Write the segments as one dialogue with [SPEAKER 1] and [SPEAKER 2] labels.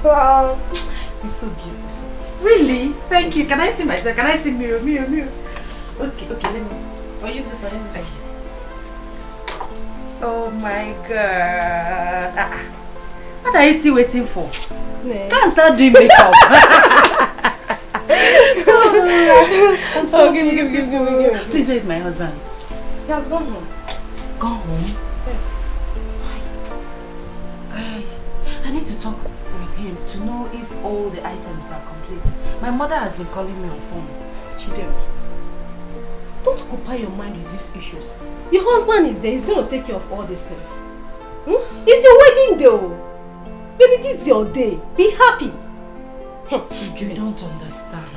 [SPEAKER 1] Wow. You're so beautiful. Really? Thank you. Can I see myself? Can I see mirror? Okay, let me. I'll use this one. Okay. Oh my God. What are you still waiting for? Can't start doing makeup. I'm so beautiful. Please, where is my husband?
[SPEAKER 2] He has gone home.
[SPEAKER 1] Gone home? Yeah. I need to talk with him to know if all the items are complete. My mother has been calling me on phone.
[SPEAKER 2] Chidem, don't occupy your mind with these issues. Your husband is there. He's going to take care of all these things. It's your wedding day. Baby, this is your day. Be happy.
[SPEAKER 1] You don't understand.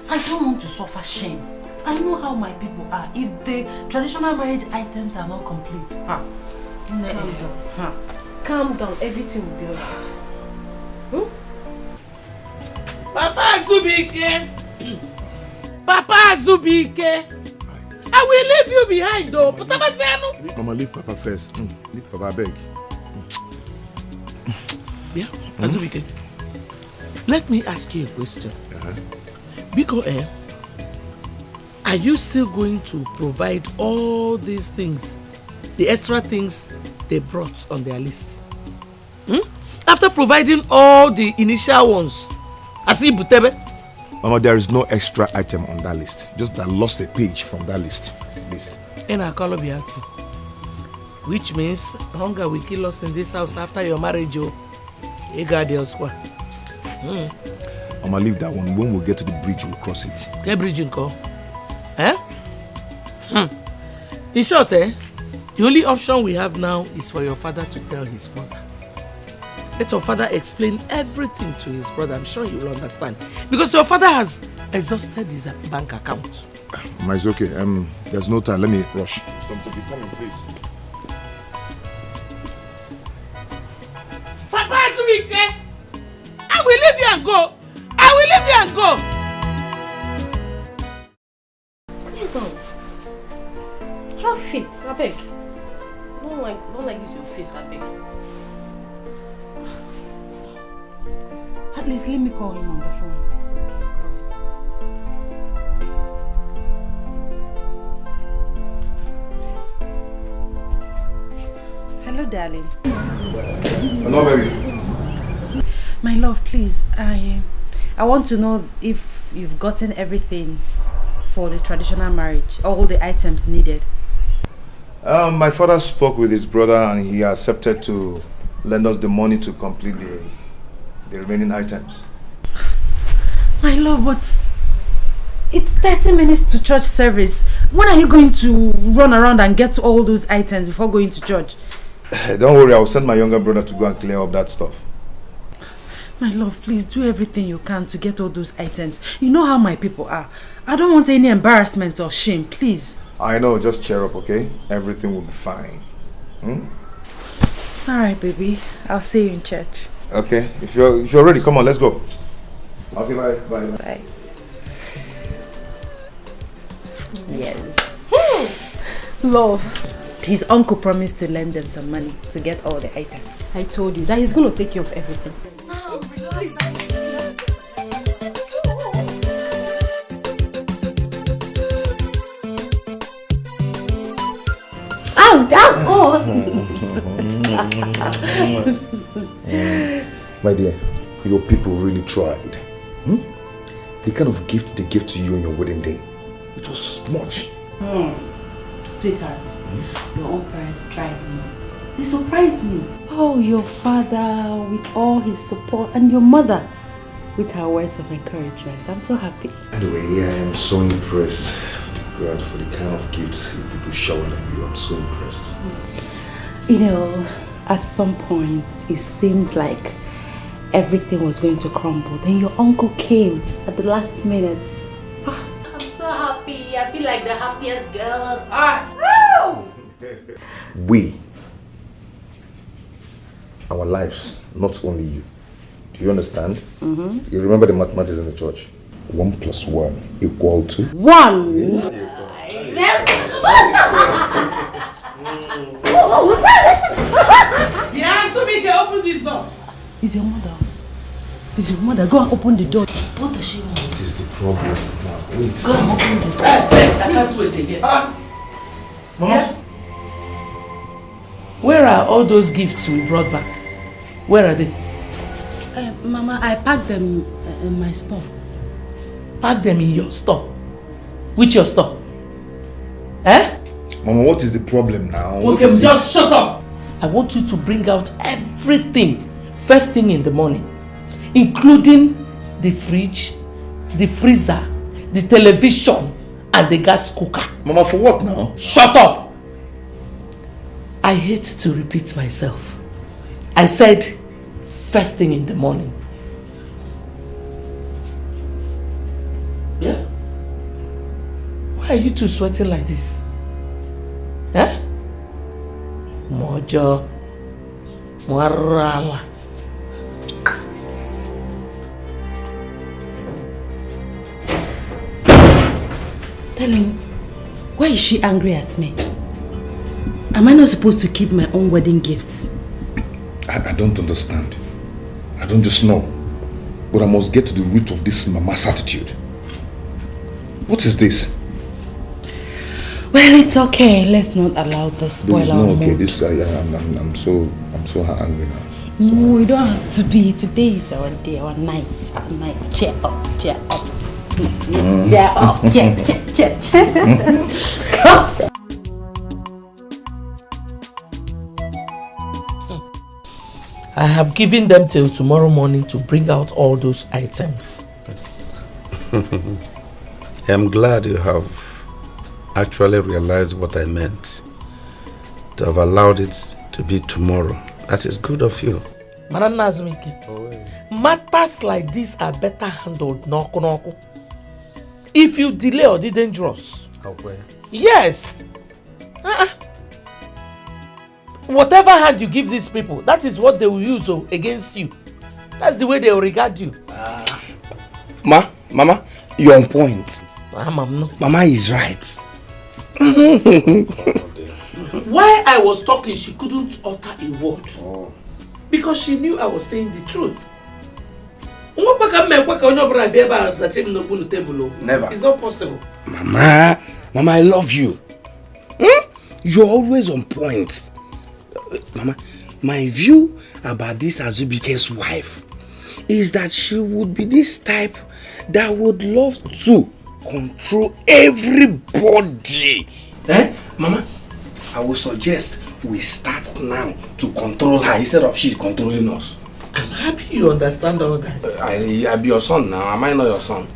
[SPEAKER 1] I don't want to suffer shame. I know how my people are. If the traditional marriage items are not complete,
[SPEAKER 2] Calm down. Everything will be alright.
[SPEAKER 3] Papa Zubike! Papa Zubike! I will leave you behind though.
[SPEAKER 4] Mama, leave Papa first. Leave Papa, beg.
[SPEAKER 3] Yeah, Azubike. Let me ask you a question. Because, are you still going to provide all these things, the extra things they brought on their list? After providing all the initial ones,
[SPEAKER 4] Mama, there is no extra item on that list. Just that lost a page from that list.
[SPEAKER 3] Which means hunger will kill us in this house after your marriage.
[SPEAKER 4] Mama, leave that one. When we get to the bridge, we'll cross it.
[SPEAKER 3] Okay, bridge inko. In short, the only option we have now is for your father to tell his mother. Let your father explain everything to his brother. I'm sure he will understand. Because your father has exhausted his bank account.
[SPEAKER 4] Ma, it's okay. There's no time. Let me rush. Something be coming, please.
[SPEAKER 3] Papa Azubike! I will leave you and go. I will leave you and go.
[SPEAKER 2] Calm down. Have faith, I beg. Don't like this your face, I beg.
[SPEAKER 1] At least let me call him on the phone. Hello, darling.
[SPEAKER 4] Hello, baby.
[SPEAKER 1] My love, please, I want to know if you've gotten everything for the traditional marriage, all the items needed.
[SPEAKER 4] My father spoke with his brother and he accepted to lend us the money to complete the remaining items.
[SPEAKER 1] My love, but it's 30 minutes to church service. When are you going to run around and get all those items before going to church?
[SPEAKER 4] Don't worry, I'll send my younger brother to go and clear up that stuff.
[SPEAKER 1] My love, please do everything you can to get all those items. You know how my people are. I don't want any embarrassment or shame, please.
[SPEAKER 4] I know, just cheer up, okay? Everything will be fine.
[SPEAKER 1] Alright, baby. I'll see you in church.
[SPEAKER 4] Okay, if you're ready, come on, let's go. Okay, bye.
[SPEAKER 1] Bye. Yes. Love. His uncle promised to lend them some money to get all the items.
[SPEAKER 2] I told you that he's going to take care of everything.
[SPEAKER 4] My dear, your people really tried. The kind of gift they gave to you on your wedding day, it was much.
[SPEAKER 1] Sweetheart, your own parents tried me. They surprised me. Oh, your father with all his support and your mother with her words of encouragement. I'm so happy.
[SPEAKER 4] Anyway, I am so impressed with God for the kind of gifts you people showered on you. I'm so impressed.
[SPEAKER 1] You know, at some point, it seemed like everything was going to crumble. Then your uncle came at the last minute. I'm so happy. I feel like the happiest girl on earth.
[SPEAKER 4] Our lives, not only you. Do you understand? You remember the mathematics in the church? 1 + 1 =
[SPEAKER 1] 1.
[SPEAKER 3] Yeah, so we can open this door.
[SPEAKER 1] Is your mother? It's your mother. Go and open the door.
[SPEAKER 2] What does she want?
[SPEAKER 4] This is the problem now. Wait.
[SPEAKER 2] Go and open the door.
[SPEAKER 3] I can't wait again.
[SPEAKER 4] Mama?
[SPEAKER 3] Yeah? Where are all those gifts we brought back? Where are they?
[SPEAKER 1] Mama, I packed them in my store.
[SPEAKER 3] Pack them in your store. Which your store? Eh?
[SPEAKER 4] Mama, what is the problem now?
[SPEAKER 3] Okay, just shut up. I want you to bring out everything first thing in the morning, including the fridge, the freezer, the television, and the gas cooker.
[SPEAKER 4] Mama, for what now?
[SPEAKER 3] Shut up! I hate to repeat myself. I said first thing in the morning. Yeah? Why are you two sweating like this? Eh? Mojo. Morala.
[SPEAKER 1] Tell him, why is she angry at me? Am I not supposed to keep my own wedding gifts?
[SPEAKER 4] I don't understand. I don't just know. But I must get to the root of this mama's attitude. What is this?
[SPEAKER 1] Well, it's okay. Let's not allow this spoil our mood.
[SPEAKER 4] Okay. This I'm so angry now.
[SPEAKER 1] No, we don't have to be. Today is our day, our night. Cheer up, cheer up. Cheer up, cheer.
[SPEAKER 3] I have given them till tomorrow morning to bring out all those items.
[SPEAKER 5] I'm glad you have actually realized what I meant. To have allowed it to be tomorrow. That is good of you.
[SPEAKER 3] Matters like this are better handled noku. If you delay or be dangerous. Yes. Whatever hand you give these people, that is what they will use against you. That's the way they will regard you.
[SPEAKER 6] Mama, you're on point. Mama is right.
[SPEAKER 3] While I was talking, she couldn't utter a word. Because she knew I was saying the truth. Never. It's not possible.
[SPEAKER 6] Mama, I love you. You're always on point. Mama, my view about this Azubike's wife is that she would be this type that would love to control everybody. Mama, I would suggest we start now to control her instead of she controlling us.
[SPEAKER 3] I'm happy you understand all that.
[SPEAKER 6] I be your son now. Am I not your son?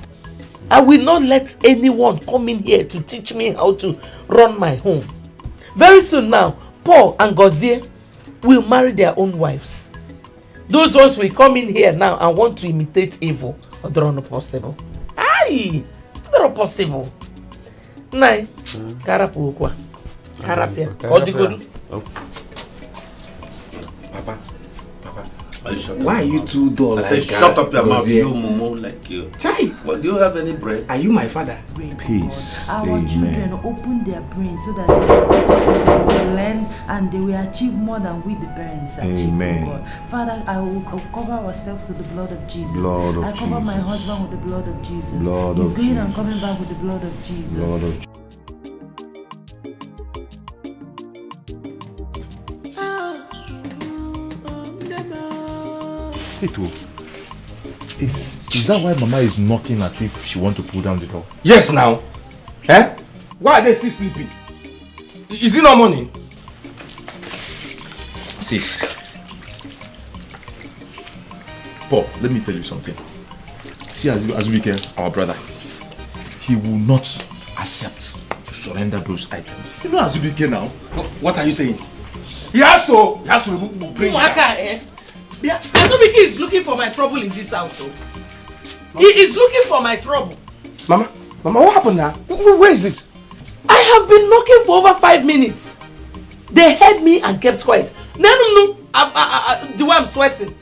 [SPEAKER 3] I will not let anyone come in here to teach me how to run my home. Very soon now, Paul and Gozie will marry their own wives. Those ones will come in here now and want to imitate evil. They're not possible. Aye, they're not possible. Nai, karapu kwa. Karapia. Odigodu.
[SPEAKER 6] Papa. Why are you too dull?
[SPEAKER 5] I said, shut up your mouth, you mumu like you.
[SPEAKER 6] Chai!
[SPEAKER 5] Well, do you have any bread?
[SPEAKER 6] Are you my father?
[SPEAKER 7] Peace.
[SPEAKER 8] Our children open their brains so that they will go to school, they will learn and they will achieve more than we the parents achieve.
[SPEAKER 7] Amen.
[SPEAKER 8] Father, I will cover ourselves with the blood of Jesus.
[SPEAKER 7] Blood of
[SPEAKER 8] I cover my
[SPEAKER 7] Jesus.
[SPEAKER 8] husband with the blood of Jesus.
[SPEAKER 7] Blood
[SPEAKER 8] He's
[SPEAKER 7] of
[SPEAKER 8] going and
[SPEAKER 7] Jesus.
[SPEAKER 8] coming back with the blood of Jesus.
[SPEAKER 7] Blood of
[SPEAKER 4] Etiko, is that why Mama is knocking as if she wants to pull down the door?
[SPEAKER 6] Yes, now. Why are they still sleeping? Is it not morning?
[SPEAKER 4] See, Paul, let me tell you something. See, Azubike, our brother, he will not accept to surrender those items. You know Azubike now?
[SPEAKER 6] What are you saying? He has to bring
[SPEAKER 3] Azubike is looking for my trouble in this house. He is looking for my trouble.
[SPEAKER 6] Mama, what happened now? Where is it?
[SPEAKER 3] I have been knocking for over 5 minutes. They heard me and kept quiet. No, the way I'm sweating.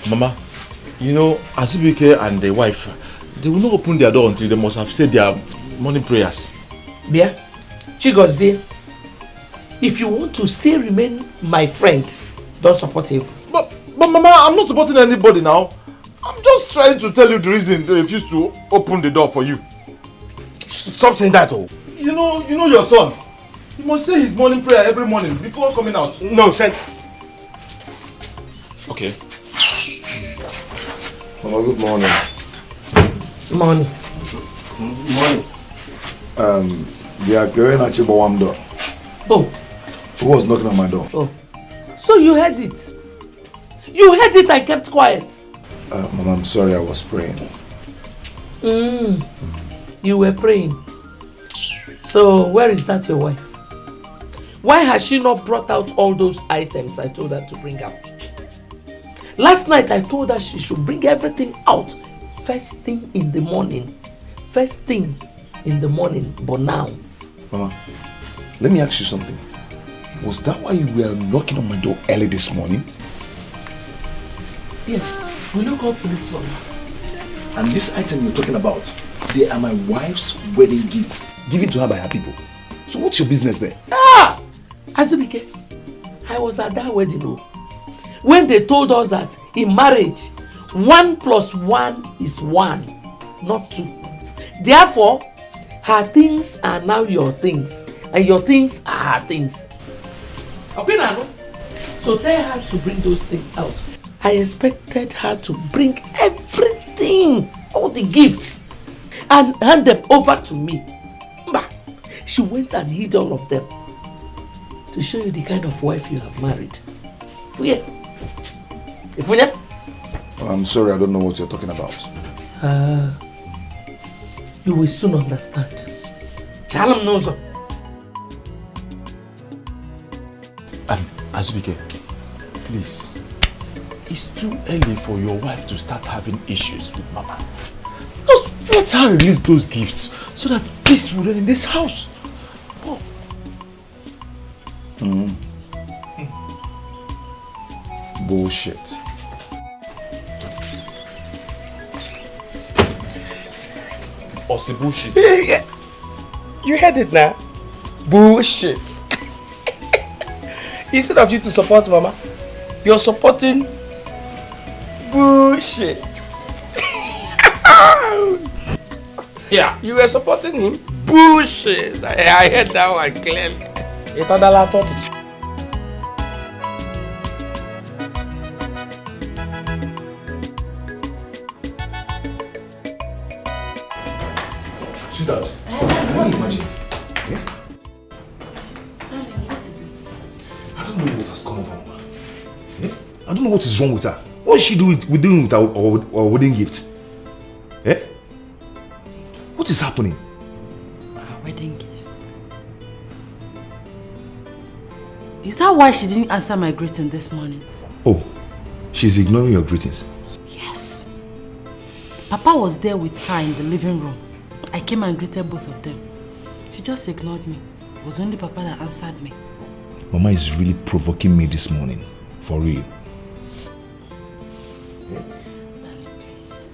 [SPEAKER 4] Mama, you know, Azubike and the wife, they will not open their door until they must have said their morning prayers.
[SPEAKER 3] Bia, Chigozie, if you want to still remain my friend, don't support him.
[SPEAKER 4] But Mama, I'm not supporting anybody now. I'm just trying to tell you the reason they refuse to open the door for you.
[SPEAKER 6] Stop saying that, oh.
[SPEAKER 4] You know your son. He must say his morning prayer every morning before coming out.
[SPEAKER 6] No, send.
[SPEAKER 4] Okay.
[SPEAKER 7] Mama, good morning.
[SPEAKER 2] Morning.
[SPEAKER 7] Morning. We are going at Chibawam door.
[SPEAKER 2] Oh.
[SPEAKER 7] Who was knocking on my door?
[SPEAKER 3] Oh. So you heard it? You heard it and kept quiet?
[SPEAKER 7] Mama, I'm sorry, I was praying.
[SPEAKER 3] You were praying. So where is that your wife? Why has she not brought out all those items I told her to bring out? Last night I told her she should bring everything out first thing in the morning. First thing in the morning, but now.
[SPEAKER 7] Mama, let me ask you something. Was that why you were knocking on my door early this morning?
[SPEAKER 3] Yes, will you call police for me?
[SPEAKER 7] And this item you're talking about, they are my wife's wedding gifts given to her by her people. So what's your business there?
[SPEAKER 3] Ah! Azubike, I was at that wedding when they told us that in marriage, 1 + 1 is 1, not 2. Therefore, her things are now your things, and your things are her things. Okay, Nano? So tell her to bring those things out. I expected her to bring everything, all the gifts, and hand them over to me. But she went and hid all of them to show you the kind of wife you have married. Ifunya?
[SPEAKER 7] I'm sorry, I don't know what you're talking about.
[SPEAKER 3] You will soon understand. Chalam knows.
[SPEAKER 4] Azubike, please. It's too early for your wife to start having issues with Mama. Just let her release those gifts so that peace will reign in this house. Oh.
[SPEAKER 7] Bullshit.
[SPEAKER 4] Also bullshit.
[SPEAKER 6] Yeah. You heard it now. Bullshit. Instead of you to support Mama, you're supporting bullshit. Yeah, you were supporting him. Bullshit. I heard that one clearly.
[SPEAKER 7] Sweetheart, can you imagine? Yeah?
[SPEAKER 3] What is it?
[SPEAKER 7] I don't know what has come over Mama. Yeah? I don't know what is wrong with her. What is she doing with our wedding gift? Eh? What is happening?
[SPEAKER 1] Our wedding gift. Is that why she didn't answer my greeting this morning?
[SPEAKER 7] Oh, she's ignoring your greetings.
[SPEAKER 1] Yes. Papa was there with her in the living room. I came and greeted both of them. She just ignored me. It was only Papa that answered me.
[SPEAKER 7] Mama is really provoking me this morning. For real.
[SPEAKER 1] Darling, please.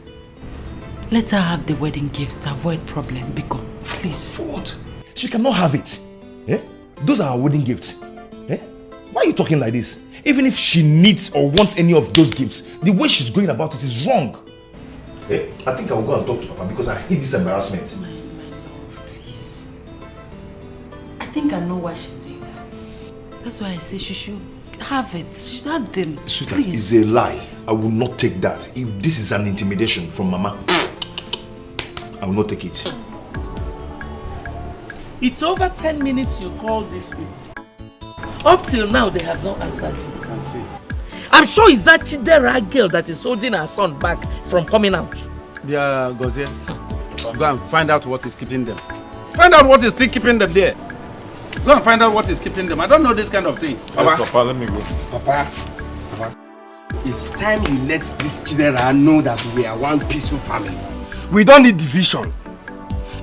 [SPEAKER 1] Let her have the wedding gifts to avoid problem, Biko. Please.
[SPEAKER 7] For what? She cannot have it. Eh? Those are our wedding gifts. Eh? Why are you talking like this? Even if she needs or wants any of those gifts, the way she's going about it is wrong. Eh? I think I will go and talk to Papa because I hate this embarrassment.
[SPEAKER 1] My love, please. I think I know why she's doing that. That's why I say she should have it. She should have them.
[SPEAKER 7] Sweetheart,
[SPEAKER 1] please.
[SPEAKER 7] it's a lie. I will not take that. If this is an intimidation from Mama, I will not take it.
[SPEAKER 3] It's over 10 minutes you called these people. Up till now, they have not answered you. You can see. I'm sure it's that Chidera girl that is holding her son back from coming out.
[SPEAKER 5] Yeah, Gozie. Go and find out what is keeping them. Find out what is still keeping them there. Go and find out what is keeping them. I don't know this kind of thing.
[SPEAKER 4] Yes, Papa, let me go.
[SPEAKER 6] Papa, it's time you let this Chidera know that we are one peaceful family. We don't need division.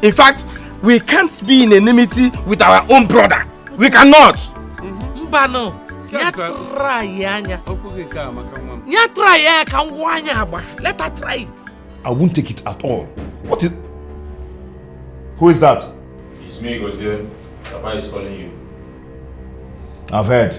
[SPEAKER 6] In fact, we can't be in enmity with our own brother. We cannot.
[SPEAKER 3] Mbano. Let her try it.
[SPEAKER 7] I won't take it at all. What is... Who is that?
[SPEAKER 4] It's me, Gozie. Papa is calling you.
[SPEAKER 7] I've heard.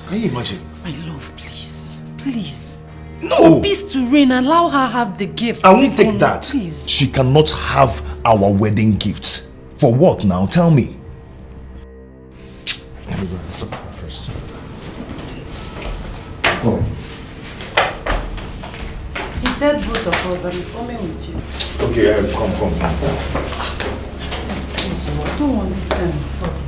[SPEAKER 7] Can you imagine?
[SPEAKER 1] My love, please. Please.
[SPEAKER 7] No.
[SPEAKER 8] For peace to reign, allow her have the gift.
[SPEAKER 7] I won't take that.
[SPEAKER 8] Please.
[SPEAKER 7] She cannot have our wedding gift. For what now? Tell me. Let me go and stop her first. Go on.
[SPEAKER 8] He said both of us, I'm coming with you.
[SPEAKER 7] Okay, come.
[SPEAKER 8] Please, I don't want this kind of problem.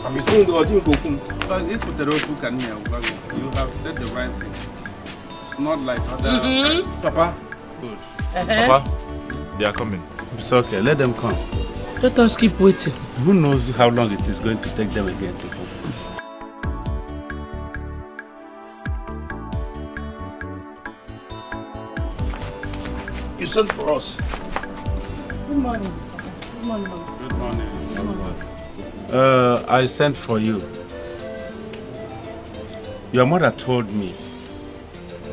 [SPEAKER 5] I'm saying God, you go come. If the road book and you have said the right thing. Not like other.
[SPEAKER 7] Papa.
[SPEAKER 5] Good.
[SPEAKER 7] Papa, they are coming.
[SPEAKER 5] It's okay, let them come.
[SPEAKER 3] Let us keep waiting.
[SPEAKER 5] Who knows how long it is going to take them again to come?
[SPEAKER 7] You sent for us.
[SPEAKER 8] Good morning. Good morning, Mama.
[SPEAKER 5] Good morning. I sent for you. Your mother told me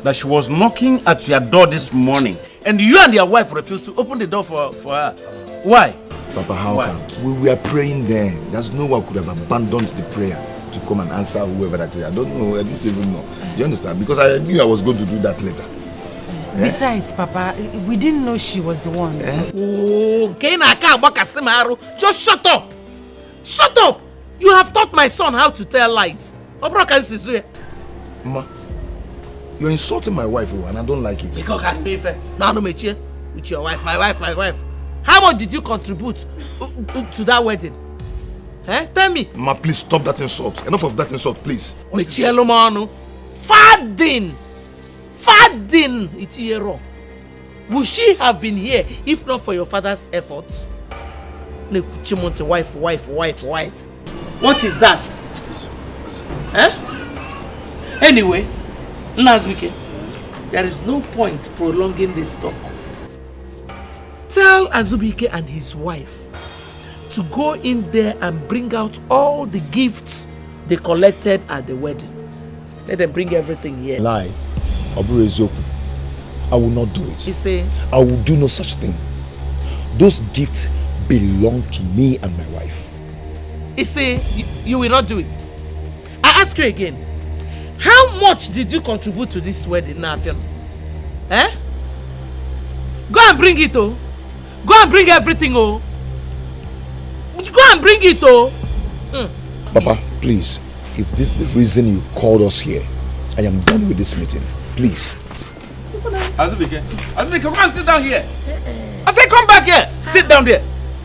[SPEAKER 5] that she was knocking at your door this morning and you and your wife refused to open the door for her. Why?
[SPEAKER 7] Papa, how come? We were praying then. There's no one could have abandoned the prayer to come and answer whoever that is. I don't know. I didn't even know. Do you understand? Because I knew I was going to do that later.
[SPEAKER 8] Besides, Papa, we didn't know she was the one.
[SPEAKER 3] Oh, just shut up! Shut up! You have taught my son how to tell lies.
[SPEAKER 7] Ma, you're insulting my wife, and I don't like it.
[SPEAKER 3] Because I know now no Micheal with your wife, my wife. How much did you contribute to that wedding? Tell me.
[SPEAKER 7] Ma, please stop that insult. Enough of that insult, please.
[SPEAKER 3] Micheal manu. Fadin, Ichiro. Would she have been here if not for your father's efforts? Wife. What is that? Anyway, Nazwike, there is no point prolonging this talk. Tell Azubike and his wife to go in there and bring out all the gifts they collected at the wedding. Let them bring everything here.
[SPEAKER 7] Lie. I will not do it.
[SPEAKER 3] You say?
[SPEAKER 7] I will do no such thing. Those gifts belong to me and my wife.
[SPEAKER 3] You say you will not do it. I ask you again. How much did you contribute to this wedding, Nafion? Go and bring it, oh. Go and bring everything, oh. Go and bring it, oh.
[SPEAKER 7] Papa, please, if this is the reason you called us here, I am done with this meeting. Please.
[SPEAKER 5] Azubike, come and sit down here. I say come back here. Sit down there.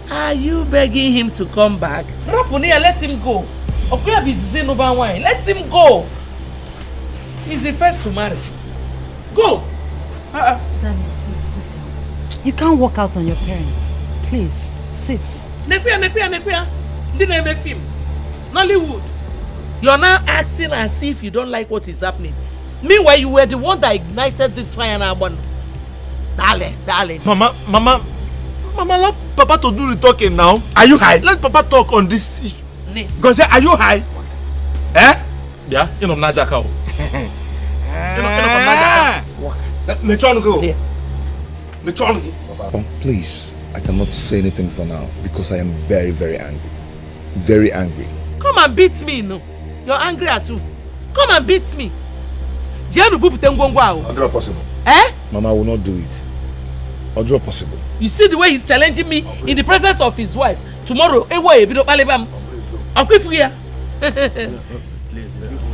[SPEAKER 3] Are you begging him to come back? Let him go. Let him go. He's the first to marry. Go.
[SPEAKER 8] Danny, please sit down. You can't walk out on your parents. Please, sit.
[SPEAKER 3] Nepia. The name of film. Nollywood. You're now acting as if you don't like what is happening. Meanwhile, you were the one that ignited this fire now. Darling.
[SPEAKER 7] Mama, let Papa to do the talking now. Are you high? Let Papa talk on this issue. Because are you high? Yeah, you know Naja cow. Papa, please, I cannot say anything for now because I am very, very angry. Very angry.
[SPEAKER 3] Come and beat me, no. You're angry at you. Come and beat me.
[SPEAKER 7] Odro possible. Mama will not do it. Odro possible.
[SPEAKER 3] You see the way he's challenging me in the presence of his wife. Tomorrow,
[SPEAKER 5] please, if you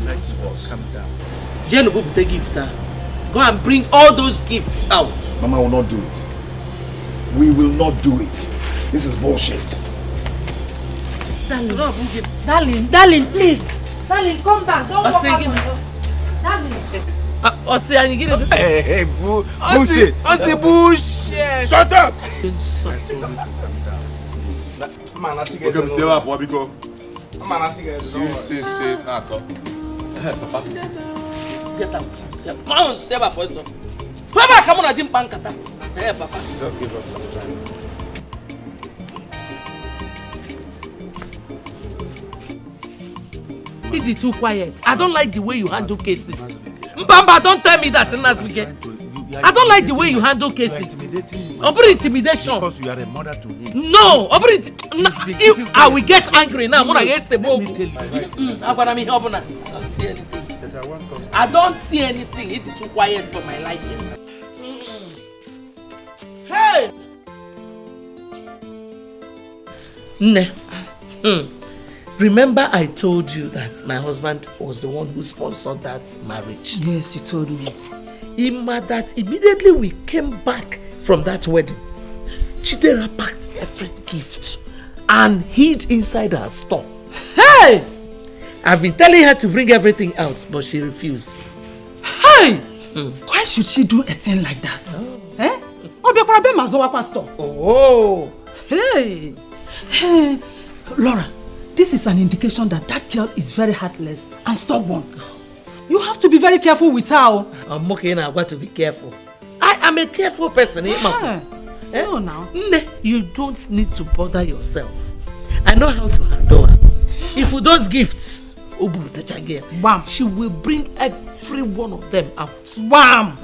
[SPEAKER 5] like to calm down.
[SPEAKER 3] Go and bring all those gifts out.
[SPEAKER 7] Mama will not do it. We will not do it. This is bullshit.
[SPEAKER 8] Darling, please. Darling, come back. Don't walk out on your... Darling.
[SPEAKER 7] Hey, bullshit. Shut up.
[SPEAKER 3] Get out. Come on, step up, boys. Papa, come on, I didn't bank at that. Hey, Papa.
[SPEAKER 5] Just give us some time.
[SPEAKER 3] Is it too quiet? I don't like the way you handle cases. Mbamba, don't tell me that last weekend. I don't like the way you handle cases. Over intimidation.
[SPEAKER 7] Because you are a mother to him.
[SPEAKER 3] No, over I will get angry now. I'm gonna get the ball. I don't see anything. It's too quiet for my liking. Hey! Ne. Remember I told you that my husband was the one who sponsored that marriage?
[SPEAKER 8] Yes, you told me.
[SPEAKER 3] That immediately we came back from that wedding, Chidera packed every gift and hid inside her store. Hey! I've been telling her to bring everything out, but she refused.
[SPEAKER 8] Hey! Why should she do a thing like that?
[SPEAKER 3] Oh!
[SPEAKER 8] Hey! Hey! Laura, this is an indication that girl is very heartless and stubborn. You have to be very careful with her.
[SPEAKER 3] I'm okay now, I've got to be careful. I am a careful person.
[SPEAKER 8] No, now.
[SPEAKER 3] You don't need to bother yourself. I know how to handle her. If with those gifts,
[SPEAKER 8] Bam.
[SPEAKER 3] She will bring every one of them out.
[SPEAKER 8] Bam!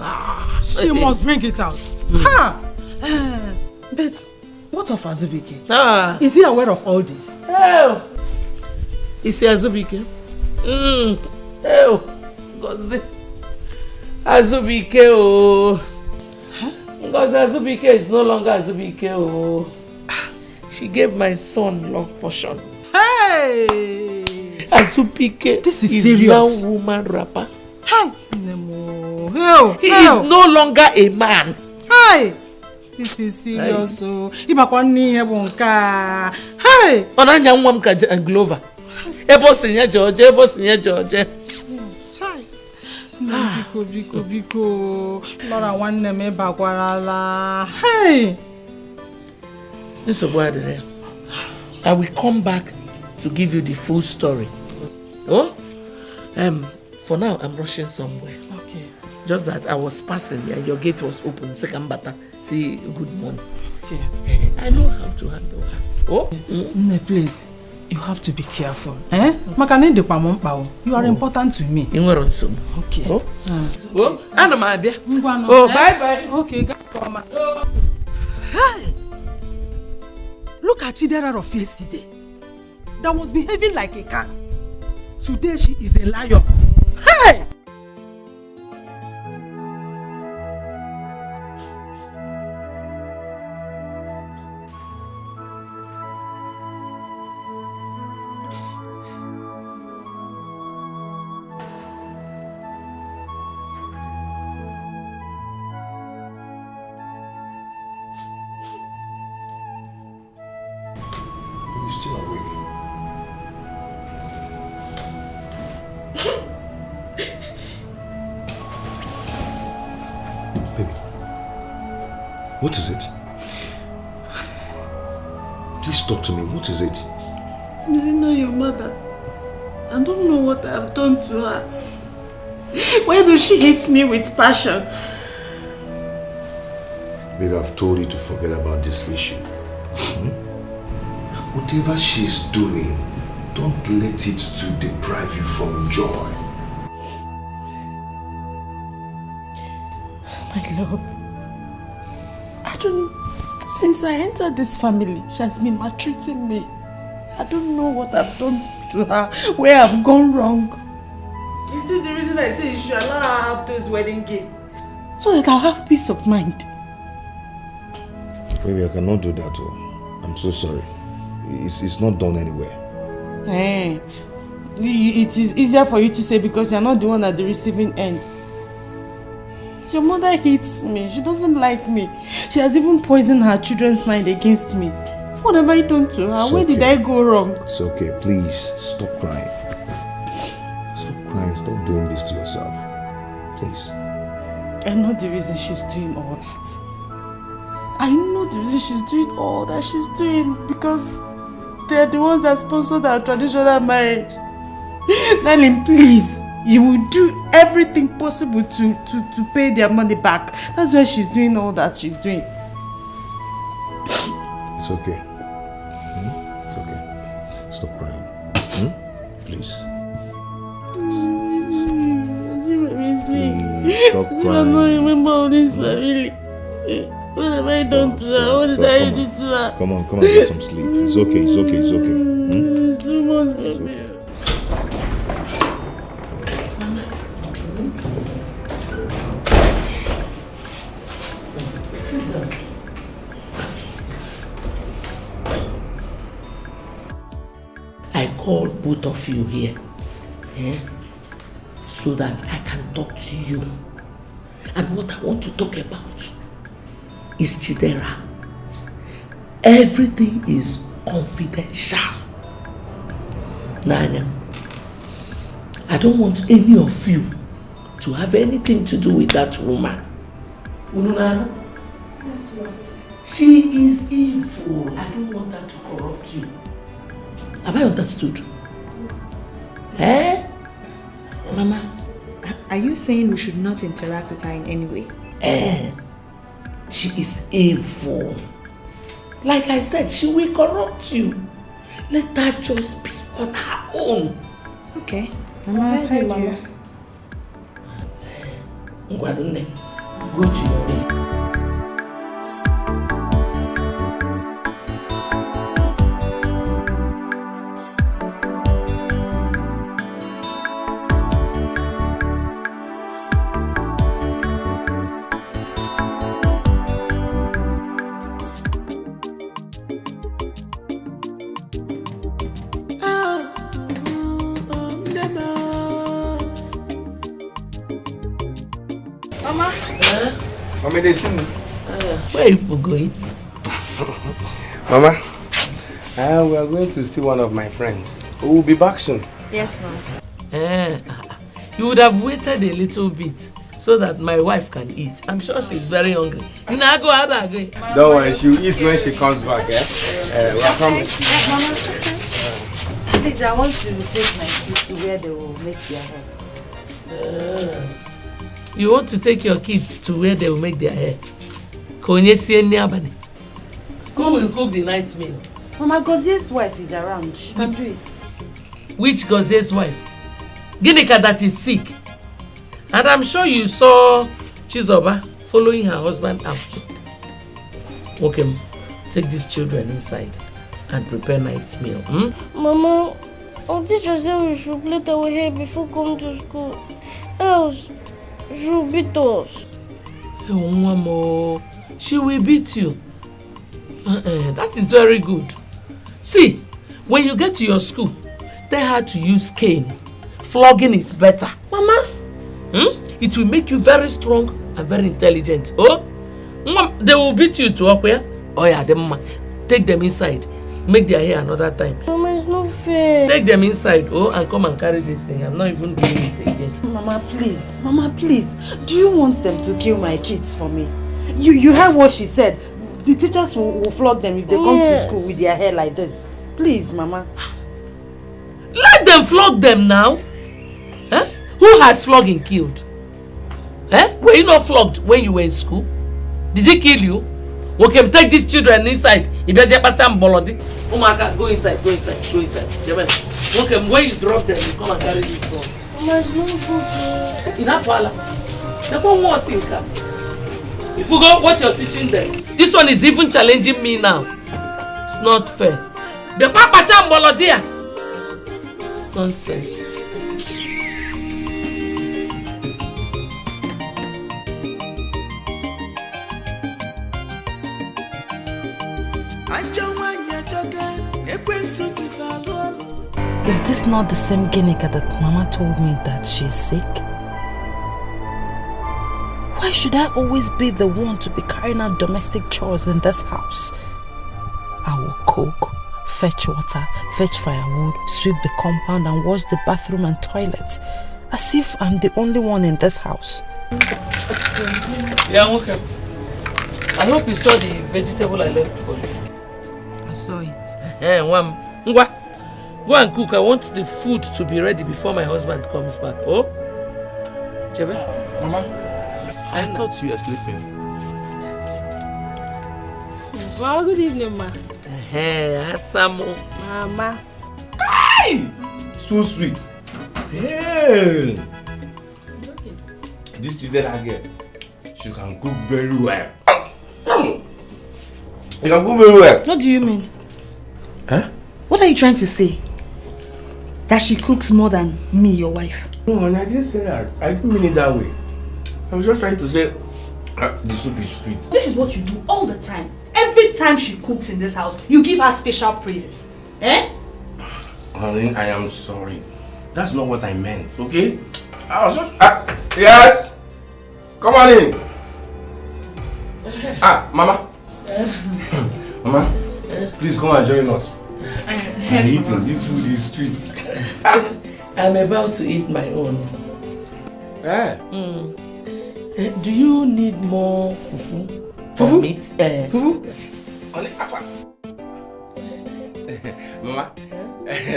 [SPEAKER 8] She must bring it out. But what of Azubike? Is he aware of all this?
[SPEAKER 3] Oh! Is he Azubike? Azubike, oh. Because Azubike is no longer Azubike, oh. She gave my son love potion.
[SPEAKER 8] Hey!
[SPEAKER 3] Azubike
[SPEAKER 8] this is serious.
[SPEAKER 3] Now woman rapper.
[SPEAKER 8] Hey!
[SPEAKER 3] He is no longer a man.
[SPEAKER 8] Hey! This is serious, oh. Hey!
[SPEAKER 3] Onanya mwamka Glover. Ebo sinye George.
[SPEAKER 8] Biko. Laura wanne me bagwarala. Hey!
[SPEAKER 3] This is what I will come back to give you the full story. Oh? For now I'm rushing somewhere.
[SPEAKER 8] Okay.
[SPEAKER 3] Just that I was passing and your gate was open. Second bata. Say good morning.
[SPEAKER 8] Okay.
[SPEAKER 3] I know how to handle her. Oh?
[SPEAKER 8] Ne, please. You have to be careful. You are important to me.
[SPEAKER 3] Okay. Oh? Bye.
[SPEAKER 8] Okay, come. Hey! Look at Chidera of yesterday. That was behaving like a cat. Today she is a lion. Hey!
[SPEAKER 7] What is it? Please talk to me. What is it?
[SPEAKER 1] Is it not your mother? I don't know what I've done to her. Why does she hate me with passion?
[SPEAKER 7] Baby, I've told you to forget about this issue. Whatever she's doing, don't let it to deprive you from joy.
[SPEAKER 1] My love, since I entered this family, she has been maltreating me. I don't know what I've done to her, where I've gone wrong. You see the reason I say you should allow her to have those wedding gifts? So that I'll have peace of mind.
[SPEAKER 7] Baby, I cannot do that. I'm so sorry. It's not done anywhere.
[SPEAKER 1] Hey, it is easier for you to say because you're not the one at the receiving end. Your mother hates me. She doesn't like me. She has even poisoned her children's mind against me. What have I done to her? Where did I go wrong?
[SPEAKER 7] It's okay. Please, stop crying. Stop crying. Stop doing this to yourself. Please.
[SPEAKER 1] I know the reason she's doing all that. I know the reason she's doing all that she's doing because they're the ones that sponsored our traditional marriage. Darling, please. You will do everything possible to pay their money back. That's why she's doing all that she's doing.
[SPEAKER 7] It's okay. It's okay. Stop crying. Please.
[SPEAKER 1] See what means me.
[SPEAKER 7] Please, stop
[SPEAKER 1] I don't
[SPEAKER 7] crying.
[SPEAKER 1] remember all this family. What have I done to her? What did I do to her?
[SPEAKER 7] Come on, get some sleep. It's okay. Hmm?
[SPEAKER 1] It's too much for me.
[SPEAKER 3] Sit down. I called both of you here, so that I can talk to you. And what I want to talk about is Chidera. Everything is confidential. Nanya, I don't want any of you to have anything to do with that woman. Ununana?
[SPEAKER 2] Yes, ma'am.
[SPEAKER 3] She is evil. I don't want her to corrupt you. Have I understood?
[SPEAKER 9] Mama, are you saying we should not interact with her in any way?
[SPEAKER 3] She is evil. Like I said, she will corrupt you. Let her just be on her own.
[SPEAKER 9] Okay. Mama, I've heard you.
[SPEAKER 3] Ngwanune, go to your way.
[SPEAKER 6] Mama, they see me.
[SPEAKER 3] Where you going?
[SPEAKER 6] Mama, we are going to see one of my friends. We will be back soon.
[SPEAKER 9] Yes, ma'am.
[SPEAKER 3] You would have waited a little bit so that my wife can eat. I'm sure she's very hungry. Now go out again.
[SPEAKER 6] Don't worry, she'll eat when she comes back. We are coming.
[SPEAKER 9] Mama,
[SPEAKER 1] Please, I want to take my kids to where they will make their hair.
[SPEAKER 3] You want to take your kids to where they will make their hair? Who will cook the night meal?
[SPEAKER 1] Mama, Gozie's wife is around. She can do it.
[SPEAKER 3] Which Gozie's wife? Ginika that is sick. And I'm sure you saw Chizoba following her husband out. Okay, take these children inside and prepare night meal.
[SPEAKER 10] Mama, our teacher said we should plait our hair before coming to school. Else, she will beat us.
[SPEAKER 3] Oh, Mama, she will beat you. That is very good. See, when you get to your school, tell her to use cane. Flogging is better.
[SPEAKER 1] Mama?
[SPEAKER 3] It will make you very strong and very intelligent. Oh, they will beat you to up where? Oh yeah, take them inside. Make their hair another time.
[SPEAKER 10] Mama, it's not fair.
[SPEAKER 3] Take them inside, and come and carry this thing. I'm not even doing it again.
[SPEAKER 1] Mama, please. Mama, please. Do you want them to kill my kids for me? You heard what she said. The teachers will flog them if they come to school with their hair like this. Please, Mama.
[SPEAKER 3] Let them flog them now. Who has flogging killed? Were you not flogged when you were in school? Did he kill you? Okay, take these children inside. If you're just bolodi, go inside. Okay, when you drop them, you come and carry this one.
[SPEAKER 10] Mama, it's not good.
[SPEAKER 3] Enough, Wala. They don't want to think. If you go, what you're teaching them. This one is even challenging me now. It's not fair. Nonsense.
[SPEAKER 1] Is this not the same Ginika that Mama told me that she's sick? Why should I always be the one to be carrying out domestic chores in this house? I will cook, fetch water, fetch firewood, sweep the compound and wash the bathroom and toilet. As if I'm the only one in this house.
[SPEAKER 3] Yeah, okay. I hope you saw the vegetable I left for you.
[SPEAKER 1] I saw it.
[SPEAKER 3] Go and cook. I want the food to be ready before my husband comes back. Oh? Chebe?
[SPEAKER 7] Mama, I thought you were sleeping.
[SPEAKER 10] Mama, good evening, ma.
[SPEAKER 3] Asamo.
[SPEAKER 10] Mama.
[SPEAKER 7] Hey! So sweet. Hey!
[SPEAKER 6] this Chidera girl, she can cook very well. She can cook very well.
[SPEAKER 9] What do you mean?
[SPEAKER 6] Huh?
[SPEAKER 9] What are you trying to say? That she cooks more than me, your wife?
[SPEAKER 6] No, and I didn't say that. I didn't mean it that way. I was just trying to say the soup is sweet.
[SPEAKER 9] This is what you do all the time. Every time she cooks in this house, you give her special praises. Eh?
[SPEAKER 6] Honey, I am sorry. That's not what I meant, okay? I was just... yes! Come on in! Mama. Mama, please come and join us. I'm eating. This food is sweet.
[SPEAKER 3] I'm about to eat my own. Do you need more fufu?
[SPEAKER 6] Fufu?
[SPEAKER 3] Meat?
[SPEAKER 6] Fufu? Only afa. Mama?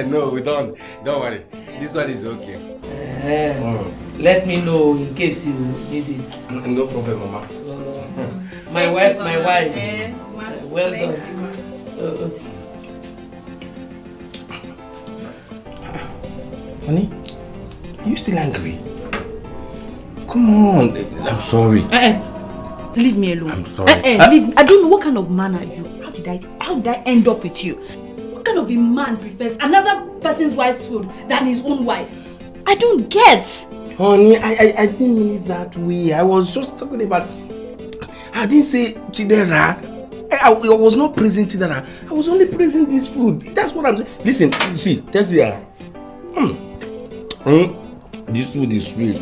[SPEAKER 6] No, we don't. Don't worry. This one is okay.
[SPEAKER 3] Let me know in case you need it.
[SPEAKER 6] No problem, Mama.
[SPEAKER 3] My wife. Well done.
[SPEAKER 6] Honey, are you still angry? Come on. I'm sorry.
[SPEAKER 9] Leave me alone.
[SPEAKER 6] I'm sorry.
[SPEAKER 9] Leave me. I don't know what kind of man are you. How did I end up with you? What kind of a man prefers another person's wife's food than his own wife? I don't get.
[SPEAKER 6] Honey, I didn't mean it that way. I was just talking about... I didn't say Chidera. I was not praising Chidera. I was only praising this food. That's what I'm saying. Listen, see, that's the... This food is sweet.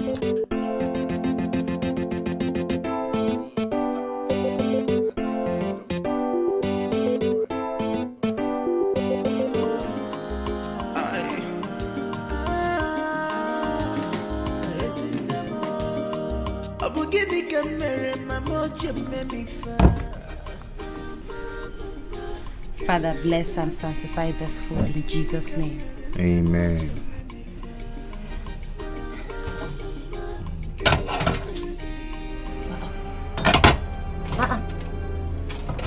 [SPEAKER 1] Father, bless and sanctify this food in Jesus' name.
[SPEAKER 4] Amen.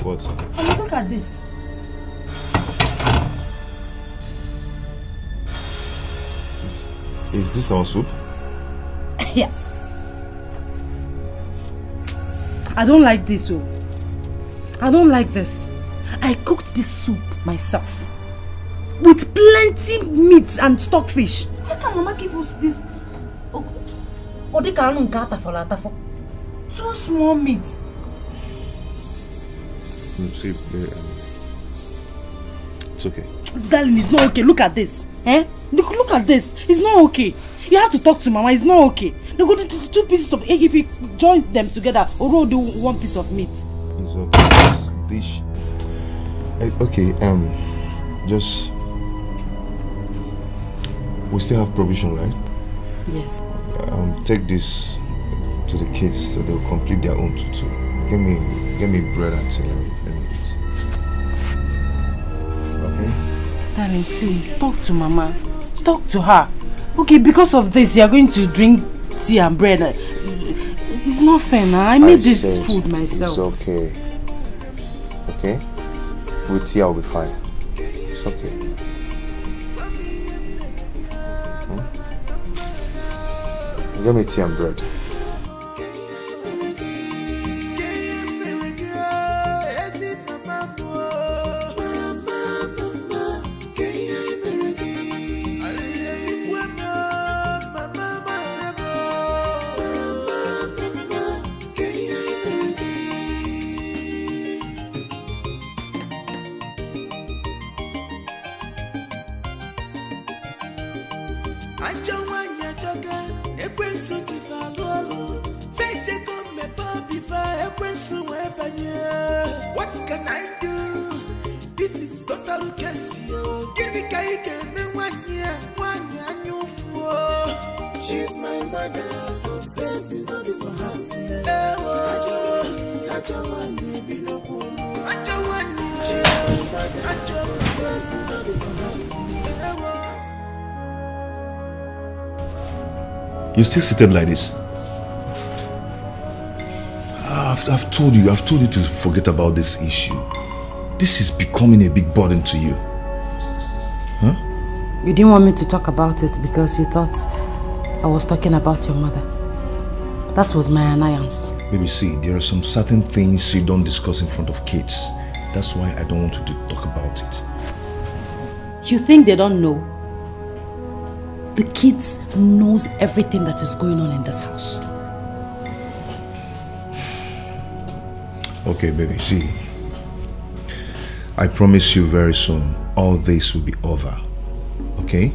[SPEAKER 4] What?
[SPEAKER 9] Oh, look at this.
[SPEAKER 4] Is this our soup?
[SPEAKER 1] Yeah. I don't like this, oh. I don't like this. I cooked this soup myself. With plenty meat and stockfish.
[SPEAKER 9] How can Mama give us this? Too small meat.
[SPEAKER 4] See, it's okay.
[SPEAKER 1] Darling, it's not okay. Look at this. Look at this. It's not okay. You have to talk to Mama. It's not okay. They go to 2 pieces of egg. If you join them together, or roll do 1 piece of meat.
[SPEAKER 4] It's okay. This. Okay. Just. We still have provision, right?
[SPEAKER 1] Yes.
[SPEAKER 4] Take this to the kids so they'll complete their own tutu. Give me bread and tea. Let me eat. Okay?
[SPEAKER 1] Darling, please talk to Mama. Talk to her. Okay, because of this, you are going to drink tea and bread. It's not fair now. I made this food myself.
[SPEAKER 4] It's okay. Okay? With tea, I'll be fine. It's okay. Give me tea and bread.
[SPEAKER 11] What can I do? This is total case. She's my mother for facing body for heart. I don't want to be no one. I don't want you. She's my mother. I don't want to facing body for heart.
[SPEAKER 7] You're still seated like this? I've told you to forget about this issue. This is becoming a big burden to you. Huh?
[SPEAKER 1] You didn't want me to talk about it because you thought I was talking about your mother. That was my annoyance.
[SPEAKER 7] Baby, see, there are some certain things you don't discuss in front of kids. That's why I don't want to talk about it.
[SPEAKER 1] You think they don't know? The kids knows everything that is going on in this house.
[SPEAKER 7] Okay, baby, see. I promise you very soon, all this will be over. Okay?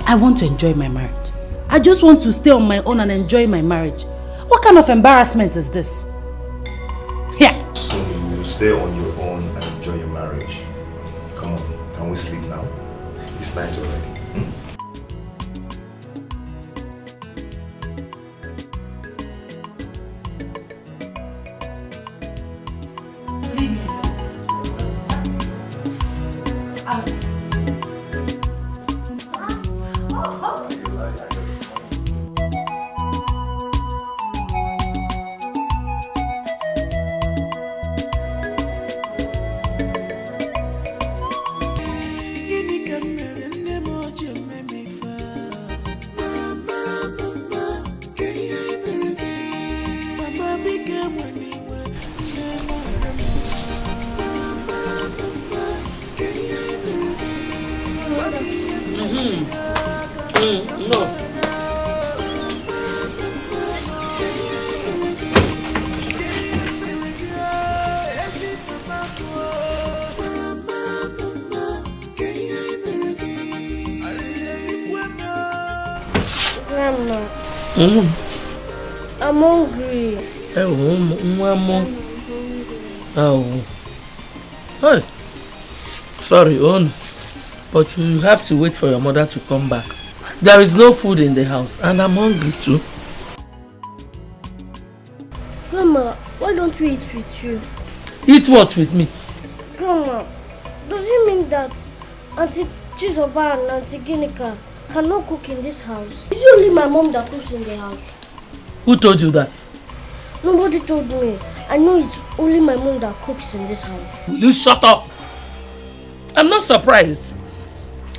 [SPEAKER 1] I want to enjoy my marriage. I just want to stay on my own and enjoy my marriage. What kind of embarrassment is this? Yeah.
[SPEAKER 7] So you will stay on your own and enjoy your marriage. Come on, can we sleep now? It's night already.
[SPEAKER 10] I'm hungry.
[SPEAKER 3] Oh. Hey. Sorry, Onny. But you have to wait for your mother to come back. There is no food in the house and I'm hungry too.
[SPEAKER 10] Grandma, why don't we eat with you?
[SPEAKER 3] Eat what with me?
[SPEAKER 10] Grandma, does it mean that Auntie Chizzy and Auntie Ginika cannot cook in this house? It's only my mom that cooks in the house.
[SPEAKER 3] Who told you that?
[SPEAKER 10] Nobody told me. I know it's only my mom that cooks in this house.
[SPEAKER 3] Will you shut up? I'm not surprised.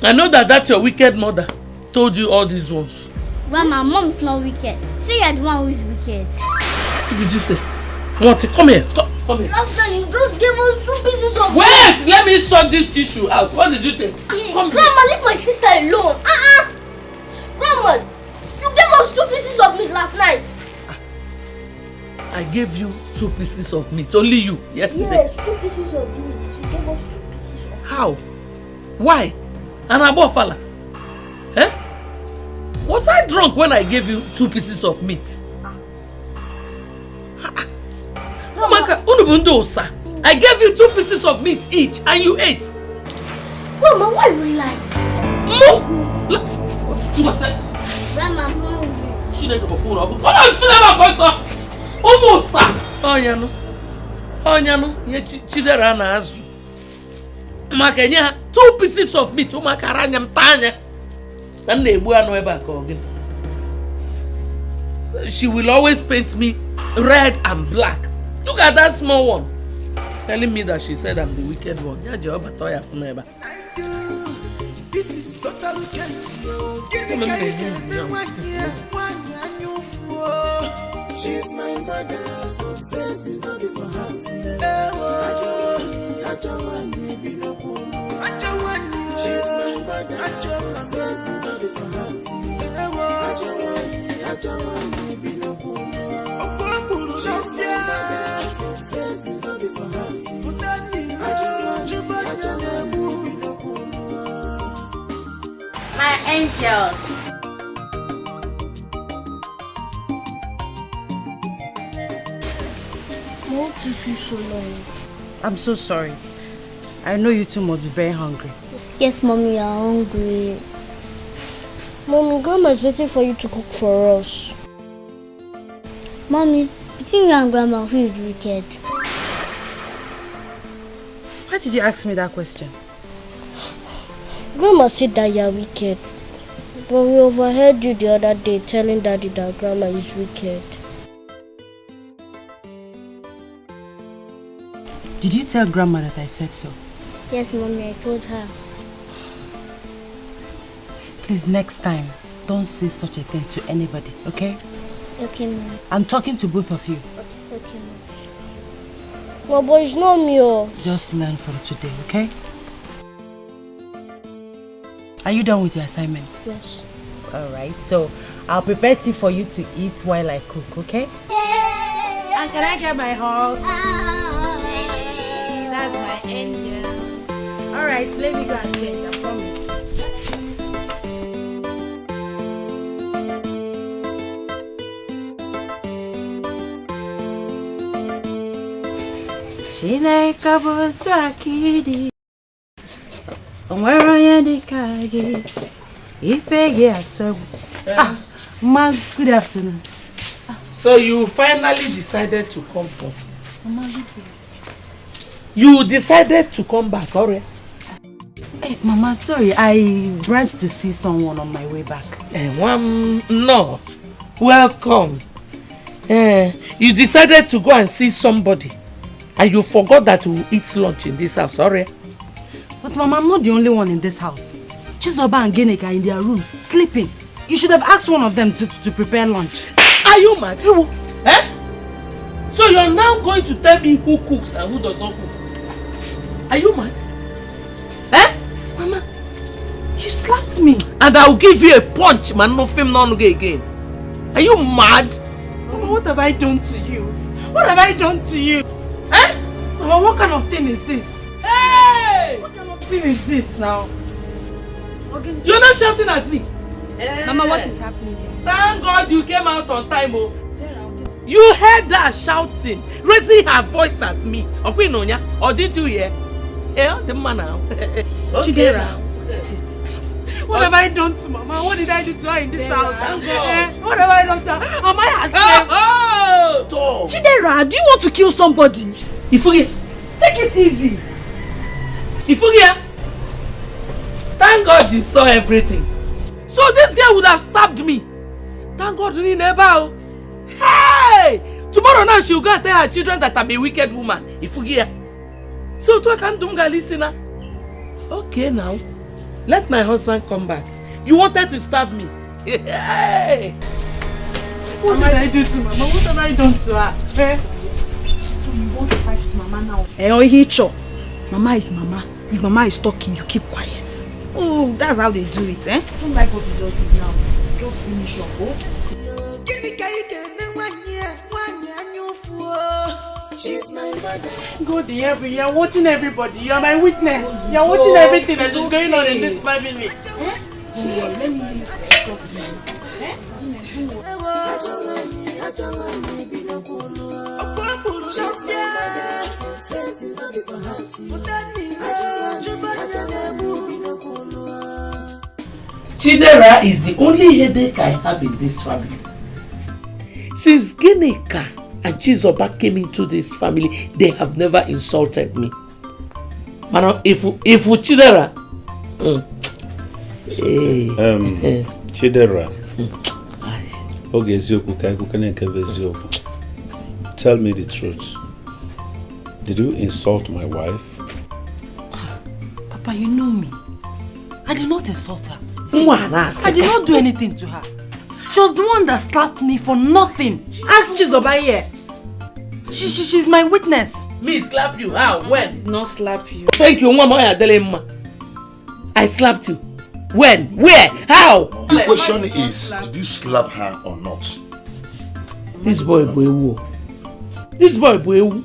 [SPEAKER 3] I know that your wicked mother told you all these ones.
[SPEAKER 12] Grandma, mom is not wicked. Say you're the one who is wicked.
[SPEAKER 3] What did you say? What? Come here. Come here.
[SPEAKER 10] Last time you just gave us 2 pieces of meat.
[SPEAKER 3] Wait! Let me sort this tissue out. What did you say? Come
[SPEAKER 10] Grandma, leave my sister alone. Grandma, you gave us 2 pieces of meat last night.
[SPEAKER 3] I gave you 2 pieces of meat. Only you, yesterday.
[SPEAKER 10] Yes, 2 pieces of meat. You gave us 2 pieces of meat.
[SPEAKER 3] How? Why? An abofala? Eh? Was I drunk when I gave you 2 pieces of meat? I gave you 2 pieces of meat each and you ate.
[SPEAKER 10] Grandma, why you lying?
[SPEAKER 12] Grandma, I'm hungry.
[SPEAKER 3] Come on, Cinema, almost, sir. Onyano, ye chidera na azu. Makanya 2 pieces of meat, umakaranya mtanya. Then na-egbu anu ebe aka ogin. She will always paint me red and black. Look at that small one. Telling me that she said I'm the wicked one. Ya Jehovah toya funeba.
[SPEAKER 11] This is total case. She's my mother for facing not for heart. She's my mother for facing not for heart. She's my mother for facing not for heart.
[SPEAKER 9] My angels.
[SPEAKER 10] What took you so long?
[SPEAKER 1] I'm so sorry. I know you two must be very hungry.
[SPEAKER 12] Yes, Mommy, you're hungry.
[SPEAKER 10] Mommy, Grandma is waiting for you to cook for us.
[SPEAKER 12] Mommy, between you and Grandma, who is wicked?
[SPEAKER 1] Why did you ask me that question?
[SPEAKER 10] Grandma said that you are wicked. But we overheard you the other day telling Daddy that Grandma is wicked.
[SPEAKER 1] Did you tell Grandma that I said so?
[SPEAKER 12] Yes, Mommy, I told her.
[SPEAKER 1] Please, next time, don't say such a thing to anybody, okay?
[SPEAKER 10] Okay, Mom.
[SPEAKER 1] I'm talking to both of you.
[SPEAKER 10] Okay, Mom. No, but it's not me.
[SPEAKER 1] Just learn from today, okay? Are you done with your assignment?
[SPEAKER 10] Yes.
[SPEAKER 1] Alright, so I'll prepare tea for you to eat while I cook, okay?
[SPEAKER 8] And can I get my hug? That's my angel. Alright, let me go and change, I promise.
[SPEAKER 1] Chineke bụ otu akịdị onwere onye dịka gị ife gị asegbu. Ma, good afternoon.
[SPEAKER 3] So you finally decided to come home. You decided to come back, alright?
[SPEAKER 1] Hey, Mama, sorry, I branched to see someone on my way back.
[SPEAKER 3] No, welcome. You decided to go and see somebody. And you forgot that we will eat lunch in this house, alright?
[SPEAKER 1] But Mama, I'm not the only one in this house. Chizoba and Geneka are in their rooms, sleeping. You should have asked one of them to prepare lunch.
[SPEAKER 3] Are you mad? Eh? So you're now going to tell me who cooks and who does not cook? Are you mad? Eh?
[SPEAKER 1] Mama, you slapped me.
[SPEAKER 3] And I'll give you a punch, man. No film, no again. Are you mad?
[SPEAKER 8] Mama, what have I done to you? What have I done to you?
[SPEAKER 3] Eh?
[SPEAKER 8] Mama, what kind of thing is this?
[SPEAKER 3] Hey!
[SPEAKER 8] What kind of thing is this now?
[SPEAKER 3] You're not shouting at me.
[SPEAKER 9] Mama, what is happening here?
[SPEAKER 3] Thank God you came out on time, oh. You heard her shouting, raising her voice at me. Or did you hear? Yeah, the man now. Okay, now.
[SPEAKER 8] What have I done to Mama? What did I do to her in this house?
[SPEAKER 3] What
[SPEAKER 8] have I done to her? Am I herself?
[SPEAKER 9] Chidera, do you want to kill somebody?
[SPEAKER 3] Ifugia.
[SPEAKER 9] Take it easy.
[SPEAKER 3] Ifugia. Thank God you saw everything. So this girl would have stabbed me. Thank God you never. Hey! Tomorrow now she'll go and tell her children that I'm a wicked woman. Ifugia. So to can do listener. Okay now. Let my husband come back. You wanted to stab me. Hey!
[SPEAKER 8] What did I do to Mama? What have I done to her?
[SPEAKER 9] So you want to fight with Mama now? Hicho. Mama is Mama. If Mama is talking, you keep quiet. Oh, that's how they do it, eh? I don't like what you just did now. Just finish up, oh?
[SPEAKER 11] She's my mother.
[SPEAKER 8] God, you're watching everybody. You're my witness. You're watching everything that is going on in this family.
[SPEAKER 9] Let me talk to you.
[SPEAKER 3] Chidera is the only headache I have in this family. Since Geneka and Chizoba came into this family, they have never insulted me. Man, if Chidera,
[SPEAKER 5] Chidera, tell me the truth. Did you insult my wife?
[SPEAKER 1] Papa, you know me. I did not insult her.
[SPEAKER 3] I
[SPEAKER 1] did not do anything to her. She was the one that slapped me for nothing. Ask Chizoba here. She's my witness.
[SPEAKER 3] Me slap you? How? When?
[SPEAKER 9] I did not slap you.
[SPEAKER 3] Thank you, Mama. I slapped you. When? Where? How?
[SPEAKER 7] The question is, did you slap her or not?
[SPEAKER 3] This boy Bwewu. This boy Bwewu.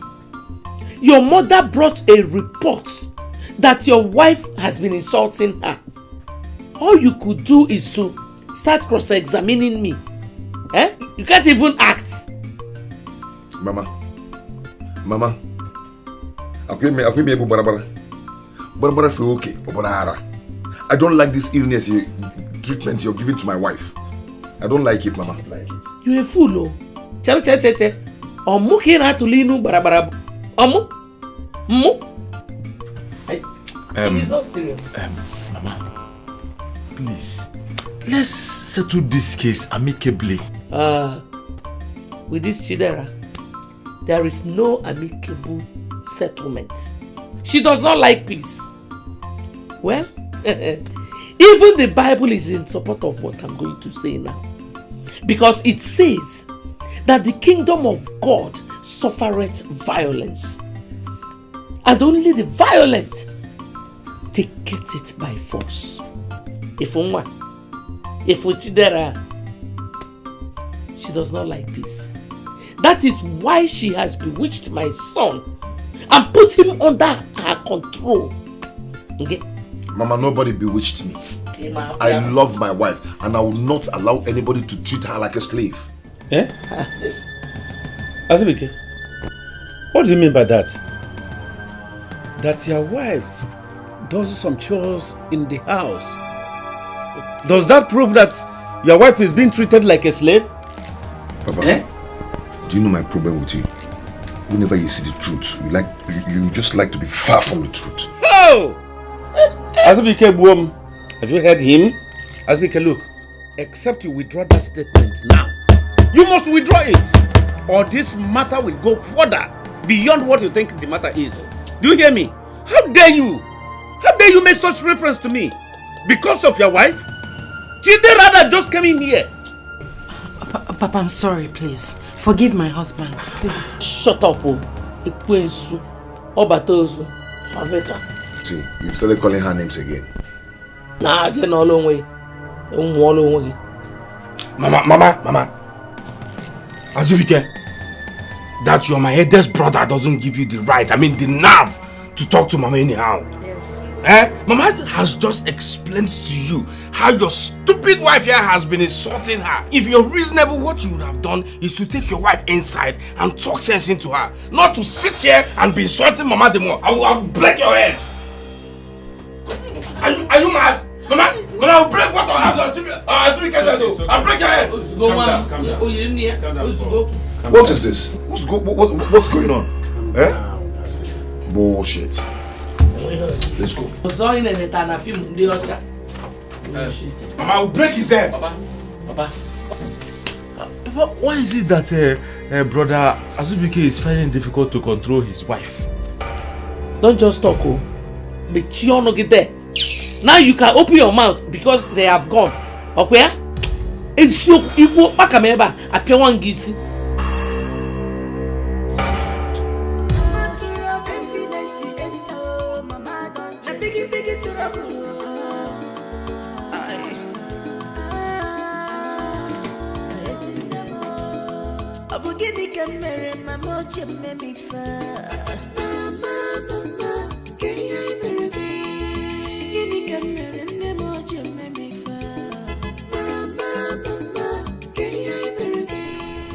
[SPEAKER 3] Your mother brought a report that your wife has been insulting her. All you could do is to start cross-examining me. Eh? You can't even act.
[SPEAKER 7] Mama. I don't like this illness treatment you're giving to my wife. I don't like it, Mama.
[SPEAKER 3] You're a fool, oh. Che. Omu kina tulinu barabara. Omu. It's not serious.
[SPEAKER 7] Mama, please, let's settle this case amicably.
[SPEAKER 3] With this Chidera, there is no amicable settlement. She does not like peace. Well, Even the Bible is in support of what I'm going to say now. Because it says that the kingdom of God suffereth violence. And only the violent taketh it by force. If Chidera, she does not like peace. That is why she has bewitched my son and put him under her control. Okay?
[SPEAKER 7] Mama, nobody bewitched me. I love my wife and I will not allow anybody to treat her like a slave.
[SPEAKER 5] Eh? Yes. Azubike, what do you mean by that? That your wife does some chores in the house. Does that prove that your wife is being treated like a slave?
[SPEAKER 7] Papa, do you know my problem with you? Whenever you see the truth, you just like to be far from the truth.
[SPEAKER 5] Oh! Azubike Boom, have you heard him? Azubike, look, except you withdraw that statement now. You must withdraw it, or this matter will go further beyond what you think the matter is. Do you hear me? How dare you? How dare you make such reference to me? Because of your wife? Chidera just came in here.
[SPEAKER 1] Papa, I'm sorry, please. Forgive my husband, please.
[SPEAKER 3] Shut up,
[SPEAKER 7] See, you've started calling her names again.
[SPEAKER 3] Nah, you're not long way.
[SPEAKER 6] Mama. Azubike, that you're my eldest brother doesn't give you the right, the nerve to talk to Mama anyhow.
[SPEAKER 3] Yes.
[SPEAKER 6] Mama has just explained to you how your stupid wife here has been insulting her. If you're reasonable, what you would have done is to take your wife inside and talk sense into her. Not to sit here and be insulting Mama the more. I will break your head. Are you mad? Mama, I'll break what I'll break your head.
[SPEAKER 7] What is this? What's going on? Bullshit. Let's go.
[SPEAKER 6] Mama, I'll break his head.
[SPEAKER 7] Papa, why is it that brother Azubike is finding it difficult to control his wife?
[SPEAKER 3] Don't just talk, Micheal no get there. Now you can open your mouth because they have gone. Okay? It's you go back ameba apia wan gisi.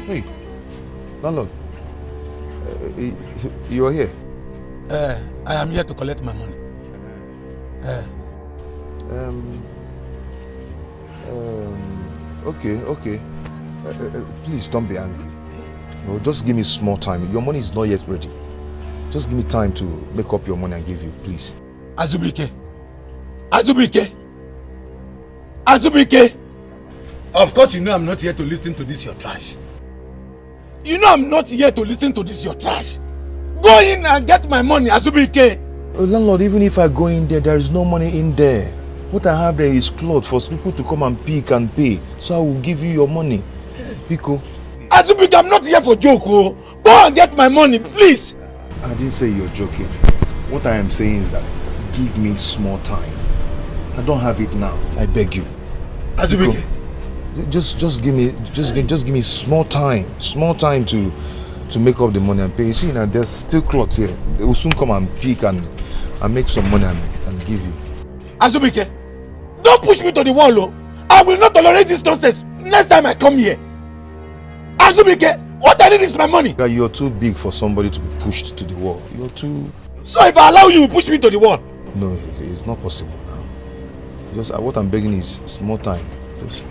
[SPEAKER 7] Hey, landlord, you are here?
[SPEAKER 6] I am here to collect my money.
[SPEAKER 7] Okay. Please don't be angry. No, just give me small time. Your money is not yet ready. Just give me time to make up your money and give you, please.
[SPEAKER 6] Azubike! Of course you know I'm not here to listen to this your trash. You know I'm not here to listen to this your trash. Go in and get my money, Azubike!
[SPEAKER 7] Landlord, even if I go in there is no money in there. What I have there is clothes for people to come and pick and pay. So I will give you your money. Pico.
[SPEAKER 6] Azubike, I'm not here for joke. Go and get my money, please.
[SPEAKER 7] I didn't say you're joking. What I am saying is that give me small time. I don't have it now. I beg you.
[SPEAKER 6] Azubike.
[SPEAKER 7] Just give me small time to make up the money and pay. You see now there's still clothes here. They will soon come and pick and make some money and give you.
[SPEAKER 6] Azubike, don't push me to the wall. I will not tolerate this nonsense next time I come here. Azubike, what I need is my money.
[SPEAKER 7] You're too big for somebody to be pushed to the wall. You're too...
[SPEAKER 6] So if I allow you, push me to the wall?
[SPEAKER 7] No, it's not possible now. Just what I'm begging is small time. Just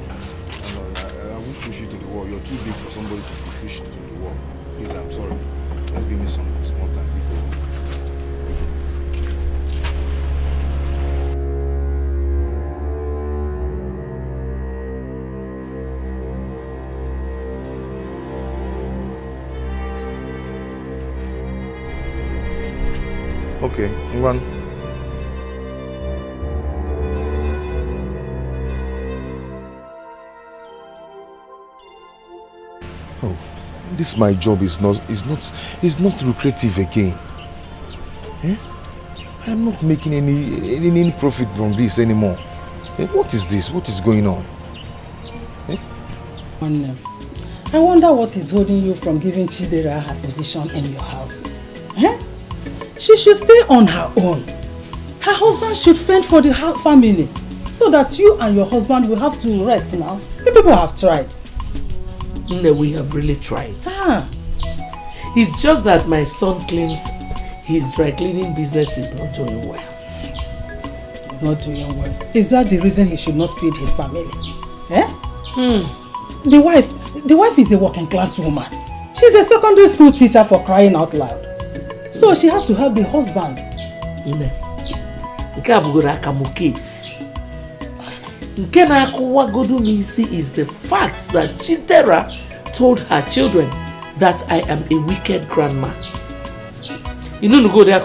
[SPEAKER 7] I won't push you to the wall. You're too big for somebody to be pushed to the wall. Please, I'm sorry. Just give me some small time. Okay, run. This my job is not lucrative again. Eh? I'm not making any profit from this anymore. Eh? What is this? What is going on? Eh?
[SPEAKER 8] I wonder what is holding you from giving Chidera her position in your house. Eh? She should stay on her own. Her husband should fend for the family so that you and your husband will have to rest now. You people have tried.
[SPEAKER 3] No, we have really tried. It's just that my son claims his dry cleaning business is not doing well.
[SPEAKER 8] He's not doing well. Is that the reason he should not feed his family? Eh? The wife is a working class woman. She's a secondary school teacher, for crying out loud. So she has to help the husband.
[SPEAKER 3] Is the fact that Chidera told her children that I am a wicked grandma. You know go there,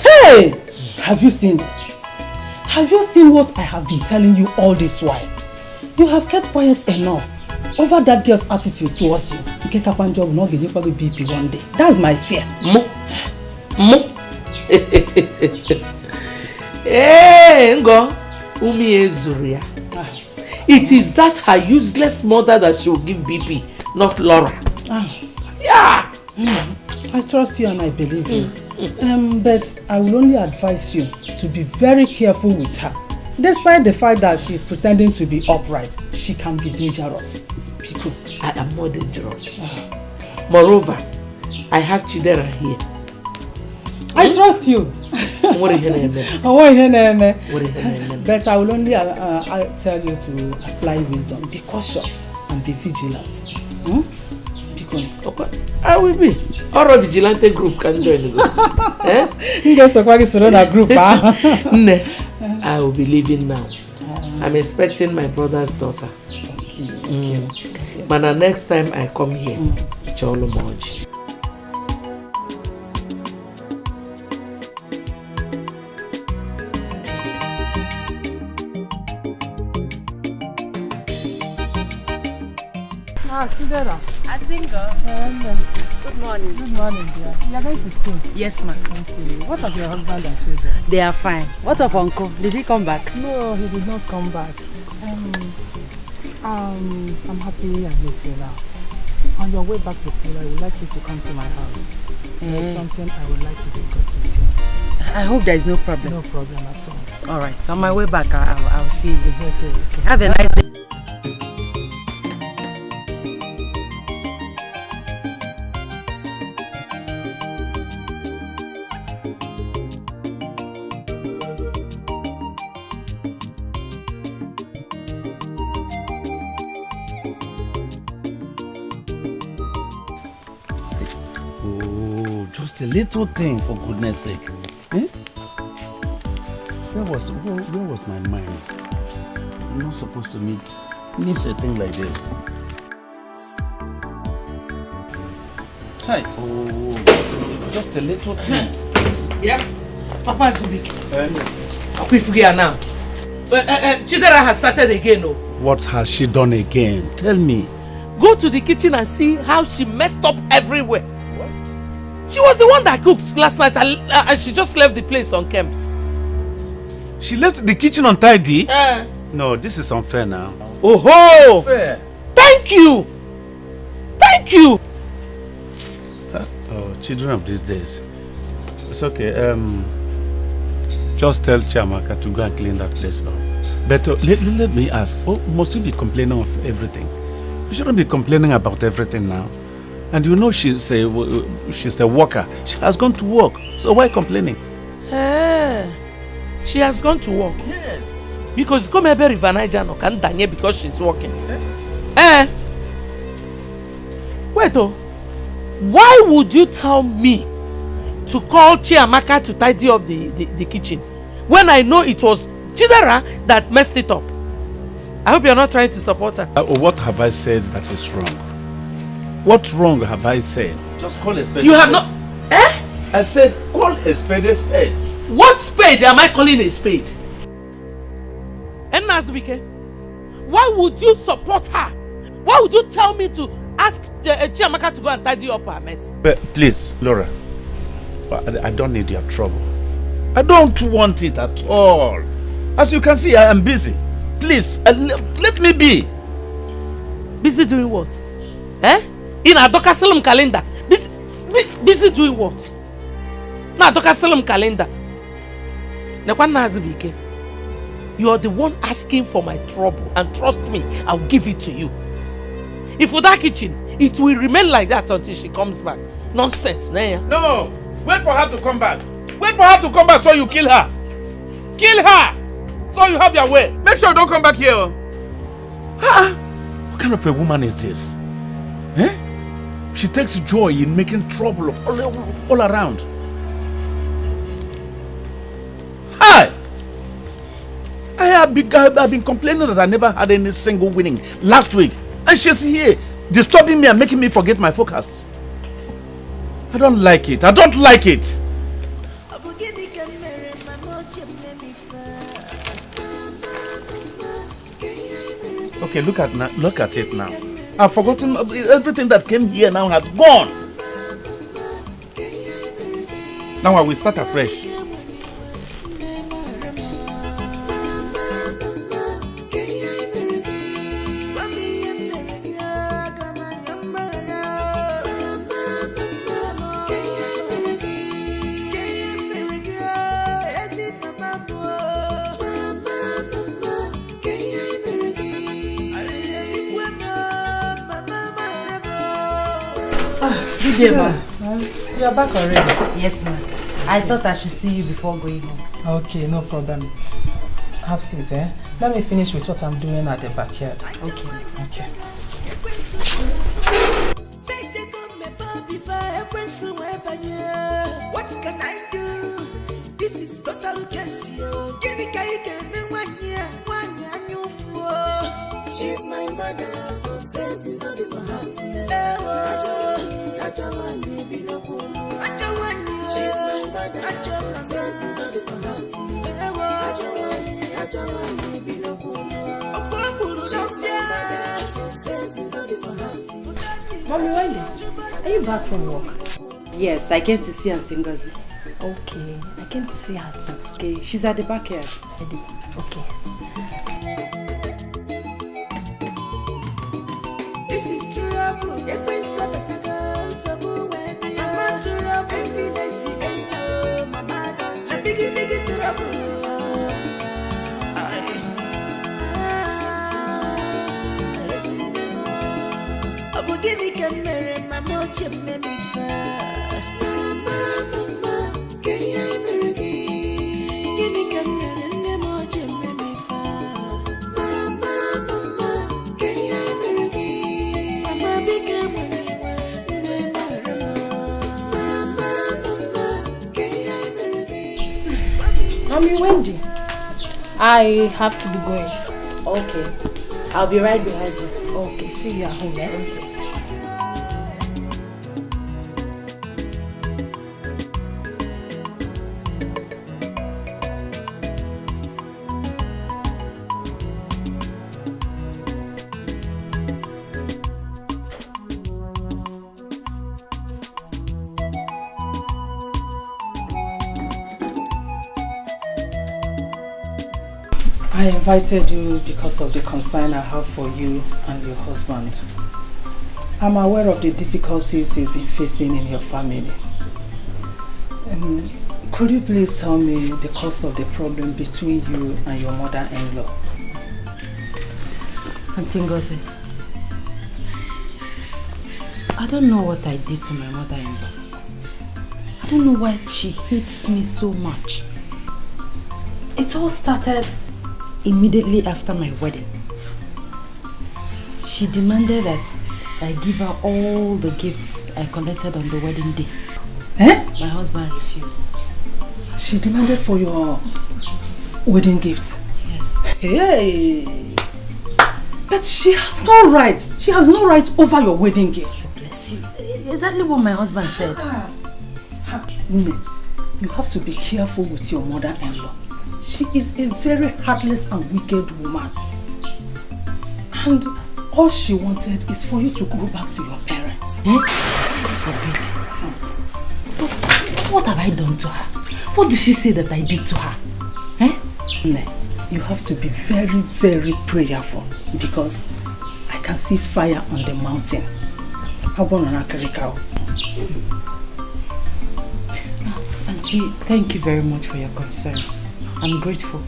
[SPEAKER 8] Hey! Have you seen it? Have you seen what I have been telling you all this while? You have kept quiet enough over that girl's attitude towards you. Nkekapanjo will not give you BP one day. That's my fear.
[SPEAKER 3] Hey, Ngo, Umi Ezuria. It is that her useless mother that she will give BP, not Laura. Yeah.
[SPEAKER 8] I trust you and I believe you. But I will only advise you to be very careful with her. Despite the fact that she is pretending to be upright, she can be dangerous. Pico.
[SPEAKER 3] I am more dangerous. Moreover, I have Chidera here.
[SPEAKER 8] I trust you. But I will only tell you to apply wisdom. Be cautious and be vigilant.
[SPEAKER 3] Okay. I will be. Or a vigilante group can join the group.
[SPEAKER 8] Group.
[SPEAKER 3] I will be leaving now. I'm expecting my brother's daughter.
[SPEAKER 8] Okay.
[SPEAKER 3] But the next time I come here, Cholo Moji.
[SPEAKER 9] Chidera.
[SPEAKER 13] I think. Good morning.
[SPEAKER 9] Good morning, dear. You are going to school?
[SPEAKER 13] Yes, ma'am.
[SPEAKER 9] Okay. What of your husband and children?
[SPEAKER 13] They are fine. What of Uncle? Did he come back?
[SPEAKER 9] No, he did not come back. I'm happy I'm with you now. On your way back to school, I would like you to come to my house. There's something I would like to discuss with you.
[SPEAKER 13] I hope there is no problem.
[SPEAKER 9] No problem at all.
[SPEAKER 13] All right. So on my way back, I'll see you.
[SPEAKER 9] It's okay.
[SPEAKER 13] Have a nice day.
[SPEAKER 5] A little thing, for goodness sake. Eh? Where was my mind? I'm not supposed to miss a thing like this. Hi. Oh, just a little thing.
[SPEAKER 3] Yeah. Papa Zubik. Now. Chidera has started again. Oh.
[SPEAKER 5] What has she done again? Tell me.
[SPEAKER 3] Go to the kitchen and see how she messed up everywhere. She was the one that cooked last night and she just left the place unkempt.
[SPEAKER 5] She left the kitchen untidy? No, this is unfair now.
[SPEAKER 3] Oh-ho!
[SPEAKER 5] Unfair.
[SPEAKER 3] Thank you! Thank you!
[SPEAKER 5] Children of these days. It's okay. Just tell Chiamaka to go and clean that place up. But let me ask, must you be complaining of everything? You shouldn't be complaining about everything now. And you know she's a worker. She has gone to work. So why complaining?
[SPEAKER 3] She has gone to work?
[SPEAKER 5] Yes.
[SPEAKER 3] Because come here, River Niger, no can danye because she's working. Wait, why would you tell me to call Chiamaka to tidy up the kitchen when I know it was Chidera that messed it up? I hope you're not trying to support her.
[SPEAKER 5] What have I said that is wrong? What wrong have I said? Just call a spade.
[SPEAKER 3] You have not...
[SPEAKER 5] I said call a spade a spade.
[SPEAKER 3] What spade am I calling a spade? And Nazubike, why would you support her Why would you tell me to ask Chiamaka to go and tidy up her mess?
[SPEAKER 5] But please, Laura, I don't need your trouble. I don't want it at all. As you can see, I am busy. Please, let me be.
[SPEAKER 3] Busy doing what? Eh? In a Dokasalum calendar. Busy doing what? Na Dokasalum calendar. You are the one asking for my trouble, and trust me, I'll give it to you. If for that kitchen, it will remain like that until she comes back. Nonsense, Naya.
[SPEAKER 5] No! Wait for her to come back. Wait for her to come back so you kill her. Kill her! So you have your way. Make sure you don't come back here. What kind of a woman is this? Eh? She takes joy in making trouble all around. Hi! I have been complaining that I never had any single winning last week. And she's here, disturbing me and making me forget my focus. I don't like it. I don't like it. Okay, look at it now. I've forgotten everything that came here now has gone. Now I will start afresh.
[SPEAKER 13] Good day, ma. You are back already? Yes, ma. I thought I should see you before going home.
[SPEAKER 8] Okay, no problem. Have seat, eh? Let me finish with what I'm doing at the backyard.
[SPEAKER 13] Okay.
[SPEAKER 8] Okay.
[SPEAKER 11] What can I do? This is total Casio. She's my mother for facing not for heart. She's my mother for facing not for heart.
[SPEAKER 9] Mommy, Wendy, are you back from work?
[SPEAKER 13] Yes, I came to see Auntie Ngozi.
[SPEAKER 9] Okay, I came to see her too.
[SPEAKER 13] Okay, she's at the backyard.
[SPEAKER 9] Okay.
[SPEAKER 11] This is trouble. Mama trouble. Evidence enter. Mama don't. A big trouble. Abogini can marry Mama can make me Mama, can you marry me? Gini can marry Nemo can make me Mama, can you marry me? Mama became
[SPEAKER 9] Mommy, Wendy, I have to be going.
[SPEAKER 13] Okay. I'll be right behind you.
[SPEAKER 9] Okay, see you at home, eh?
[SPEAKER 8] I invited you because of the concern I have for you and your husband. I'm aware of the difficulties you've been facing in your family. Could you please tell me the cause of the problem between you and your mother-in-law?
[SPEAKER 1] Auntie Ngozi, I don't know what I did to my mother-in-law. I don't know why she hates me so much. It all started immediately after my wedding. She demanded that I give her all the gifts I collected on the wedding day.
[SPEAKER 8] Eh?
[SPEAKER 1] My husband refused.
[SPEAKER 8] She demanded for your wedding gifts?
[SPEAKER 1] Yes.
[SPEAKER 8] Hey! But she has no right. She has no right over your wedding gifts.
[SPEAKER 1] Bless you. Exactly what my husband said.
[SPEAKER 8] Nne, you have to be careful with your mother-in-law. She is a very heartless and wicked woman. And
[SPEAKER 1] All she wanted is for you to go back to your parents. God forbid. But what have I done to her? What did she say that I did to her? You have to be very, very prayerful because I can see fire on the mountain. Auntie, thank you very much for your concern. I'm grateful.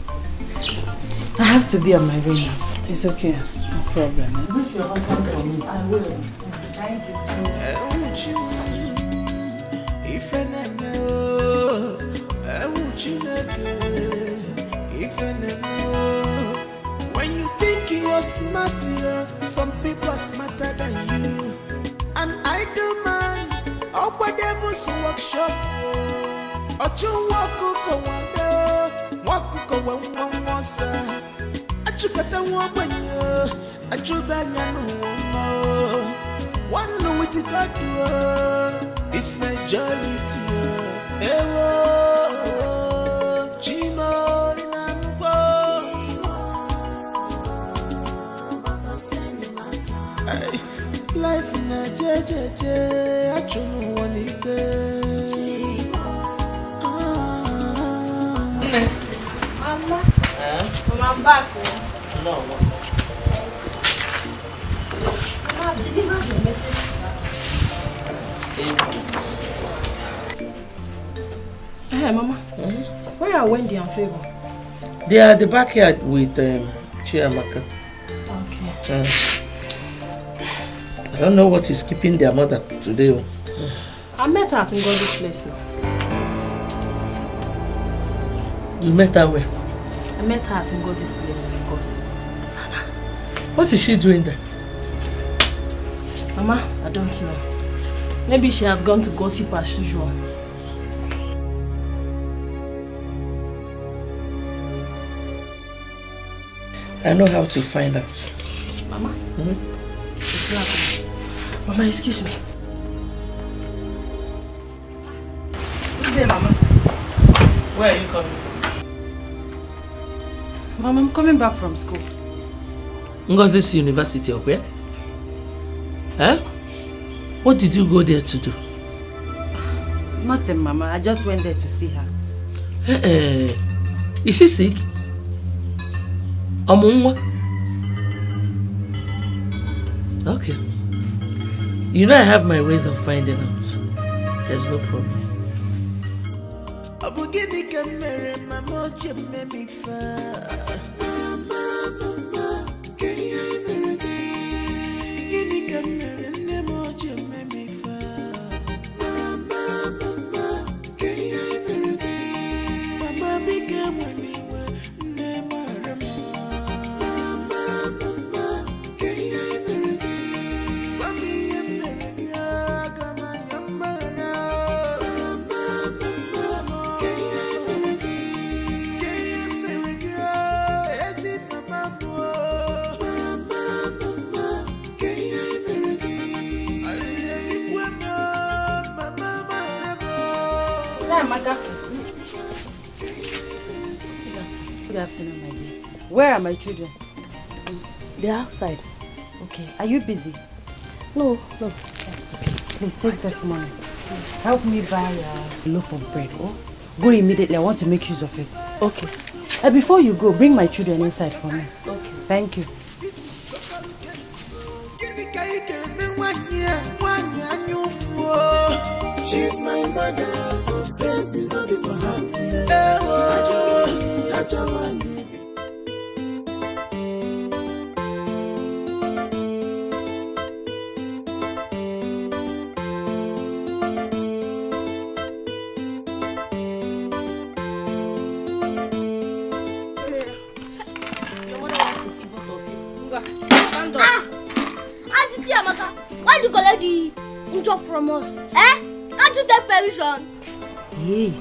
[SPEAKER 1] I have to be on my way now. It's okay, no problem. Wait your husband for me. I will. Thank you.
[SPEAKER 11] When you think you're smart, some people are smarter than you. And I do man, up with devil's workshop. Ochu wakuko wando, wakuko wanwansa. Achu kata wabanyo, achu banya no wamo. One know what you got to. It's my journey to you. Ewo, Chimo inanubo. Life na jejeje, achu no wanike.
[SPEAKER 2] Mama, I'm back.
[SPEAKER 3] No.
[SPEAKER 2] Mama, deliver your message. Hey, Mama. Where are Wendy and Favor?
[SPEAKER 3] They are at the backyard with Chiamaka.
[SPEAKER 2] Okay.
[SPEAKER 3] I don't know what is keeping their mother today.
[SPEAKER 2] I met her at Ngozi's place now.
[SPEAKER 3] You met her where?
[SPEAKER 2] I met her at Ngozi's place, of course.
[SPEAKER 3] What is she doing there?
[SPEAKER 2] Mama, I don't know. Maybe she has gone to gossip as usual.
[SPEAKER 3] I know how to find out.
[SPEAKER 2] Mama? Mama, excuse me. Who's there, Mama?
[SPEAKER 3] Where are you coming from?
[SPEAKER 2] Mama, I'm coming back from school.
[SPEAKER 3] Ngozi's University or where? Huh? What did you go there to do?
[SPEAKER 2] Nothing, Mama. I just went there to see her.
[SPEAKER 3] Is she sick? Okay. You know I have my ways of finding out. There's no problem.
[SPEAKER 2] Good afternoon, my dear. Where are my children? They're outside. Okay. Are you busy?
[SPEAKER 10] No.
[SPEAKER 2] Okay. Please take this money. Help me buy a loaf of bread. Oh? Go immediately. I want to make use of it. Okay. Before you go, bring my children inside for me. Okay. Thank you.
[SPEAKER 11] She's my mother for facing, not for hunting.
[SPEAKER 10] Why do you collect the job from us? Can't you take permission?
[SPEAKER 2] Hey.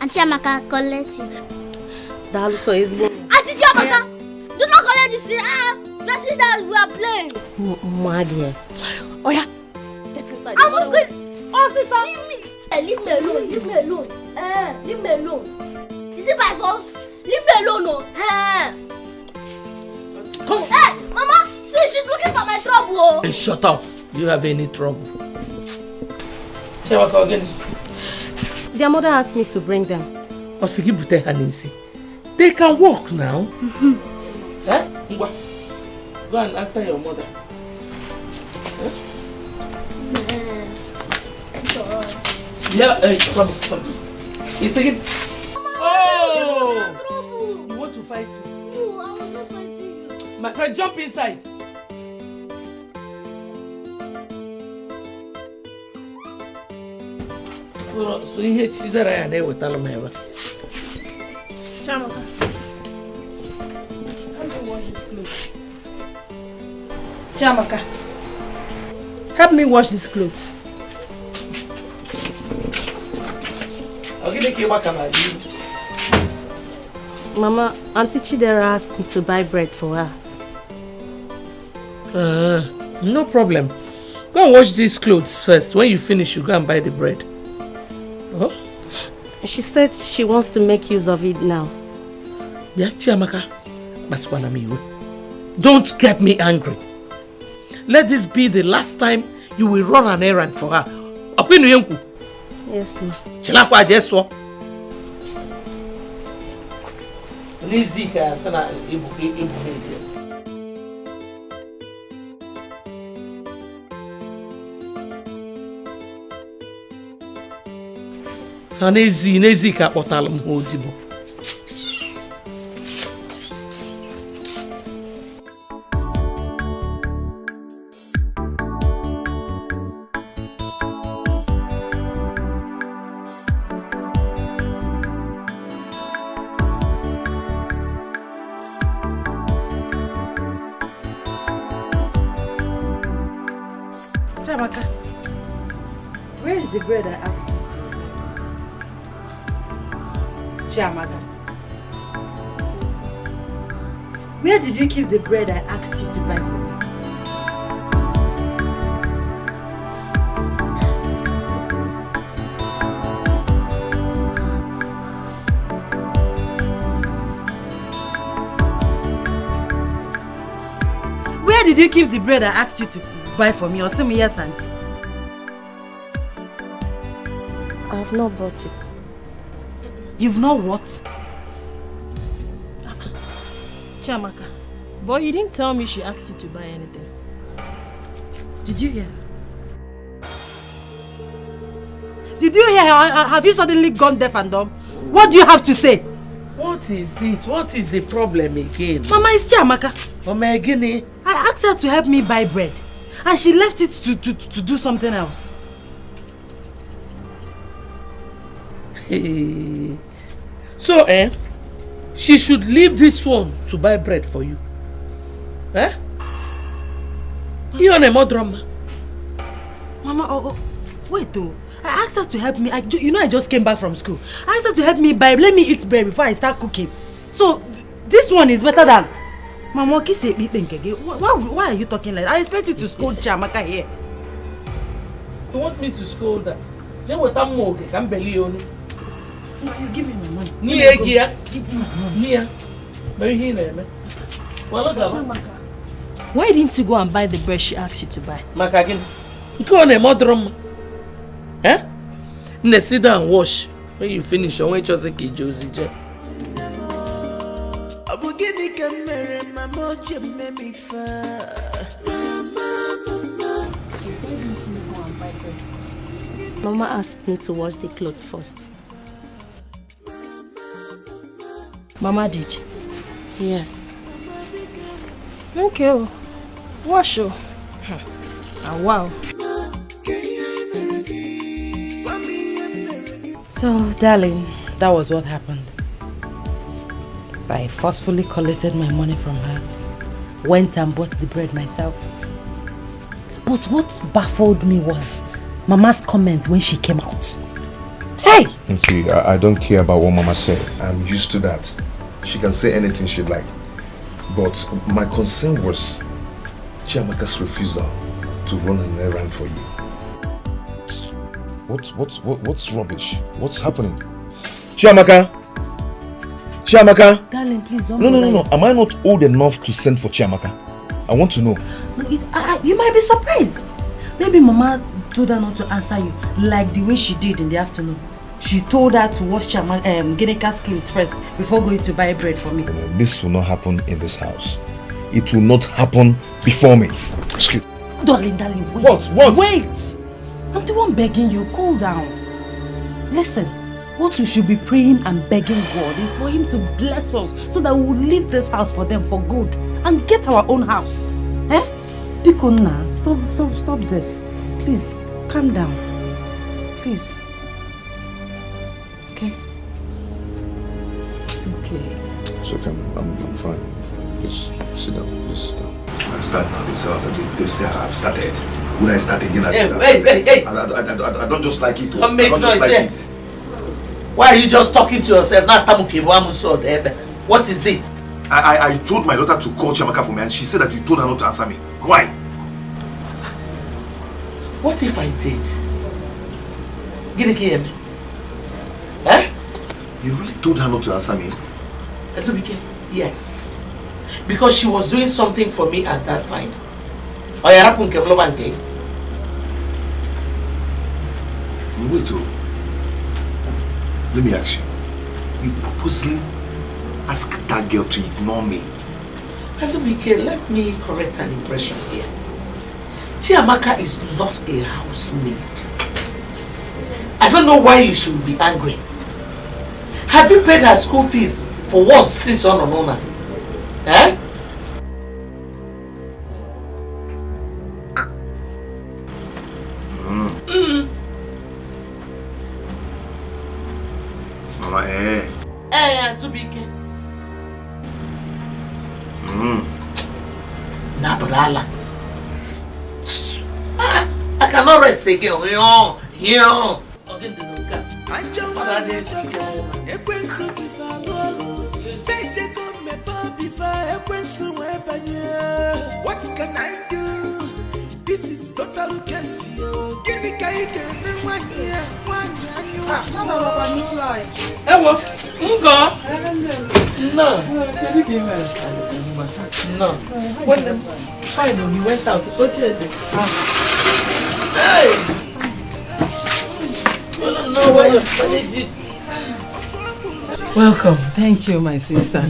[SPEAKER 12] Auntie Amaka, collect it.
[SPEAKER 2] That also is good.
[SPEAKER 10] Auntie Amaka, do not collect this thing. Just see that we are playing.
[SPEAKER 2] Madia. Oh yeah. Get inside.
[SPEAKER 10] I'm good.
[SPEAKER 2] Oh, sister.
[SPEAKER 10] Leave me alone. Leave me alone. Leave me alone. Is it by force? Leave me alone. No. Hey, Mama. See, she's looking for my trouble.
[SPEAKER 12] trouble.
[SPEAKER 3] Hey, shut up. Do you have any trouble? Again.
[SPEAKER 2] Their mother asked me to bring them.
[SPEAKER 3] They can walk now. Eh? Go and answer your mother. Huh? Yeah, come. It's again. Oh! You want to fight me?
[SPEAKER 10] No, I was not fighting you.
[SPEAKER 3] My friend, jump inside. So here, Chidera and I will tell him ever.
[SPEAKER 2] Chamaka, help me wash this clothes. Chamaka, help me wash this clothes. Mama, Auntie Chidera asked me to buy bread for her.
[SPEAKER 3] No problem. Go and wash these clothes first. When you finish, you go and buy the bread. Oh?
[SPEAKER 2] She said she wants to make use of it now.
[SPEAKER 3] Yeah, Chiamaka. Don't get me angry. Let this be the last time you will run an errand for her.
[SPEAKER 2] Yes, ma.
[SPEAKER 3] Chilakwa Jeswa. Lizika sana ibu. Nezi ka kpọtara m ha odibo.
[SPEAKER 9] Chamaka, where is the bread I asked you to? Chamaka, where did you keep the bread I asked you to buy for me? Where did you keep the bread I asked you to buy for me? Or say me yes, auntie?
[SPEAKER 2] I have not bought it.
[SPEAKER 9] You've not what?
[SPEAKER 2] Chamaka, boy, you didn't tell me she asked you to buy anything.
[SPEAKER 9] Did you hear? Did you hear? Have you suddenly gone deaf and dumb? What do you have to say?
[SPEAKER 3] What is it? What is the problem again?
[SPEAKER 9] Mama, it's Chamaka.
[SPEAKER 3] Mama, again?
[SPEAKER 9] I asked her to help me buy bread. And she left it to do something else.
[SPEAKER 3] So, she should leave this one to buy bread for you. You on a drama.
[SPEAKER 9] Mama, wait though. I asked her to help me. I just came back from school. I asked her to help me buy. Let me eat bread before I start cooking. So, this one is better than... Mama, why are you talking like that? I expect you to scold Chamaka here.
[SPEAKER 3] You want me to scold her? You
[SPEAKER 9] give me my money.
[SPEAKER 3] Give me my money.
[SPEAKER 2] Why didn't you go and buy the bread she asked you to buy?
[SPEAKER 3] You go on a modern. Sit down and wash. When you finish, I want you to say Josie.
[SPEAKER 2] Mama asked me to wash the clothes first.
[SPEAKER 9] Mama did?
[SPEAKER 2] Yes.
[SPEAKER 9] Okay. Wash. Oh, wow.
[SPEAKER 1] So, darling, that was what happened. I forcefully collected my money from her, went and bought the bread myself. But what baffled me was Mama's comment when she came out. Hey!
[SPEAKER 7] And see, I don't care about what Mama said. I'm used to that. She can say anything she'd like. But my concern was Chiamaka's refusal to run an errand for you. What's rubbish? What's happening? Chiamaka! Chiamaka!
[SPEAKER 1] Darling, please don't.
[SPEAKER 7] No. Am I not old enough to send for Chiamaka? I want to know.
[SPEAKER 1] No. you might be surprised. Maybe Mama told her not to answer you like the way she did in the afternoon. She told her to wash Gineka's clothes first before going to buy bread for me.
[SPEAKER 7] This will not happen in this house. It will not happen before me. Excuse me.
[SPEAKER 1] Darling, wait.
[SPEAKER 7] What?
[SPEAKER 1] Wait! I'm the one begging you. Cool down. Listen, what we should be praying and begging God is for Him to bless us so that we will leave this house for them for good and get our own house. Eh? Pikonna, stop this. Please, calm down. Please. Okay? It's okay.
[SPEAKER 7] It's okay, I'm fine. Just sit down. I start now. They say I've started. When I start again,
[SPEAKER 3] Hey.
[SPEAKER 7] I don't just like it.
[SPEAKER 3] Don't make noise. Why are you just talking to yourself? What is it?
[SPEAKER 7] I told my daughter to call Chiamaka for me and she said that you told her not to answer me. Why?
[SPEAKER 3] What if I did? Hear me? Eh?
[SPEAKER 7] You really told her not to answer me?
[SPEAKER 3] Yes. Because she was doing something for me at that time.
[SPEAKER 7] Wait, let me ask you. You purposely ask that girl to ignore me?
[SPEAKER 3] Micheal, let me correct an impression here. Chiamaka is not a housemaid. I don't know why you should be angry. Have you paid her school fees for once since on Onona? Eh?
[SPEAKER 7] Mama,
[SPEAKER 3] Azubike. Nabrala. I cannot rest again. Yo.
[SPEAKER 11] What can I do? This is total case. Give me one year.
[SPEAKER 3] No. When the final he went out, hey! I don't know why you managed it. Welcome.
[SPEAKER 8] Thank you, my sister.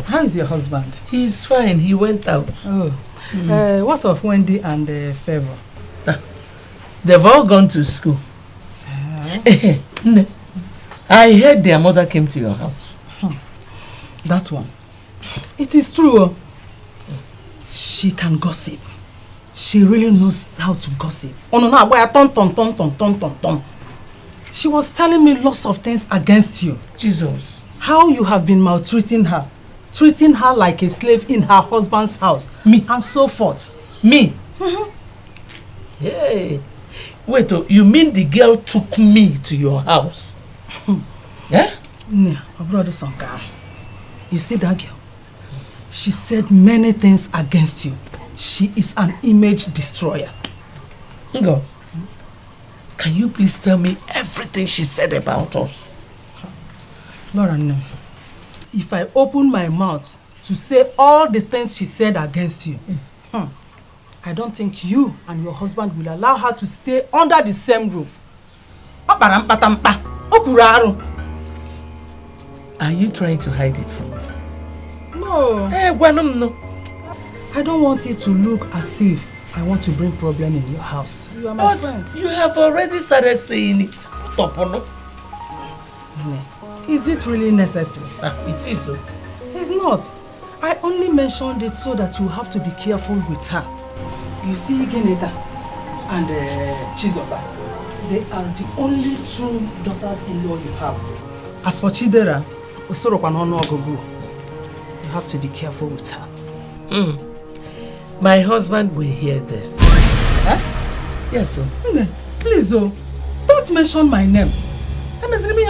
[SPEAKER 8] How is your husband?
[SPEAKER 3] He's fine. He went out.
[SPEAKER 8] Oh. What of Wendy and Favor?
[SPEAKER 3] They've all gone to school. I heard their mother came to your house.
[SPEAKER 8] That one. It is true. She can gossip. She really knows how to gossip. Oh no, She was telling me lots of things against you.
[SPEAKER 3] Jesus.
[SPEAKER 8] How you have been maltreating her. Treating her like a slave in her husband's house.
[SPEAKER 3] Me.
[SPEAKER 8] And so forth.
[SPEAKER 3] Me? Hey. Wait, you mean the girl took me to your house? Yeah?
[SPEAKER 8] Yeah, my brother Sanka. You see that girl? She said many things against you. She is an image destroyer.
[SPEAKER 3] Go. Can you please tell me everything she said about us?
[SPEAKER 8] Laura, no. If I open my mouth to say all the things she said against you, I don't think you and your husband will allow her to stay under the same roof.
[SPEAKER 3] Are you trying to hide it from me?
[SPEAKER 8] No.
[SPEAKER 3] No.
[SPEAKER 8] I don't want it to look as if I want to bring problem in your house. You are my friend.
[SPEAKER 3] You have already started saying it.
[SPEAKER 8] Is it really necessary?
[SPEAKER 3] It is.
[SPEAKER 8] It's not. I only mentioned it so that you have to be careful with her. You see, Geneta and Chizoba, they are the only two daughters-in-law you have. As for Chidera, you have to be careful with her.
[SPEAKER 3] My husband will hear this. Yes, sir.
[SPEAKER 8] Please, don't mention my name. Don't mention me.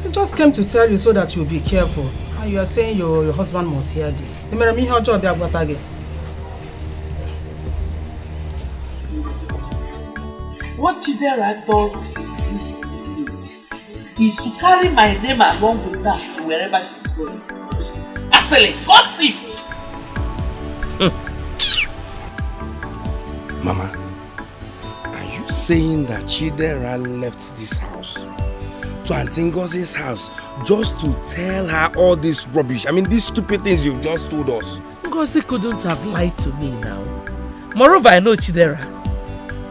[SPEAKER 8] I just came to tell you so that you'll be careful. And you are saying your husband must hear this.
[SPEAKER 3] What Chidera does is huge. is to carry my name along with that to wherever she's going. Asile, gossip!
[SPEAKER 6] Mama, are you saying that Chidera left this house to Auntie Ngozi's house just to tell her all this rubbish? I mean, these stupid things you've just told us.
[SPEAKER 3] Ngozi couldn't have lied to me now. Moreover, I know Chidera.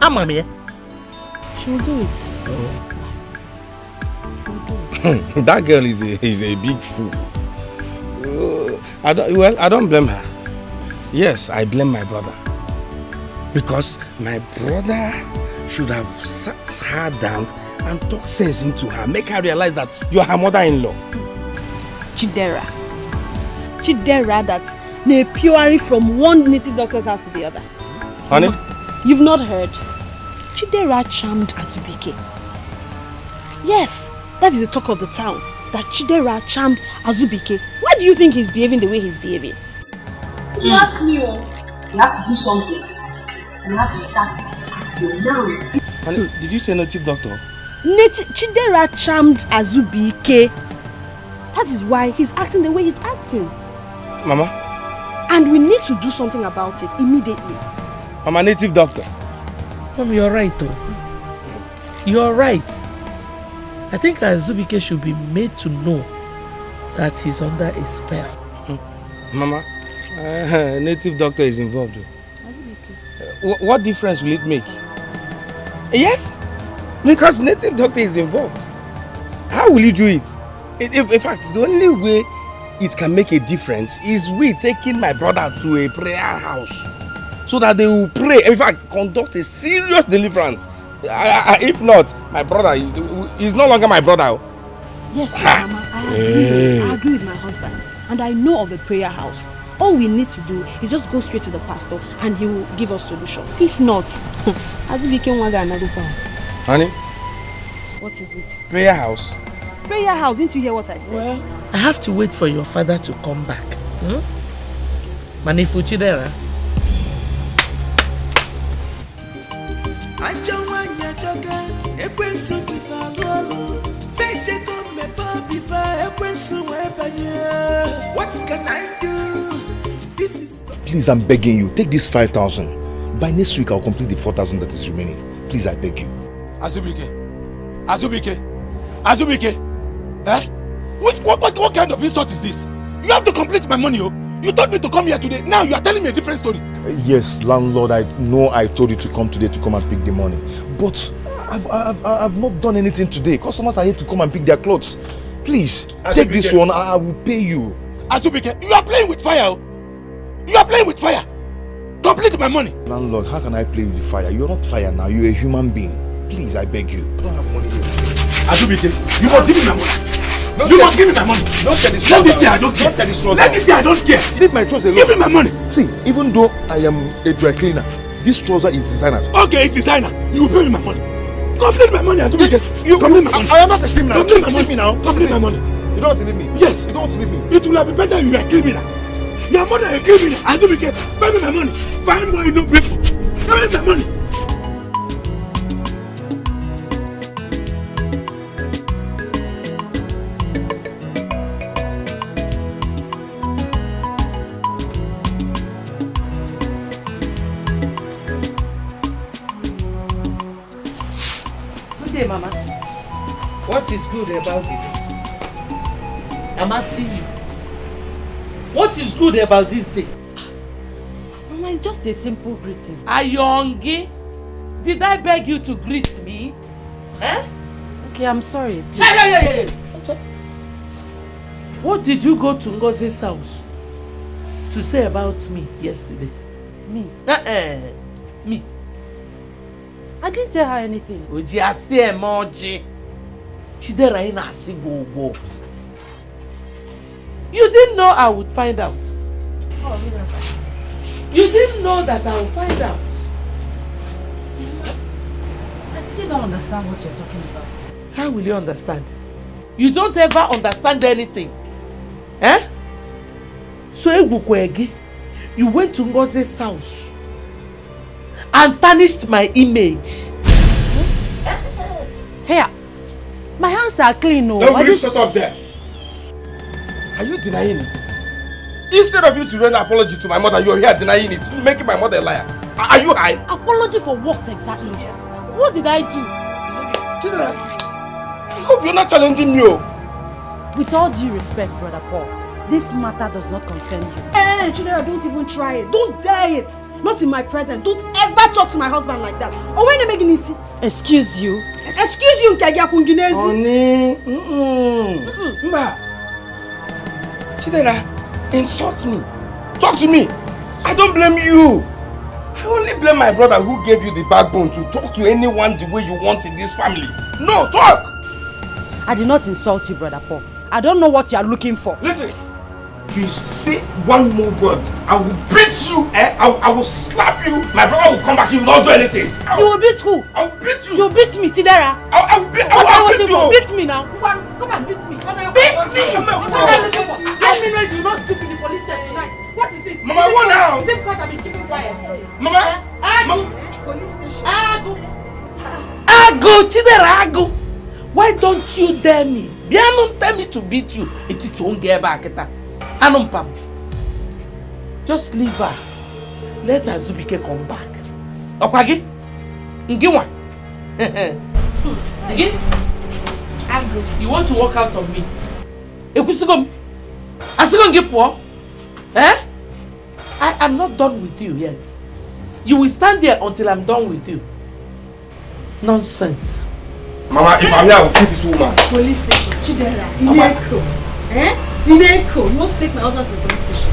[SPEAKER 3] I'm here.
[SPEAKER 9] She'll do it.
[SPEAKER 3] Oh.
[SPEAKER 6] That girl is a big fool. I don't blame her. Yes, I blame my brother. Because my brother should have sat her down and talked sense into her. Make her realize that you're her mother-in-law.
[SPEAKER 9] Chidera that's purely from one native doctor's house to the other.
[SPEAKER 6] Honey?
[SPEAKER 9] You've not heard. Chidera charmed Azubike. Yes, that is the talk of the town. That Chidera charmed Azubike. Why do you think he's behaving the way he's behaving?
[SPEAKER 2] You ask me, you have to do something. You have to start acting now.
[SPEAKER 6] Honey, did you say native doctor?
[SPEAKER 9] Chidera charmed Azubike. That is why he's acting the way he's acting.
[SPEAKER 6] Mama?
[SPEAKER 9] And we need to do something about it immediately.
[SPEAKER 6] I'm a native doctor.
[SPEAKER 3] Mom, you're right though. You're right. I think Azubike should be made to know that he's under a spell.
[SPEAKER 6] Mama, native doctor is involved. What difference will it make? Yes, because native doctor is involved. How will you do it? In fact, the only way it can make a difference is we taking my brother to a prayer house so that they will pray. In fact, conduct a serious deliverance. If not, my brother is no longer my brother.
[SPEAKER 9] Yes, Mama, I agree with my husband. And I know of a prayer house. All we need to do is just go straight to the pastor and he will give us solution. If not, as if he can want another power.
[SPEAKER 6] Honey?
[SPEAKER 9] What is it?
[SPEAKER 6] Prayer house.
[SPEAKER 9] Prayer house, didn't you hear what I said?
[SPEAKER 3] Well, I have to wait for your father to come back. Manifu Chidera.
[SPEAKER 11] What can I do? This is...
[SPEAKER 7] Please, I'm begging you, take this 5,000. By next week, I'll complete the 4,000 that is remaining. Please, I beg you.
[SPEAKER 6] Azubike. Eh? What kind of insult is this? You have to complete my money, oh. You told me to come here today. Now you are telling me a different story.
[SPEAKER 7] Yes, landlord, I know I told you to come today to come and pick the money. But I've not done anything today. Customers are here to come and pick their clothes. Please, take this one. I will pay you.
[SPEAKER 6] Azubike, you are playing with fire. You are playing with fire. Complete my money.
[SPEAKER 7] Landlord, how can I play with fire? You're not fire now. You're a human being. Please, I beg you. I don't have money here.
[SPEAKER 6] Azubike, you must give me my money. You must give me my money.
[SPEAKER 7] Don't tell this.
[SPEAKER 6] Let it here, I don't care.
[SPEAKER 7] Don't tell this trouser.
[SPEAKER 6] Let it here, I don't care.
[SPEAKER 7] Leave my trouser alone.
[SPEAKER 6] Give me my money.
[SPEAKER 7] See, even though I am a dry cleaner, this trouser is designer's.
[SPEAKER 6] Okay, it's designer. You will pay me my money. Complete my money, Azubike.
[SPEAKER 7] You
[SPEAKER 6] complete my money.
[SPEAKER 7] I am not a criminal.
[SPEAKER 6] Complete my money.
[SPEAKER 7] Leave me now.
[SPEAKER 6] Complete my money.
[SPEAKER 7] You don't want to leave me?
[SPEAKER 6] Yes.
[SPEAKER 7] You don't want to leave me?
[SPEAKER 6] It will have been better if you are a criminal. Your mother is a criminal. Azubike, pay me my money. Find boy, no people. Give me my money.
[SPEAKER 3] Good day, Mama. What is good about it? I'm asking you. What is good about this day?
[SPEAKER 2] Mama, it's just a simple greeting.
[SPEAKER 3] Ayongi, did I beg you to greet me? Eh?
[SPEAKER 2] Okay, I'm sorry.
[SPEAKER 3] Yeah. What did you go to Ngozi's house to say about me yesterday?
[SPEAKER 2] Me?
[SPEAKER 3] Me.
[SPEAKER 2] I didn't tell her anything.
[SPEAKER 3] Oji asi emoji. Chidera ina asi go. You didn't know I would find out.
[SPEAKER 2] Oh,
[SPEAKER 3] you didn't know that I would find out.
[SPEAKER 13] I still don't understand what you're talking about.
[SPEAKER 3] How will you understand? You don't ever understand anything. Eh? So Egukwegi, you went to Ngozi's house and tarnished my image.
[SPEAKER 2] Here,
[SPEAKER 9] My hands are clean, no.
[SPEAKER 6] Then will you shut up there? Are you denying it? Instead of you to render apology to my mother, you're here denying it, making my mother a liar. Are you high?
[SPEAKER 9] Apology for what exactly? What did I do?
[SPEAKER 6] Chidera, I hope you're not challenging me.
[SPEAKER 9] With all due respect, Brother Paul, this matter does not concern you. Hey, Chidera, don't even try it. Don't dare it. Not in my presence. Don't ever talk to my husband like that. Or when they make it excuse you. Excuse you, Nkagi Akunginezi.
[SPEAKER 6] Onny. Mba. Chidera, insult me. Talk to me. I don't blame you. I only blame my brother who gave you the backbone to talk to anyone the way you want in this family. No, talk!
[SPEAKER 9] I did not insult you, Brother Paul. I don't know what you are looking for.
[SPEAKER 6] Listen, if you say one more word, I will beat you, I will slap you. My brother will come back, he will not do anything.
[SPEAKER 9] You will beat who?
[SPEAKER 6] I will beat you.
[SPEAKER 9] You will beat me, Chidera.
[SPEAKER 6] I will beat you.
[SPEAKER 9] Beat me now. Come and beat me. Beat me. Let me know if you don't sleep in the police station tonight. What is it?
[SPEAKER 6] Mama, what now?
[SPEAKER 9] Is it because I've been keeping quiet?
[SPEAKER 6] Mama.
[SPEAKER 9] Police station.
[SPEAKER 3] Ago, Chidera, Ago. Why don't you dare me? Don't tell me to beat you. It is to get back at Anumpam. Just leave her. Let Azubike come back. Okwagi? Ngiwa? Again? Ago. You want to walk out of me? Ekusigom? Asigom Gipo? Eh? I am not done with you yet. You will stand there until I'm done with you. Nonsense.
[SPEAKER 6] Mama, if I'm here, I will kill this woman.
[SPEAKER 9] Police station. Chidera. Etiko. Etiko. You want to take my husband to the police station?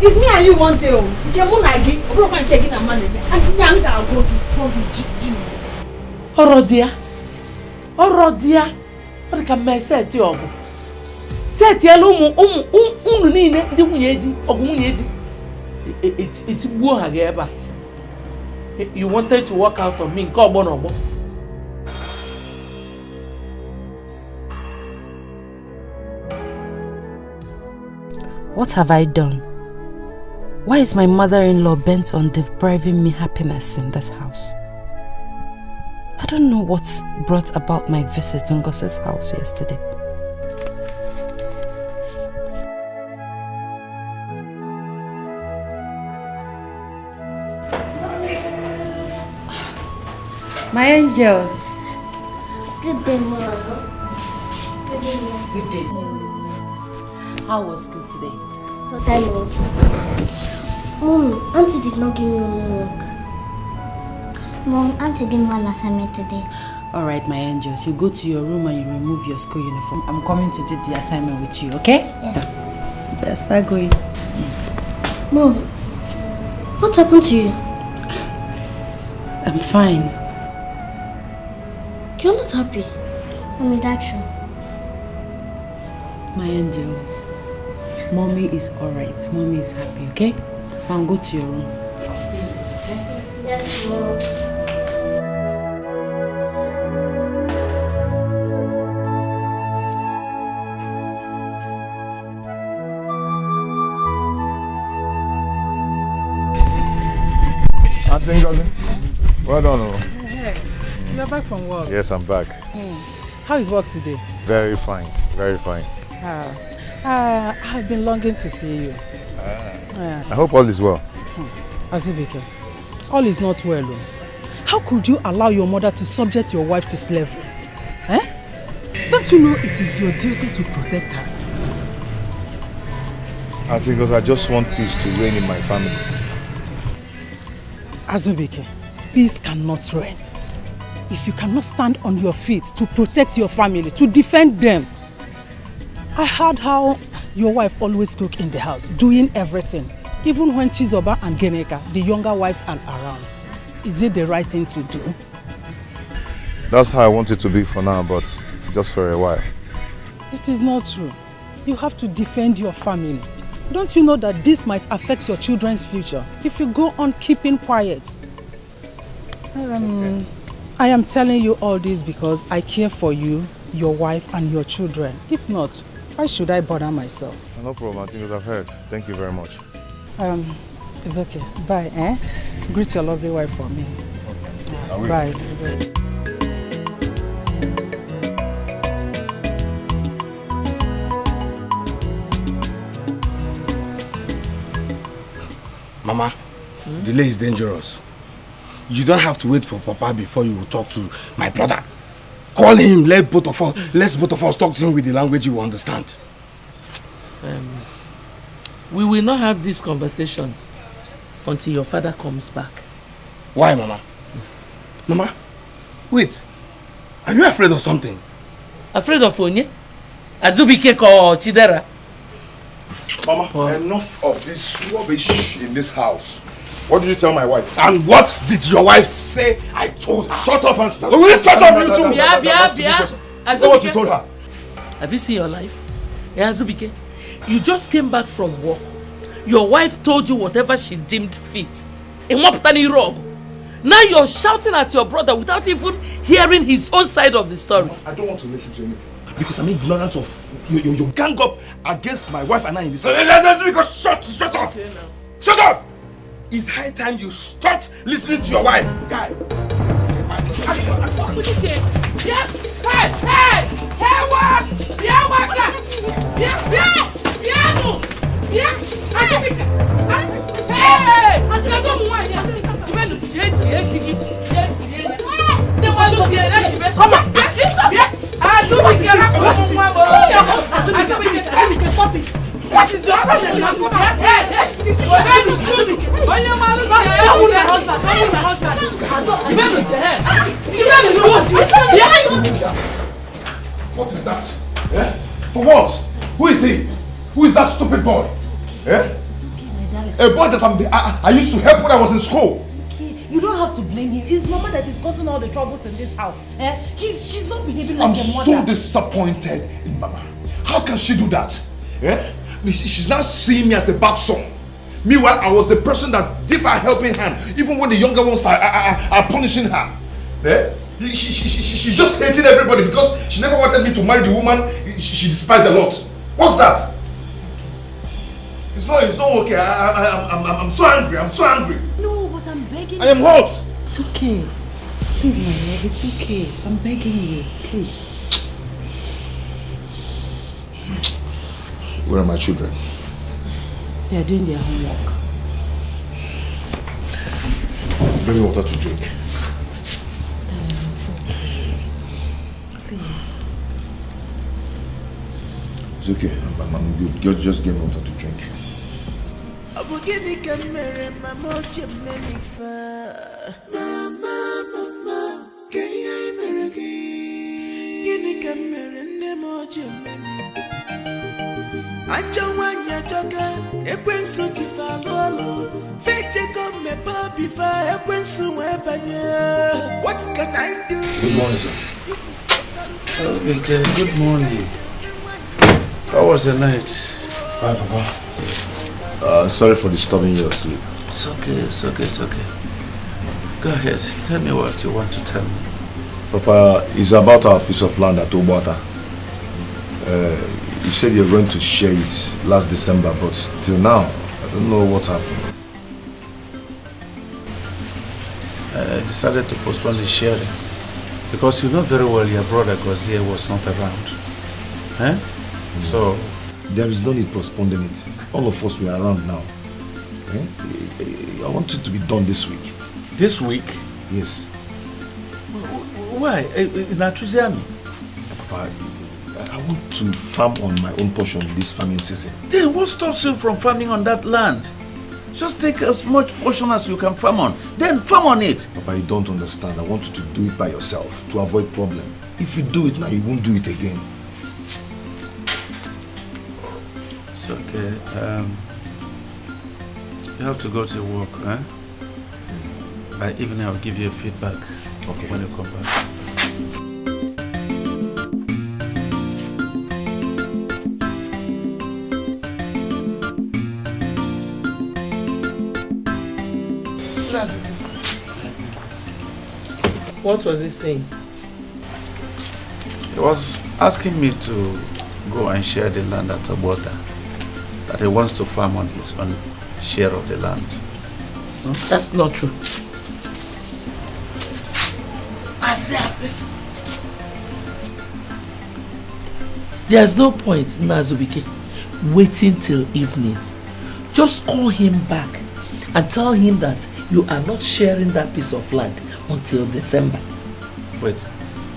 [SPEAKER 9] It's me and you one day.
[SPEAKER 3] Orodia. What can I say to you? Set yellow unine the Munyedi or Munyedi. It's Buhageba. You wanted to walk out of me in Kobonobo.
[SPEAKER 1] What have I done? Why is my mother-in-law bent on depriving me happiness in this house? I don't know what brought about my visit to Ngosi's house yesterday.
[SPEAKER 13] My angels.
[SPEAKER 10] Good day, Mom. Good day, Mom.
[SPEAKER 1] Good day. How was school today?
[SPEAKER 10] So tired. Mom, Auntie did not give me homework. Mom, Auntie gave me one assignment today.
[SPEAKER 1] Alright, my angels. You go to your room and you remove your school uniform. I'm coming to do the assignment with you, okay?
[SPEAKER 10] Yeah.
[SPEAKER 1] Let's start going.
[SPEAKER 10] Mom, what happened to you?
[SPEAKER 1] I'm fine.
[SPEAKER 10] You're not happy. Mom, is that true?
[SPEAKER 1] My angels. Mommy is alright. Mommy is happy, okay? Now go to your room. I'll see you later, okay?
[SPEAKER 10] Yes, Mom.
[SPEAKER 7] Auntie Ngozi, well done.
[SPEAKER 8] Hey, you're back from work.
[SPEAKER 7] Yes, I'm back.
[SPEAKER 8] How is work today?
[SPEAKER 7] Very fine, very fine.
[SPEAKER 8] I've been longing to see you.
[SPEAKER 7] I hope all is well.
[SPEAKER 8] Azubike, all is not well. How could you allow your mother to subject your wife to slavery? Eh? Don't you know it is your duty to protect her?
[SPEAKER 7] Auntie, because I just want peace to reign in my family.
[SPEAKER 8] Azubike, peace cannot reign if you cannot stand on your feet to protect your family, to defend them. I heard how your wife always cook in the house, doing everything, even when Chizoba and Geneka, the younger wives, are around. Is it the right thing to do?
[SPEAKER 7] That's how I want it to be for now, but just for a while.
[SPEAKER 8] It is not true. You have to defend your family. Don't you know that this might affect your children's future if you go on keeping quiet? I am telling you all this because I care for you, your wife, and your children. If not, why should I bother myself?
[SPEAKER 7] No problem, Auntie, because I've heard. Thank you very much.
[SPEAKER 8] It's okay. Bye, eh? Greet your lovely wife for me.
[SPEAKER 7] I will.
[SPEAKER 8] Bye. It's okay.
[SPEAKER 6] Mama, delay is dangerous. You don't have to wait for Papa before you will talk to my brother. Call him, let's both of us talk to him with the language you will understand.
[SPEAKER 3] We will not have this conversation until your father comes back.
[SPEAKER 6] Why, Mama? Mama, wait. Are you afraid of something?
[SPEAKER 3] Afraid of Onye? Azubike or Chidera?
[SPEAKER 7] Mama, enough of this rubbish in this house. What did you tell my wife?
[SPEAKER 6] And what did your wife say I told her?
[SPEAKER 7] Shut up and start.
[SPEAKER 6] Will you shut up, you two?
[SPEAKER 7] Know what you told her?
[SPEAKER 3] Have you seen your life? Yeah, Azubike, you just came back from work. Your wife told you whatever she deemed fit. Now you're shouting at your brother without even hearing his own side of the story.
[SPEAKER 7] I don't want to listen to anything. Because I'm ignorant of you gang up against my wife and I in this house.
[SPEAKER 6] Because shut up! Okay, shut up! It's high time you start listening to your wife. Guy.
[SPEAKER 3] Come on! What is your problem?
[SPEAKER 7] What is that? Eh? For what? Who is he? Who is that stupid boy? Eh? A boy that I used to help when I was in school.
[SPEAKER 2] You don't have to blame him. It's Mama that is causing all the troubles in this house. Eh? She's not behaving like a mother.
[SPEAKER 7] I'm so disappointed in Mama. How can she do that? Eh? She's now seeing me as a bad son. Meanwhile, I was the person that gave her a helping hand, even when the younger ones are punishing her. Eh? She's just hating everybody because she never wanted me to marry the woman she despised a lot. What's that? It's not okay. I'm so angry. I'm so angry.
[SPEAKER 2] No, but I'm begging.
[SPEAKER 7] I am hot.
[SPEAKER 1] It's okay. Please, my love, it's okay. I'm begging you. Please.
[SPEAKER 7] Where are my children?
[SPEAKER 1] They are doing their homework.
[SPEAKER 7] Bring me water to drink.
[SPEAKER 1] Darling, it's okay. Please.
[SPEAKER 7] It's okay. I'm good. Just get me water to drink.
[SPEAKER 11] What can I do?
[SPEAKER 7] Good morning, sir.
[SPEAKER 5] Okay, good morning. How was the night?
[SPEAKER 7] Hi, Papa. Sorry for disturbing your sleep.
[SPEAKER 5] It's okay. Go ahead, tell me what you want to tell me.
[SPEAKER 7] Papa, it's about our piece of land at Obata. You said you're going to share it last December, but till now, I don't know what happened.
[SPEAKER 5] I decided to postpone the sharing because you know very well your brother Gozier was not around. Eh? So
[SPEAKER 7] there is no need postponing it. All of us were around now. Eh? I want it to be done this week.
[SPEAKER 5] This week?
[SPEAKER 7] Yes.
[SPEAKER 5] Why?
[SPEAKER 7] Papa, I want to farm on my own portion this farming season.
[SPEAKER 5] Then what stops you from farming on that land? Just take as much portion as you can farm on. Then farm on it.
[SPEAKER 7] Papa, you don't understand. I want you to do it by yourself to avoid problem. If you do it now, you won't do it again.
[SPEAKER 5] It's okay. You have to go to work, eh? By evening, I'll give you a feedback.
[SPEAKER 7] Okay.
[SPEAKER 5] When you come back.
[SPEAKER 3] What was he saying?
[SPEAKER 5] He was asking me to go and share the land at Obota. That he wants to farm on his own share of the land.
[SPEAKER 3] That's not true. I say. There's no point, Nazubike, waiting till evening. Just call him back and tell him that you are not sharing that piece of land until December.
[SPEAKER 5] Wait.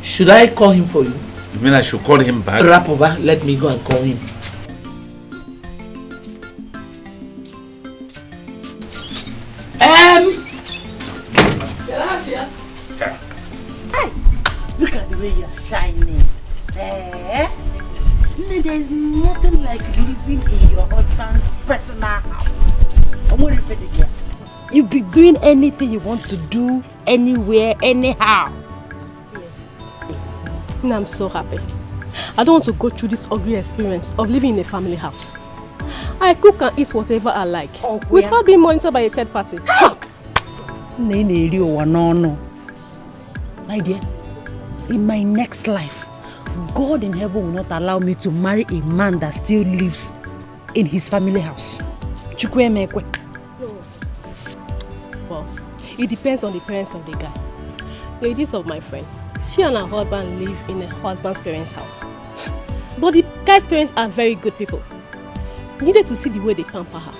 [SPEAKER 3] Should I call him for you?
[SPEAKER 5] You mean I should call him back?
[SPEAKER 3] Rapoba, let me go and call him.
[SPEAKER 9] Hey, look at the way you are shining. There is nothing like living in your husband's personal house. You be doing anything you want to do, anywhere, anyhow.
[SPEAKER 2] I'm so happy. I don't want to go through this ugly experience of living in a family house. I cook and eat whatever I like, without being monitored by a third party.
[SPEAKER 9] My dear, in my next life, God in heaven will not allow me to marry a man that still lives in his family house.
[SPEAKER 2] Well, it depends on the parents of the guy. The ladies of my friend, she and her husband live in her husband's parents' house. But the guy's parents are very good people. You needed to see the way they pamper her.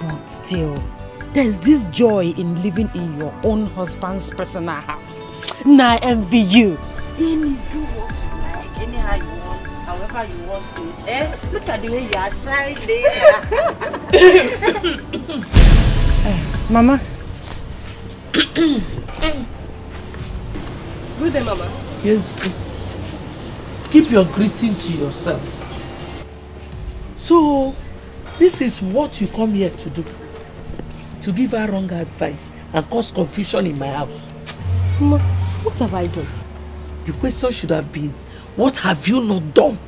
[SPEAKER 9] But still, there's this joy in living in your own husband's personal house. Now I envy you. You do what you like, anyhow you want, however you want it. Look at the way you are shining. Mama.
[SPEAKER 2] Good day, Mama.
[SPEAKER 3] Yes. Keep your greeting to yourself. So, this is what you come here to do. To give her wrong advice and cause confusion in my house.
[SPEAKER 2] Mama, what have I done?
[SPEAKER 3] The question should have been, what have you not done?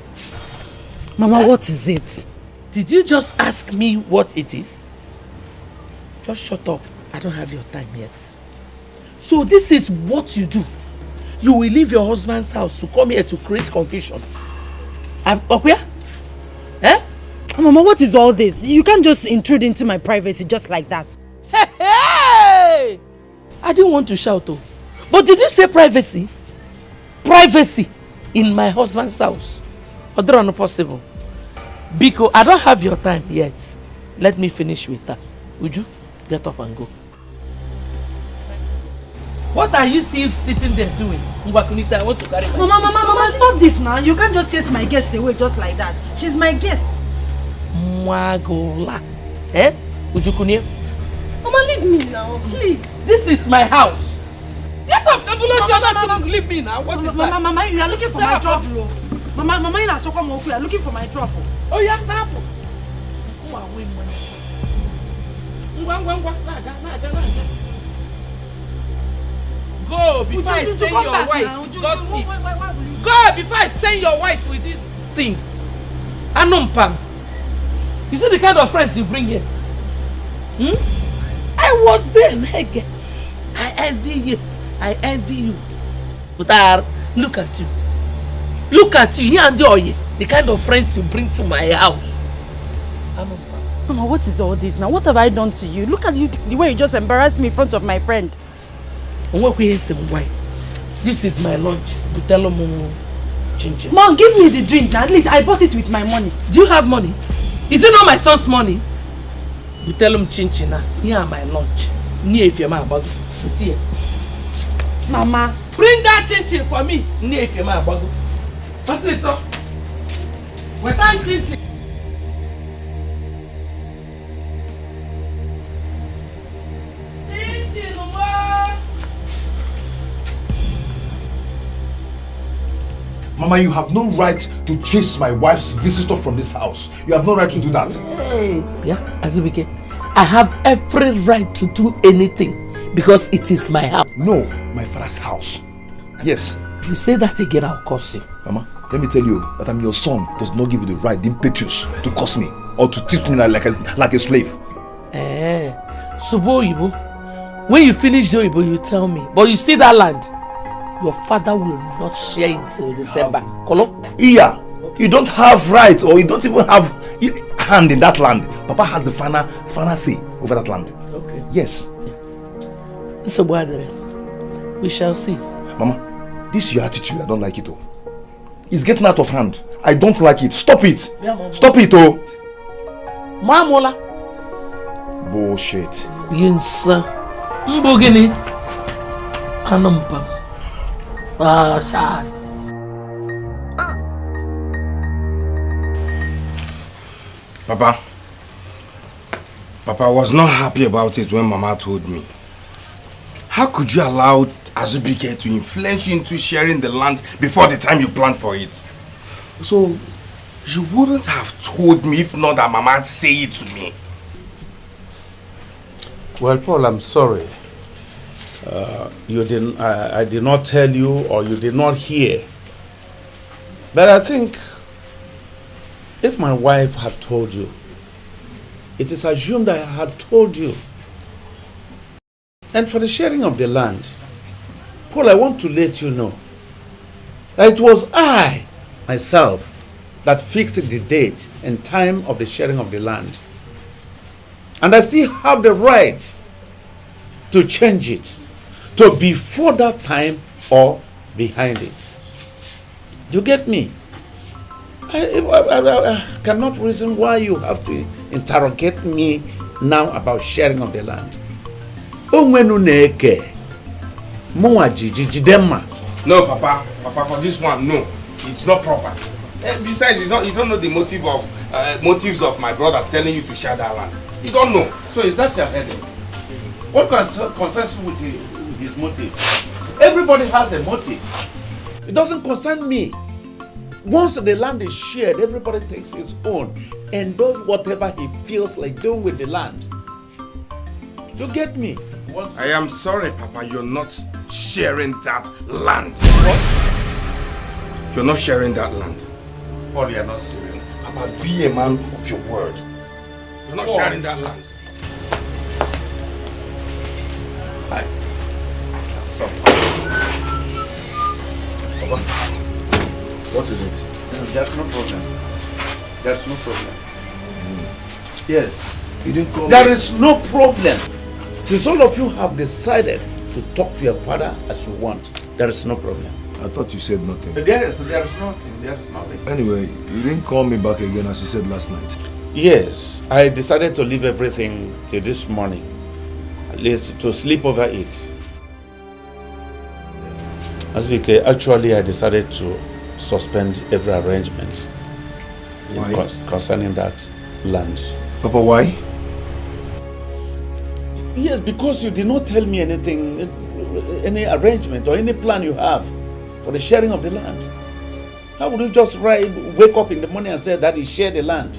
[SPEAKER 9] Mama, what is it?
[SPEAKER 3] Did you just ask me what it is? Just shut up. I don't have your time yet. So this is what you do. You will leave your husband's house to come here to create confusion. Okuya? Eh?
[SPEAKER 9] Mama, what is all this? You can't just intrude into my privacy just like that.
[SPEAKER 3] Hey! I didn't want to shout though. But did you say privacy? Privacy in my husband's house? Or not possible? Because I don't have your time yet. Let me finish with her. Would you get up and go? What are you still sitting there doing? I want to carry my
[SPEAKER 9] Mama, stop this now. You can't just chase my guest away just like that. She's my guest.
[SPEAKER 3] Mwagola. Eh? Ujukunie?
[SPEAKER 2] Mama, leave me now, please.
[SPEAKER 3] This is my house. Get up, leave me now. What is that?
[SPEAKER 9] Mama, you are looking for my job, bro. Mama, you are looking for my job.
[SPEAKER 3] Oh, yeah, now. Go before I stain your white. Go before I stain your white with this thing. Anumpam. You see the kind of friends you bring here? I was there, Meg. I envy you. I envy you. But look at you. Look at you. Here and there, the kind of friends you bring to my house.
[SPEAKER 9] Mama, what is all this now? What have I done to you? Look at you, the way you just embarrassed me in front of my friend.
[SPEAKER 3] Why? This is my lunch.
[SPEAKER 9] Mom, give me the drink. At least I bought it with my money.
[SPEAKER 3] Do you have money? Is it not my son's money? You tell him chinchina. Here are my lunch. Near if you're my bag.
[SPEAKER 9] Mama,
[SPEAKER 3] bring that chinchin for me. Near if you're my bag. What's this, sir? What time chinchin?
[SPEAKER 7] Mama, you have no right to chase my wife's visitor from this house. You have no right to do that.
[SPEAKER 3] Hey, yeah, Azubike, I have every right to do anything because it is my house.
[SPEAKER 7] No, my father's house. Yes.
[SPEAKER 3] If you say that again, I'll curse you.
[SPEAKER 7] Mama, let me tell you that I'm your son does not give you the right, the impetus to curse me or to treat me like a slave.
[SPEAKER 3] So Ibo, when you finish the Ibo, you tell me. But you see that land? Your father will not share it till December. Kolo?
[SPEAKER 7] Yeah. You don't have right or you don't even have hand in that land. Papa has the final say over that land.
[SPEAKER 3] Okay.
[SPEAKER 7] Yes.
[SPEAKER 3] So we shall see.
[SPEAKER 7] Mama, this is your attitude. I don't like it though. It's getting out of hand. I don't like it. Stop it. Stop it, oh.
[SPEAKER 3] Mamola.
[SPEAKER 7] Bullshit.
[SPEAKER 3] Yinsa. Mbogini. Anampa. Sad.
[SPEAKER 6] Papa, I was not happy about it when Mama told me. How could you allow Azubike to influence you into sharing the land before the time you planned for it? So, you wouldn't have told me if not that Mama had said it to me.
[SPEAKER 5] Well, Paul, I'm sorry. I did not tell you, or you did not hear. But I think if my wife had told you, it is assumed I had told you. And for the sharing of the land, Paul, I want to let you know that it was I, myself, that fixed the date and time of the sharing of the land. And I still have the right to change it to before that time or behind it. Do you get me? I cannot reason why you have to interrogate me now about sharing of the land.
[SPEAKER 6] No, Papa, for this one, no, it's not proper. Besides, you don't know the motives of my brother telling you to share that land. You don't know.
[SPEAKER 5] So is that your headache? What concerns you with his motive? Everybody has a motive. It doesn't concern me. Once the land is shared, everybody takes his own and does whatever he feels like doing with the land. You get me?
[SPEAKER 6] I am sorry, Papa, you're not sharing that land.
[SPEAKER 5] What?
[SPEAKER 6] You're not sharing that land.
[SPEAKER 5] Paul, you're not serious.
[SPEAKER 6] Papa, be a man of your word. You're not sharing that land.
[SPEAKER 5] Hi. So,
[SPEAKER 7] Papa, what is it?
[SPEAKER 5] There's no problem. There's no problem. Yes.
[SPEAKER 7] You didn't call
[SPEAKER 5] There
[SPEAKER 7] me.
[SPEAKER 5] is no problem. Since all of you have decided to talk to your father as you want, there is no problem.
[SPEAKER 7] I thought you said nothing.
[SPEAKER 5] There is nothing. There is nothing.
[SPEAKER 7] Anyway, you didn't call me back again as you said last night.
[SPEAKER 5] Yes, I decided to leave everything till this morning, at least to sleep over it. Actually, I decided to suspend every arrangement concerning that land.
[SPEAKER 7] Papa, why?
[SPEAKER 5] Yes, because you did not tell me anything, any arrangement or any plan you have for the sharing of the land. How would you just wake up in the morning and say that he shared the land?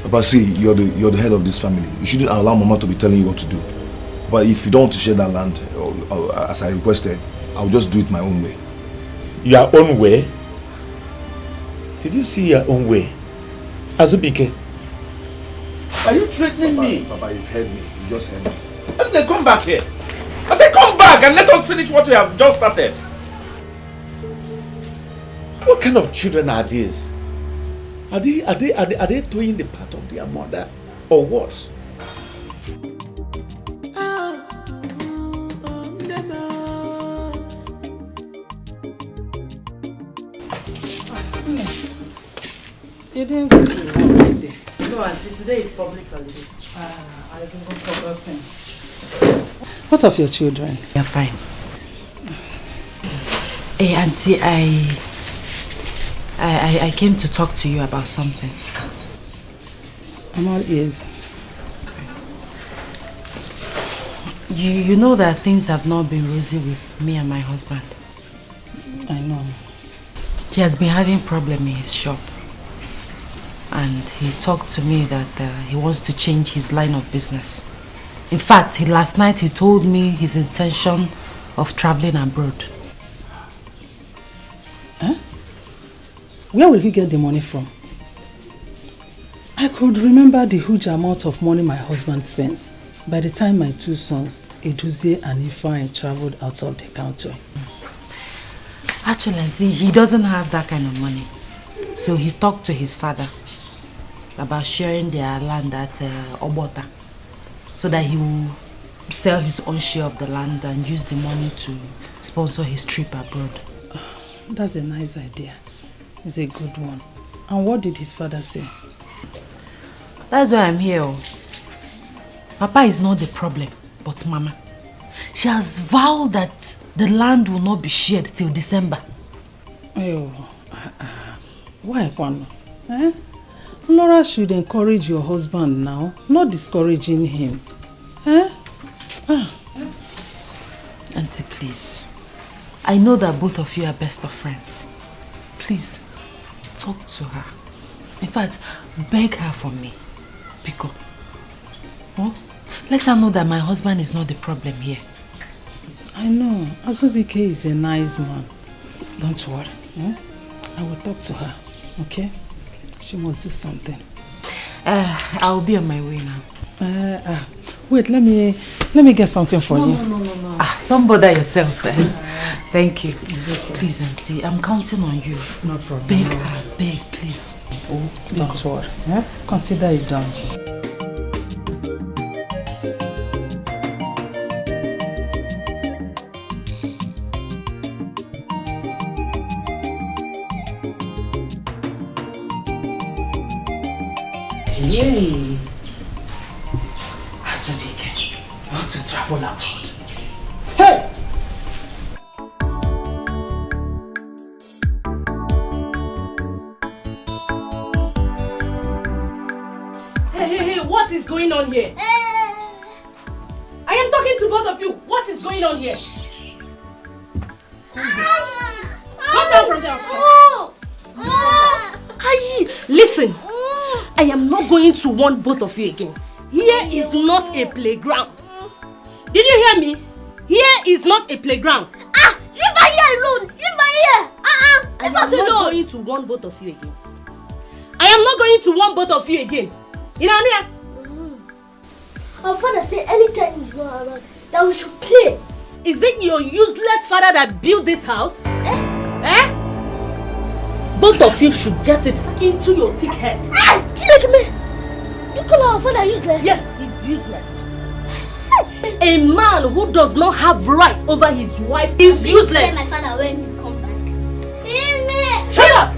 [SPEAKER 7] Papa, see, you're the head of this family. You shouldn't allow Mama to be telling you what to do. But if you don't want to share that land, as I requested, I'll just do it my own way.
[SPEAKER 5] Your own way? Did you see your own way? Azubike, are you threatening me?
[SPEAKER 7] Papa, you've heard me. You just heard me.
[SPEAKER 5] I said, come back here. I said, come back and let us finish what we have just started. What kind of children are these? Are they doing the part of their mother or what?
[SPEAKER 8] You didn't go to work today.
[SPEAKER 13] No, Auntie, today is public holiday.
[SPEAKER 8] I even forgotten. What of your children?
[SPEAKER 13] They're fine. Hey, Auntie, I came to talk to you about something.
[SPEAKER 8] I'm all ears.
[SPEAKER 13] You know that things have not been rosy with me and my husband.
[SPEAKER 8] I know.
[SPEAKER 13] He has been having problems in his shop. And he talked to me that he wants to change his line of business. In fact, last night he told me his intention of traveling abroad.
[SPEAKER 8] Huh? Where will he get the money from? I could remember the huge amount of money my husband spent by the time my two sons, Eduzie and Ifeanyi, traveled out of the country.
[SPEAKER 13] Actually, he doesn't have that kind of money. So he talked to his father about sharing their land at Obota so that he will sell his own share of the land and use the money to sponsor his trip abroad.
[SPEAKER 8] That's a nice idea. is a good one. And what did his father say?
[SPEAKER 13] That's why I'm here. Papa is not the problem, but Mama. She has vowed that the land will not be shared till December.
[SPEAKER 8] Oh, why, Kwano? Eh? Laura should encourage your husband now, not discouraging him. Eh?
[SPEAKER 13] Auntie, please. I know that both of you are best of friends. Please, talk to her. In fact, beg her for me. Pico. Oh? Let her know that my husband is not the problem here.
[SPEAKER 8] I know. Azubike is a nice man. Don't worry. I will talk to her. Okay? She must do something.
[SPEAKER 13] I'll be on my way now.
[SPEAKER 8] Wait, let me get something for you.
[SPEAKER 13] No. Don't bother yourself. Thank you. Okay. Please, Auntie, I'm counting on you.
[SPEAKER 8] No problem.
[SPEAKER 13] Beg her, beg, please.
[SPEAKER 8] Oh, don't worry. Consider it done.
[SPEAKER 3] Yay! Azubike wants to travel abroad. Hey!
[SPEAKER 2] Hey, what is going on here? I am talking to both of you. What is going on here? Come down from there. Listen, I am not going to warn both of you again. Here is not a playground. Did you hear me? Here is not a playground.
[SPEAKER 10] Leave my ear alone. Leave my ear.
[SPEAKER 2] I am not going to warn both of you again. I am not going to warn both of you again. Irania.
[SPEAKER 10] Our father said anytime he's not around that we should play.
[SPEAKER 2] Is it your useless father that built this house? Both of you should get it into your thick head.
[SPEAKER 10] You call our father useless?
[SPEAKER 2] Yes, he's useless. A man who does not have right over his wife is useless.
[SPEAKER 10] My father when he come back.
[SPEAKER 2] Shut up!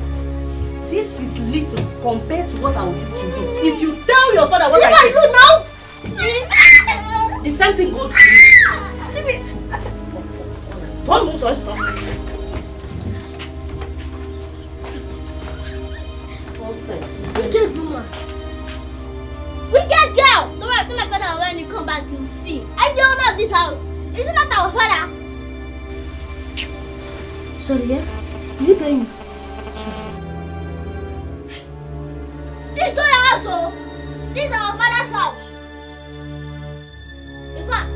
[SPEAKER 2] This is little compared to what I will do to you. If you tell your father what I
[SPEAKER 10] do now,
[SPEAKER 2] the same thing goes to you. Don't move so fast.
[SPEAKER 10] Wicked woman. Wicked girl. Don't worry, tell my father when you come back you'll see. I'm the owner of this house. Is it not our father? Sorry, yeah? Is it playing? This is not your house, oh. This is our father's house. In fact,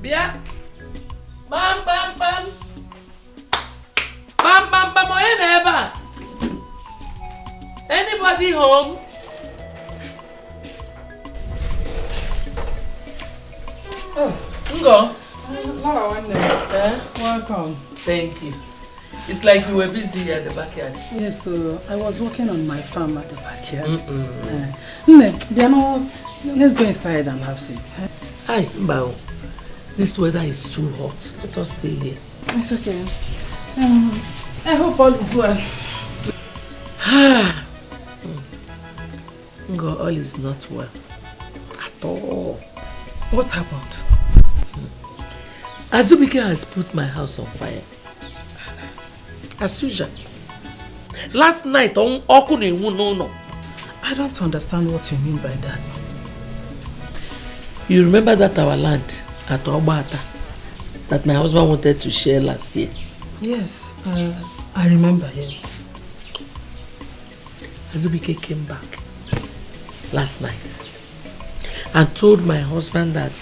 [SPEAKER 3] Bia! Bam, bam, bam! Bam, bam, bam! Oye neighbor! Anybody home? Oh, Ngo.
[SPEAKER 8] Welcome.
[SPEAKER 3] Thank you. It's like you were busy at the backyard.
[SPEAKER 8] Yes, so I was working on my farm at the backyard. Let's go inside and have seats.
[SPEAKER 3] Hi, Mbao. This weather is too hot. Let us stay here.
[SPEAKER 8] It's okay. I hope all is well.
[SPEAKER 3] Ngo, all is not well. At all.
[SPEAKER 8] What happened?
[SPEAKER 3] Azubike has put my house on fire. As usual. Last night, no.
[SPEAKER 8] I don't understand what you mean by that.
[SPEAKER 3] You remember that our land at Obata that my husband wanted to share last year?
[SPEAKER 8] Yes, I remember, yes.
[SPEAKER 3] Azubike came back last night and told my husband that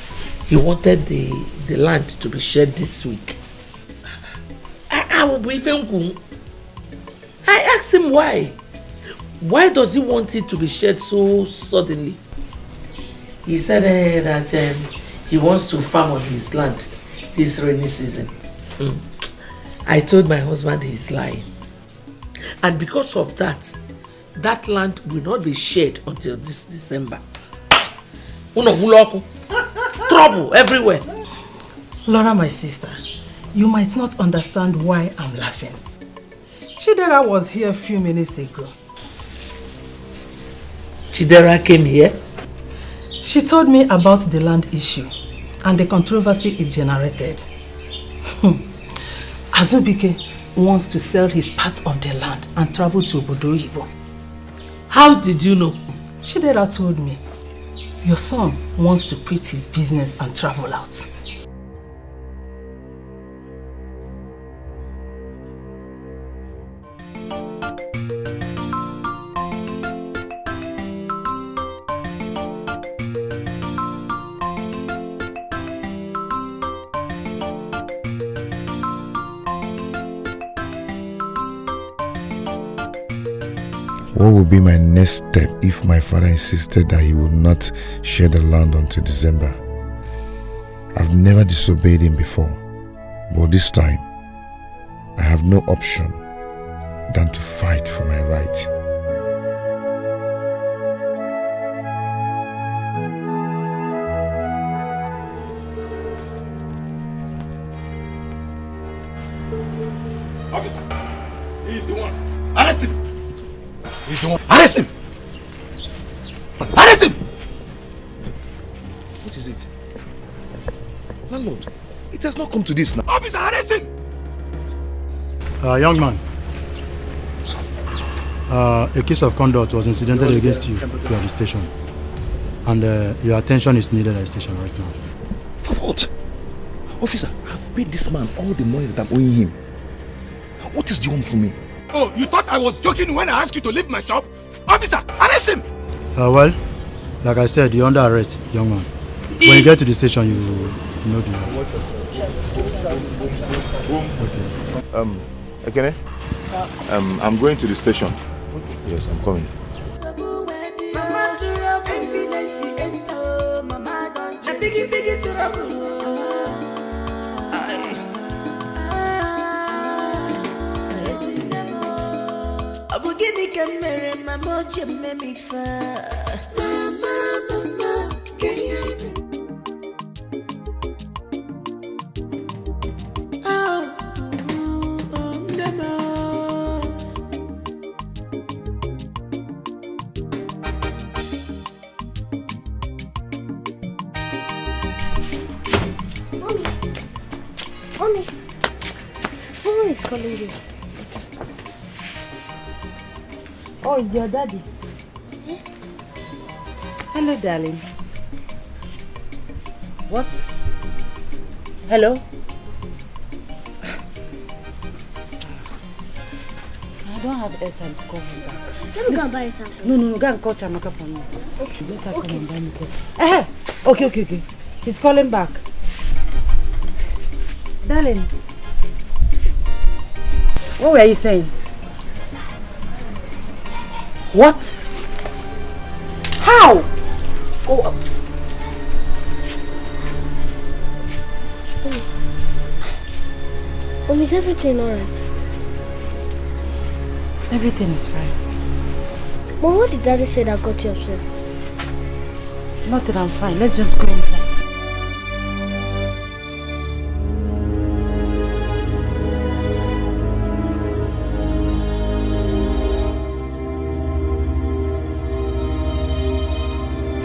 [SPEAKER 3] he wanted the land to be shared this week. I asked him why. Why does he want it to be shared so suddenly? He said that he wants to farm on his land this rainy season. I told my husband he's lying. And because of that, that land will not be shared until this December. Trouble everywhere.
[SPEAKER 8] Laura, my sister, you might not understand why I'm laughing. Chidera was here a few minutes ago.
[SPEAKER 3] Chidera came here?
[SPEAKER 8] She told me about the land issue and the controversy it generated. Azubike wants to sell his part of the land and travel to Obodo Oyibo.
[SPEAKER 3] How did you know?
[SPEAKER 8] Chidera told me. Your son wants to quit his business and travel out.
[SPEAKER 14] What would be my next step if my father insisted that he would not share the land until December? I've never disobeyed him before, but this time, I have no option than to fight for my right.
[SPEAKER 7] Officer, he's the one. Arrest him! He's the one. Arrest him! Arrest him!
[SPEAKER 14] What is it? Landlord, it has not come to this now.
[SPEAKER 7] Officer, arrest him!
[SPEAKER 15] Young man, a case of conduct was incidented against you at the station. And your attention is needed at the station right now.
[SPEAKER 14] For what? Officer, I've paid this man all the money that I'm owing him. What is the one for me?
[SPEAKER 7] Oh, you thought I was joking when I asked you to leave my shop? Officer, arrest him!
[SPEAKER 15] Well, like I said, you're under arrest, young man. When you get to the station, you know the...
[SPEAKER 14] Okay. I'm going to the station. Yes, I'm coming.
[SPEAKER 11] Abugini kamere mama jemme mi fa. Mama, can you? Oh, Nemo.
[SPEAKER 10] Onny, who is calling you?
[SPEAKER 1] Oh, it's your daddy.
[SPEAKER 10] Eh?
[SPEAKER 1] Hello, darling. What? Hello? I don't have airtime to call him back.
[SPEAKER 10] Let me go and buy airtime for
[SPEAKER 1] you. No, go and call Chamaka for me.
[SPEAKER 10] Okay.
[SPEAKER 1] Let her come and buy me coffee. Okay. He's calling back. Darling. What were you saying? What? How? Oh.
[SPEAKER 10] Is everything alright?
[SPEAKER 1] Everything is fine.
[SPEAKER 10] But what did Daddy say that got you upset?
[SPEAKER 1] Nothing, I'm fine. Let's just go inside.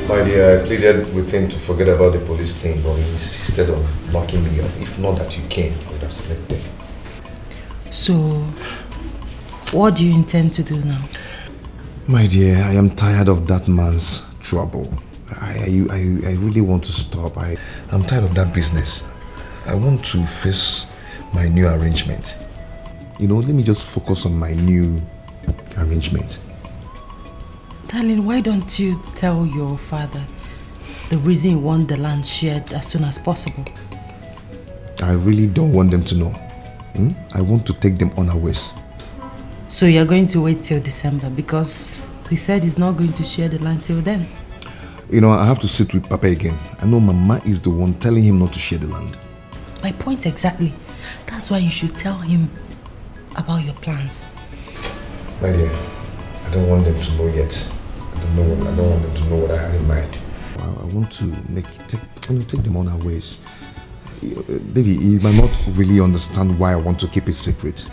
[SPEAKER 14] My dear, I pleaded with him to forget about the police thing, but he insisted on locking me up. If not that you came, I would have slept there.
[SPEAKER 13] So, what do you intend to do now?
[SPEAKER 14] My dear, I am tired of that man's trouble. I really want to stop. I'm tired of that business. I want to face my new arrangement. You know, let me just focus on my new arrangement.
[SPEAKER 13] Darling, why don't you tell your father the reason you want the land shared as soon as possible?
[SPEAKER 14] I really don't want them to know. I want to take them unawares.
[SPEAKER 13] So you're going to wait till December because he said he's not going to share the land till then.
[SPEAKER 14] You know, I have to sit with Papa again. I know Mama is the one telling him not to share the land.
[SPEAKER 13] My point exactly. That's why you should tell him about your plans.
[SPEAKER 14] My dear, at don't want them to know yet. I don't want them to know what I had in mind. I want to take them on our ways. Baby, he might not really understand why I want to keep it secret.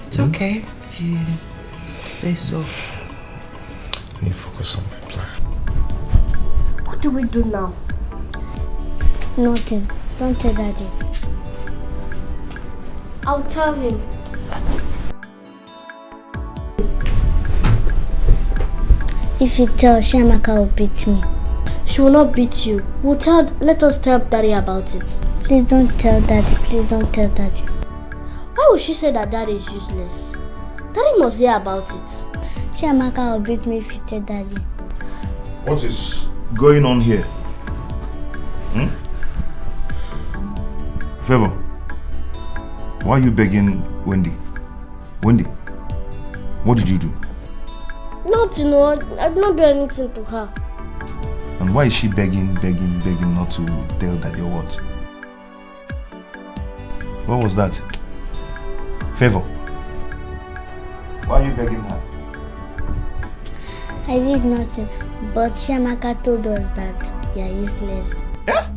[SPEAKER 1] It's okay if you say so.
[SPEAKER 14] Let me focus on my plan.
[SPEAKER 10] What do we do now?
[SPEAKER 12] Nothing. Don't tell Daddy.
[SPEAKER 10] I'll tell him.
[SPEAKER 12] If you tell, Chiamaka will beat me.
[SPEAKER 10] She will not beat you. Let us tell Daddy about it.
[SPEAKER 12] Please don't tell Daddy. Please don't tell Daddy.
[SPEAKER 10] Why would she say that Daddy is useless? Daddy must hear about it.
[SPEAKER 12] Chiamaka will beat me if you tell Daddy.
[SPEAKER 7] What is going on here? Favor, why are you begging Wendy? Wendy, what did you do?
[SPEAKER 10] Nothing, I did not do anything to her.
[SPEAKER 7] And why is she begging not to tell Daddy or what? What was that? Favor, why are you begging her?
[SPEAKER 12] I did nothing, but Chiamaka told us that you are useless.
[SPEAKER 7] Yeah?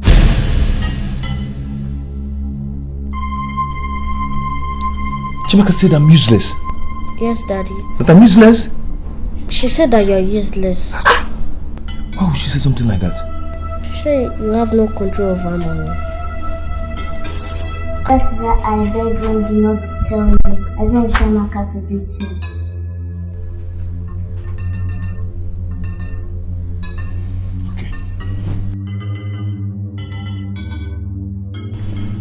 [SPEAKER 7] Chiamaka said I'm useless.
[SPEAKER 10] Yes, Daddy.
[SPEAKER 7] That I'm useless?
[SPEAKER 10] She said that you're useless.
[SPEAKER 7] Why would she say something like that?
[SPEAKER 10] She said you have no control over money.
[SPEAKER 12] That's why I beg Wendy not to tell me. I don't want Chiamaka to beat me.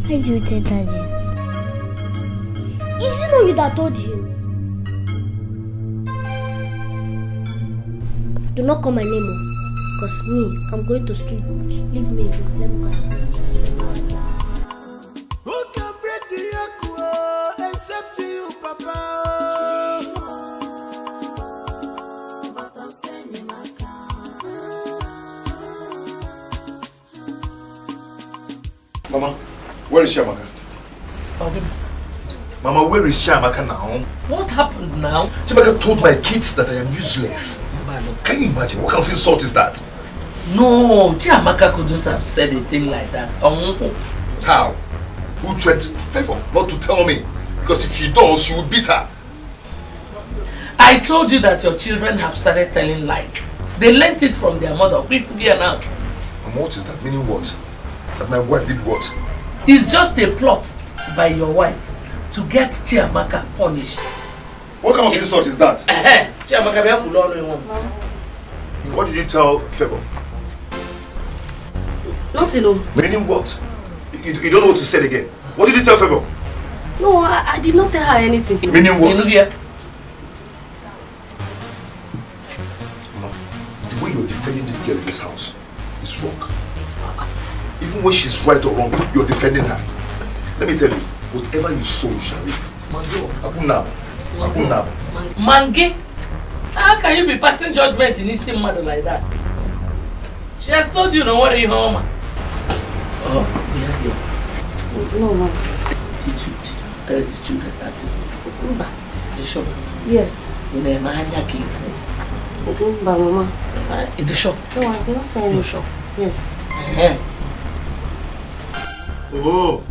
[SPEAKER 12] Why do you tell Daddy?
[SPEAKER 10] Is it not you that told him? Do not call my name, because me, I'm going to sleep. Leave me alone. Let me go.
[SPEAKER 11] Who can break the aqua except you, Papa?
[SPEAKER 7] Mama, where is Chiamaka? Mama, where is Chiamaka now?
[SPEAKER 3] What happened now?
[SPEAKER 7] Chiamaka told my kids that I am useless. Can you imagine? What kind of insult is that?
[SPEAKER 3] No, Chiamaka couldn't have said a thing like that.
[SPEAKER 7] How? Who threatened Favor not to tell me? Because if she does, she will beat her.
[SPEAKER 3] I told you that your children have started telling lies. They learnt it from their mother. We forget now.
[SPEAKER 7] And what is that? Meaning what? That my wife did what?
[SPEAKER 3] It's just a plot by your wife to get Chiamaka punished.
[SPEAKER 7] What kind of insult is that?
[SPEAKER 3] Chiamaka,
[SPEAKER 7] what did you tell Favor?
[SPEAKER 2] Nothing.
[SPEAKER 7] Meaning what? You don't know what to say again. What did you tell Favor?
[SPEAKER 2] No, I did not tell her anything.
[SPEAKER 7] Meaning what? Mama, the way you're defending this girl in this house is wrong. Even when she's right or wrong, you're defending her. Let me tell you, whatever you sow, you shall reap. Akunabo.
[SPEAKER 3] Mange? How can you be passing judgment in this matter like that? She has told you no worry home. Oh, we are here.
[SPEAKER 2] No, Mom.
[SPEAKER 3] Did you tell these children that? You sure?
[SPEAKER 2] Yes.
[SPEAKER 3] In the Mahanya King.
[SPEAKER 2] Mama.
[SPEAKER 3] In the shop?
[SPEAKER 2] No, I cannot say anything.
[SPEAKER 3] You sure?
[SPEAKER 2] Yes.
[SPEAKER 7] Oh,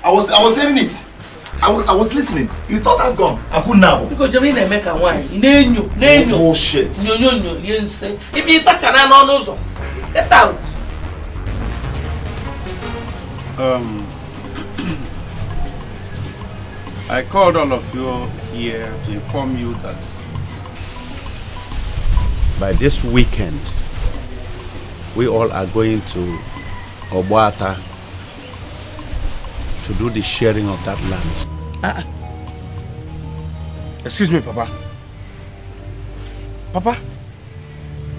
[SPEAKER 7] I was hearing it. I was listening. You thought I've gone. I couldn't now.
[SPEAKER 3] Because you mean I make a wine.
[SPEAKER 7] Bullshit.
[SPEAKER 3] If you touch an anonymous, get out.
[SPEAKER 5] I called all of you here to inform you that by this weekend, we all are going to Obuata to do the sharing of that land.
[SPEAKER 6] Excuse me, Papa. Papa,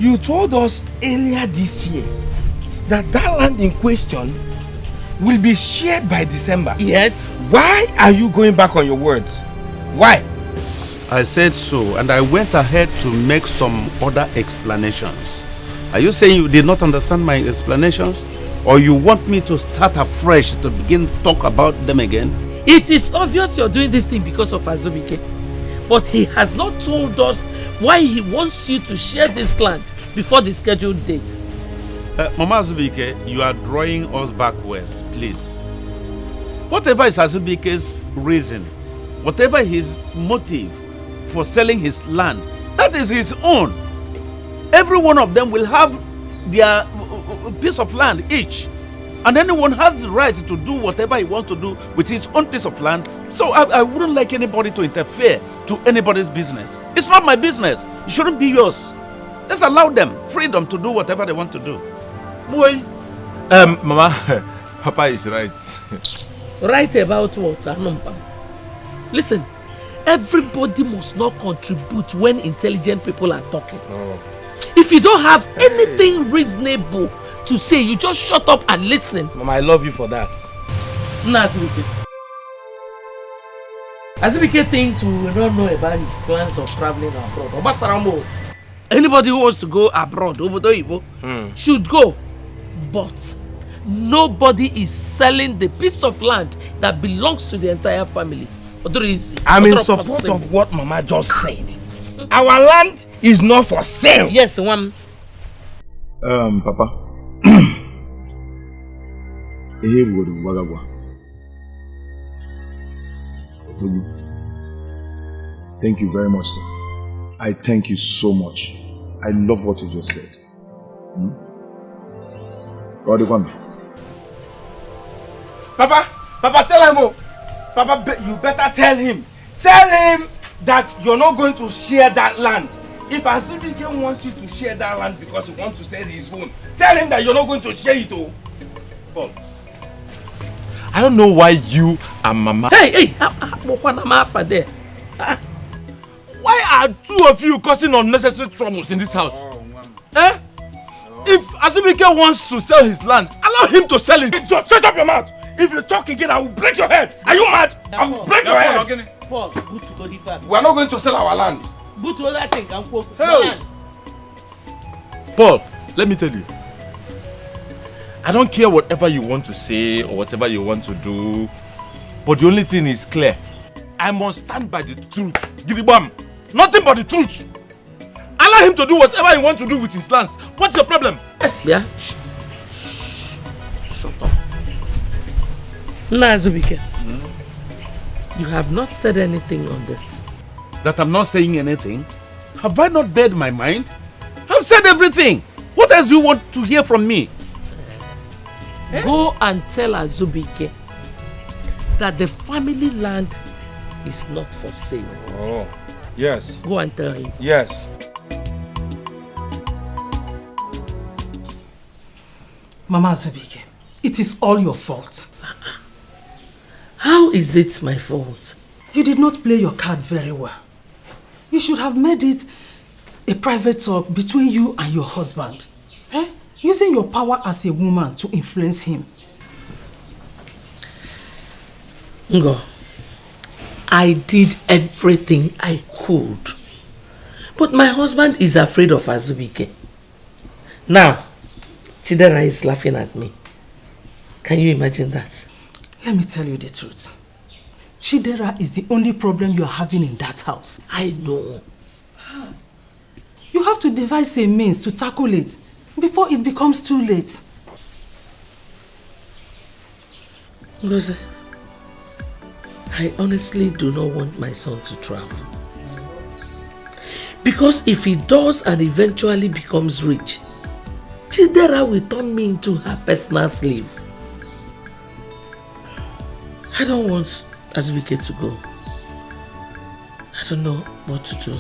[SPEAKER 6] you told us earlier this year that land in question will be shared by December.
[SPEAKER 3] Yes.
[SPEAKER 6] Why are you going back on your words? Why?
[SPEAKER 5] I said so, and I went ahead to make some other explanations. Are you saying you did not understand my explanations? Or you want me to start afresh to begin to talk about them again?
[SPEAKER 3] It is obvious you're doing this thing because of Azubike. But he has not told us why he wants you to share this land before the scheduled date.
[SPEAKER 5] Mama Azubike, you are drawing us backwards, please. Whatever is Azubike's reason, whatever his motive for selling his land, that is his own. Every one of them will have their piece of land each. And anyone has the right to do whatever he wants to do with his own piece of land. So I wouldn't like anybody to interfere to anybody's business. It's not my business. It shouldn't be yours. Just allow them freedom to do whatever they want to do.
[SPEAKER 7] Boy, Mama, Papa is right.
[SPEAKER 3] Right about what, Anumpa? Listen, everybody must not contribute when intelligent people are talking. If you don't have anything reasonable to say, you just shut up and listen.
[SPEAKER 6] Mama, I love you for that.
[SPEAKER 3] Nah, Azubike thinks we will not know about his plans of traveling abroad. Anybody who wants to go abroad, should go. But nobody is selling the piece of land that belongs to the entire family.
[SPEAKER 6] I'm in support of what Mama just said. Our land is not for sale.
[SPEAKER 3] Yes, one.
[SPEAKER 7] Papa. Thank you very much, sir. I thank you so much. I love what you just said. God,
[SPEAKER 6] Papa, tell him. Papa, you better tell him. Tell him that you're not going to share that land. If Azubike wants you to share that land because he wants to sell his own, tell him that you're not going to share it all. Paul.
[SPEAKER 7] I don't know why you and Mama...
[SPEAKER 3] Hey, there.
[SPEAKER 7] Why are two of you causing unnecessary troubles in this house? If Azubike wants to sell his land, allow him to sell it.
[SPEAKER 6] Shut up your mouth! If you talk again, I will break your head. Are you mad? I will break your head.
[SPEAKER 3] Paul, good to go different.
[SPEAKER 6] We are not going to sell our land.
[SPEAKER 3] Good to other thing and quote.
[SPEAKER 7] Paul, let me tell you. I don't care whatever you want to say or whatever you want to do, but the only thing is clear. I must stand by the truth. Gidibam. Nothing but the truth. Allow him to do whatever he wants to do with his lands. What's your problem?
[SPEAKER 3] Yes. Yeah. Shut up. Azubike, you have not said anything on this.
[SPEAKER 5] That I'm not saying anything? Have I not bared my mind? I've said everything. What else do you want to hear from me?
[SPEAKER 3] Go and tell Azubike that the family land is not for sale.
[SPEAKER 7] Oh, yes.
[SPEAKER 3] Go and tell him.
[SPEAKER 7] Yes.
[SPEAKER 8] Mama Azubike, it is all your fault.
[SPEAKER 3] How is it my fault?
[SPEAKER 8] You did not play your card very well. You should have made it a private talk between you and your husband. Using your power as a woman to influence him.
[SPEAKER 3] Ngo, I did everything I could. But my husband is afraid of Azubike. Now, Chidera is laughing at me. Can you imagine that?
[SPEAKER 8] Let me tell you the truth. Chidera is the only problem you are having in that house.
[SPEAKER 3] I know.
[SPEAKER 8] You have to devise a means to tackle it before it becomes too late.
[SPEAKER 3] Ngozi, I honestly do not want my son to travel. Because if he does and eventually becomes rich, Chidera will turn me into her personal slave. I don't want Azubike to go. I don't know what to do.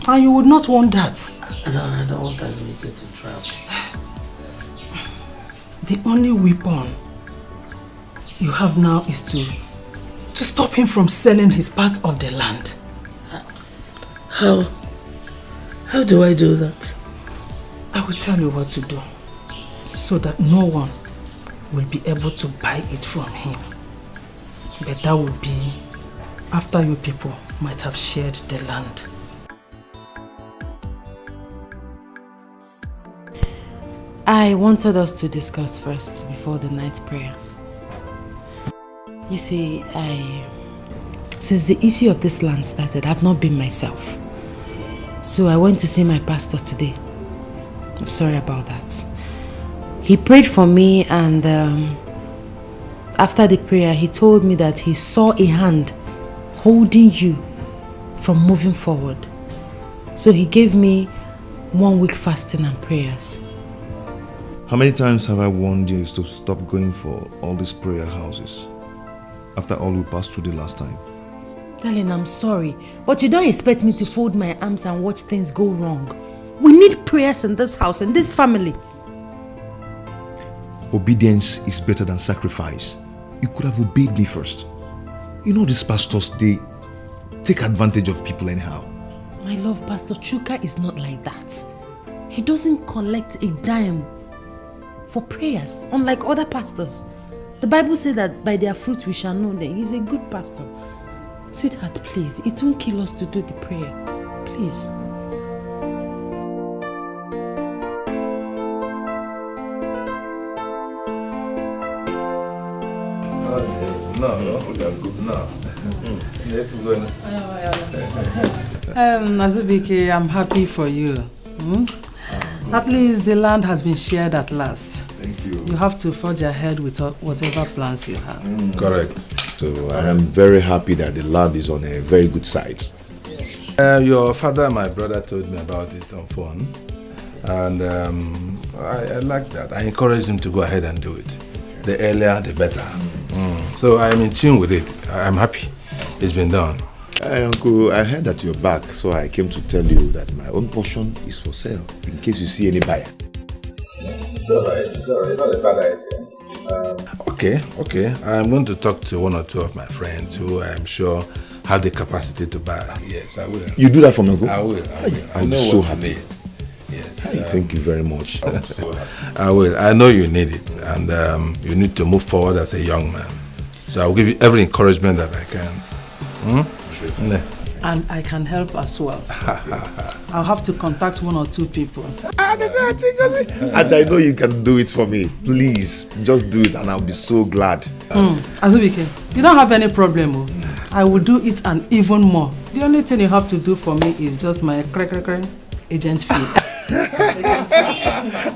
[SPEAKER 8] And you would not want that.
[SPEAKER 3] No, I don't want Azubike to travel.
[SPEAKER 8] The only weapon you have now is to stop him from selling his part of the land.
[SPEAKER 3] How do I do that?
[SPEAKER 8] I will tell you what to do, so that no one will be able to buy it from him. But that will be after you people might have shared the land.
[SPEAKER 13] I wanted us to discuss first before the night prayer. You see, since the issue of this land started, I've not been myself. So I went to see my pastor today. I'm sorry about that. He prayed for me, and after the prayer, he told me that he saw a hand holding you from moving forward. So he gave me 1 week fasting and prayers.
[SPEAKER 14] How many times have I warned you to stop going for all these prayer houses? After all we passed through the last time.
[SPEAKER 13] Darling, I'm sorry, but you don't expect me to fold my arms and watch things go wrong. We need prayers in this house, in this family.
[SPEAKER 14] Obedience is better than sacrifice. You could have obeyed me first. You know these pastors, they take advantage of people anyhow.
[SPEAKER 13] My love, Pastor Chuka is not like that. He doesn't collect a dime for prayers, unlike other pastors. The Bible says that by their fruit we shall know them. He's a good pastor. Sweetheart, please, it won't kill us to do the prayer. Please.
[SPEAKER 8] Azubike, I'm happy for you. At least the land has been shared at last.
[SPEAKER 14] Thank you.
[SPEAKER 8] You have to forge ahead with whatever plans you have.
[SPEAKER 7] Correct.
[SPEAKER 14] So I am very happy that the land is on a very good site.
[SPEAKER 7] Your father and my brother told me about it on phone. And I like that. I encourage him to go ahead and do it. The earlier, the better. So I'm in tune with it. I'm happy it's been done.
[SPEAKER 14] Uncle, I heard that you're back, so I came to tell you that my own portion is for sale, in case you see any buyer.
[SPEAKER 7] It's alright, it's not a bad idea. Okay. I'm going to talk to 1 or 2 of my friends who I'm sure have the capacity to buy. Yes, I will.
[SPEAKER 14] You do that for me, Uncle?
[SPEAKER 7] I will.
[SPEAKER 14] I'm so happy.
[SPEAKER 7] Yes.
[SPEAKER 14] Thank you very much.
[SPEAKER 7] I'm so happy. I will. I know you need it, and you need to move forward as a young man. So I'll give you every encouragement that I can.
[SPEAKER 8] And I can help as well. I'll have to contact 1 or 2 people.
[SPEAKER 14] As I know you can do it for me. Please, just do it and I'll be so glad.
[SPEAKER 8] Azubike, you don't have any problem. I will do it and even more. The only thing you have to do for me is just my agent fee.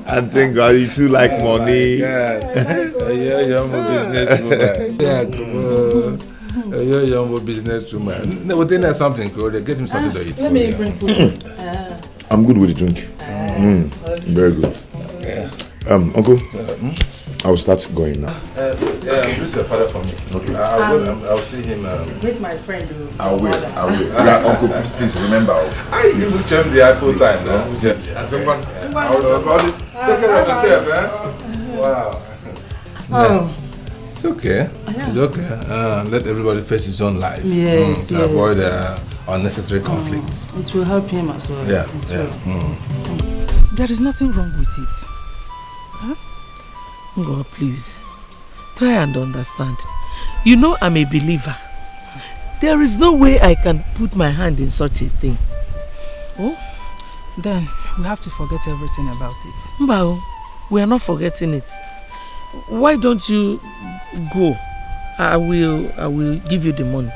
[SPEAKER 14] And thank God you too like money.
[SPEAKER 7] You're my businesswoman. You're a young businesswoman. No, but then there's something good. Get him something to eat.
[SPEAKER 8] Let me bring food.
[SPEAKER 14] I'm good with the drink. Very good. Uncle, I will start going now.
[SPEAKER 7] Greet your father for me. Okay. I'll see him.
[SPEAKER 8] Greet my friend.
[SPEAKER 14] I will. Yeah, Uncle, please remember.
[SPEAKER 7] You will change the full time. I will call it. Take care of yourself, Wow.
[SPEAKER 8] Oh.
[SPEAKER 7] It's okay. It's okay. Let everybody face his own life.
[SPEAKER 8] Yes,
[SPEAKER 7] to avoid unnecessary conflicts.
[SPEAKER 8] It will help him as well.
[SPEAKER 7] Yeah.
[SPEAKER 8] There is nothing wrong with it.
[SPEAKER 3] Huh? God, please. Try and understand. You know I'm a believer. There is no way I can put my hand in such a thing.
[SPEAKER 8] Oh? Then we have to forget everything about it.
[SPEAKER 3] Mbao, we are not forgetting it. Why don't you go? I will give you the money.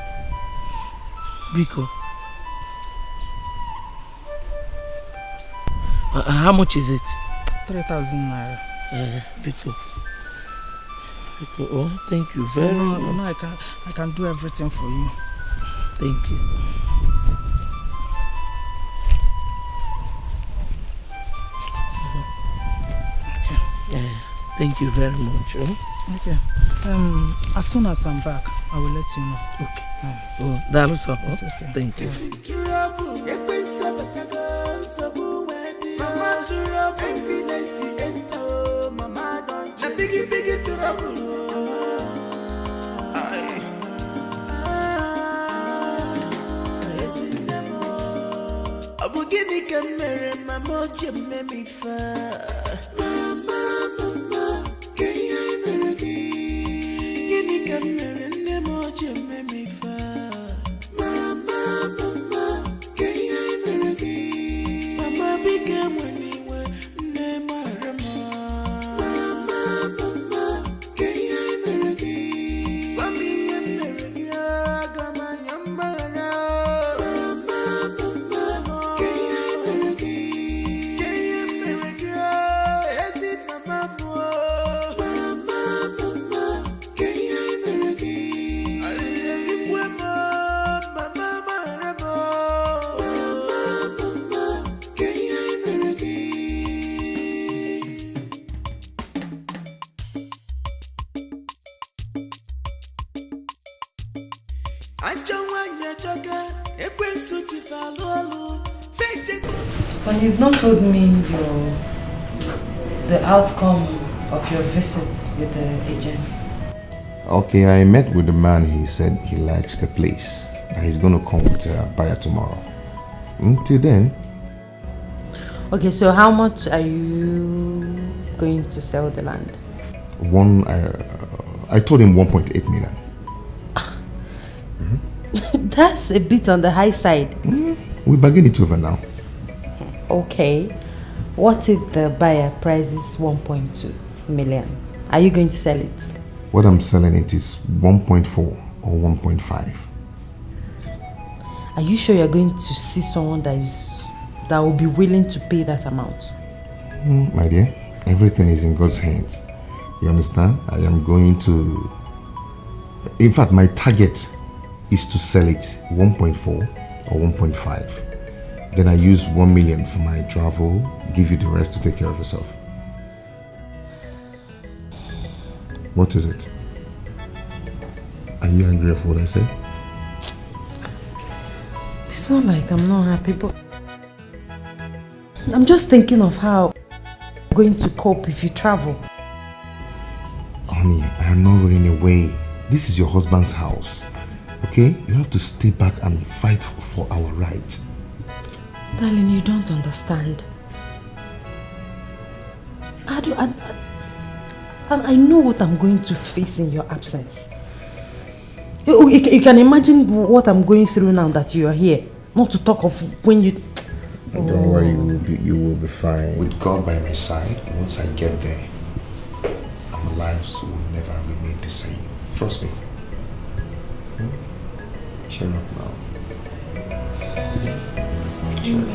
[SPEAKER 3] Biko. How much is it?
[SPEAKER 8] 3,000 naira.
[SPEAKER 3] Biko. Oh, thank you very much.
[SPEAKER 8] No, I can do everything for you.
[SPEAKER 3] Thank you.
[SPEAKER 8] Okay.
[SPEAKER 3] Thank you very much.
[SPEAKER 8] Okay. As soon as I'm back, I will let you know.
[SPEAKER 3] Okay. That also.
[SPEAKER 8] It's okay.
[SPEAKER 3] Thank you.
[SPEAKER 11] Mama,
[SPEAKER 13] But you've not told me the outcome of your visit with the agent.
[SPEAKER 14] Okay, I met with the man. He said he likes the place. That he's going to come with a buyer tomorrow. Until then.
[SPEAKER 13] Okay, so how much are you going to sell the land?
[SPEAKER 14] I told him 1.8 million.
[SPEAKER 13] That's a bit on the high side.
[SPEAKER 14] We bargain it over now.
[SPEAKER 13] Okay. What if the buyer prices 1.2 million? Are you going to sell it?
[SPEAKER 14] What I'm selling it is 1.4 or 1.5.
[SPEAKER 13] Are you sure you're going to see someone that will be willing to pay that amount?
[SPEAKER 14] My dear, everything is in God's hands. You understand? I am going to... In fact, my target is to sell it 1.4 or 1.5. Then I use 1 million for my travel, give you the rest to take care of yourself. What is it? Are you angry for what I said?
[SPEAKER 13] It's not like I'm not happy, but I'm just thinking of how I'm going to cope if you travel.
[SPEAKER 14] Honey, I am not running away. This is your husband's house. Okay? You have to stay back and fight for our rights.
[SPEAKER 13] Darling, you don't understand. I know what I'm going to face in your absence. You can imagine what I'm going through now that you are here. Not to talk of when you...
[SPEAKER 14] Don't worry, you will be fine. With God by my side, once I get there, our lives will never remain the same. Trust me. Cheer up now. Cheer up.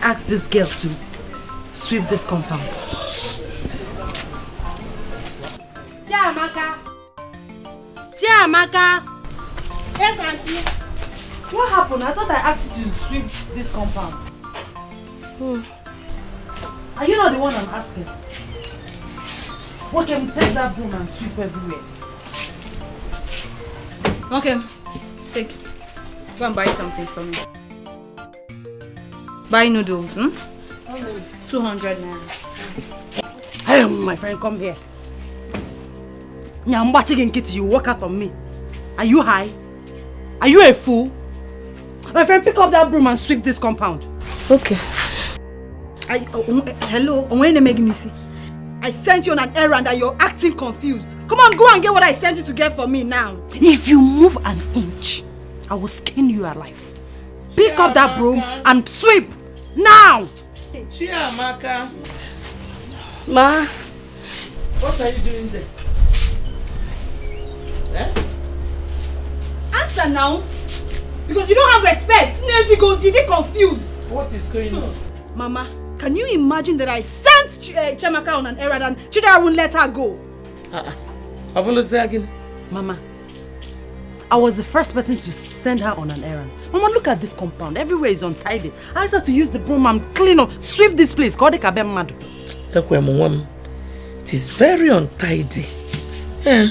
[SPEAKER 8] Ask this girl to sweep this compound. Chiamaka! Yes, auntie. What happened? I thought I asked you to sweep this compound. Are you not the one I'm asking? Okay, take that broom and sweep everywhere. Okay, take. Go and buy something for me. Buy noodles, 200 naira. Hey, my friend, come here. I'm watching Kitty, you walk out on me. Are you high? Are you a fool? My friend, pick up that broom and sweep this compound.
[SPEAKER 9] Okay. Hello, I sent you on an errand and you're acting confused. Come on, go and get what I sent you to get for me now.
[SPEAKER 8] If you move an inch, I will skin you alive. Pick up that broom and sweep. Now!
[SPEAKER 3] Chiamaka.
[SPEAKER 9] Ma.
[SPEAKER 3] What are you doing there?
[SPEAKER 9] Answer now. Because you don't have respect. Nancy goes, you get confused.
[SPEAKER 3] What is going on?
[SPEAKER 9] Mama, can you imagine that I sent Chiamaka on an errand and Chidera won't let her go?
[SPEAKER 3] Have you say again?
[SPEAKER 8] Mama, I was the first person to send her on an errand. Mama, look at this compound. Everywhere is untidy. I asked her to use the broom and clean up, sweep this place.
[SPEAKER 3] It is very untidy. Yeah.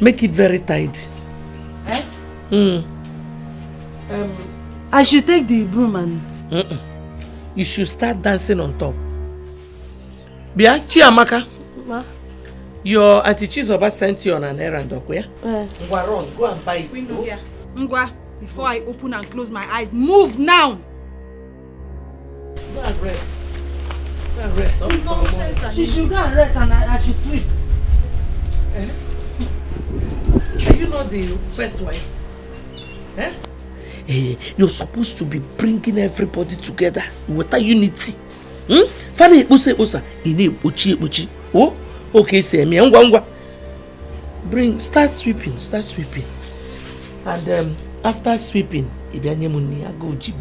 [SPEAKER 3] Make it very tidy.
[SPEAKER 8] I should take the broom and...
[SPEAKER 3] You should start dancing on top. Bia, Chiamaka.
[SPEAKER 10] Ma?
[SPEAKER 3] Your Auntie Chizzy sent you on an errand, okay?
[SPEAKER 9] Go and buy it. Window here. Ngwa, before I open and close my eyes, move now!
[SPEAKER 3] Go and rest. Go and rest.
[SPEAKER 8] Nonsense. She should go and rest and I should sleep.
[SPEAKER 3] Are you not the first wife? You're supposed to be bringing everybody together with a unity. Fani osa ini ochi. Oh, okay, say me ngwa. Start sweeping. And after sweeping, ibianye munni I go gym.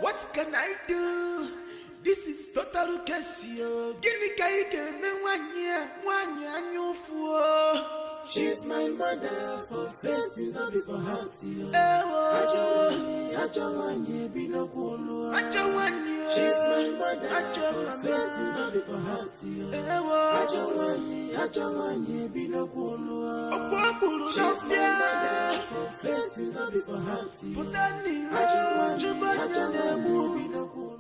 [SPEAKER 11] What can I do? This is total Casio. Guinea cake and one year, she's my mother for facing, not before hearty. I don't want you, be no cool. I don't want you. She's my mother for facing, not before hearty. I don't want you, be no cool. She's my mother for facing, not before hearty. I don't want you, be no cool.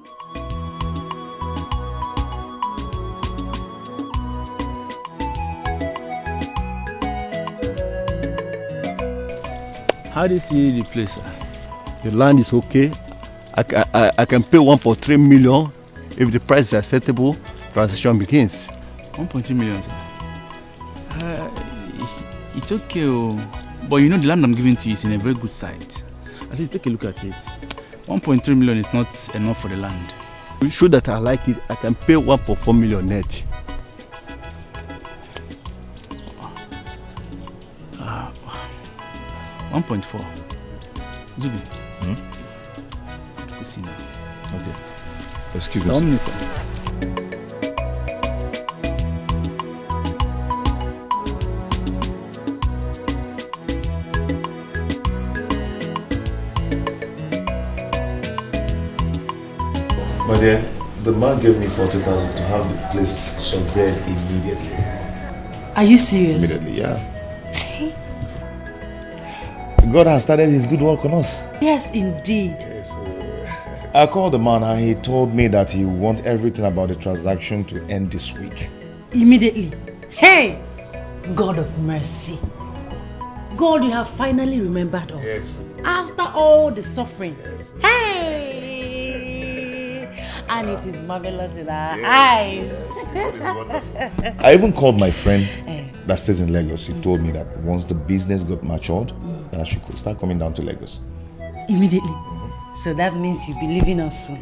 [SPEAKER 16] How do you see the place, sir? The land is okay. I can pay 1.3 million if the price is acceptable. Transaction begins.
[SPEAKER 17] 1.3 million, sir. It's okay, but you know the land I'm giving to you is in a very good site. At least take a look at it. 1.3 million is not enough for the land.
[SPEAKER 16] You show that I like it. I can pay 1.4 million net.
[SPEAKER 17] 1.4. Zubi. We'll see now.
[SPEAKER 7] Okay. Excuse me.
[SPEAKER 17] 1 minute, sir.
[SPEAKER 7] My dear, the man gave me 40,000 to have the place surveyed immediately.
[SPEAKER 13] Are you serious?
[SPEAKER 7] Immediately, yeah. God has started his good work on us.
[SPEAKER 13] Yes, indeed.
[SPEAKER 7] Yes, I called the man and he told me that he wants everything about the transaction to end this week.
[SPEAKER 13] Immediately. Hey! God of mercy. God, you have finally remembered us.
[SPEAKER 7] Yes.
[SPEAKER 13] After all the suffering. Yes. Hey! And it is marvelous in our eyes.
[SPEAKER 7] I even called my friend that stays in Lagos. He told me that once the business got matured, that I should start coming down to Lagos.
[SPEAKER 13] Immediately. So that means you'll be leaving us soon.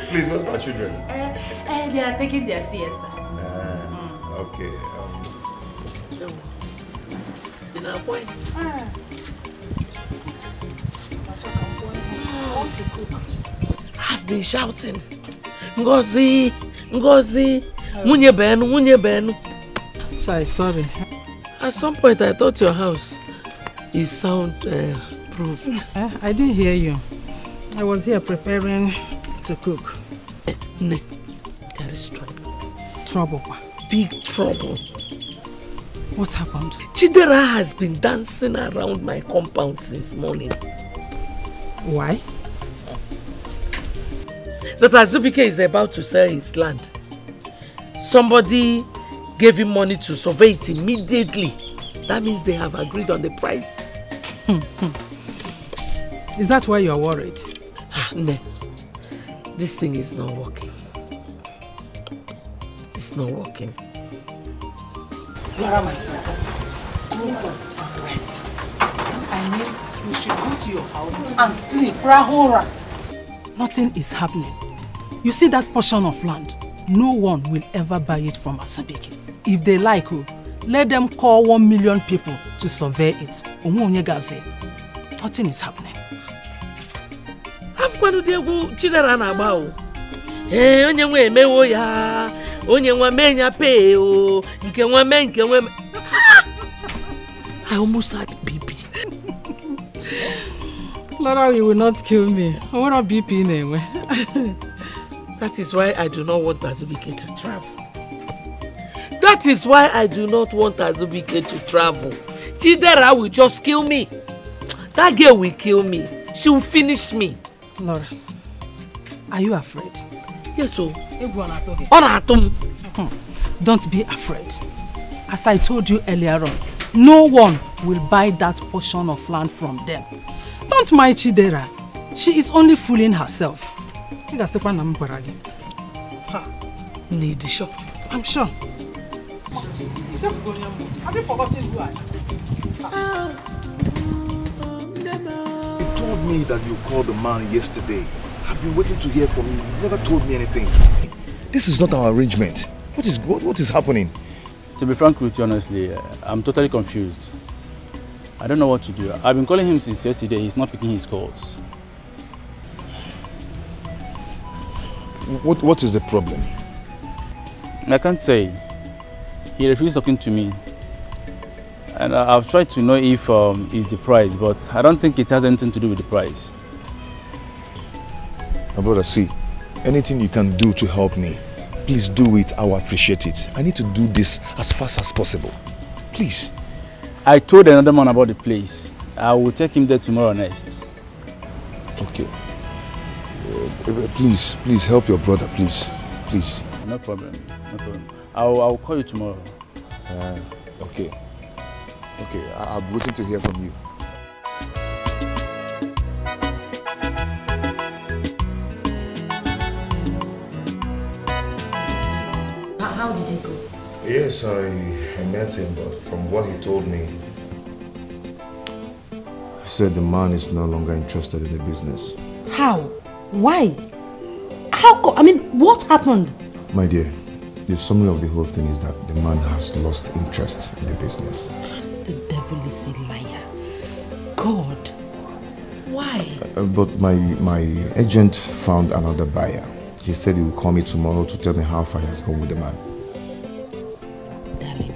[SPEAKER 7] Please, what's my children?
[SPEAKER 13] They are taking their siesta.
[SPEAKER 7] Okay.
[SPEAKER 3] I've been shouting, Ngozi, Ngozi, Munye Benu, Munye Benu.
[SPEAKER 8] Sorry.
[SPEAKER 3] At some point, I thought your house is sound-proofed.
[SPEAKER 8] I didn't hear you. I was here preparing to cook.
[SPEAKER 3] Ne, there is trouble.
[SPEAKER 8] Trouble?
[SPEAKER 3] Big trouble.
[SPEAKER 8] What happened?
[SPEAKER 3] Chidera has been dancing around my compound since morning.
[SPEAKER 8] Why?
[SPEAKER 3] That Azubike is about to sell his land. Somebody gave him money to survey it immediately. That means they have agreed on the price.
[SPEAKER 8] Is that why you're worried?
[SPEAKER 3] No. This thing is not working. It's not working.
[SPEAKER 8] Laura, my sister, go and rest. I mean, you should go to your house and sleep. Rahora. Nothing is happening. You see that portion of land? No one will ever buy it from Azubike. If they like, let them call 1 million people to survey it. Nothing is happening.
[SPEAKER 3] Chidera na-agba onye nwe emewo ya, onye nwa menya pay o, nke nwa me nke nwe. I almost had BP.
[SPEAKER 8] Laura, you will not kill me. I want a BP anyway.
[SPEAKER 3] That is why I do not want Azubike to travel. That is why I do not want Azubike to travel. Chidera will just kill me. That girl will kill me. She will finish me.
[SPEAKER 8] Laura, are you afraid?
[SPEAKER 3] Yes, sir.
[SPEAKER 8] Don't be afraid. As I told you earlier on, no one will buy that portion of land from them. Don't mind Chidera. She is only fooling herself. Need
[SPEAKER 3] the shop.
[SPEAKER 8] I'm sure. Have you forgotten who I am?
[SPEAKER 7] You told me that you called the man yesterday. I've been waiting to hear from you. You've never told me anything. This is not our arrangement. What is happening?
[SPEAKER 17] To be frank with you, honestly, I'm totally confused. I don't know what to do. I've been calling him since yesterday. He's not picking his calls.
[SPEAKER 7] What is the problem?
[SPEAKER 17] I can't say. He refused talking to me. And I've tried to know if it's the price, but I don't think it has anything to do with the price.
[SPEAKER 7] My brother, see, anything you can do to help me, please do it. I will appreciate it. I need to do this as fast as possible. Please.
[SPEAKER 17] I told another man about the place. I will take him there tomorrow next.
[SPEAKER 7] Okay. Please help your brother, please. Please.
[SPEAKER 17] No problem. No problem. I'll call you tomorrow.
[SPEAKER 7] Okay. Okay, I'll be waiting to hear from you.
[SPEAKER 13] How did it go?
[SPEAKER 14] Yes, I met him, but from what he told me, he said the man is no longer interested in the business.
[SPEAKER 9] How? Why? What happened?
[SPEAKER 14] My dear, the summary of the whole thing is that the man has lost interest in the business.
[SPEAKER 9] The devil is a liar. God. Why?
[SPEAKER 14] But my agent found another buyer. He said he will call me tomorrow to tell me how far he has gone with the man.
[SPEAKER 9] Darling,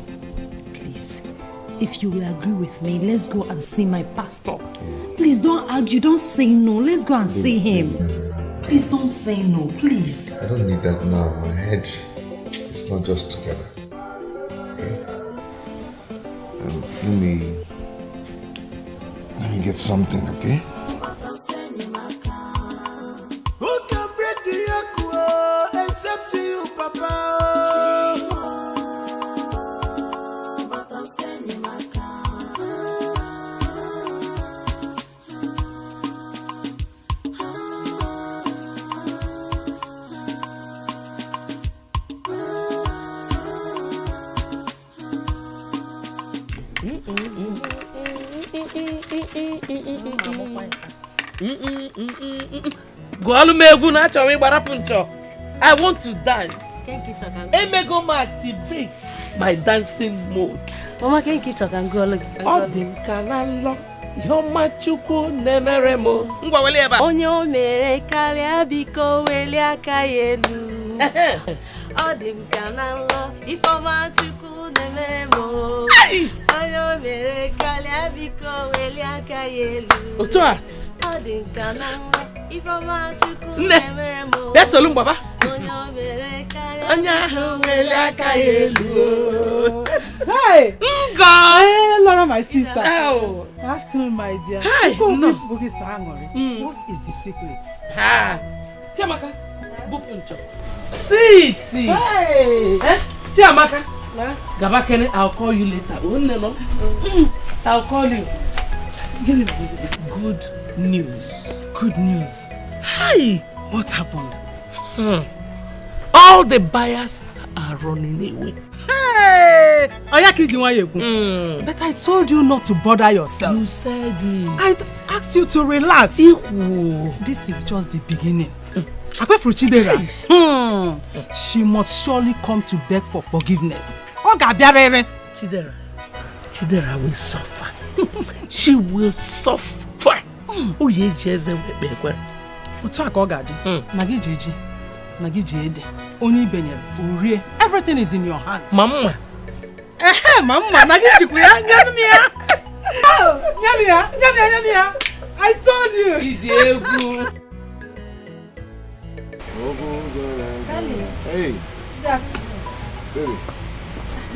[SPEAKER 9] please, if you will agree with me, let's go and see my pastor. Please don't argue, don't say no. Let's go and see him. Please don't say no, please.
[SPEAKER 14] I don't need that now. My head is not just together. Okay? Let me get something, okay?
[SPEAKER 11] Who can break the aqua except you, Papa?
[SPEAKER 3] Gwalumegu na achọrọ ịgbara puncho. I want to dance. Emego ma activate my dancing mode.
[SPEAKER 2] Mama kenki chokan golo.
[SPEAKER 3] Ọ dị ka na nlọ. Ihe ọma Chukwu na-emere m. Ngwa weli ebe a.
[SPEAKER 2] Onye o mere karịa biko weli aka ya elu. Ọ dị m ka na nlọ ife ọma Chukwu na-emere m. Onye o mere karịa biko weli aka ya elu.
[SPEAKER 3] Otu a.
[SPEAKER 2] Ọ dị m ka na nlọ ife ọma Chukwu na-emere m.
[SPEAKER 3] Bịa solu m baba.
[SPEAKER 2] Onye o mere karịa
[SPEAKER 3] Onye ahụ weli aka ya elu.
[SPEAKER 8] Hey!
[SPEAKER 3] Ngo!
[SPEAKER 8] Hey, Laura, my sister.
[SPEAKER 3] Oh.
[SPEAKER 8] Afternoon, my dear.
[SPEAKER 3] Hey!
[SPEAKER 8] No.
[SPEAKER 3] No.
[SPEAKER 8] What is the secret?
[SPEAKER 3] Ha! Chiamaka, bupu ncho. Sweetie!
[SPEAKER 8] Hey!
[SPEAKER 3] Chiamaka, Gabakene, I'll call you later. I'll call you.
[SPEAKER 8] Good
[SPEAKER 3] news.
[SPEAKER 8] Good news.
[SPEAKER 3] Hi!
[SPEAKER 8] What happened?
[SPEAKER 3] All the buyers are running away.
[SPEAKER 8] Hey! But I told you not to bother yourself.
[SPEAKER 3] You said it.
[SPEAKER 8] I asked you to relax. This is just the beginning. She must surely come to beg for forgiveness.
[SPEAKER 3] Chidera will suffer. She will suffer. Oh, yeah, Jesus will be well.
[SPEAKER 8] Everything is in your hands.
[SPEAKER 3] Mama.
[SPEAKER 8] Mama, I told you.
[SPEAKER 14] Hey. Baby,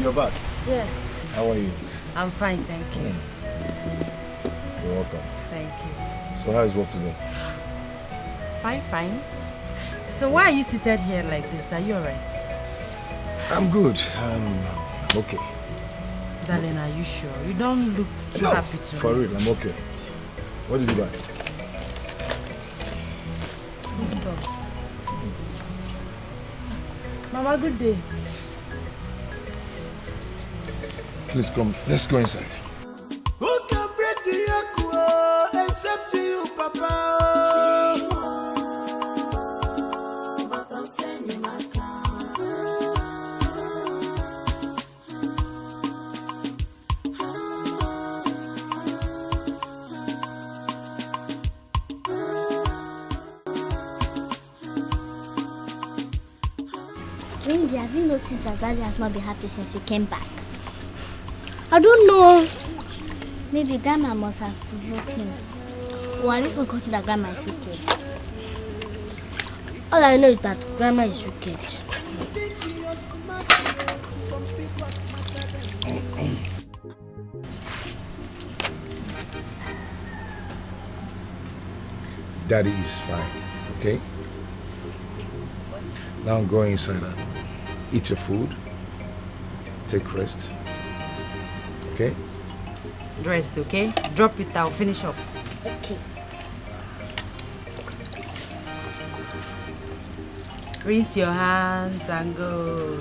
[SPEAKER 14] you're back.
[SPEAKER 13] Yes.
[SPEAKER 14] How are you?
[SPEAKER 13] I'm fine, thank you.
[SPEAKER 14] You're welcome.
[SPEAKER 13] Thank you.
[SPEAKER 14] So how is work today?
[SPEAKER 13] Fine. So why are you seated here like this? Are you alright?
[SPEAKER 14] I'm good. I'm okay.
[SPEAKER 13] Darling, are you sure? You don't look too happy to
[SPEAKER 14] For real, I'm okay. What did you buy?
[SPEAKER 13] Good stuff. Mama, good day.
[SPEAKER 14] Please come. Let's go inside.
[SPEAKER 11] Who can break the aqua except you, Papa?
[SPEAKER 12] Wendy, have you noticed that Daddy has not been happy since he came back? I don't know. Maybe Grandma must have provoked him. Or have you forgotten that Grandma is wicked?
[SPEAKER 10] All I know is that Grandma is wicked.
[SPEAKER 14] Daddy is fine, okay? Now go inside and eat your food. Take rest. Okay?
[SPEAKER 13] Rest, okay? Drop it, I'll finish up.
[SPEAKER 10] Okay.
[SPEAKER 13] Rinse your hands and go.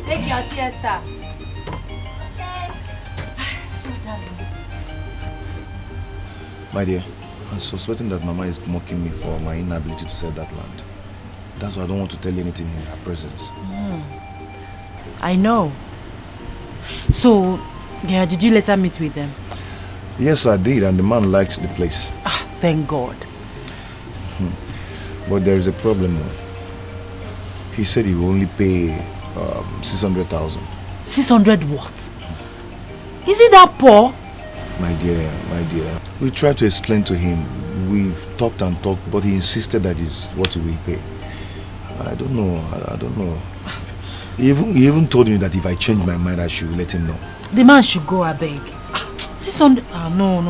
[SPEAKER 13] Take your siesta. So tired.
[SPEAKER 14] My dear, I'm suspecting that Mama is mocking me for my inability to sell that land. That's why I don't want to tell you anything in her presence.
[SPEAKER 13] I know. So, yeah, did you later meet with them?
[SPEAKER 14] Yes, I did, and the man liked the place.
[SPEAKER 13] Thank God.
[SPEAKER 14] But there is a problem though. He said he will only pay 600,000.
[SPEAKER 13] 600 what? Is he that poor?
[SPEAKER 14] My dear, we tried to explain to him. We've talked and talked, but he insisted that is what he will pay. I don't know. He even told me that if I change my mind, I should let him know.
[SPEAKER 13] The man should go, I beg. 600. No.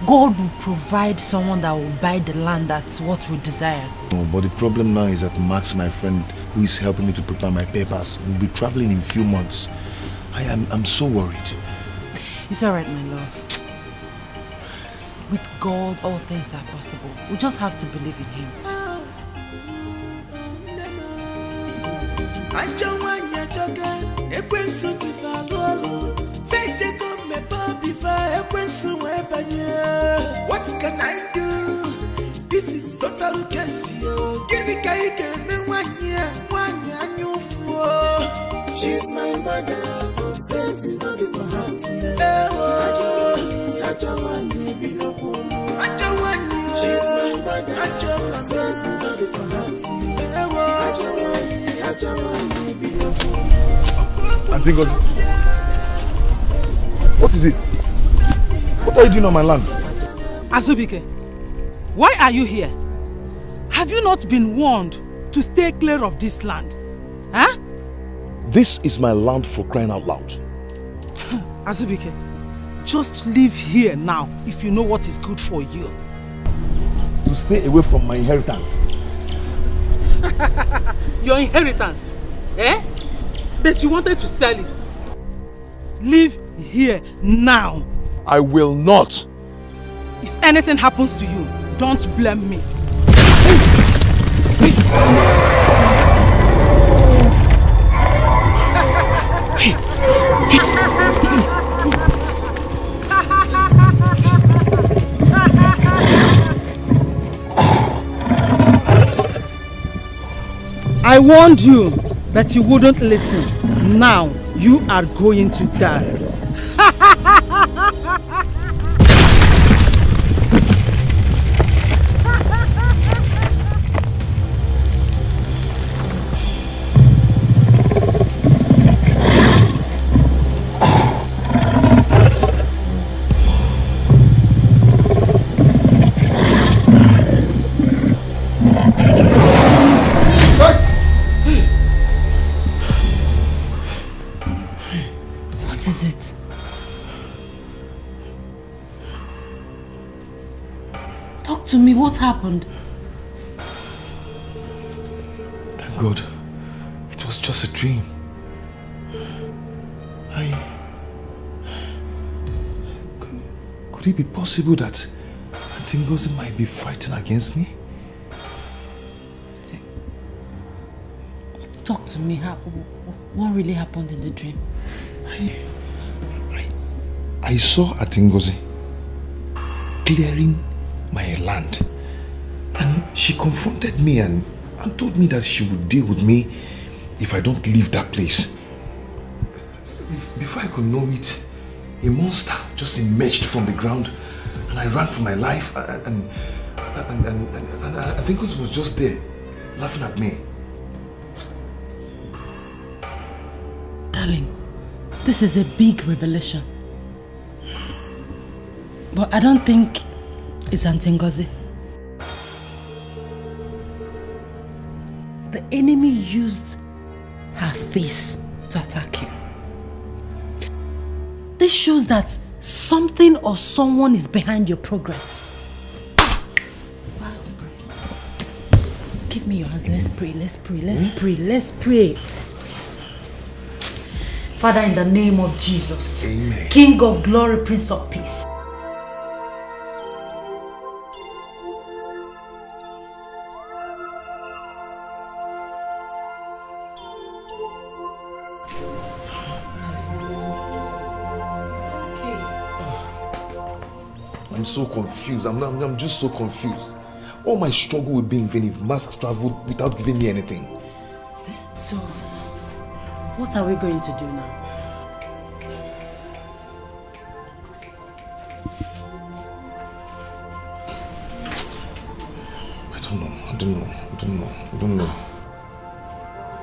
[SPEAKER 13] God will provide someone that will buy the land. That's what we desire.
[SPEAKER 14] No, but the problem now is that Max, my friend, who is helping me to prepare my papers, will be traveling in a few months. I'm so worried.
[SPEAKER 13] It's alright, my love. With God, all things are possible. We just have to believe in Him.
[SPEAKER 11] What can I do? This is total case. She's my mother for facing, not for hearting. She's my mother for facing, not for hearting.
[SPEAKER 7] Auntie God, what is it? What are you doing on my land?
[SPEAKER 8] Azubike, why are you here? Have you not been warned to stay clear of this land? Huh?
[SPEAKER 7] This is my land, for crying out loud.
[SPEAKER 8] Azubike, just leave here now if you know what is good for you.
[SPEAKER 7] To stay away from my inheritance.
[SPEAKER 8] Your inheritance? Eh? But you wanted to sell it. Leave here now.
[SPEAKER 7] I will not.
[SPEAKER 8] If anything happens to you, don't blame me. I warned you, but you wouldn't listen. Now you are going to die.
[SPEAKER 13] To me, what happened?
[SPEAKER 14] Thank God. It was just a dream. Could it be possible that Auntie Ngozi might be fighting against me?
[SPEAKER 13] Talk to me. What really happened in the dream?
[SPEAKER 14] I saw Auntie Ngozi
[SPEAKER 7] clearing my land. And she confronted me and told me that she would deal with me if I don't leave that place. Before I could know it, a monster just emerged from the ground and I ran for my life and I think it was just there, laughing at me.
[SPEAKER 13] Darling, this is a big revelation. But I don't think it's Auntie Ngozi. The enemy used her face to attack you. This shows that something or someone is behind your progress. You have to pray. Give me your hands. Let's pray. Let's pray. Let's pray. Let's pray. Let's pray. Father, in the name of Jesus,
[SPEAKER 7] Amen.
[SPEAKER 13] King of glory, Prince of peace.
[SPEAKER 7] I'm so confused. I'm just so confused. All my struggle will be in vain if Mask traveled without giving me anything.
[SPEAKER 13] So, what are we going to do now?
[SPEAKER 7] I don't know.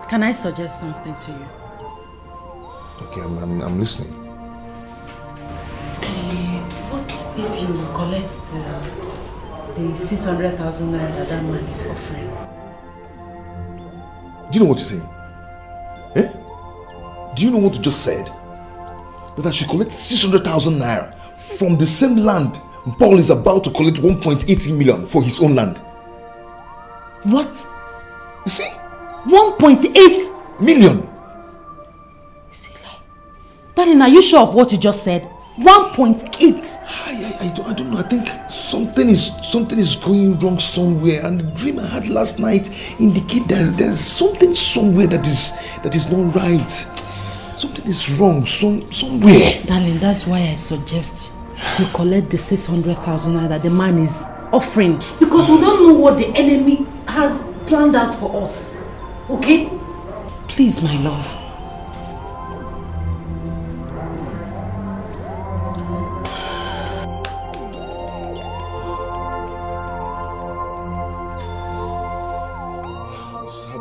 [SPEAKER 13] Can I suggest something to you?
[SPEAKER 7] Okay, I'm listening.
[SPEAKER 13] What if you collect the 600,000 naira that man is offering?
[SPEAKER 7] Do you know what you're saying? Eh? Do you know what you just said? That I should collect 600,000 naira from the same land Paul is about to collect 1.80 million for his own land.
[SPEAKER 13] What?
[SPEAKER 7] You see?
[SPEAKER 13] 1.8
[SPEAKER 7] million.
[SPEAKER 13] Darling, are you sure of what you just said? 1.8.
[SPEAKER 7] I don't know. I think something is going wrong somewhere, and the dream I had last night indicate there's something somewhere that is not right. Something is wrong somewhere.
[SPEAKER 13] Darling, that's why I suggest you collect the 600,000 that the man is offering, because we don't know what the enemy has planned out for us. Okay? Please, my love.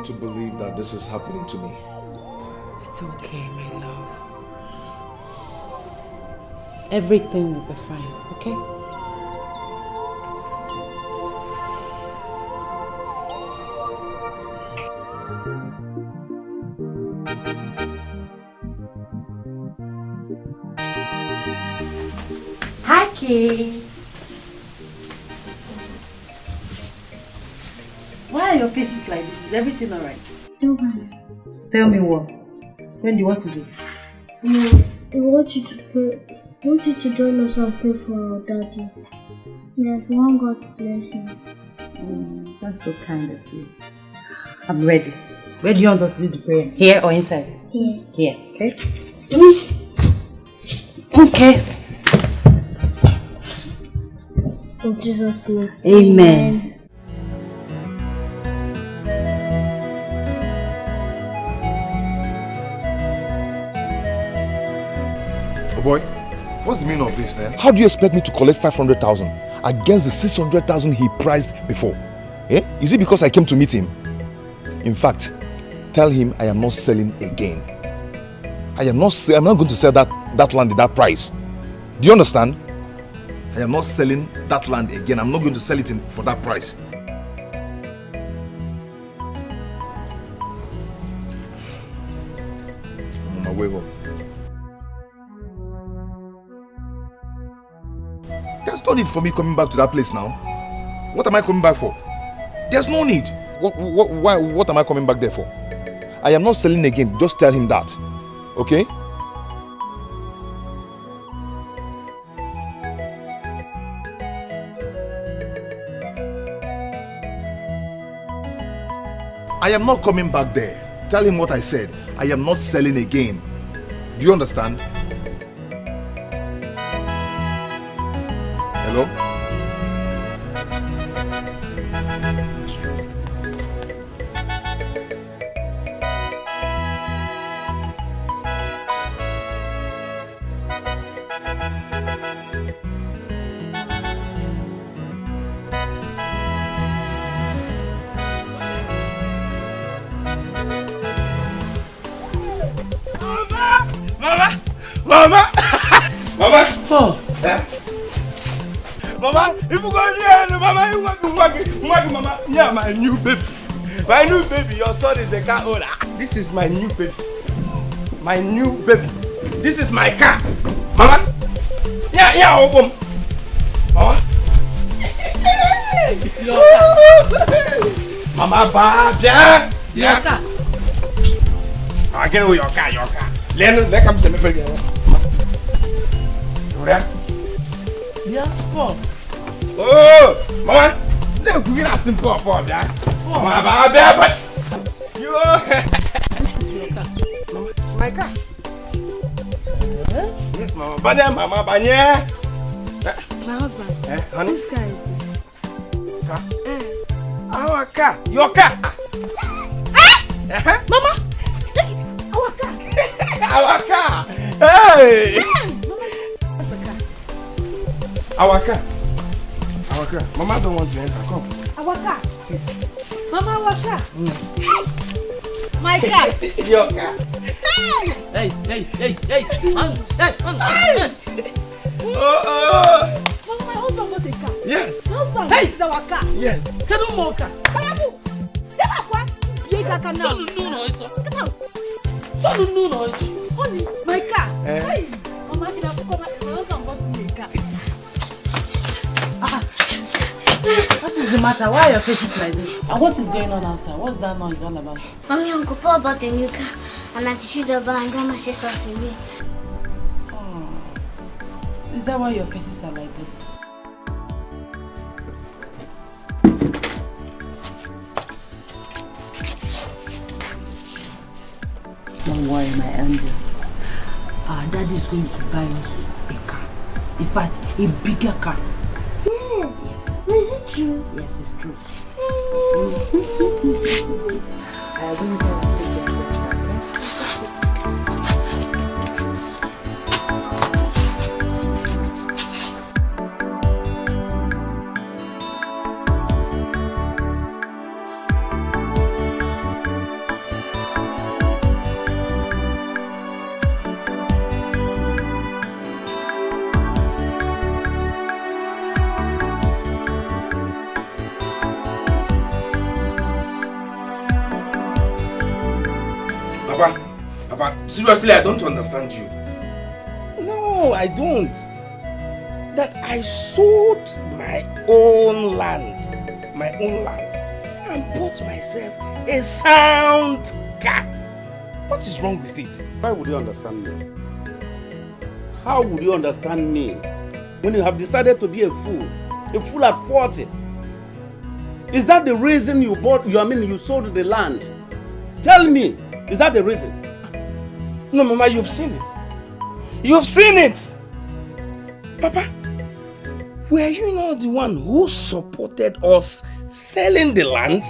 [SPEAKER 7] To believe that this is happening to me.
[SPEAKER 13] It's okay, my love. Everything will be fine, okay?
[SPEAKER 12] Hi, kids.
[SPEAKER 13] Why are your faces like this? Is everything alright?
[SPEAKER 12] No one.
[SPEAKER 13] Tell me what. Wendy, what is it?
[SPEAKER 10] No, we want you to pray. We want you to join us and pray for our daddy.
[SPEAKER 12] Yes, one God bless him.
[SPEAKER 13] That's so kind of you. I'm ready. Where do you want us to do the prayer? Here or inside?
[SPEAKER 12] Here.
[SPEAKER 13] Here, okay? Okay.
[SPEAKER 10] In Jesus' name.
[SPEAKER 13] Amen.
[SPEAKER 7] Boy, what's the meaning of this, eh? How do you expect me to collect 500,000 against the 600,000 he priced before? Eh? Is it because I came to meet him? In fact, tell him I am not selling again. I'm not going to sell that land at that price. Do you understand? I am not selling that land again. I'm not going to sell it for that price. I'm on my way home. There's no need for me coming back to that place now. What am I coming back for? There's no need. What am I coming back there for? I am not selling again. Just tell him that. Okay? I am not coming back there. Tell him what I said. I am not selling again. Do you understand? Hello?
[SPEAKER 3] Paul.
[SPEAKER 6] Mama, if you go here, Mama, you want Mama. Yeah, my new baby. My new baby, your son is the car owner. This is my new baby. My new baby. This is my car. Mama. Yeah, open. Mama. Mama, Baba.
[SPEAKER 3] Your car.
[SPEAKER 6] I get your car. Let come see me for you.
[SPEAKER 3] Yeah, Paul.
[SPEAKER 6] Oh, Mama. Let me get some Paul, yeah. Mama, Baba. You.
[SPEAKER 3] This is your car.
[SPEAKER 6] Mama, my car. Yes, Mama. Mama, Banya.
[SPEAKER 2] My husband.
[SPEAKER 6] Honey?
[SPEAKER 2] This guy is this.
[SPEAKER 6] Car? Our car. Your car.
[SPEAKER 2] Mama. Our car.
[SPEAKER 6] Our car. Hey.
[SPEAKER 2] What's the car?
[SPEAKER 6] Our car. Our car. Mama don't want to enter. Come.
[SPEAKER 2] Our car. Sit. Mama, our car. My car.
[SPEAKER 6] Your car.
[SPEAKER 3] Hey.
[SPEAKER 6] Oh.
[SPEAKER 2] Mama, my husband got a car.
[SPEAKER 6] Yes.
[SPEAKER 2] My husband,
[SPEAKER 3] Hey.
[SPEAKER 2] this is our car.
[SPEAKER 6] Yes.
[SPEAKER 3] Kanu mo car.
[SPEAKER 2] Bayabu. Never what? Big car now. Get out. Only my car. Hey. Mama, my husband got me a car.
[SPEAKER 1] What is the matter? Why are your faces like this? And what is going on outside? What's that noise all about?
[SPEAKER 12] Mommy, Uncle Paul bought a new car, and Auntie Chizoba and Grandma chased us away.
[SPEAKER 1] Oh. Is that why your faces are like this? Don't worry, my angels. Our daddy is going to buy us a car. In fact, a bigger car.
[SPEAKER 12] Yeah. Yes. Is it true?
[SPEAKER 1] Yes, it's true. Go inside and take your steps,
[SPEAKER 6] Papa, seriously, I don't understand you. No, I don't. That I sold my own land, and bought myself a sound car. What is wrong with it?
[SPEAKER 5] Why would you understand me? How would you understand me when you have decided to be a fool at 40? Is that the reason you sold the land? Tell me, is that the reason?
[SPEAKER 6] No, Mama, you've seen it. You've seen it! Papa, were you not the one who supported us selling the land?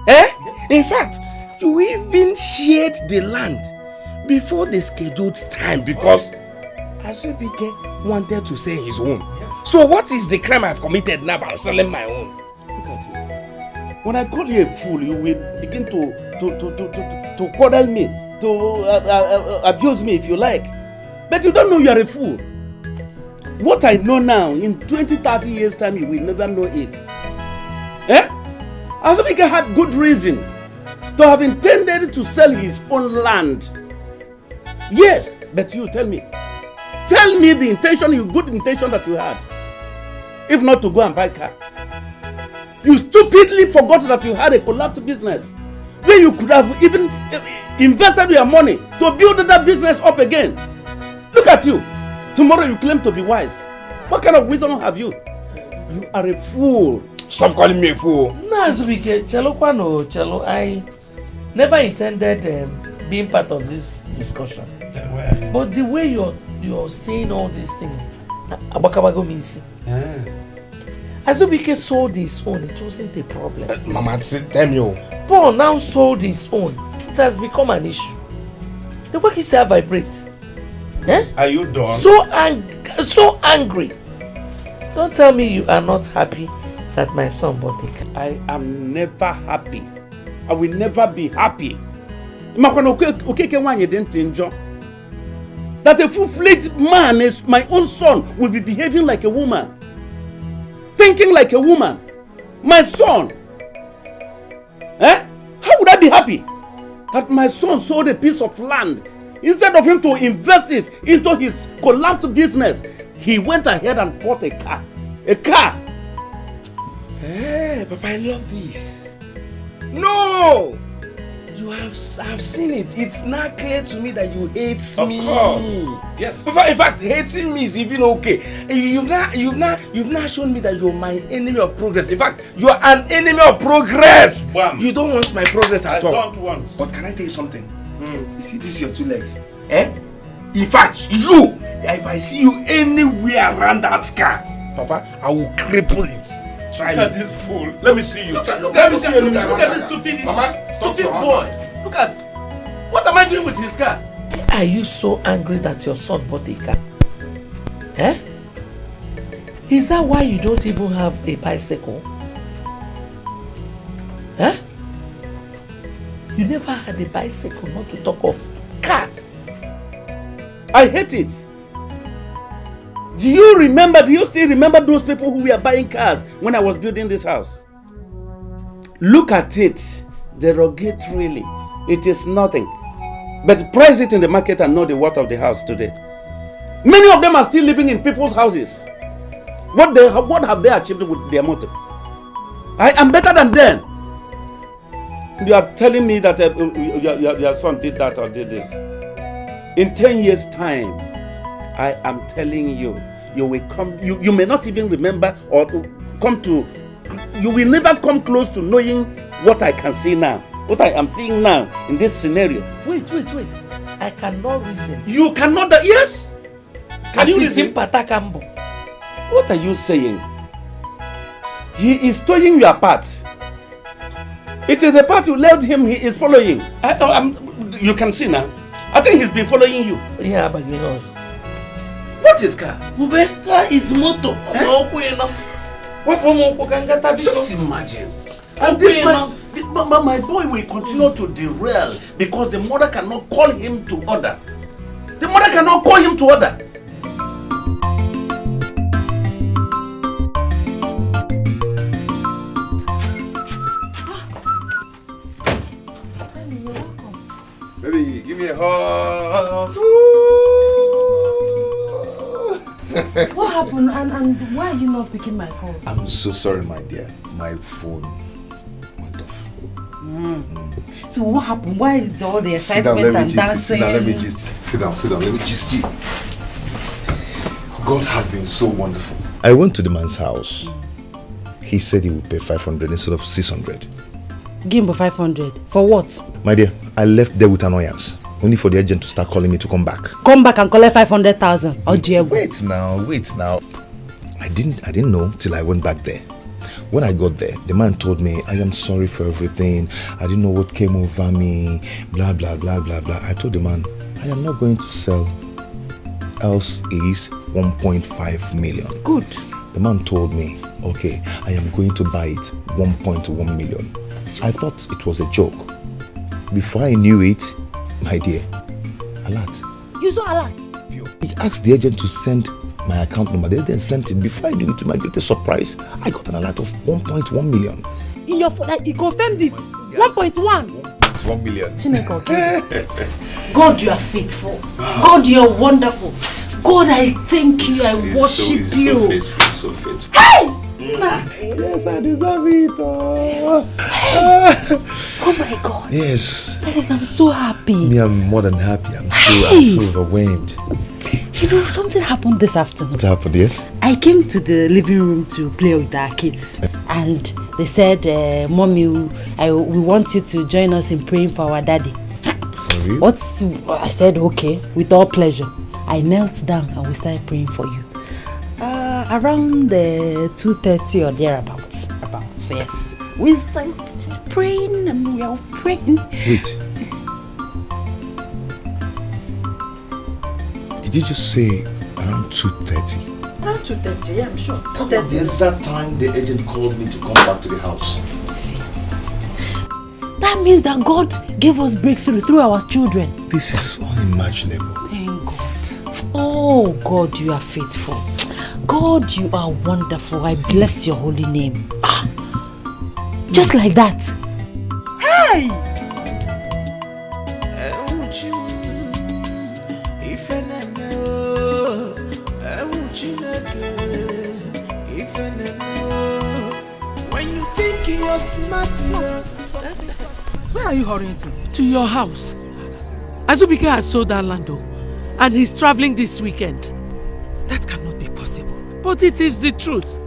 [SPEAKER 6] Yes. In fact, you even shared the land before the scheduled time because Azubike wanted to sell his own. Yes. So what is the crime I've committed now by selling my own?
[SPEAKER 5] Look at it. When I call you a fool, you will begin to quarrel me, to abuse me if you like. But you don't know you are a fool. What I know now, in 20-30 years time, you will never know it. Azubike had good reason to have intended to sell his own land. Yes, but you tell me the intention, good intention that you had. If not to go and buy a car. You stupidly forgot that you had a collapsed business where you could have even invested your money to build that business up again. Look at you. Tomorrow you claim to be wise. What kind of wisdom have you? You are a fool.
[SPEAKER 6] Stop calling me a fool.
[SPEAKER 3] No, Azubike, Chelo, I never intended being part of this discussion. But the way you're saying all these things, Abakabago means. Azubike sold his own, it wasn't a problem.
[SPEAKER 6] Mama, tell me.
[SPEAKER 3] Paul now sold his own. It has become an issue. The work is vibrates.
[SPEAKER 5] Are you done?
[SPEAKER 3] So angry. Don't tell me you are not happy that my son bought a car.
[SPEAKER 5] I am never happy. I will that a full-fledged man, is my own son, will be behaving like a woman, thinking like a woman. My son. How would I be happy that my son sold a piece of land? Instead of him to invest it into his collapsed business, he went ahead and bought a car. A car.
[SPEAKER 6] Hey, Papa, I love this. No! I've seen it. It's not clear to me that you hate me.
[SPEAKER 5] Of course. Yes.
[SPEAKER 6] In fact, hating me is even okay. You've not shown me that you're my enemy of progress. In fact, you're an enemy of progress.
[SPEAKER 5] Bam.
[SPEAKER 6] You don't want my progress at all.
[SPEAKER 5] I don't want.
[SPEAKER 6] But can I tell you something? You see, this is your 2 legs. In fact, you, if I see you anywhere around that car, Papa, I will cripple it. Try
[SPEAKER 5] Look at this fool.
[SPEAKER 6] Let me see you.
[SPEAKER 5] Look at this stupid, stupid boy. Look at, what am I doing with his car?
[SPEAKER 3] Are you so angry that your son bought a car? Is that why you don't even have a bicycle? You never had a bicycle, not to talk of car.
[SPEAKER 5] I hate it. Do you still remember those people who were buying cars when I was building this house? Look at it, derogatorily. It is nothing. But price it in the market and know the worth of the house today. Many of them are still living in people's houses. What have they achieved with their motor? I am better than them. You are telling me that your son did that or did this. In 10 years' time, I am telling you, you will come. You may not even remember or come to. You will never come close to knowing what I can see now. What I am seeing now in this scenario.
[SPEAKER 3] Wait. I cannot reason.
[SPEAKER 5] You cannot. Yes.
[SPEAKER 3] Can you reason? Patakambo.
[SPEAKER 5] What are you saying? He is towing your path. It is the path you led him. He is following. You can see now. I think he's been following you.
[SPEAKER 3] Yeah, but you know.
[SPEAKER 5] What is car?
[SPEAKER 3] Ube, car is motor.
[SPEAKER 5] Just imagine. And this my boy will continue to derail because the mother cannot call him to order. The mother cannot call him to order.
[SPEAKER 7] Baby, give me a hug.
[SPEAKER 2] What happened and why are you not picking my calls?
[SPEAKER 7] I'm so sorry, my dear. My phone went off.
[SPEAKER 2] So what happened? Why is all the excitement and dancing?
[SPEAKER 7] Sit down, let me just sit down, let me just see. God has been so wonderful. I went to the man's house. He said he would pay 500 instead of 600.
[SPEAKER 2] Give him 500. For what?
[SPEAKER 7] My dear, I left there with annoyance. Only for the agent to start calling me to come back.
[SPEAKER 2] Come back and collect 500,000. Oh dear God.
[SPEAKER 7] Wait now. I didn't know till I went back there. When I got there, the man told me, I am sorry for everything. I didn't know what came over me. Blah, blah, blah, blah, blah. I told the man, I am not going to sell. Else is 1.5 million.
[SPEAKER 2] Good.
[SPEAKER 7] The man told me, okay, I am going to buy it 1.1 million. I thought it was a joke. Before I knew it, my dear, alert.
[SPEAKER 2] You saw alert?
[SPEAKER 7] He asked the agent to send my account number. The agent sent it. Before I knew it, to my greatest surprise, I got an alert of 1.1 million.
[SPEAKER 2] In your phone, he confirmed it. 1.1.
[SPEAKER 7] 1 million.
[SPEAKER 2] Chineke, God, you are faithful. God, you are wonderful. God, I thank you. I worship you.
[SPEAKER 7] So faithful.
[SPEAKER 2] Hey!
[SPEAKER 7] Yes, I deserve it.
[SPEAKER 2] Oh my God.
[SPEAKER 7] Yes.
[SPEAKER 2] I'm so happy.
[SPEAKER 7] Me, I'm more than happy. I'm so overwhelmed.
[SPEAKER 2] You know, something happened this afternoon.
[SPEAKER 7] What happened, yes?
[SPEAKER 2] I came to the living room to play with our kids. And they said, Mommy, we want you to join us in praying for our daddy.
[SPEAKER 7] For real?
[SPEAKER 2] I said, okay, with all pleasure. I knelt down and we started praying for you. Around 2:30 or thereabouts. So yes. We started praying and we are praying.
[SPEAKER 7] Wait. Did you just say around 2:30?
[SPEAKER 2] Around 2:30, yeah, I'm sure.
[SPEAKER 7] 2:30. The exact time the agent called me to come back to the house.
[SPEAKER 2] See, that means that God gave us breakthrough through our children.
[SPEAKER 7] This is unimaginable.
[SPEAKER 2] Thank God.
[SPEAKER 13] Oh, God, you are faithful. God, you are wonderful. I bless your holy name. Just like that.
[SPEAKER 8] Hey!
[SPEAKER 11] When you think you're smart,
[SPEAKER 8] where are you hurrying to?
[SPEAKER 3] To your house. Azubike has sold that land, and he's traveling this weekend.
[SPEAKER 8] That cannot be possible.
[SPEAKER 3] But it is the truth.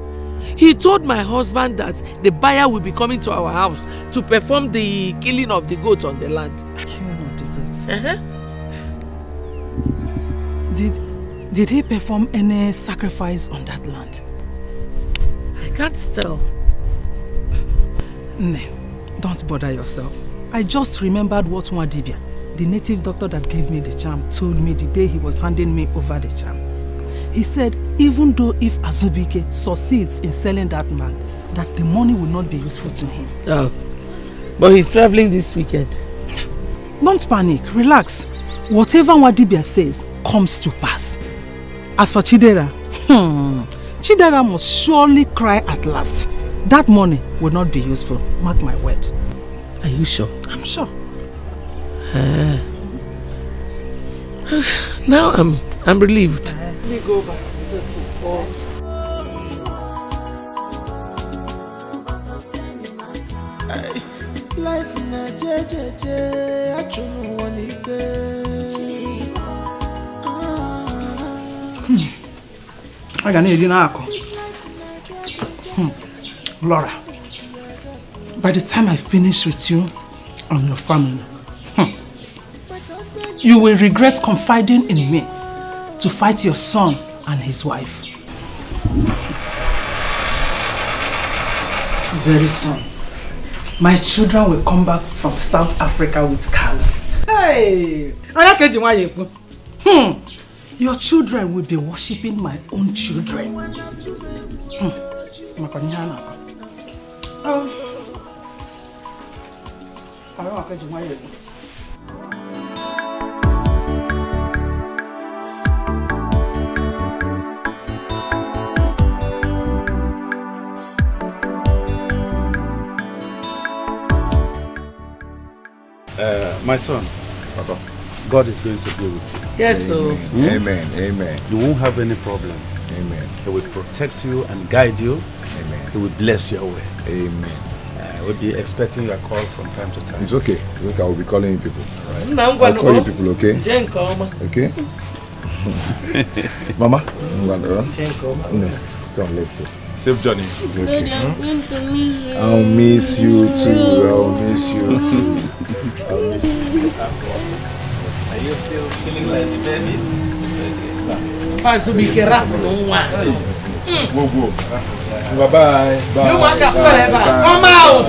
[SPEAKER 3] He told my husband that the buyer will be coming to our house to perform the killing of the goat on the land.
[SPEAKER 8] Killing of the goats? Did he perform any sacrifice on that land?
[SPEAKER 3] I can't tell.
[SPEAKER 8] Nah, don't bother yourself. I just remembered what Nwadibia, the native doctor that gave me the charm, told me the day he was handing me over the charm. He said, even though if Azubike succeeds in selling that land, that the money will not be useful to him.
[SPEAKER 3] Oh, but he's traveling this weekend.
[SPEAKER 8] Don't panic, relax. Whatever Nwadibia says comes to pass. As for Chidera, Chidera must surely cry at last. That money will not be useful, mark my word.
[SPEAKER 3] Are you sure?
[SPEAKER 8] I'm sure.
[SPEAKER 3] Now I'm relieved.
[SPEAKER 8] Let me go back. It's okay.
[SPEAKER 11] life na jejeje, achunu wanike.
[SPEAKER 8] I can hear now. Laura, by the time I finish with you and your family, you will regret confiding in me to fight your son and his wife. Very soon, my children will come back from South Africa with cars. Hey! Your children will be worshipping my own children.
[SPEAKER 5] My son, Papa, God is going to be with you.
[SPEAKER 3] Yes, sir.
[SPEAKER 14] Amen. Amen.
[SPEAKER 5] You won't have any problem.
[SPEAKER 14] Amen.
[SPEAKER 5] He will protect you and guide you.
[SPEAKER 14] Amen.
[SPEAKER 5] He will bless your way.
[SPEAKER 14] Amen.
[SPEAKER 5] I will be expecting your call from time to time.
[SPEAKER 14] It's okay. Look, I will be calling you people. All right.
[SPEAKER 3] No,
[SPEAKER 14] I'll call you people, okay? Okay? Mama? Come, let's go.
[SPEAKER 5] Safe journey.
[SPEAKER 14] It's okay.
[SPEAKER 10] Daddy, I'm going to miss you.
[SPEAKER 14] I'll miss you too. I'll miss you too. I'll miss you.
[SPEAKER 5] Are you still feeling like the babies? It's okay, sir.
[SPEAKER 14] Whoa. Bye-bye. Bye.
[SPEAKER 3] Come out.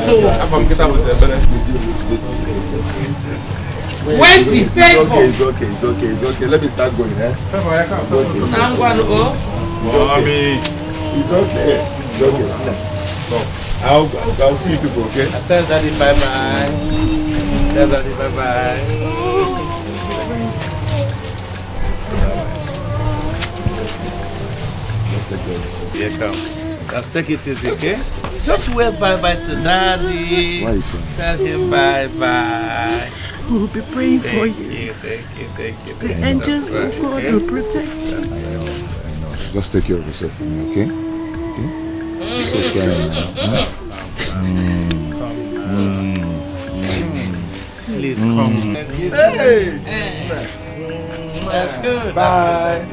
[SPEAKER 3] When the
[SPEAKER 14] It's okay. Let me start going, eh? It's okay. I'll see you people, okay?
[SPEAKER 5] I tell Daddy bye-bye. Tell Daddy bye-bye. Here come. Let's take it easy, okay? Just wave bye-bye to Daddy.
[SPEAKER 14] Why you
[SPEAKER 5] Tell him bye-bye.
[SPEAKER 3] We will be praying for you.
[SPEAKER 5] Thank you.
[SPEAKER 3] The angels of God will protect you.
[SPEAKER 14] I know. Just take care of yourself for me, okay? Okay? Stop crying now.
[SPEAKER 5] Please come.
[SPEAKER 14] Hey!
[SPEAKER 5] That's good.
[SPEAKER 14] Bye.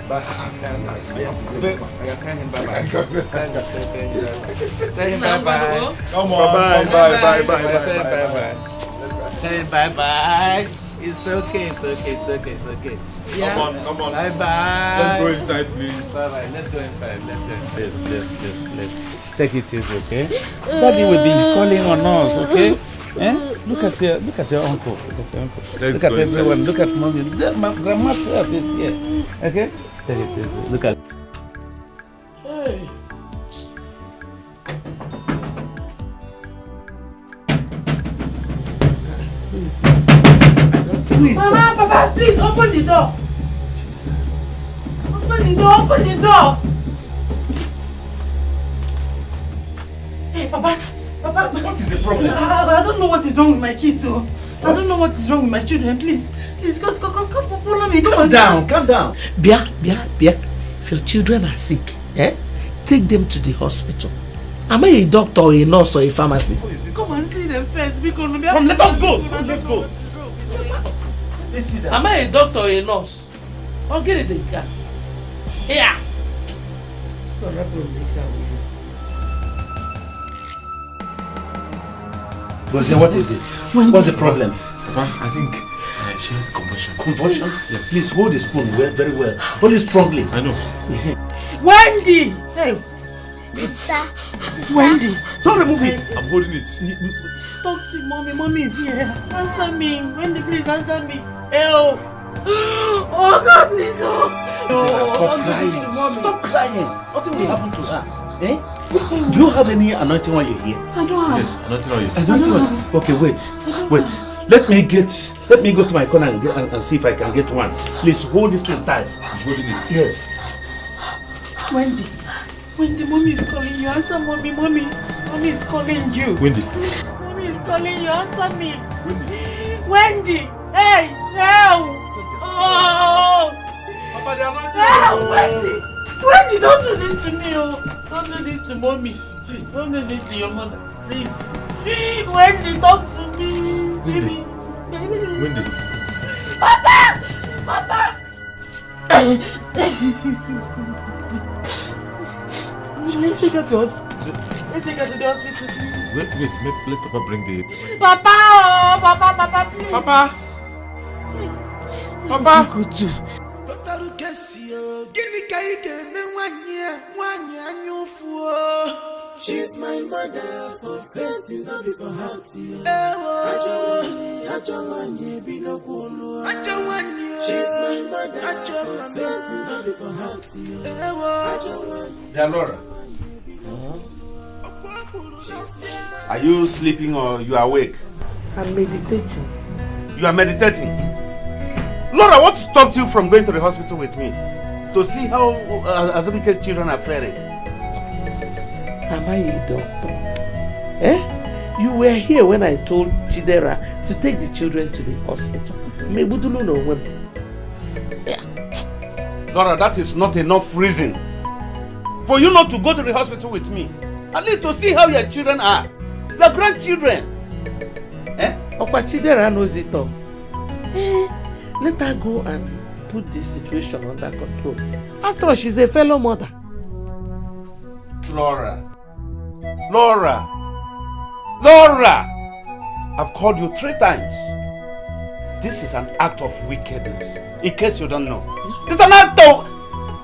[SPEAKER 5] Bye. Bye-bye.
[SPEAKER 14] Come on. Bye.
[SPEAKER 5] Say bye-bye. It's okay. Yeah.
[SPEAKER 14] Come on.
[SPEAKER 5] Bye-bye.
[SPEAKER 14] Let's go inside, please.
[SPEAKER 5] Bye-bye. Let's go inside. Please. Take it easy, okay? Daddy will be calling on us, okay? Look at your uncle. Look at everyone. Look at mommy. My grandma is here. Okay? Take it easy. Look at. Hey.
[SPEAKER 8] Mama, Papa, please open the door. Open the door, open the door! Hey, Papa,
[SPEAKER 5] what is the problem?
[SPEAKER 8] I don't know what is wrong with my kids, oh. I don't know what is wrong with my children. Please, come follow me. Come
[SPEAKER 3] down, calm down. Bia. If your children are sick, take them to the hospital. Am I a doctor or a nurse or a pharmacist?
[SPEAKER 8] Come and see them first.
[SPEAKER 5] Come, let us go. Let's go.
[SPEAKER 3] Let's see them. Am I a doctor or a nurse? I'll get it in car. Yeah.
[SPEAKER 5] What is it? What's the problem?
[SPEAKER 14] Papa, I think she had convulsion.
[SPEAKER 5] Convulsion?
[SPEAKER 14] Yes.
[SPEAKER 5] Please hold the spoon very well. Hold it strongly.
[SPEAKER 14] I know.
[SPEAKER 8] Wendy! Hey!
[SPEAKER 12] Sister.
[SPEAKER 8] Wendy!
[SPEAKER 5] Don't remove it.
[SPEAKER 14] I'm holding it.
[SPEAKER 8] Talk to mommy. Mommy is here. Answer me. Wendy, please answer me. Help! Oh God, please!
[SPEAKER 5] Stop crying. Stop crying. Nothing will happen to her. Do you have any anointing while you're here?
[SPEAKER 8] I don't have.
[SPEAKER 14] Yes, anointing oil.
[SPEAKER 5] Anointing oil. Okay, wait. Let me go to my corner and see if I can get one. Please hold this thing tight.
[SPEAKER 14] I'm holding it.
[SPEAKER 5] Yes.
[SPEAKER 8] Wendy, mommy is calling you. Answer mommy. Mommy is calling you.
[SPEAKER 14] Wendy.
[SPEAKER 8] Mommy is calling you. Answer me. Wendy. Hey, help! Oh!
[SPEAKER 14] Papa, they are not
[SPEAKER 8] help, Wendy, don't do this to me, oh! Don't do this to mommy. Don't do this to your mother, please. Wendy, talk to me. Baby.
[SPEAKER 14] Wendy.
[SPEAKER 8] Papa! Let's take her to hospital. Let's take her to the hospital, please.
[SPEAKER 14] Wait, let Papa bring the...
[SPEAKER 8] Papa, please. Papa.
[SPEAKER 11] She's my mother for facing, not for hearty. She's my mother for facing, not for hearty.
[SPEAKER 5] Dear Laura, are you sleeping or you are awake?
[SPEAKER 3] I'm meditating.
[SPEAKER 5] You are meditating? Laura, what stopped you from going to the hospital with me to see how Azubike's children are faring?
[SPEAKER 3] Am I a doctor? You were here when I told Chidera to take the children to the hospital.
[SPEAKER 5] Laura, that is not enough reason for you not to go to the hospital with me. At least to see how your children are. Your grandchildren.
[SPEAKER 3] Okwa Chidera knows it all. Let her go and put this situation under control. After all, she's a fellow mother.
[SPEAKER 5] Laura! I've called you 3 times. This is an act of wickedness. In case you don't know. It's an act of...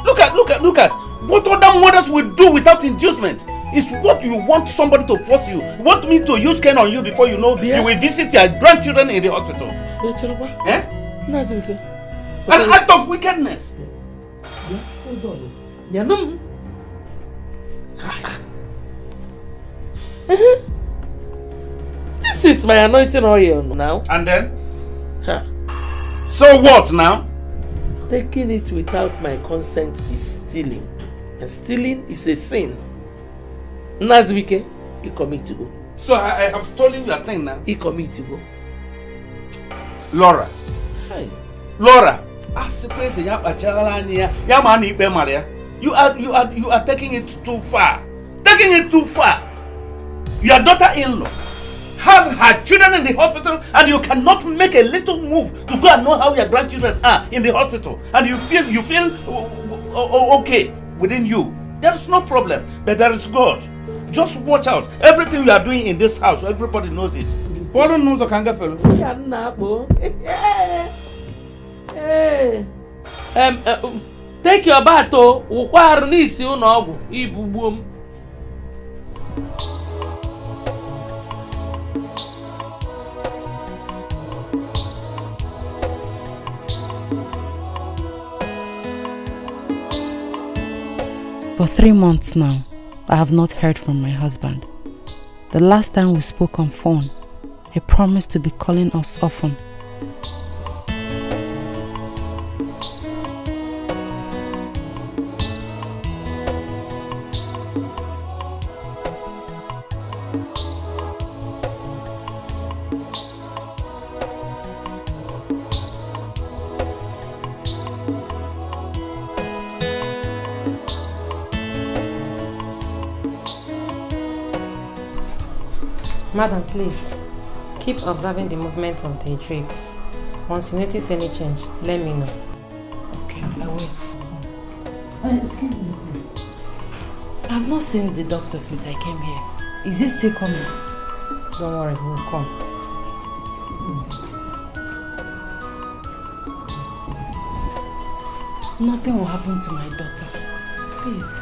[SPEAKER 5] Look at what other mothers will do without inducement. It's what you want somebody to force you. You want me to use cane on you before you know you will visit your grandchildren in the hospital. An act of wickedness.
[SPEAKER 3] Hold on. This is my anointing oil now.
[SPEAKER 5] And then? So what now?
[SPEAKER 3] Taking it without my consent is stealing. And stealing is a sin. Nazwike, you commit to go.
[SPEAKER 5] So I have stolen your thing now?
[SPEAKER 3] You commit to go.
[SPEAKER 5] Laura.
[SPEAKER 3] Hi.
[SPEAKER 5] Laura. You are taking it too far. Taking it too far. Your daughter-in-law has her children in the hospital and you cannot make a little move to go and know how your grandchildren are in the hospital, and you feel okay within you. There is no problem, but there is God. Just watch out. Everything you are doing in this house, everybody knows it. Paul knows the kanga fellow.
[SPEAKER 3] Take your bath, oh.
[SPEAKER 1] For 3 months now, I have not heard from my husband. The last time we spoke on phone, he promised to be calling us often.
[SPEAKER 18] Madam, please, keep observing the movement of the drip. Once you notice any change, let me know.
[SPEAKER 1] Okay, I will. Excuse me, please. I've not seen the doctor since I came here. Is he still coming?
[SPEAKER 18] Don't worry, he will come.
[SPEAKER 1] Nothing will happen to my daughter. Please.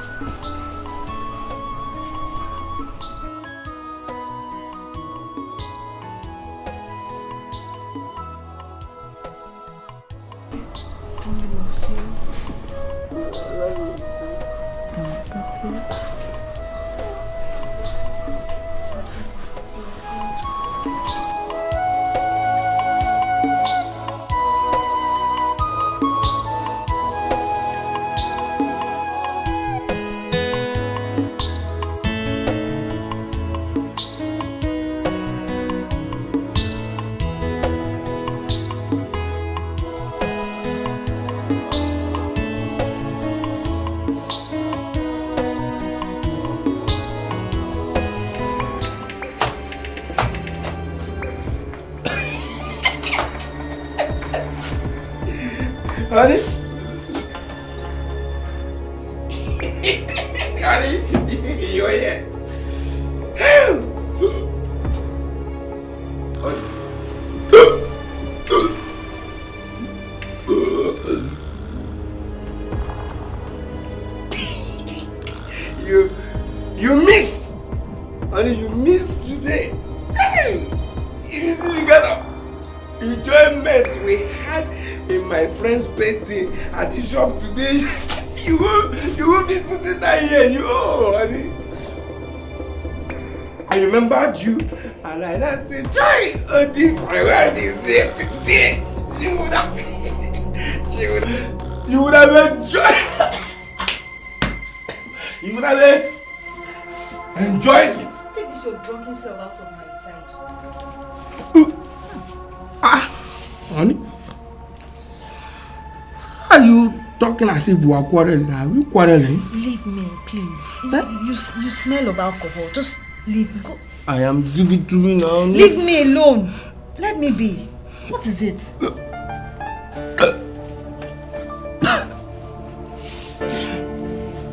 [SPEAKER 6] Honey? Honey, you're here. You miss. Honey, you miss today. You see the kind of enjoyment we had in my friend's birthday at the shop today. You will be sitting down here. Honey. I remembered you and I just said, Joy, my wife is here today. You would have enjoyed. You would have enjoyed it.
[SPEAKER 9] Take this your drunken self out of my sight.
[SPEAKER 6] Honey, are you talking as if we are quarreling? Are you quarreling?
[SPEAKER 9] Leave me, please. You smell of alcohol. Just leave me. Go.
[SPEAKER 6] I am giving it to me now.
[SPEAKER 9] Leave me alone. Let me be. What is it?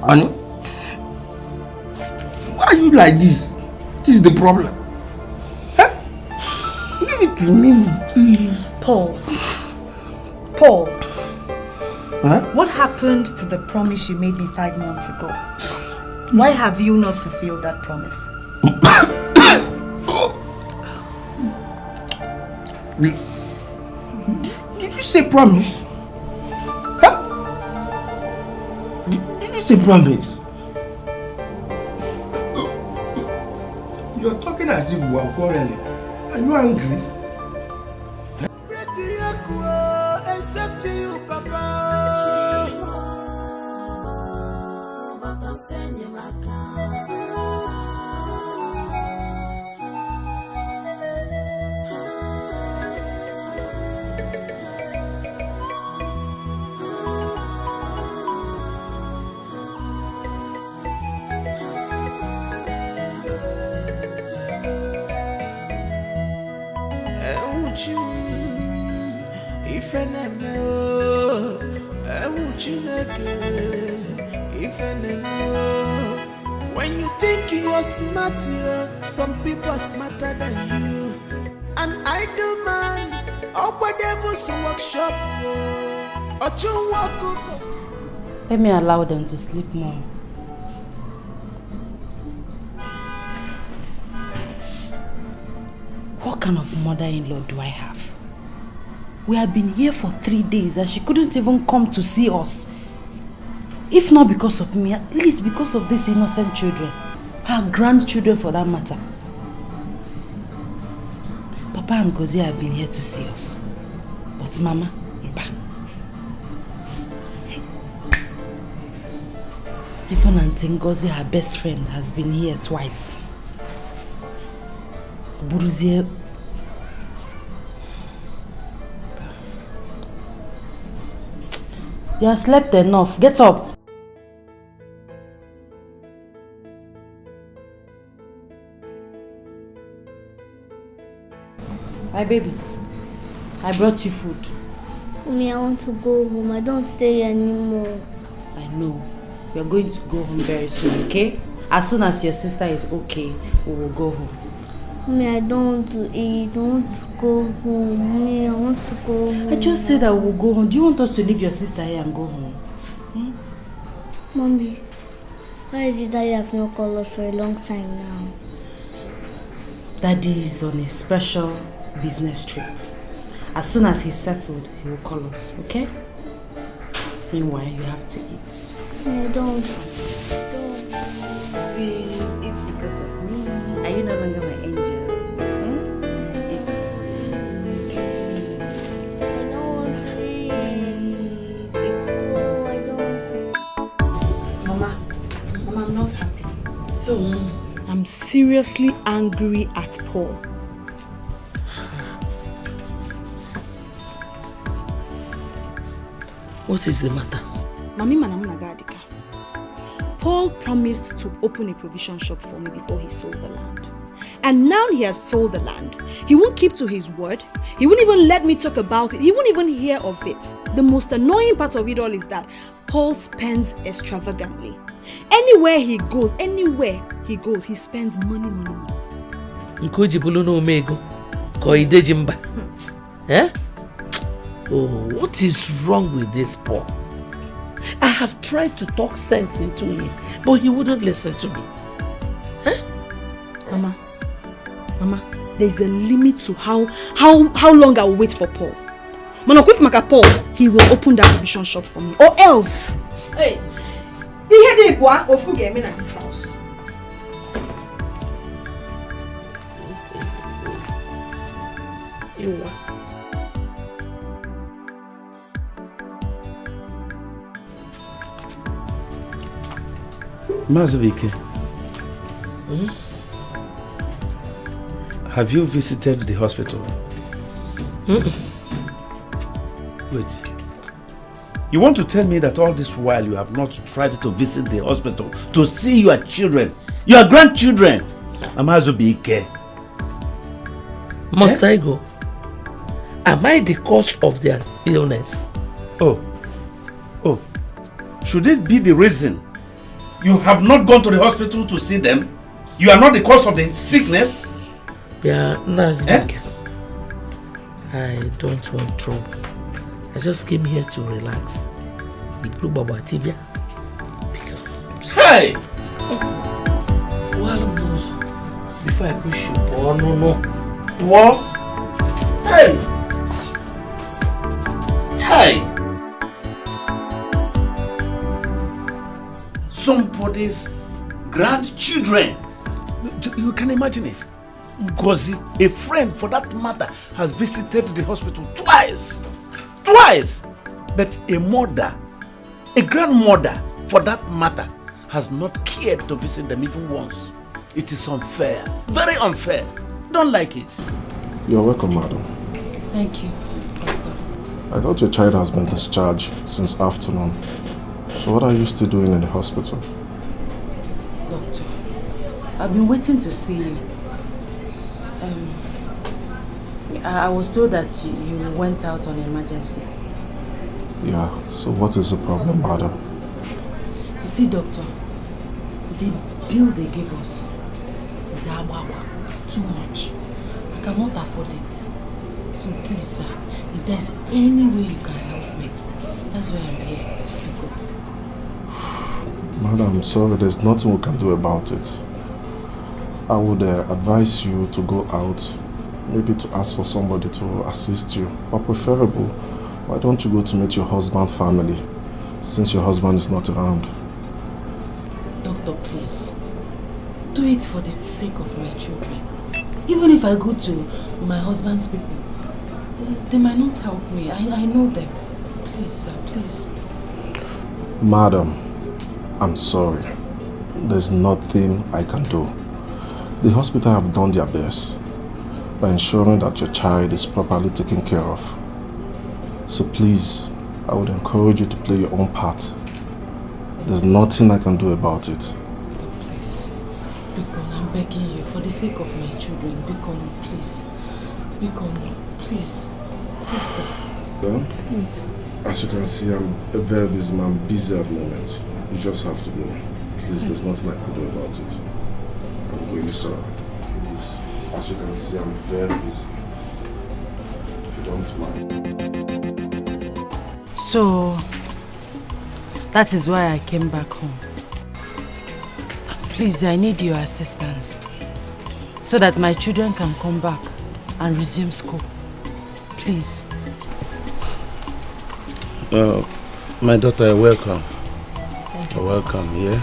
[SPEAKER 6] Honey, why are you like this? This is the problem. Huh? Give it to me, please.
[SPEAKER 9] Paul.
[SPEAKER 6] Huh?
[SPEAKER 9] What happened to the promise you made me 5 months ago? Why have you not fulfilled that promise?
[SPEAKER 6] Did you say promise? Huh? Did you say promise? You are talking as if we are quarreling. Are you angry?
[SPEAKER 11] Except you, Papa. When you think you're smart, some people are smarter than you. An idle man, up a devil's workshop.
[SPEAKER 1] Let me allow them to sleep more. What kind of mother-in-law do I have? We have been here for 3 days and she couldn't even come to see us. If not because of me, at least because of these innocent children. Her grandchildren for that matter. Papa and Ngozi have been here to see us. But Mama, even Auntie Ngozi, her best friend, has been here twice. Buruzie. You have slept enough. Get up. My baby, I brought you food.
[SPEAKER 12] Mommy, I want to go home. I don't stay here anymore.
[SPEAKER 1] I know. We are going to go home very soon, okay? As soon as your sister is okay, we will go home.
[SPEAKER 12] Mommy, I don't want to eat. I want to go home. Mommy, I want to go home.
[SPEAKER 1] I just said that we will go home. Do you want us to leave your sister here and go home?
[SPEAKER 12] Mommy, why is it that you have not called us for a long time now?
[SPEAKER 1] Daddy is on a special business trip. As soon as he's settled, he will call us, okay? Meanwhile, you have to eat.
[SPEAKER 12] I don't.
[SPEAKER 1] Please, eat because of me. Are you no longer my angel? Eat.
[SPEAKER 12] I don't want to eat.
[SPEAKER 1] Please, eat.
[SPEAKER 12] No, I don't.
[SPEAKER 9] Mama, I'm not happy. I'm seriously angry at Paul.
[SPEAKER 3] What is the matter?
[SPEAKER 9] Mami Manamunagadika. Paul promised to open a provision shop for me before he sold the land. And now he has sold the land. He won't keep to his word. He won't even let me talk about it. He won't even hear of it. The most annoying part of it all is that Paul spends extravagantly. Anywhere he goes, he spends money.
[SPEAKER 3] Eh? Oh, what is wrong with this Paul? I have tried to talk sense into him, but he wouldn't listen to me. Huh?
[SPEAKER 9] Mama, there is a limit to how long I will wait for Paul. When I quit Maka Paul, he will open that provision shop for me. Or else. Hey, you hear the boy or forget me at this house.
[SPEAKER 3] You what?
[SPEAKER 5] Mazabike, have you visited the hospital? Wait. You want to tell me that all this while you have not tried to visit the hospital to see your children, your grandchildren? Mazabike.
[SPEAKER 3] Must I go? Am I the cause of their illness?
[SPEAKER 5] Oh. Should this be the reason you have not gone to the hospital to see them? You are not the cause of the sickness?
[SPEAKER 3] Yeah, Nazbeke. I don't want trouble. I just came here to relax. The blue baba tibia.
[SPEAKER 5] Hey!
[SPEAKER 3] Before I push you, oh no. What?
[SPEAKER 5] Hey! Somebody's grandchildren. You can imagine it. Ngozi, a friend for that matter, has visited the hospital twice. But a mother, a grandmother for that matter, has not cared to visit them even once. It is unfair, very unfair. Don't like it.
[SPEAKER 19] You're welcome, madam.
[SPEAKER 1] Thank you, doctor.
[SPEAKER 19] I thought your child has been discharged since afternoon. So what are you still doing in the hospital?
[SPEAKER 1] Doctor, I've been waiting to see you. I was told that you went out on emergency.
[SPEAKER 19] Yeah, so what is the problem, madam?
[SPEAKER 1] You see, doctor, the bill they gave us is too much. I cannot afford it. So please, sir, if there's any way you can help me, that's why I'm here.
[SPEAKER 19] Madam, I'm sorry, there's nothing we can do about it. I would advise you to go out, maybe to ask for somebody to assist you. Or preferable, why don't you go to meet your husband's family, since your husband is not around?
[SPEAKER 1] Doctor, please, do it for the sake of my children. Even if I go to my husband's people, they might not help me. I know them. Please, sir, please.
[SPEAKER 19] Madam, I'm sorry. There's nothing I can do. The hospital have done their best by ensuring that your child is properly taken care of. So please, I would encourage you to play your own part. There's nothing I can do about it.
[SPEAKER 1] Please, Bikon, I'm begging you, for the sake of my children, Bikon, please.
[SPEAKER 3] Please. Please, sir.
[SPEAKER 19] Well,
[SPEAKER 3] Please.
[SPEAKER 19] as you can see, I'm a very busy man. I'm busy at the moment. You just have to go. Please, there's nothing I can do about it. I'm really sorry. Please, as you can see, I'm very busy. If you don't mind.
[SPEAKER 13] So, that is why I came back home. Please, I need your assistance so that my children can come back and resume school. Please.
[SPEAKER 5] My daughter, welcome.
[SPEAKER 13] Thank you.
[SPEAKER 5] Welcome here.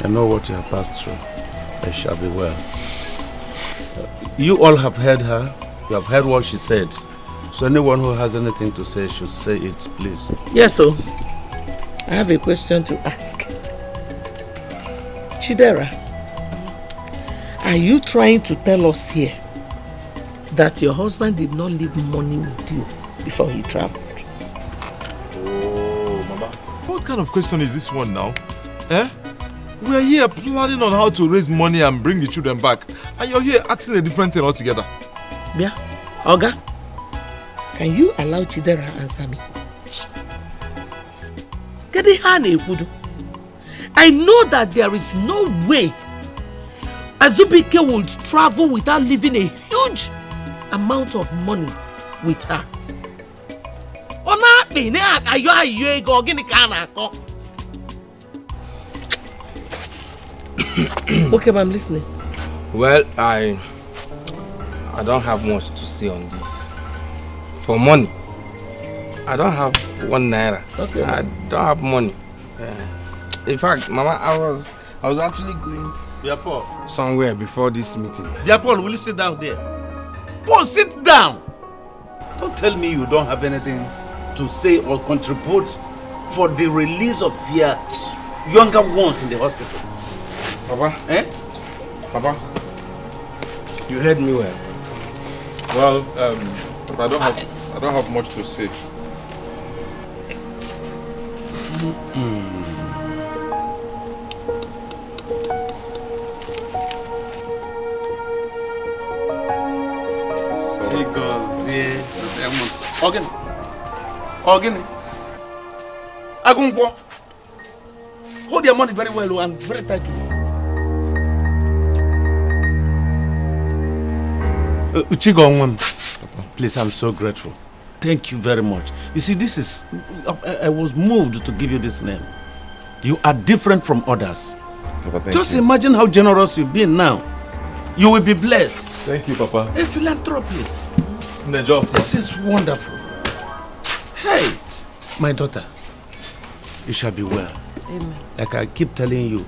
[SPEAKER 5] I know what you have passed through. I shall be well. You all have heard her. You have heard what she said. So anyone who has anything to say should say it, please. Yes, sir. I have a question to ask. Chidera, are you trying to tell us here that your husband did not leave money with you before he traveled?
[SPEAKER 7] Oh, Mama. What kind of question is this one now? Eh? We are here planning on how to raise money and bring the children back. And you're here asking a different thing altogether.
[SPEAKER 3] Yeah. Oga, can you allow Chidera answer me? I know that there is no way Azubike will travel without leaving a huge amount of money with her. Okay, I'm listening.
[SPEAKER 6] Well, I don't have much to say on this. For money, I don't have 1 naira.
[SPEAKER 5] Okay.
[SPEAKER 6] I don't have money. In fact, Mama, I was actually going
[SPEAKER 5] Paul.
[SPEAKER 6] somewhere before this meeting.
[SPEAKER 5] Paul, will you sit down there? Paul, sit down! Don't tell me you don't have anything to say or contribute for the release of your younger ones in the hospital.
[SPEAKER 6] Papa?
[SPEAKER 5] Eh?
[SPEAKER 6] Papa? You heard me well.
[SPEAKER 7] Well, I don't have much to say.
[SPEAKER 5] Ogini. Agungo. Hold your money very well and very tightly. Chigongwam, please, I'm so grateful. Thank you very much. You see, this is... I was moved to give you this name. You are different from others.
[SPEAKER 7] Papa,
[SPEAKER 5] Just imagine how generous you've been now. You will be blessed.
[SPEAKER 7] Thank you, Papa.
[SPEAKER 5] A philanthropist.
[SPEAKER 7] Job.
[SPEAKER 5] This is wonderful. Hey, my daughter, you shall be well.
[SPEAKER 13] Amen.
[SPEAKER 5] Like I keep telling you,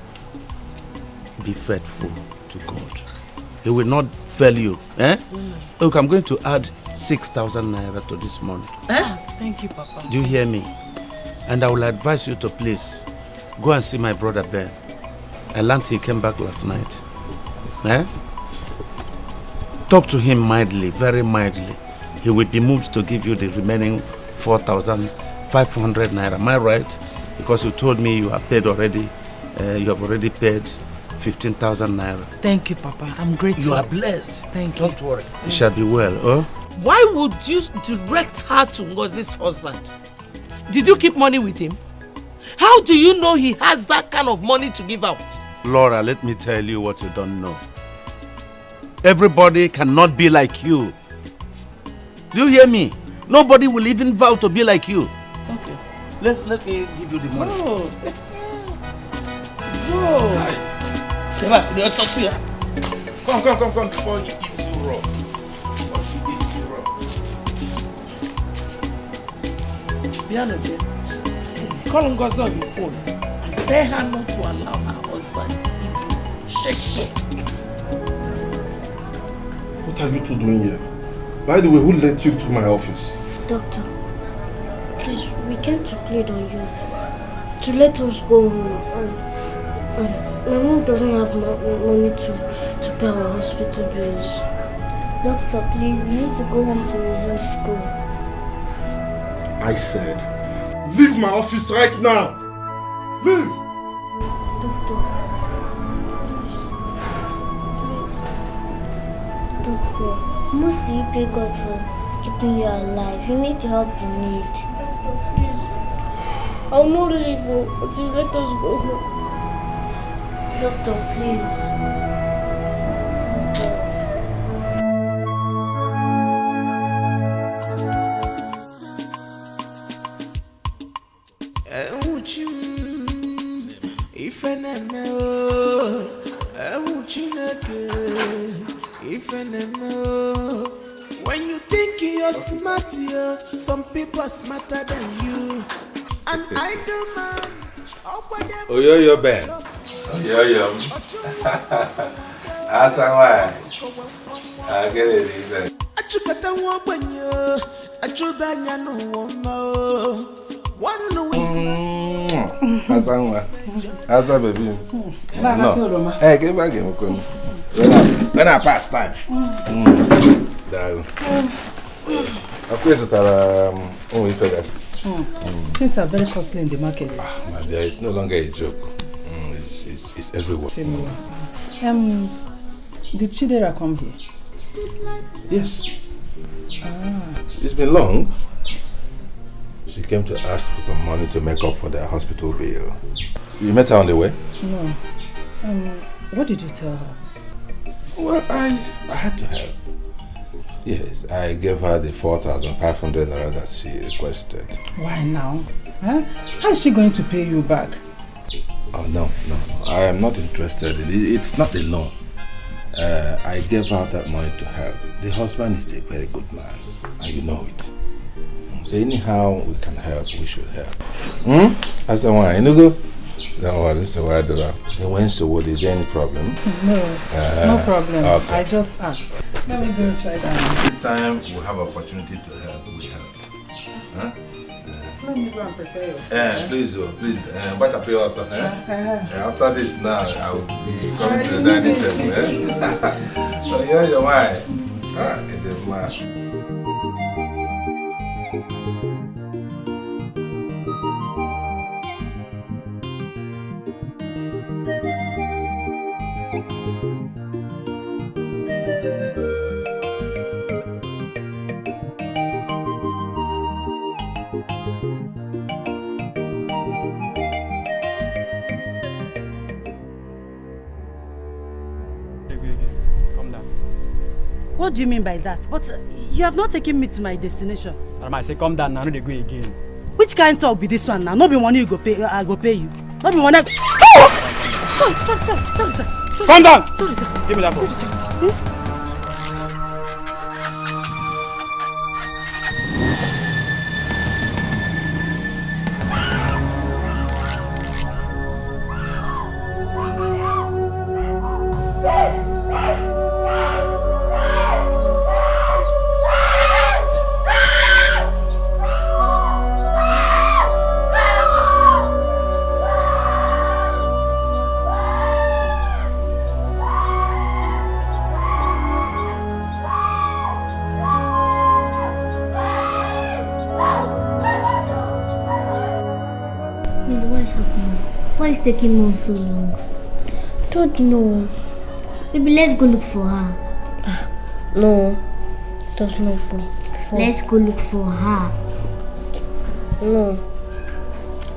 [SPEAKER 5] be faithful to God. He will not fail you. Eh? Look, I'm going to add 6,000 naira to this money.
[SPEAKER 13] Thank you, Papa.
[SPEAKER 5] Do you hear me? And I will advise you to please go and see my brother Ben. I learned he came back last night. Eh? Talk to him mildly, very mildly. He will be moved to give you the remaining 4,500 naira. Am I right? Because you told me you have paid already. You have already paid 15,000 naira.
[SPEAKER 13] Thank you, Papa. I'm grateful.
[SPEAKER 5] You are blessed.
[SPEAKER 13] Thank you.
[SPEAKER 5] Don't worry. You shall be well. Oh?
[SPEAKER 3] Why would you direct her to Ngozi's husband? Did you keep money with him? How do you know he has that kind of money to give out?
[SPEAKER 5] Laura, let me tell you what you don't know. Everybody cannot be like you. Do you hear me? Nobody will even vow to be like you. Okay. Let me give you the money.
[SPEAKER 3] Oh. Oh.
[SPEAKER 5] Come before he eats you raw. Before she eats you raw.
[SPEAKER 3] Bianoje, call Ngozi on your phone and tell her not to allow her husband eat shit.
[SPEAKER 19] What are you two doing here? By the way, who let you to my office?
[SPEAKER 10] Doctor, please, we came to plead on you to let us go home. And my mom doesn't have money to pay our hospital bills.
[SPEAKER 12] Doctor, please, we need to go home to resume school.
[SPEAKER 19] I said, leave my office right now! Leave!
[SPEAKER 10] Doctor, please.
[SPEAKER 12] Doctor. Most do you pray God for keeping you alive? You need the help you need.
[SPEAKER 10] Please, I'll not leave until you let us go home.
[SPEAKER 12] Doctor, please.
[SPEAKER 11] When you think you're smart, some people are smarter than you. And I do, man.
[SPEAKER 5] Oh, yo, Ben. Oh, yo. Ask why. I get it, even.
[SPEAKER 11] Achukata wabanyo, achubanya no womo. One
[SPEAKER 5] Asa baby.
[SPEAKER 9] No.
[SPEAKER 5] Hey, get back here, when I pass time. Darling. Of course, only figures.
[SPEAKER 8] Things are very costly in the market.
[SPEAKER 5] My dear, it's no longer a joke. It's everywhere.
[SPEAKER 8] Did Chidera come here?
[SPEAKER 5] Yes. It's been long. She came to ask for some money to make up for the hospital bill. You met her on the way?
[SPEAKER 8] No. What did you tell her?
[SPEAKER 5] Well, I had to help. Yes, I gave her the 4,500 naira that she requested.
[SPEAKER 8] Why now? Huh? How is she going to pay you back?
[SPEAKER 5] Oh, no. I am not interested in it. It's not a loan. I gave her that money to help. The husband is a very good man, and you know it. So anyhow we can help, we should help. That's the one. You go? No worry, so why do that? When so what, is there any problem?
[SPEAKER 8] No problem.
[SPEAKER 5] Okay.
[SPEAKER 8] I just asked. Let me go inside.
[SPEAKER 5] Every time we have opportunity to help, we help. Huh?
[SPEAKER 8] Let me go and prepare you.
[SPEAKER 5] Please. What's up here also? After this now, I will be coming to the dining table. So you're wife. It is mad.
[SPEAKER 9] What do you mean by that? But you have not taken me to my destination.
[SPEAKER 20] I say come down now, no dey go again.
[SPEAKER 9] Which kind of talk be this one now? No be money you go pay, I go pay you. No be money. Sorry, sir.
[SPEAKER 20] Come down!
[SPEAKER 9] Sorry, sir.
[SPEAKER 20] Give me that phone.
[SPEAKER 12] Why is taking mom so long? Don't know. Maybe let's go look for her.
[SPEAKER 10] No, there's no point.
[SPEAKER 12] Let's go look for her.
[SPEAKER 10] No.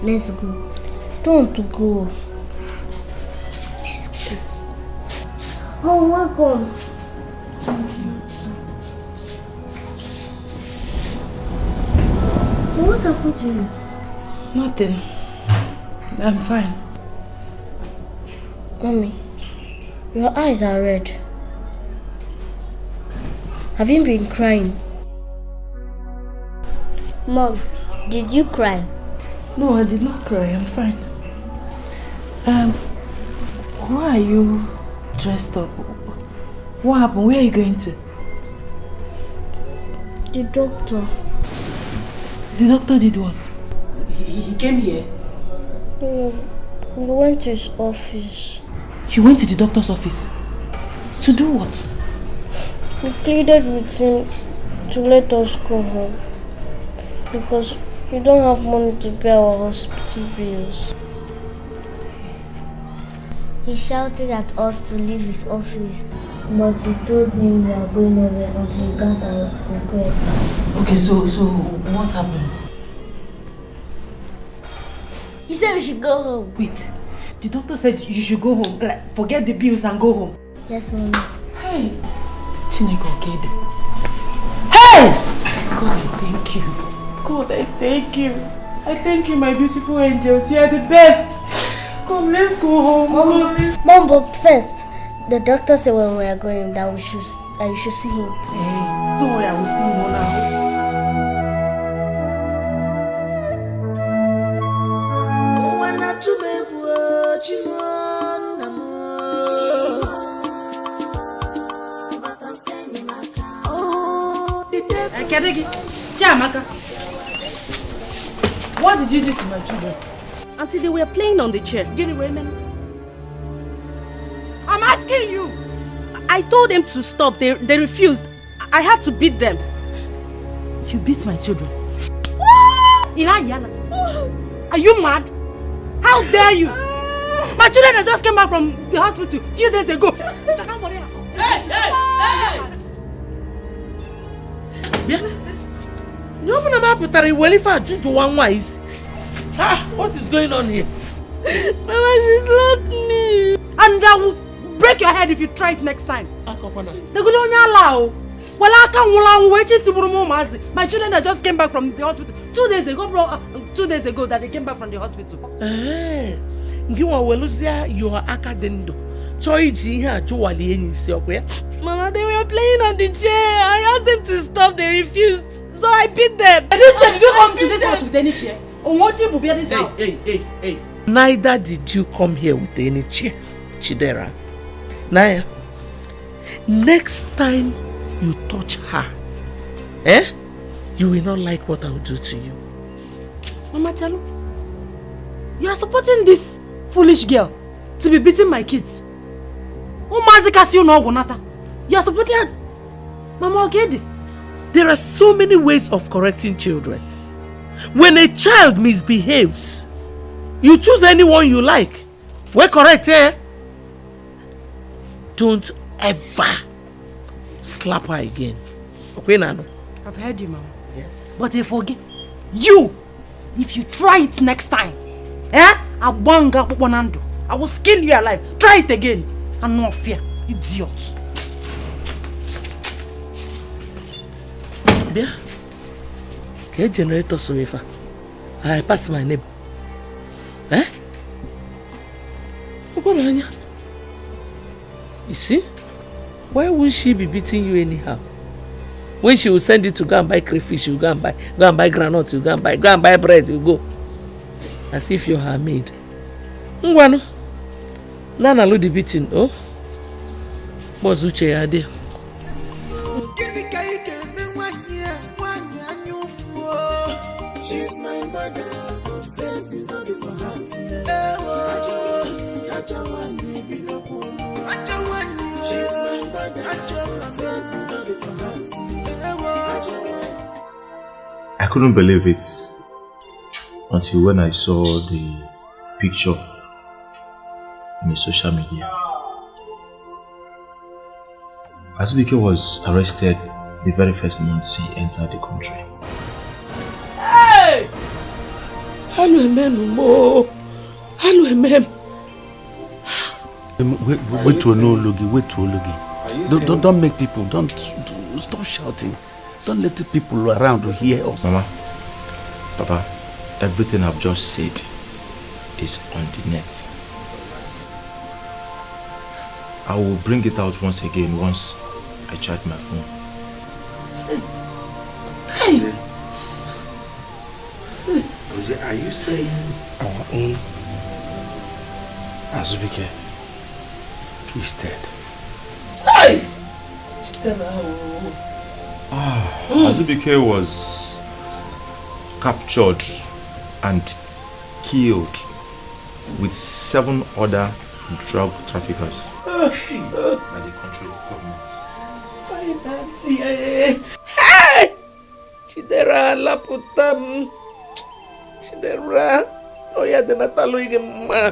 [SPEAKER 12] Let's go.
[SPEAKER 10] Don't want to go.
[SPEAKER 12] Let's go.
[SPEAKER 10] Oh, welcome.
[SPEAKER 12] Thank you.
[SPEAKER 10] What happened to you?
[SPEAKER 8] Nothing. I'm fine.
[SPEAKER 10] Mommy, your eyes are red. Have you been crying?
[SPEAKER 12] Mom, did you cry?
[SPEAKER 8] No, I did not cry. I'm fine. Why are you dressed up? What happened? Where are you going to?
[SPEAKER 10] The doctor.
[SPEAKER 8] The doctor did what? He came here?
[SPEAKER 10] We went to his office.
[SPEAKER 8] You went to the doctor's office? To do what?
[SPEAKER 10] We pleaded with him to let us go home because we don't have money to pay our hospital bills.
[SPEAKER 12] He shouted at us to leave his office, but he told him we are going away until he grants our request.
[SPEAKER 3] Okay, so what happened?
[SPEAKER 12] He said we should go home.
[SPEAKER 2] Wait, the doctor said you should go home. Like, forget the bills and go home.
[SPEAKER 12] Yes, Mommy.
[SPEAKER 2] Hey! Chineke okede. Hey! God, I thank you. God, I thank you. I thank you, my beautiful angels. You are the best. Come, let's go home.
[SPEAKER 12] Mom, but first, the doctor said when we are going that you should see him.
[SPEAKER 2] Hey, don't worry, I will see him now. Kedegi, Chiamaka, what did you do to my children?
[SPEAKER 9] Auntie, they were playing on the chair. Get away, man. I'm asking you. I told them to stop. They refused. I had to beat them.
[SPEAKER 2] You beat my children?
[SPEAKER 9] Are you mad? How dare you? My children have just came back from the hospital a few days ago.
[SPEAKER 3] Hey! You open up with a welfare juju one wise. What is going on here?
[SPEAKER 9] Mama, she's locked me. And I will break your head if you try it next time. My children that just came back from the hospital 2 days ago, bro. 2 days ago that they came back from the hospital. Mama, they were playing on the chair. I asked them to stop. They refused. So I beat them.
[SPEAKER 2] Did you come to this house with any chair?
[SPEAKER 3] Hey. Neither did you come here with any chair, Chidera. Naya, next time you touch her, you will not like what I will do to you.
[SPEAKER 9] Mama Chalo, you are supporting this foolish girl to be beating my kids. You are supporting her. Mama Ogede.
[SPEAKER 3] There are so many ways of correcting children. When a child misbehaves, you choose anyone you like. We're correct, eh? Don't ever slap her again. Okay, Nano?
[SPEAKER 9] I've heard you, Mama.
[SPEAKER 3] Yes.
[SPEAKER 9] But I forget. You! If you try it next time, I will skin you alive. Try it again. And no fear. Idiot.
[SPEAKER 3] Bia, can you generate us with her? I pass my name. You see? Why would she be beating you anyhow? When she will send you to go and buy crayfish, you go and buy granite, you go and buy bread, you go. As if you're her maid. Ngwano. Nana lo the beating, oh? Mozuche ya there.
[SPEAKER 11] She's my mother for facing not for heart. She's my mother for facing not for heart.
[SPEAKER 4] I couldn't believe it until when I saw the picture in the social media. Azubike was arrested the very first month he entered the country.
[SPEAKER 3] Hey! Hello, Mo. Hello,
[SPEAKER 5] Wait to know, Logi. Wait to Logi. Don't make people. Don't stop shouting. Don't let the people around to hear us.
[SPEAKER 4] Mama, Papa, everything I've just said is on the net. I will bring it out once again once I charge my phone.
[SPEAKER 6] Hey. Are you saying our own Azubike is dead?
[SPEAKER 3] Hey!
[SPEAKER 4] Azubike was captured and killed with 7 other drug traffickers by the country government.
[SPEAKER 3] Finally, hey! Chidera laputam. Chidera, oh yeah, the Natalu igema.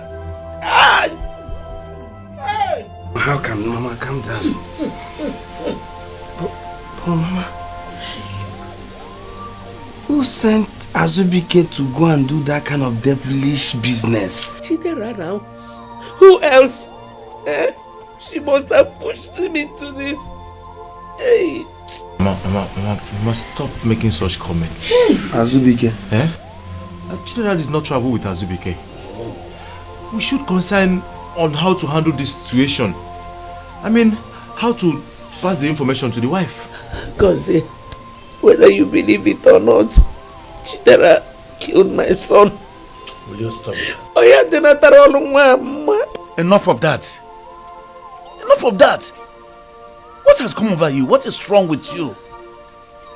[SPEAKER 6] How can Mama calm down? But Mama, who sent Azubike to go and do that kind of devilish business?
[SPEAKER 3] Chidera now. Who else? She must have pushed him into this. Hey.
[SPEAKER 4] Mama, you must stop making such comments.
[SPEAKER 6] Azubike?
[SPEAKER 4] Chidera did not travel with Azubike. We should concern on how to handle this situation. I mean, how to pass the information to the wife.
[SPEAKER 3] Because whether you believe it or not, Chidera killed my son.
[SPEAKER 4] Will you stop it?
[SPEAKER 3] Oh yeah,
[SPEAKER 5] Enough of that. Enough of that. What has come over you? What is wrong with you?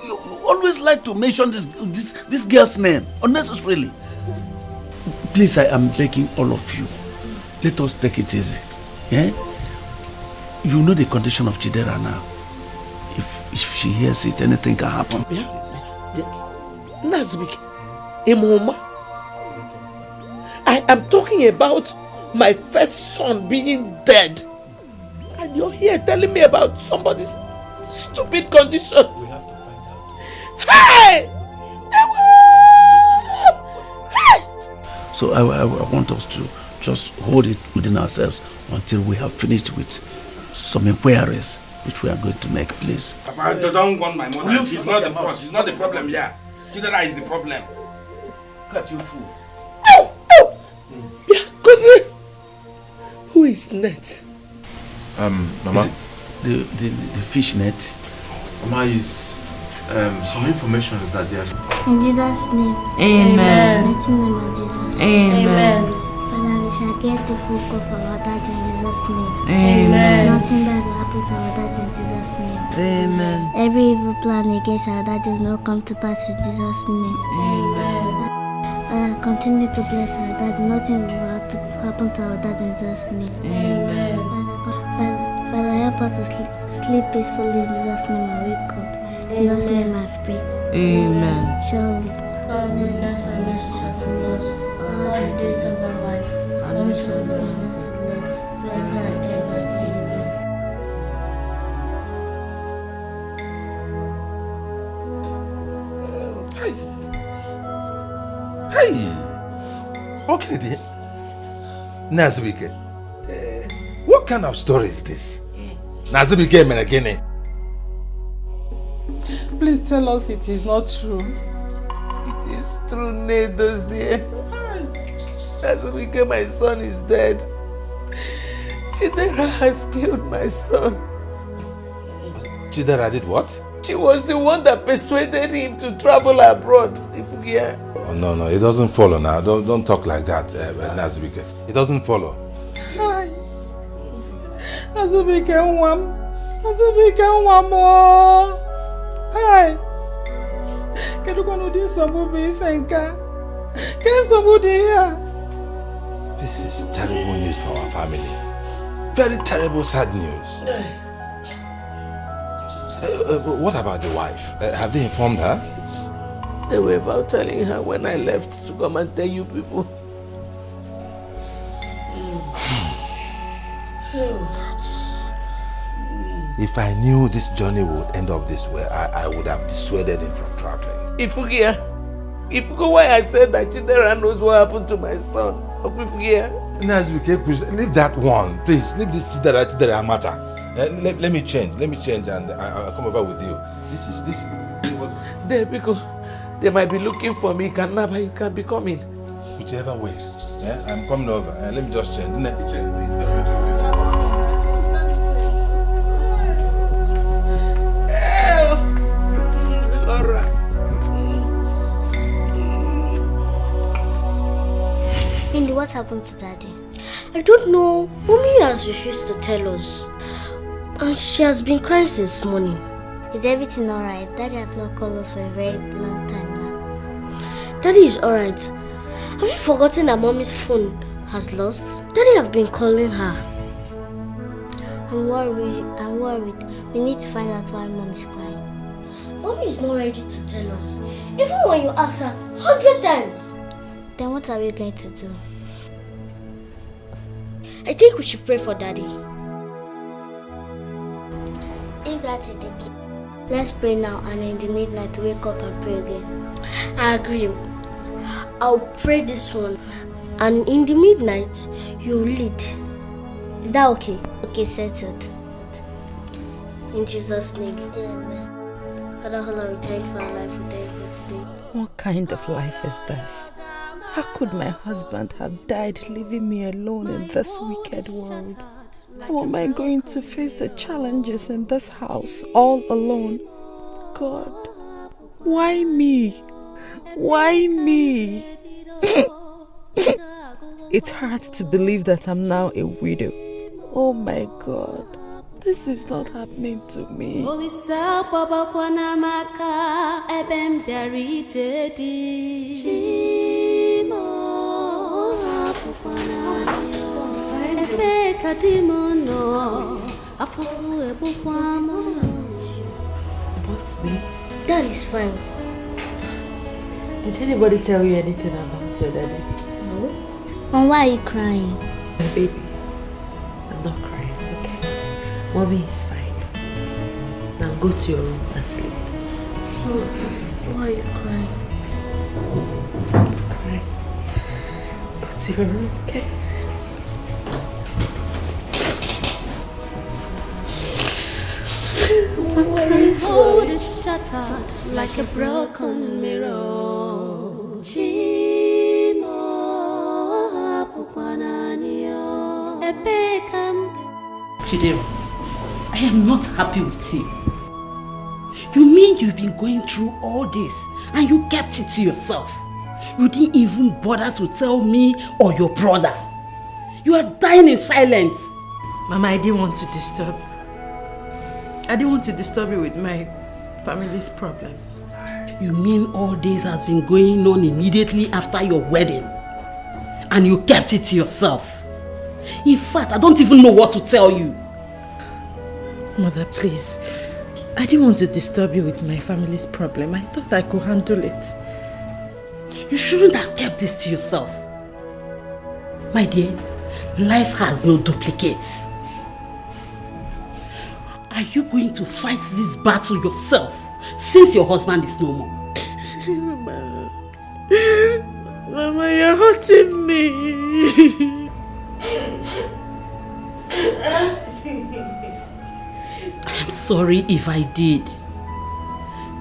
[SPEAKER 5] You always like to mention this girl's name unnecessarily. Please, I am begging all of you. Let us take it easy. You know the condition of Chidera now. If she hears it, anything can happen.
[SPEAKER 3] Nazubike, Emoma, I am talking about my first son being dead. And you're here telling me about somebody's stupid condition. We have to find out. Hey!
[SPEAKER 5] So I want us to just hold it within ourselves until we have finished with some inquiries which we are going to make, please.
[SPEAKER 6] Papa, don't want my mother. She's not the problem. She's not the problem here. Chidera is the problem.
[SPEAKER 3] Cut you fool. Yeah, cousin. Who is net?
[SPEAKER 4] Mama.
[SPEAKER 5] Is it the fish net?
[SPEAKER 4] Mama, is some information is that there's.
[SPEAKER 12] In Jesus' name.
[SPEAKER 13] Amen.
[SPEAKER 12] Mighty name of Jesus.
[SPEAKER 13] Amen.
[SPEAKER 12] Father, we shall get the full cup of our dad in Jesus' name.
[SPEAKER 13] Amen.
[SPEAKER 12] Nothing bad will happen to our dad in Jesus' name.
[SPEAKER 13] Amen.
[SPEAKER 12] Every evil plan against our dad will not come to pass in Jesus' name.
[SPEAKER 13] Amen.
[SPEAKER 12] Father, continue to bless our dad. Nothing will happen to our dad in Jesus' name.
[SPEAKER 13] Amen.
[SPEAKER 12] Father, help us to sleep peacefully in Jesus' name and wake up. In Jesus' name I pray.
[SPEAKER 13] Amen.
[SPEAKER 12] Surely.
[SPEAKER 10] God's goodness and mercy shall follow us all the days of our life, and we shall dwell in the house of the Lord forever and ever. Amen.
[SPEAKER 7] Hey! Okay, dear. Nazubike, what kind of story is this? Nazubike Menegene.
[SPEAKER 1] Please tell us it is not true.
[SPEAKER 3] It is true, Nedozie. Nazubike, my son is dead. Chidera has killed my son.
[SPEAKER 7] Chidera did what?
[SPEAKER 3] She was the one that persuaded him to travel abroad.
[SPEAKER 7] Oh, no, it doesn't follow now. Don't talk like that, Nazubike. It doesn't follow.
[SPEAKER 1] Hi. Azubike Nwamo. Hi. Kedu kwanu di nsogbu bụ ife nka? Ke nsogbu dị ya?
[SPEAKER 7] This is terrible news for our family. Very terrible, sad news. What about the wife? Have they informed her?
[SPEAKER 3] They were about telling her when I left to come and tell you people.
[SPEAKER 7] If I knew this journey would end up this way, I would have dissuaded him from traveling.
[SPEAKER 3] Ifugia, why I said that Chidera knows what happened to my son.
[SPEAKER 7] Nazubike, please leave that one. Please leave this Chidera matter. Let me change and I'll come over with you. This.
[SPEAKER 3] There, because they might be looking for me. Kanaba, you can be coming.
[SPEAKER 7] Whichever way. Yeah, I'm coming over. Let me just change.
[SPEAKER 3] Laura.
[SPEAKER 12] Indy, what happened to Daddy?
[SPEAKER 10] I don't know. Mommy has refused to tell us. And she has been crying since morning.
[SPEAKER 12] Is everything alright? Daddy has not called us for a very long time now.
[SPEAKER 10] Daddy is alright. Have you forgotten that Mommy's phone has lost? Daddy have been calling her.
[SPEAKER 12] I'm worried. We need to find out why Mom is crying.
[SPEAKER 10] Mommy is not ready to tell us. Even when you ask her 100 times.
[SPEAKER 12] Then what are we going to do?
[SPEAKER 10] I think we should pray for Daddy.
[SPEAKER 12] that, Etiko. Let's pray now and in the midnight wake up and pray again.
[SPEAKER 10] I agree. I'll pray this one. And in the midnight, you lead. Is that okay?
[SPEAKER 12] Okay, settled.
[SPEAKER 10] In Jesus' name.
[SPEAKER 12] Amen.
[SPEAKER 10] Father, Hola, we thank you for our life with David today.
[SPEAKER 1] What kind of life is this? How could my husband have died leaving me alone in this wicked world? How am I going to face the challenges in this house all alone? God, why me? Why me? It hurts to believe that I'm now a widow. Oh my God, this is not happening to me.
[SPEAKER 2] What's me?
[SPEAKER 10] That is fine.
[SPEAKER 2] Did anybody tell you anything about your daddy?
[SPEAKER 10] No.
[SPEAKER 12] And why are you crying?
[SPEAKER 2] My baby, I'm not crying, okay? Mommy is fine. Now go to your room and sleep.
[SPEAKER 10] Why are you crying?
[SPEAKER 2] Cry. Go to your room, okay?
[SPEAKER 11] My heart is shattered like a broken mirror.
[SPEAKER 3] Chidera, I am not happy with you. You mean you've been going through all this and you kept it to yourself? You didn't even bother to tell me or your brother. You are dying in silence.
[SPEAKER 2] Mama, I didn't want to disturb. I didn't want to disturb you with my family's problems.
[SPEAKER 3] You mean all this has been going on immediately after your wedding? And you kept it to yourself? In fact, I don't even know what to tell you.
[SPEAKER 2] Mother, please. I didn't want to disturb you with my family's problem. I thought I could handle it.
[SPEAKER 3] You shouldn't have kept this to yourself. My dear, life has no duplicates. Are you going to fight this battle yourself since your husband is no more?
[SPEAKER 2] Mama, you're hurting me.
[SPEAKER 3] I am sorry if I did.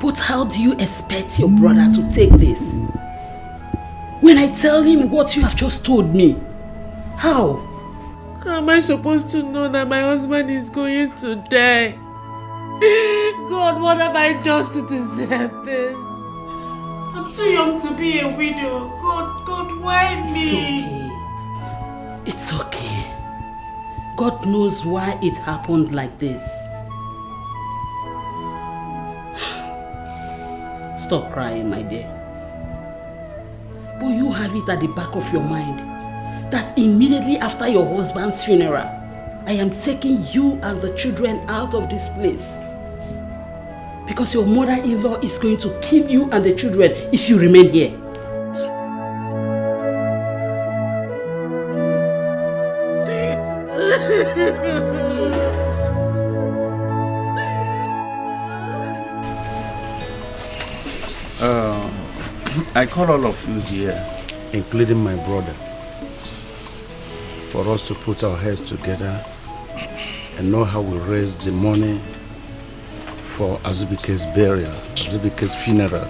[SPEAKER 3] But how do you expect your brother to take this? When I tell him what you have just told me, how?
[SPEAKER 2] How am I supposed to know that my husband is going to die? God, what have I done to deserve this? I'm too young to be a widow. God, why me?
[SPEAKER 3] It's okay. God knows why it happened like this. Stop crying, my dear. But you have it at the back of your mind that immediately after your husband's funeral, I am taking you and the children out of this place. Because your mother-in-law is going to kill you and the children if you remain here.
[SPEAKER 5] I call all of you here, including my brother, for us to put our heads together and know how we raise the money for Azubike's burial, Azubike's funeral.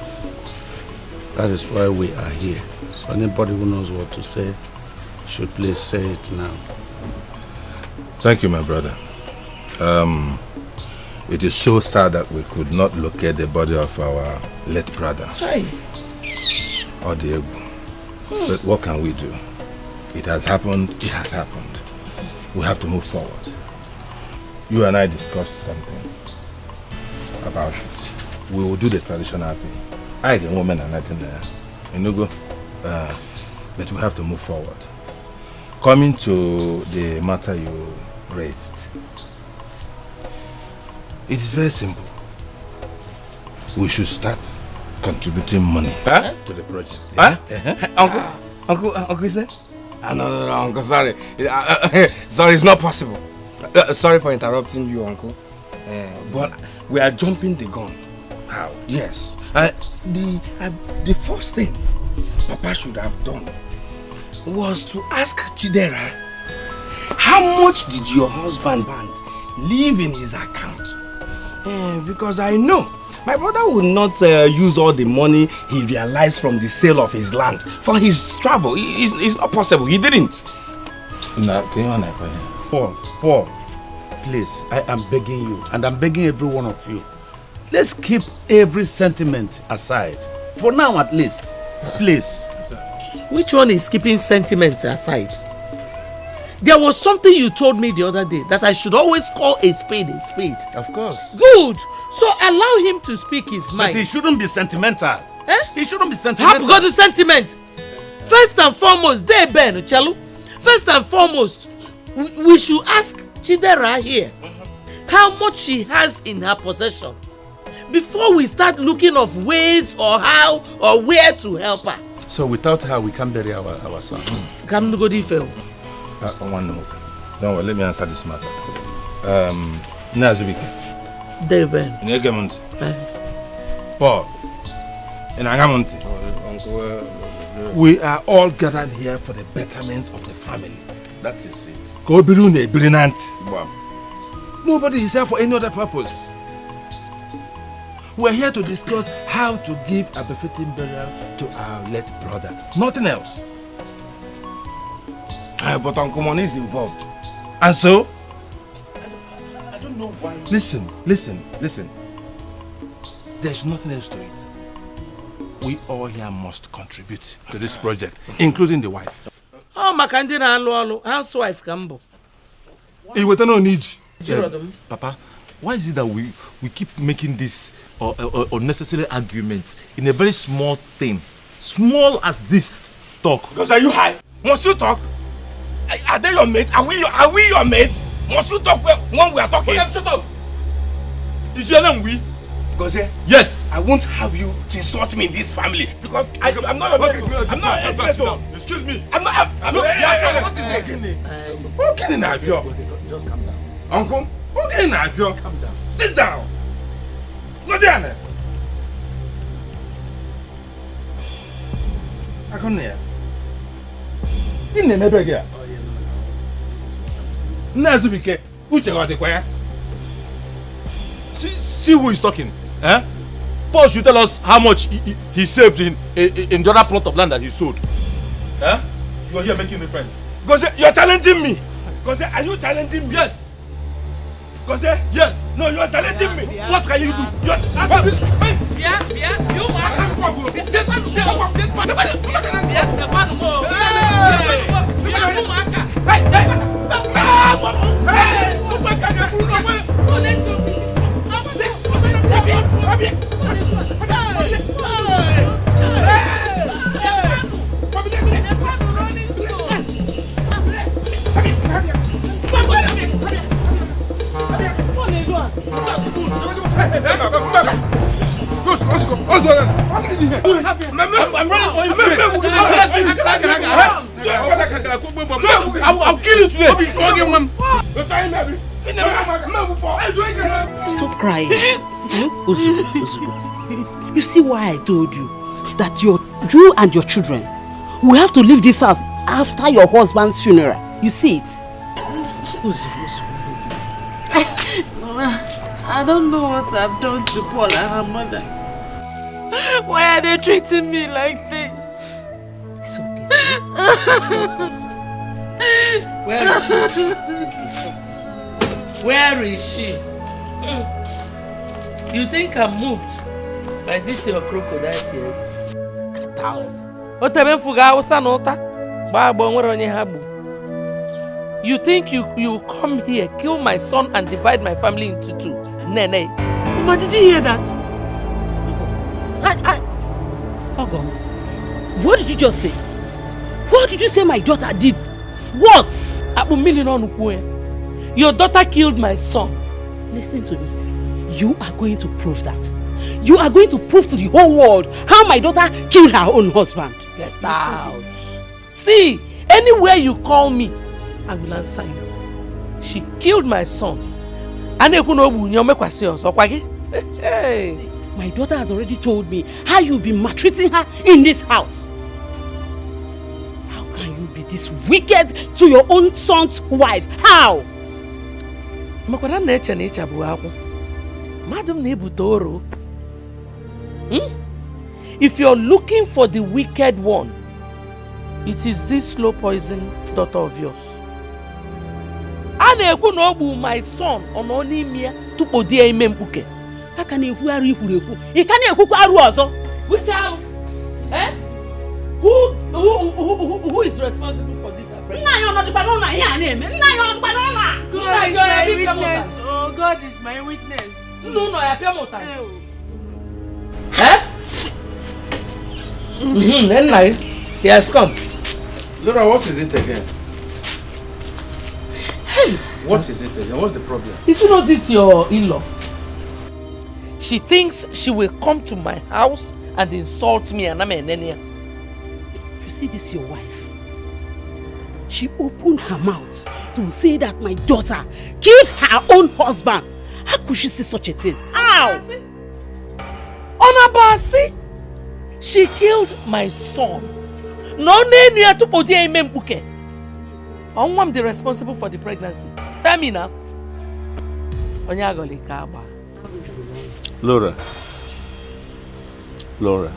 [SPEAKER 5] That is why we are here. So anybody who knows what to say should please say it now.
[SPEAKER 4] Thank you, my brother. It is so sad that we could not locate the body of our late brother.
[SPEAKER 3] Hey.
[SPEAKER 4] Or Diego. But what can we do? It has happened, it has happened. We have to move forward. You and I discussed something about it. We will do the traditional thing. I, the woman, are not in there. But we have to move forward. Coming to the matter you raised, it is very simple. We should start contributing money to the project.
[SPEAKER 6] Uncle, sir? No, Uncle, sorry. Sorry, it's not possible. Sorry for interrupting you, Uncle. But we are jumping the gun. How? Yes. The first thing Papa should have done was to ask Chidera, how much did your husband leave in his account? Because I know my brother will not use all the money he realized from the sale of his land for his travel. It's not possible. He didn't.
[SPEAKER 5] Paul, please, I am begging you, and I'm begging every one of you. Let's keep every sentiment aside. For now at least. Please.
[SPEAKER 3] Which one is keeping sentiment aside? There was something you told me the other day that I should always call a spade a spade.
[SPEAKER 5] Of course.
[SPEAKER 3] Good. So allow him to speak his mind.
[SPEAKER 5] But he shouldn't be sentimental. He shouldn't be sentimental.
[SPEAKER 3] Have got the sentiment. First and foremost, Chalo. First and foremost, we should ask Chidera here how much she has in her possession before we start looking of ways or how or where to help her.
[SPEAKER 5] So without her, we can't bury our son.
[SPEAKER 3] Come go different.
[SPEAKER 4] Don't worry, let me answer this matter. Nazubike.
[SPEAKER 3] Deben.
[SPEAKER 4] Paul. We are all gathered here for the betterment of the family.
[SPEAKER 5] That is it.
[SPEAKER 4] Nobody is here for any other purpose. We're here to discuss how to give a befitting burial to our late brother. Nothing else. But Uncle Money is involved. And so? I don't know why. Listen. There's nothing else to it. We all here must contribute to this project, including the wife.
[SPEAKER 3] Oh, Makandina Alu, housewife Kambo.
[SPEAKER 4] No need.
[SPEAKER 7] Papa, why is it that we keep making this unnecessary arguments in a very small thing? Small as this talk.
[SPEAKER 6] Because are you high? Must you talk? Are they your mates? Are we your mates? Must you talk when we are talking? Shut up! Is your name we? Because
[SPEAKER 7] yes,
[SPEAKER 6] I won't have you to insult me in this family because I'm not your mate. I'm not your mate.
[SPEAKER 7] Excuse me.
[SPEAKER 6] I'm not. What is it? Who can in Avio?
[SPEAKER 5] Just calm down.
[SPEAKER 6] Uncle, who can in Avio?
[SPEAKER 5] Calm down.
[SPEAKER 6] Sit down. No, Diana. I come here. In the neighbor here. Nazubike, Uche got the choir.
[SPEAKER 7] See who is talking. Paul should tell us how much he saved in the other plot of land that he sold. You are here making reference.
[SPEAKER 6] Gose, you're challenging me. Gose, are you challenging me?
[SPEAKER 7] Yes.
[SPEAKER 6] Gose?
[SPEAKER 7] Yes.
[SPEAKER 6] No, you're challenging me. What can you do? You're I'm ready for you. I'll kill you today.
[SPEAKER 8] Stop crying. You see why I told you that you and your children will have to leave this house after your husband's funeral. You see it?
[SPEAKER 3] I don't know what I've done to Paul and her mother. Why are they treating me like this?
[SPEAKER 8] It's okay.
[SPEAKER 3] Where is she? You think I'm moved by this your crocodile tears? Cut out. You think you come here, kill my son and divide my family into two? Nene.
[SPEAKER 8] Mama, did you hear that? Hold on. What did you just say? What did you say my daughter did? What?
[SPEAKER 3] Your daughter killed my son.
[SPEAKER 8] Listen to me. You are going to prove that. You are going to prove to the whole world how my daughter killed her own husband.
[SPEAKER 3] Get out. See, anywhere you call me, I will answer you. She killed my son My daughter has already told me how you've been maltreating her in this house. How can you be this wicked to your own son's wife? How? If you're looking for the wicked one, it is this slow poison daughter of yours. My son on Onny to podia imembuke. How can you hear you? He can't also. Which eh? Who is responsible for this?
[SPEAKER 18] God is my witness.
[SPEAKER 3] No, I pay more time. Eh? Then like, he has come.
[SPEAKER 5] Laura, what is it again? Hey! What is it again? What's the problem?
[SPEAKER 3] Is not this your in-law? She thinks she will come to my house and insult me and I'm an Nenia.
[SPEAKER 8] You see this your wife? She opened her mouth to say that my daughter killed her own husband. How could she say such a thing? How?
[SPEAKER 3] Onabasi? She killed my son. No Nenia to podia imembuke. I'm the responsible for the pregnancy. Tell me now.
[SPEAKER 5] Laura.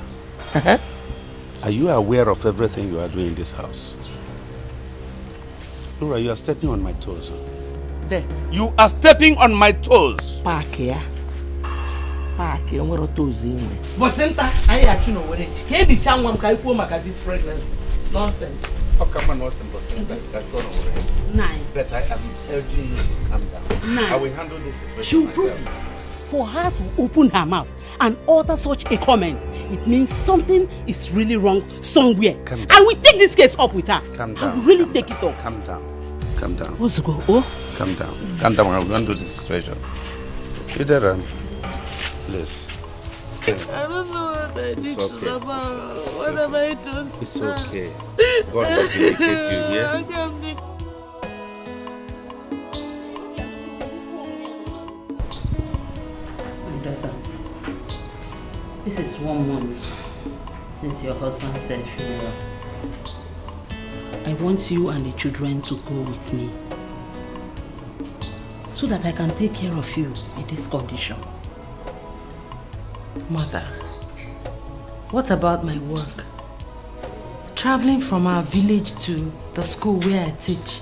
[SPEAKER 5] Are you aware of everything you are doing in this house? Laura, you are stepping on my toes.
[SPEAKER 3] There.
[SPEAKER 5] You are stepping on my toes.
[SPEAKER 3] Park here. I'm going to toes in. But Senta, I actually know what it is. Can't the child want to come back this pregnancy? Nonsense.
[SPEAKER 5] How come I'm not simple? That's one already.
[SPEAKER 8] 9.
[SPEAKER 5] But I am urging you to calm down.
[SPEAKER 8] 9.
[SPEAKER 5] I will handle this situation.
[SPEAKER 8] She will prove it. For her to open her mouth and utter such a comment, it means something is really wrong somewhere. I will take this case up with her.
[SPEAKER 5] Calm down.
[SPEAKER 8] I will really take it up.
[SPEAKER 5] Calm down. Calm down.
[SPEAKER 8] What's go? Oh?
[SPEAKER 5] Calm down. Calm down. I will handle this situation. Chidera, please.
[SPEAKER 18] I don't know what I did to Mama. What have I done to
[SPEAKER 5] It's okay. God will vindicate you, yeah?
[SPEAKER 1] My daughter, this is 1 month since your husband said funeral. I want you and the children to go with me so that I can take care of you in this condition.
[SPEAKER 13] Mother, what about my work? Traveling from our village to the school where I teach,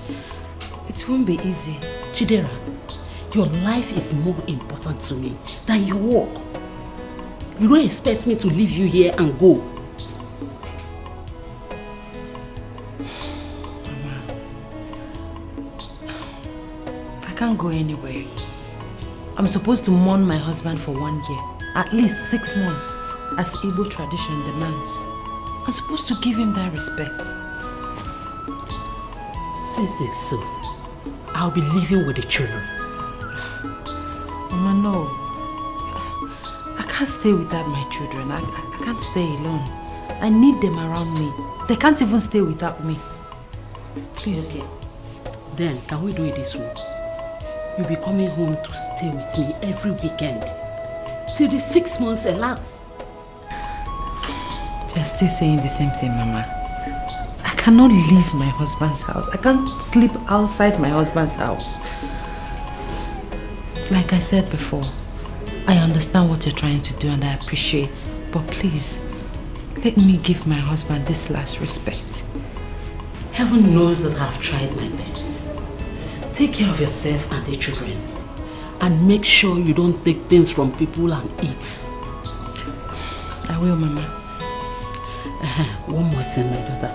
[SPEAKER 13] it won't be easy.
[SPEAKER 1] Chidera, your life is more important to me than your work. You don't expect me to leave you here and go.
[SPEAKER 13] Mama, I can't go anywhere. I'm supposed to mourn my husband for 1 year. At least 6 months, as Igbo tradition demands. I'm supposed to give him that respect.
[SPEAKER 1] Since it's so, I'll be living with the children.
[SPEAKER 13] Mama, no. I can't stay without my children. I can't stay alone. I need them around me. They can't even stay without me. Please.
[SPEAKER 1] Okay. Then, can we do it this way? You'll be coming home to stay with me every weekend. Till the 6 months elapse.
[SPEAKER 13] You're still saying the same thing, Mama. I cannot leave my husband's house. I can't sleep outside my husband's house. Like I said before, I understand what you're trying to do and I appreciate. But please, let me give my husband this last respect.
[SPEAKER 1] Heaven knows that I've tried my best. Take care of yourself and the children. And make sure you don't take things from people and eat.
[SPEAKER 13] I will, Mama.
[SPEAKER 1] One more thing, my daughter.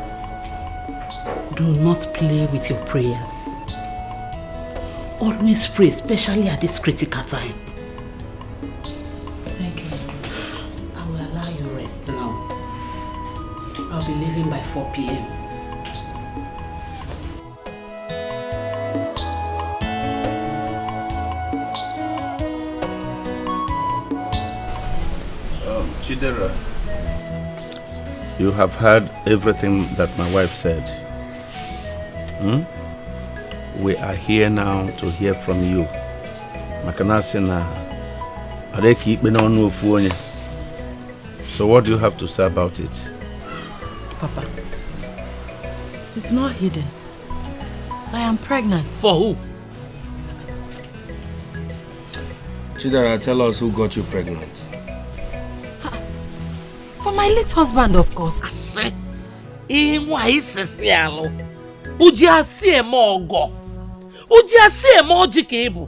[SPEAKER 1] Do not play with your prayers. Always pray, especially at this critical time.
[SPEAKER 13] Thank you.
[SPEAKER 1] I will allow you rest now. I'll be leaving by 4 p.m.
[SPEAKER 5] Chidera, you have heard everything that my wife said. We are here now to hear from you. So what do you have to say about it?
[SPEAKER 13] Papa, it's not hidden. I am pregnant.
[SPEAKER 3] For who?
[SPEAKER 6] Chidera, tell us who got you pregnant.
[SPEAKER 13] For my late husband, of course.
[SPEAKER 3] I say, why is this yellow? Uji see more go. Uji see more jikebo.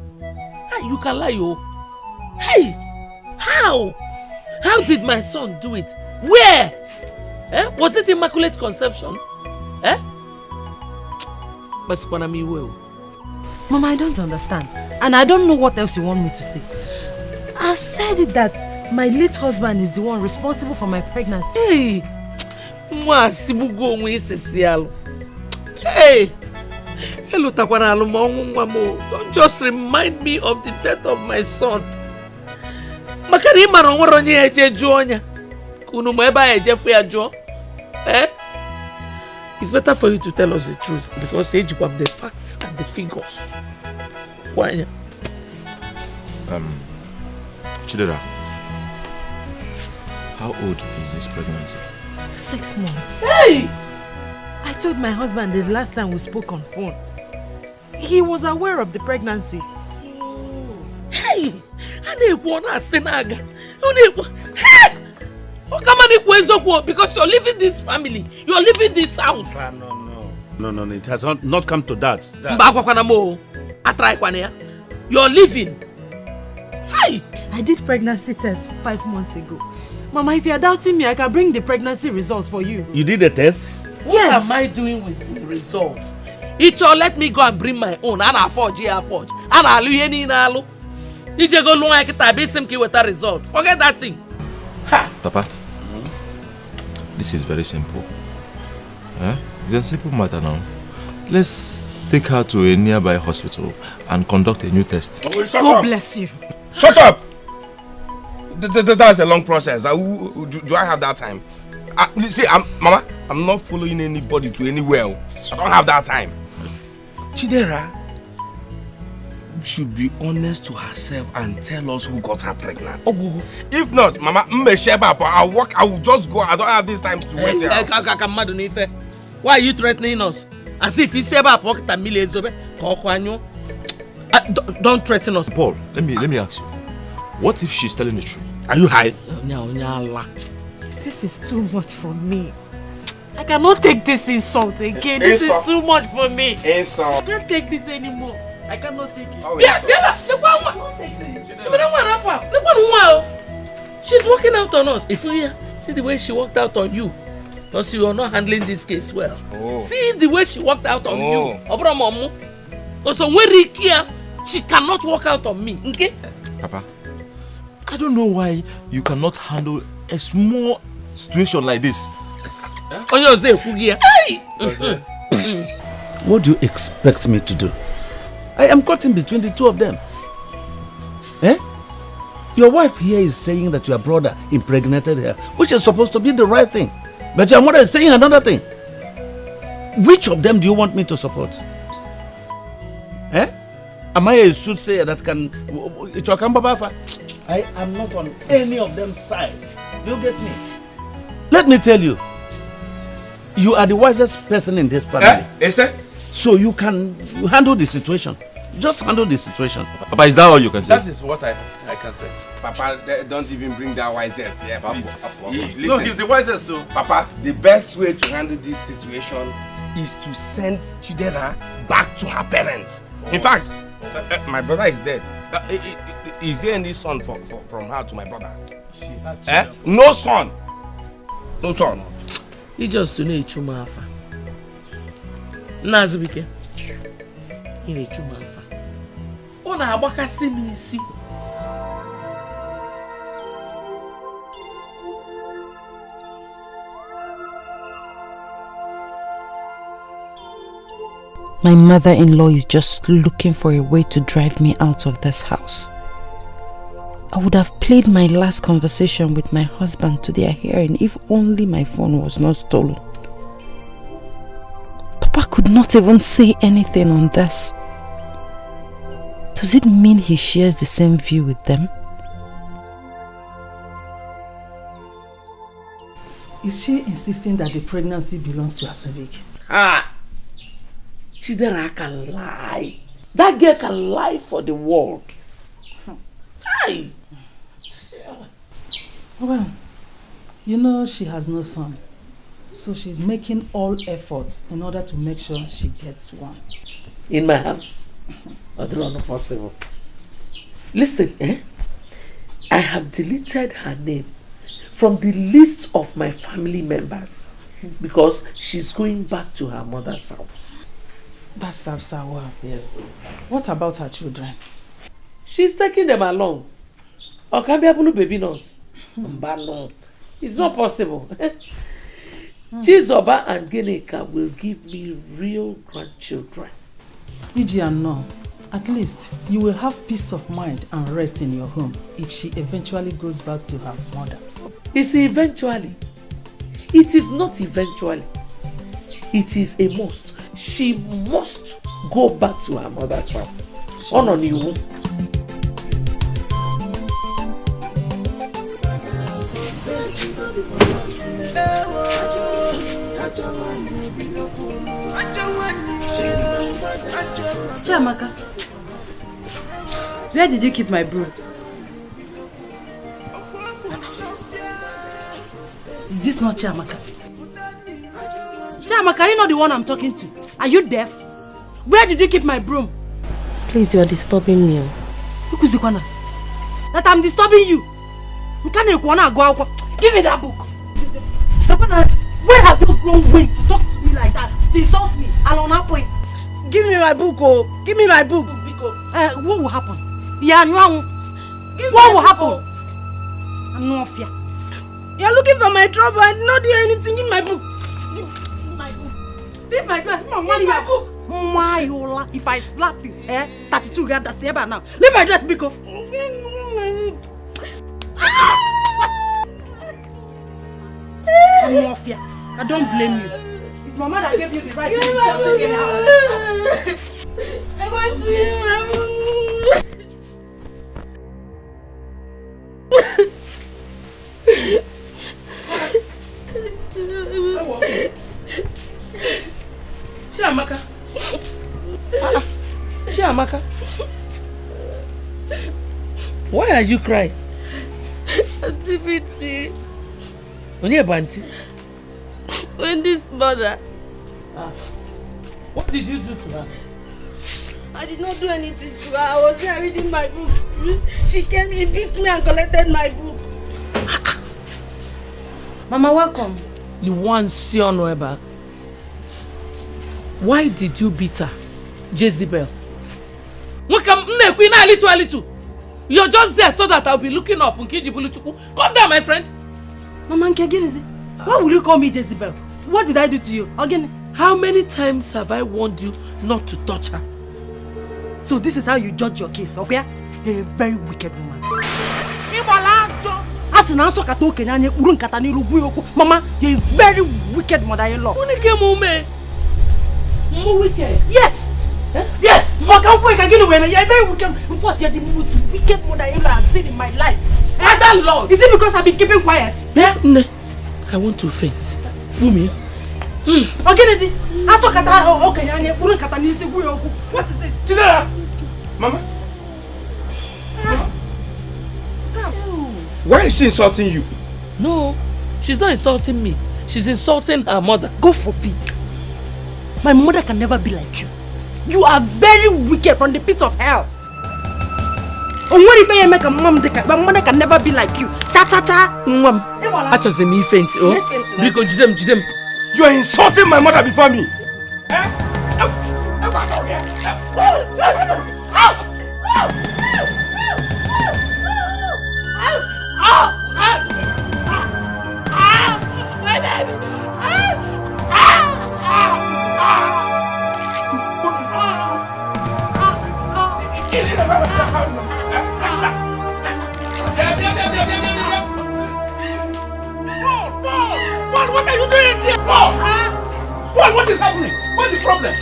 [SPEAKER 3] You can lie, yo. Hey, how? How did my son do it? Where? Was it immaculate conception?
[SPEAKER 13] Mama, I don't understand. And I don't know what else you want me to say. I've said it that my late husband is the one responsible for my pregnancy.
[SPEAKER 3] Hey! Hey! Don't just remind me of the death of my son. It's better for you to tell us the truth because you have the facts and the figures. Why?
[SPEAKER 4] Chidera, how old is this pregnancy?
[SPEAKER 13] 6 months.
[SPEAKER 3] Hey!
[SPEAKER 13] I told my husband the last time we spoke on phone. He was aware of the pregnancy.
[SPEAKER 3] Hey! Hey! Because you're leaving this family, you're leaving this house.
[SPEAKER 5] No, it has not come to that.
[SPEAKER 3] You're leaving. Hey!
[SPEAKER 13] I did pregnancy test 5 months ago. Mama, if you're doubting me, I can bring the pregnancy results for you.
[SPEAKER 5] You did a test?
[SPEAKER 3] What am I doing with the result? Icho, let me go and bring my own. And I forge. And I'll do any nalu. Icho go long like it with a result. Forget that thing.
[SPEAKER 4] Papa, this is very simple. It's a simple matter now. Let's take her to a nearby hospital and conduct a new test.
[SPEAKER 13] God bless you.
[SPEAKER 6] Shut up! That's a long process. Do I have that time? See, Mama, I'm not following anybody to anywhere. I don't have that time. Chidera should be honest to herself and tell us who got her pregnant. If not, Mama, I will just go. I don't have this time to wait here.
[SPEAKER 3] Why are you threatening us? As if you say about pocket a million. Don't threaten us.
[SPEAKER 4] Paul, let me ask you. What if she's telling the truth?
[SPEAKER 6] Are you high?
[SPEAKER 13] This is too much for me. I cannot take this insult again. This is too much for me.
[SPEAKER 6] Insult.
[SPEAKER 13] I can't take this anymore. I cannot take it.
[SPEAKER 3] She's walking out on us. If you see the way she walked out on you, because you are not handling this case well. See the way she walked out on you. Also, when she cannot walk out on me. Okay?
[SPEAKER 4] Papa, I don't know why you cannot handle a small situation like this.
[SPEAKER 3] What do you expect me to do? I am caught in between the two of them. Your wife here is saying that your brother impregnated her, which is supposed to be the right thing. But your mother is saying another thing. Which of them do you want me to support? Am I a soothsayer that can... I am not on any of them side. You get me? Let me tell you, you are the wisest person in this family. So you can handle the situation. Just handle the situation.
[SPEAKER 4] Papa, is that all you can say?
[SPEAKER 5] That is what I can say.
[SPEAKER 6] Papa, don't even bring that wisest. Yeah, please. Listen.
[SPEAKER 5] No, he's the wisest too.
[SPEAKER 6] Papa, the best way to handle this situation is to send Chidera back to her parents. In fact, my brother is dead. Is there any son from her to my brother?
[SPEAKER 5] She had
[SPEAKER 6] No son. No son.
[SPEAKER 3] He just to need Chumafa. Nazubike. He need Chumafa. Ona abaka semisi.
[SPEAKER 1] My mother-in-law is just looking for a way to drive me out of this house. I would have played my last conversation with my husband to their hearing if only my phone was not stolen. Papa could not even say anything on this.
[SPEAKER 13] Does it mean he shares the same view with them?
[SPEAKER 8] Is she insisting that the pregnancy belongs to Azubike?
[SPEAKER 3] Ah! Chidera can lie. That girl can lie for the world. Hi.
[SPEAKER 8] Well, you know she has no son. So she's making all efforts in order to make sure she gets one.
[SPEAKER 3] In my house? That's not possible. Listen, I have deleted her name from the list of my family members because she's going back to her mother's house.
[SPEAKER 8] That serves her well.
[SPEAKER 3] Yes.
[SPEAKER 8] What about her children?
[SPEAKER 3] She's taking them along. Or can be a baby nurse. But no, it's not possible. Chizoba and Geneka will give me real grandchildren.
[SPEAKER 8] No, at least you will have peace of mind and rest in your home if she eventually goes back to her mother.
[SPEAKER 3] It's eventually. It is not eventually. It is a must. She must go back to her mother's house. On you.
[SPEAKER 9] Chiamaka, where did you keep my broom? Is this not Chiamaka? Chiamaka, are you not the one I'm talking to? Are you deaf? Where did you keep my broom?
[SPEAKER 2] Please, you are disturbing me.
[SPEAKER 9] That I'm disturbing you. Give me that book. Where have you grown weight to talk to me like that? To insult me? Give me my book, oh. Give me my book. What will happen? What will happen? I'm not fear. You're looking for my trouble. I did not do anything in my book. Give my book. Leave my dress. Leave my book. Mayola, if I slap you, 32 get the same now. Leave my dress, Biko. I'm not fear. I don't blame you. It's Mama that gave you the right to be something in our house. I want to see Mama.
[SPEAKER 3] Chiamaka. Chiamaka. Why are you crying?
[SPEAKER 10] Auntie beat me.
[SPEAKER 3] Banti.
[SPEAKER 10] When this mother.
[SPEAKER 3] What did you do to her?
[SPEAKER 10] I did not do anything to her. I was here reading my book. She came, she beat me and collected my book.
[SPEAKER 9] Mama, welcome.
[SPEAKER 3] You want Sion Weber? Why did you beat her, Jezebel? You're just there so that I'll be looking up. Calm down, my friend.
[SPEAKER 9] Mama, why will you call me Jezebel? What did I do to you? Again?
[SPEAKER 3] How many times have I warned you not to touch her?
[SPEAKER 9] So this is how you judge your case, okay? You're a very wicked woman. Mama, you're a very wicked mother-in-law.
[SPEAKER 3] Wicked?
[SPEAKER 9] Yes! Yes! You're a very wicked. In fact, you're the most wicked mother-in-law I've seen in my life.
[SPEAKER 3] Father Lord!
[SPEAKER 9] Is it because I've been keeping quiet?
[SPEAKER 3] Yeah? I want to faint. Mummy.
[SPEAKER 9] What is it?
[SPEAKER 7] Chidera! Mama? Why is she insulting you?
[SPEAKER 3] No, she's not insulting me. She's insulting her mother.
[SPEAKER 9] Go forbid. My mother can never be like you. You are very wicked from the pit of hell. And what if I make a mom? My mother can never be like you. Cha cha cha.
[SPEAKER 3] Actually, me faint. Oh, because Jidem.
[SPEAKER 7] You are insulting my mother before me.
[SPEAKER 5] What are you doing here? What is happening? What's the problem?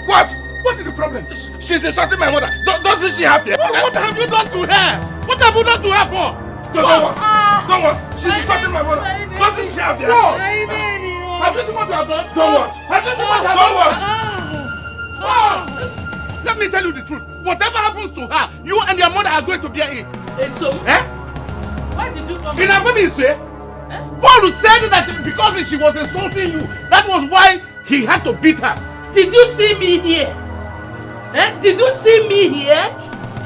[SPEAKER 7] What? What is the problem? She's insulting my mother. Doesn't she have fear?
[SPEAKER 3] What have you done to her? What have you done to her, Paul?
[SPEAKER 7] Don't worry. She's insulting my mother. Doesn't she have fear?
[SPEAKER 3] Have you seen what you have done?
[SPEAKER 7] Don't watch.
[SPEAKER 3] Have you seen what you have done? Let me tell you the truth. Whatever happens to her, you and your mother are going to bear it.
[SPEAKER 2] So?
[SPEAKER 3] Eh?
[SPEAKER 2] Why did you come?
[SPEAKER 3] In a baby say, Paul said that because she was insulting you, that was why he had to beat her.
[SPEAKER 2] Did you see me here? Did you see me here?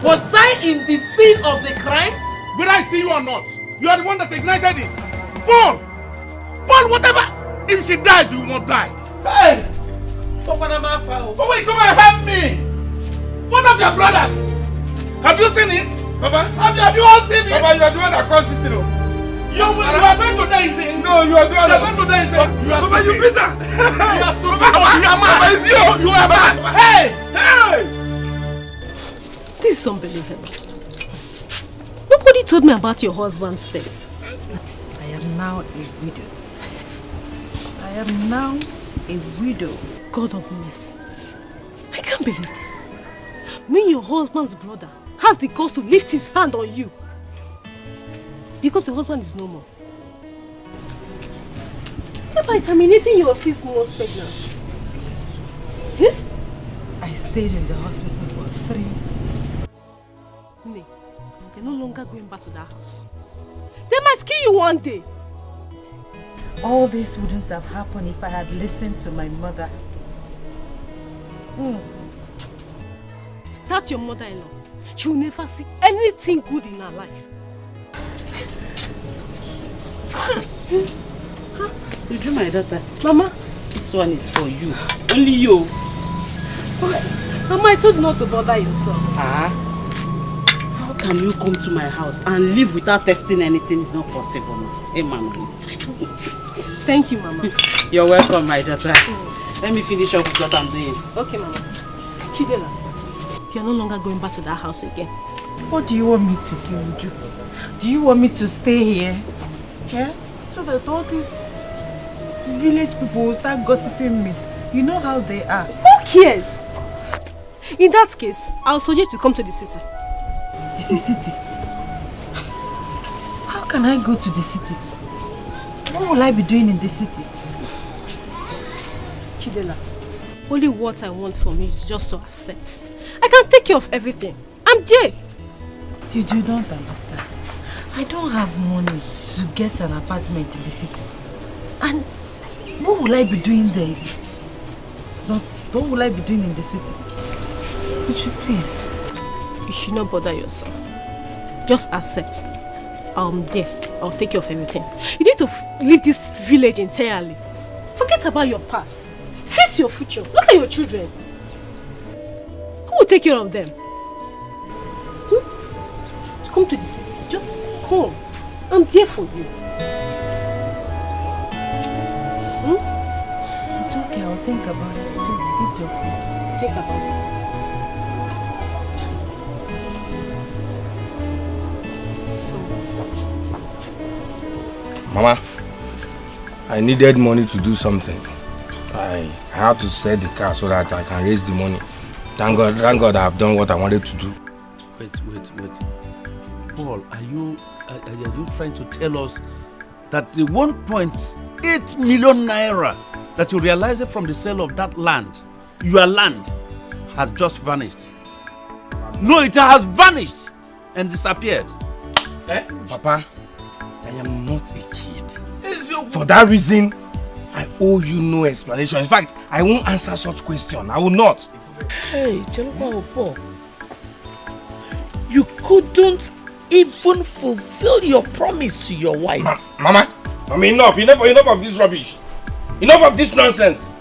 [SPEAKER 2] Was I in the scene of the crime?
[SPEAKER 3] Whether I see you or not, you are the one that ignited it. Paul, whatever. If she dies, you won't die. Hey!
[SPEAKER 2] Oh
[SPEAKER 3] wait, come and help me! One of your brothers! Have you seen it?
[SPEAKER 7] Papa?
[SPEAKER 3] Have you all seen it?
[SPEAKER 7] Papa, you are the one that caused this, you know.
[SPEAKER 3] You are going to die, see?
[SPEAKER 7] No, you are the one
[SPEAKER 3] that... You are going to die, see?
[SPEAKER 7] Papa, you beat her!
[SPEAKER 3] You are stupid!
[SPEAKER 7] Papa, you are mad! Papa, it's you!
[SPEAKER 3] You are mad! Hey!
[SPEAKER 2] This is unbelievable. Nobody told me about your husband's death.
[SPEAKER 9] I am now a widow. I am now a widow.
[SPEAKER 2] God of mercy. I can't believe this. When your husband's brother has the guts to lift his hand on you because your husband is no more. By terminating your 6 months pregnancy.
[SPEAKER 9] I stayed in the hospital for 3.
[SPEAKER 2] Nay, they're no longer going back to that house. They might kill you one day.
[SPEAKER 9] All this wouldn't have happened if I had listened to my mother.
[SPEAKER 2] That's your mother-in-law. She will never see anything good in her life.
[SPEAKER 1] Luchy, my daughter.
[SPEAKER 2] Mama,
[SPEAKER 1] this one is for you. Only you.
[SPEAKER 2] What? Mama, I told you not to bother yourself.
[SPEAKER 1] How can you come to my house and live without testing anything? It's not possible. Hey, Mama.
[SPEAKER 2] Thank you, Mama.
[SPEAKER 1] You're welcome, my daughter. Let me finish up with what I'm doing.
[SPEAKER 2] Okay, Mama. Chidela, you're no longer going back to that house again.
[SPEAKER 9] What do you want me to do, Uju? Do you want me to stay here? Yeah? So that all these village people will start gossiping me. You know how they are.
[SPEAKER 2] Who cares? In that case, I'll suggest you come to the city.
[SPEAKER 9] It's a city. How can I go to the city? What will I be doing in the city?
[SPEAKER 2] Chidela, only what I want from you is just to accept. I can take care of everything. I'm there.
[SPEAKER 9] You do not understand. I don't have money to get an apartment in the city. And what will I be doing there? What will I be doing in the city? Would you please?
[SPEAKER 2] You should not bother yourself. Just accept. I'm there. I'll take care of everything. You need to leave this village entirely. Forget about your past. Face your future. Look at your children. Who will take care of them? Come to the city. Just come. I'm there for you.
[SPEAKER 9] It's okay. I'll think about it. Just eat your food.
[SPEAKER 2] Think about it.
[SPEAKER 6] Mama, I needed money to do something. I had to sell the car so that I can raise the money. Thank God I have done what I wanted to do.
[SPEAKER 3] Wait. Paul, are you trying to tell us that the 1.8 million naira that you realized from the sale of that land, your land, has just vanished? No, it has vanished and disappeared.
[SPEAKER 6] Papa, I am not a kid. For that reason, I owe you no explanation. In fact, I won't answer such question. I will not.
[SPEAKER 3] Hey, Paul. You couldn't even fulfill your promise to your wife.
[SPEAKER 6] Mama, enough of this rubbish. Enough of this nonsense.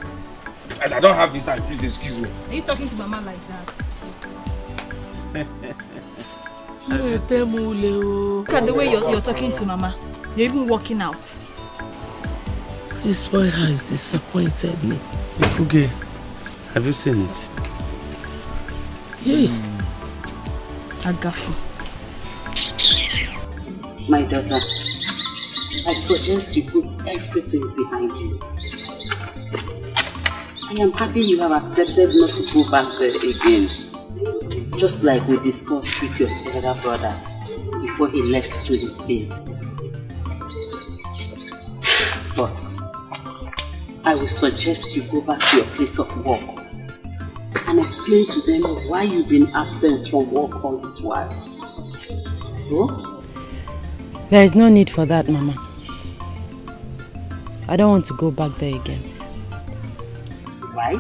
[SPEAKER 6] I don't have this time, please excuse me.
[SPEAKER 9] Are you talking to Mama like that? Look at the way you're talking to Mama. You're even walking out.
[SPEAKER 3] This boy has disappointed me. Ifuge, have you seen it? Yeah.
[SPEAKER 9] Agafu.
[SPEAKER 1] My daughter, I suggest you put everything behind you. I I am happy you have accepted not to go back there again. Just like we discussed with your elder brother before he left to his base. But I will suggest you go back to your place of work and explain to them why you've been absent from work all this while. Oh?
[SPEAKER 13] There is no need for that, Mama. I don't want to go back there again.
[SPEAKER 1] Why?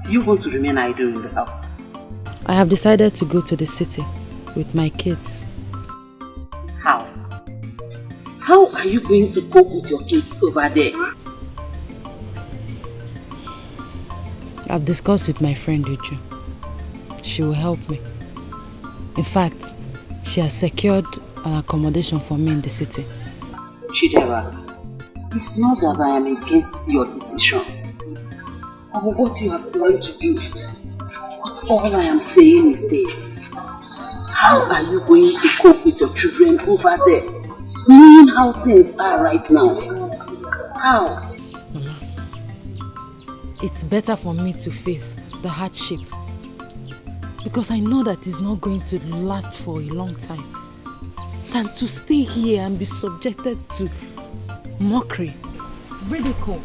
[SPEAKER 1] Do you want to remain idle in the house?
[SPEAKER 13] I have decided to go to the city with my kids.
[SPEAKER 1] How? How are you going to cope with your kids over there?
[SPEAKER 13] I've discussed with my friend Luchy. She will help me. In fact, she has secured an accommodation for me in the city.
[SPEAKER 1] Chidera, it's not that I am against your decision or what you have planned to do. But all I am saying is this. How are you going to cope with your children over there, knowing how things are right now? How?
[SPEAKER 13] Mama, it's better for me to face the hardship because I know that it's not going to last for a long time than to stay here and be subjected to mockery, ridicule.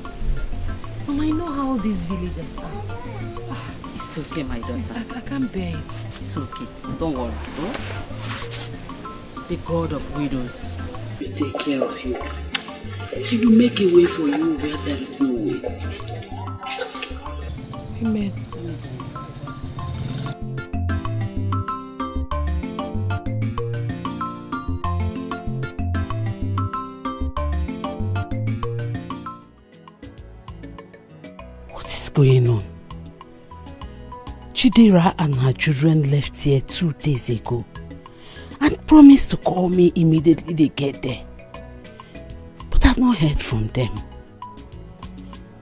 [SPEAKER 13] Mama, I know how these villagers are.
[SPEAKER 1] It's okay, my daughter.
[SPEAKER 13] I can't bear it.
[SPEAKER 1] It's okay. Don't worry. Oh? The God of widows will take care of you. He will make a way for you where there is no way. It's okay.
[SPEAKER 13] Amen.
[SPEAKER 1] What is going on? Chidera and her children left here 2 days ago and promised to call me immediately they get there. But I've not heard from them.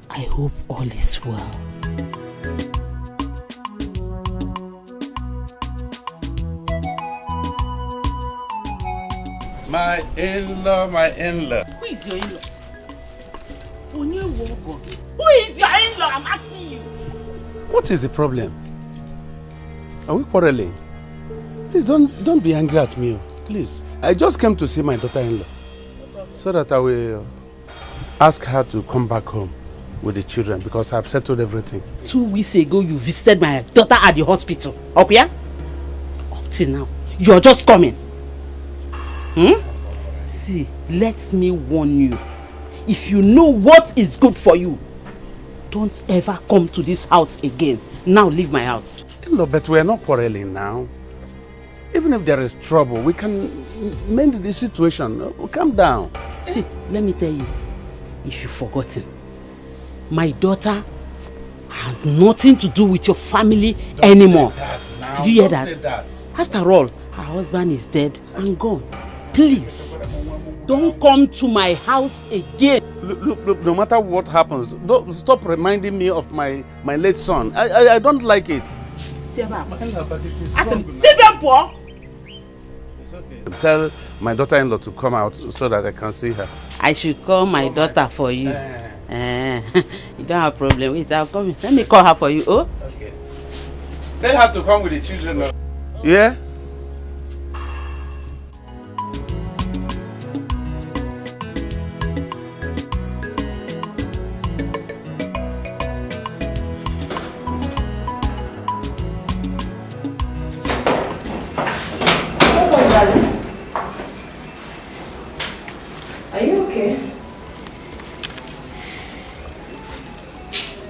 [SPEAKER 1] I hope all is well.
[SPEAKER 5] My in-law, my in-law.
[SPEAKER 1] Who is your in-law? Who is your in-law? I'm asking you.
[SPEAKER 5] What is the problem? Are we quarreling? Please don't be angry at me, please. I just came to see my daughter-in-law so that I will ask her to come back home with the children because I've settled everything.
[SPEAKER 1] 2 weeks ago, you visited my daughter at the hospital. Up here? Up till now, you're just coming. See, let me warn you. If you know what is good for you, don't ever come to this house again. Now leave my house.
[SPEAKER 5] No, but we're not quarreling now. Even if there is trouble, we can mend the situation. Calm down.
[SPEAKER 1] See, let me tell you, if you've forgotten, my daughter has nothing to do with your family anymore. Did you hear that?
[SPEAKER 5] Say that?
[SPEAKER 1] After all, her husband is dead and gone. Please, don't come to my house again.
[SPEAKER 5] Look, no matter what happens, don't stop reminding me of my late son. I don't like it. It's okay. Tell my daughter-in-law to come out so that I can see her.
[SPEAKER 1] I should call my daughter for you. You don't have a problem with her. Come. Let me call her for you. Oh?
[SPEAKER 5] Okay. They have to come with the children. Yeah?
[SPEAKER 2] Are you okay?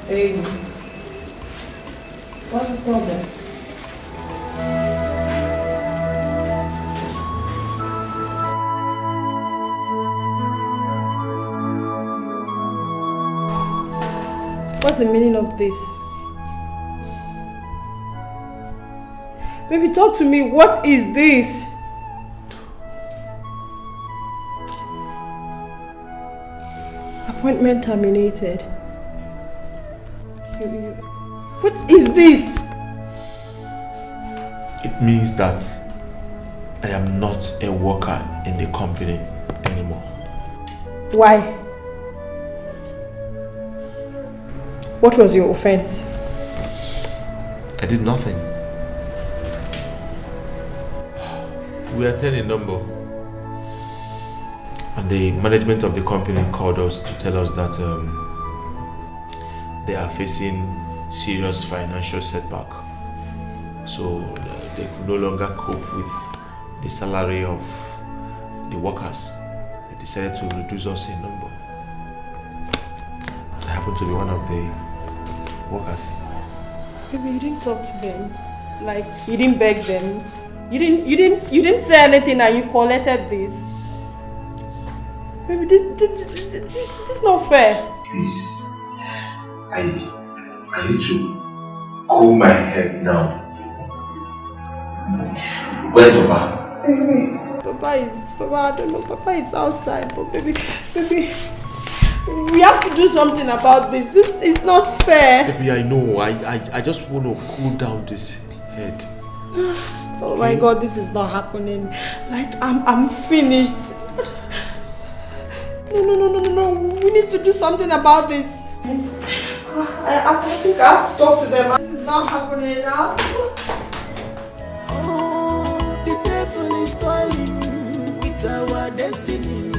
[SPEAKER 2] Hey, what's the problem? What's the meaning of this? Baby, talk to me. What is this? Appointment terminated. What is this?
[SPEAKER 4] It means that I am not a worker in the company anymore.
[SPEAKER 2] Why? What was your offense?
[SPEAKER 4] I did nothing. We attended a number. And the management of the company called us to tell us that they are facing serious financial setback. So they could no longer cope with the salary of the workers. They decided to reduce us in number. I happen to be one of the workers.
[SPEAKER 2] Baby, you didn't talk to them. Like, you didn't beg them. You didn't say anything and you collected this. Baby, this is not fair.
[SPEAKER 4] Please, I need to cool my head now. Where's Papa?
[SPEAKER 2] Papa, I don't know. Papa is outside, but baby, we have to do something about this. This is not fair.
[SPEAKER 4] Baby, I know. I just want to cool down this head.
[SPEAKER 2] Oh my God, this is not happening. Like, I'm finished. No. We need to do something about this. I think I have to talk to them. This is not happening now.
[SPEAKER 11] Oh, the devil is toiling with our destiny.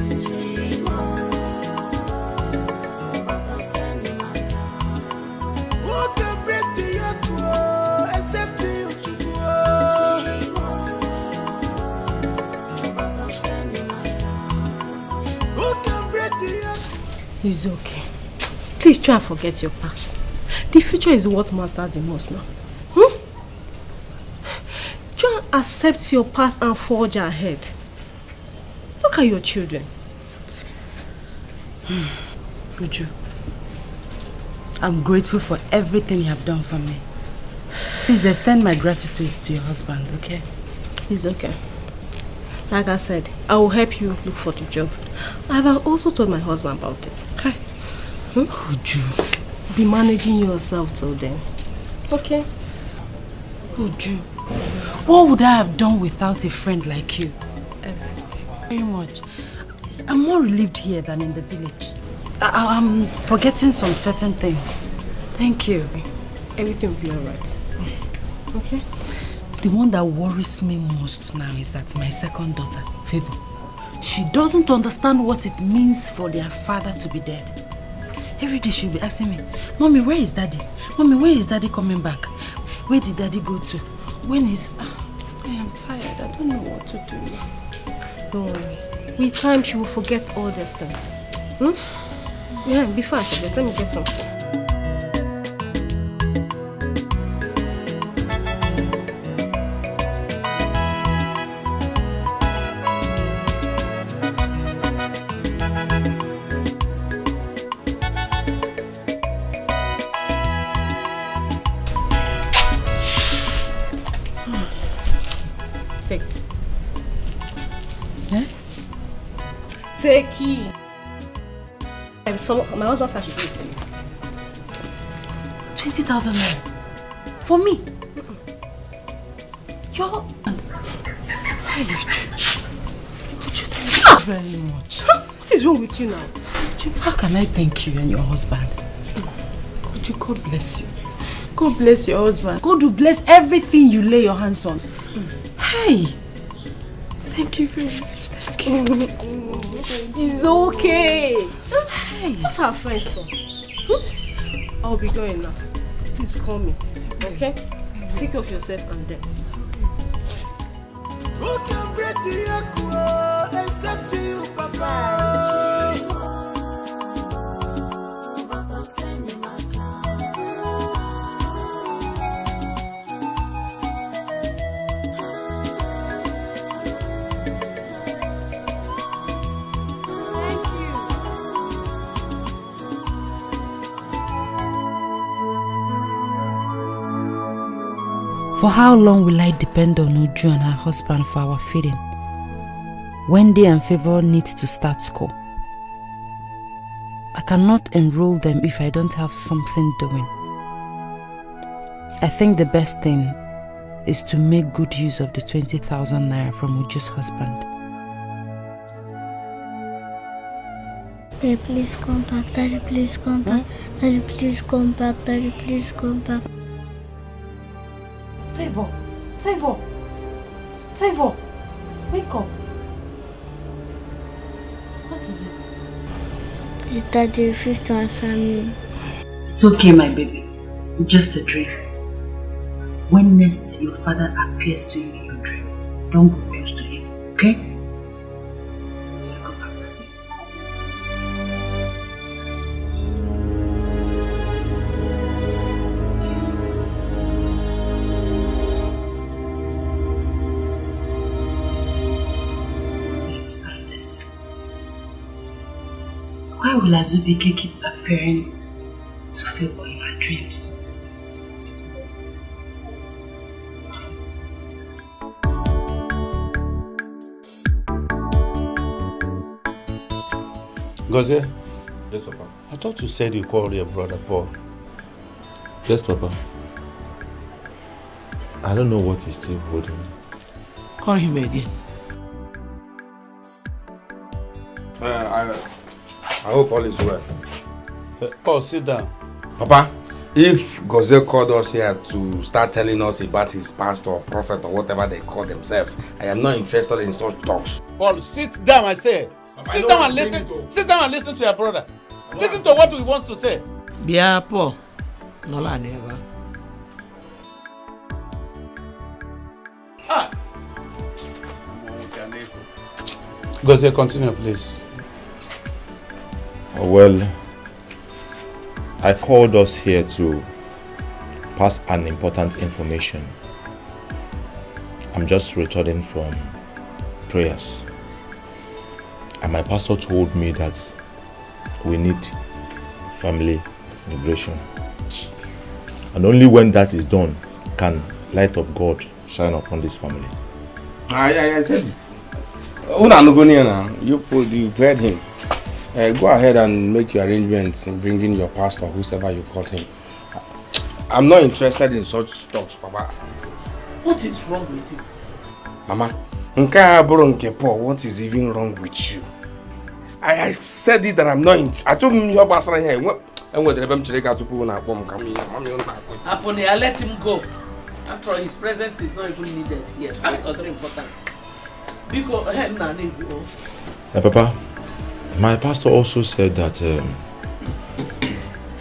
[SPEAKER 11] Who can break the yoke except you?
[SPEAKER 2] It's okay. Please try and forget your past. The future is what matters the most now. Try and accept your past and forge ahead. Look at your children.
[SPEAKER 13] Uju, I'm grateful for everything you have done for me. Please extend my gratitude to your husband, okay?
[SPEAKER 2] It's okay. Like I said, I will help you look for the job. I have also told my husband about it.
[SPEAKER 13] Hey. Uju.
[SPEAKER 2] Be managing yourself till then. Okay?
[SPEAKER 13] Uju, what would I have done without a friend like you?
[SPEAKER 2] Everything.
[SPEAKER 13] Very much. I'm more relieved here than in the village. I'm forgetting some certain things. Thank you.
[SPEAKER 2] Everything will be alright. Okay?
[SPEAKER 13] The one that worries me most now is that my second daughter, Favor, she doesn't understand what it means for their father to be dead. Every day she'll be asking me, Mommy, where is Daddy? Mommy, where is Daddy coming back? Where did Daddy go to? When is... I am tired. I don't know what to do.
[SPEAKER 2] Don't worry. With time, she will forget all these things. Yeah, before I forget, let me get something. Take it. My husband said I should do it to you.
[SPEAKER 13] 20,000 naira. For me? You're... Thank you very much.
[SPEAKER 2] What is wrong with you now?
[SPEAKER 13] How can I thank you and your husband? God bless you.
[SPEAKER 2] God bless your husband. God will bless everything you lay your hands on.
[SPEAKER 13] Hey! Thank you very much. Thank you.
[SPEAKER 2] It's okay.
[SPEAKER 13] Hey!
[SPEAKER 2] What are friends for? I'll be going now. Please call me. Okay? Take care of yourself and them.
[SPEAKER 11] Who can break the yoke except you, Papa?
[SPEAKER 13] For how long will I depend on Uju and her husband for our feeding? Wendy and Favor need to start school. I cannot enroll them if I don't have something doing. I think the best thing is to make good use of the 20,000 naira from Uju's husband.
[SPEAKER 12] Daddy, please come back. Daddy, please come back. Daddy, please come back. Daddy, please come back.
[SPEAKER 8] Favor, wake up. What is it?
[SPEAKER 12] His daddy refused to answer me.
[SPEAKER 1] It's okay, my baby. It's just a dream. When next your father appears to you in your dream, don't go close to him, okay? Go back to sleep. Do you understand this? Why will Azubike keep appearing to favor in her dreams?
[SPEAKER 5] Gozie?
[SPEAKER 4] Yes, Papa.
[SPEAKER 5] I thought you said you called your brother Paul.
[SPEAKER 4] Yes, Papa. I don't know what is still holding me.
[SPEAKER 3] Call him again.
[SPEAKER 6] I hope all is well.
[SPEAKER 5] Paul, sit down.
[SPEAKER 6] Papa, if Gozie called us here to start telling us about his pastor or prophet or whatever they call themselves, I am not interested in such talks.
[SPEAKER 5] Paul, sit down, I say. Sit down and listen. Sit down and listen to your brother. Listen to what he wants to say.
[SPEAKER 3] Bia Paul. No la never.
[SPEAKER 5] Ah. Gozie, continue, please.
[SPEAKER 4] Well, I called us here to pass an important information. I'm just returning from prayers. And my pastor told me that we need family liberation. And only when that is done can light of God shine upon this family.
[SPEAKER 6] I said it. You've heard him. Go ahead and make your arrangements in bringing your pastor, whoever you call him. I'm not interested in such talks, Papa.
[SPEAKER 3] What is wrong with you?
[SPEAKER 6] Mama, what is even wrong with you? I said it that I'm not I told him you're passing here. And what the
[SPEAKER 3] I let him go. After all, his presence is not even needed here. That's other important. Because
[SPEAKER 4] Papa, my pastor also said that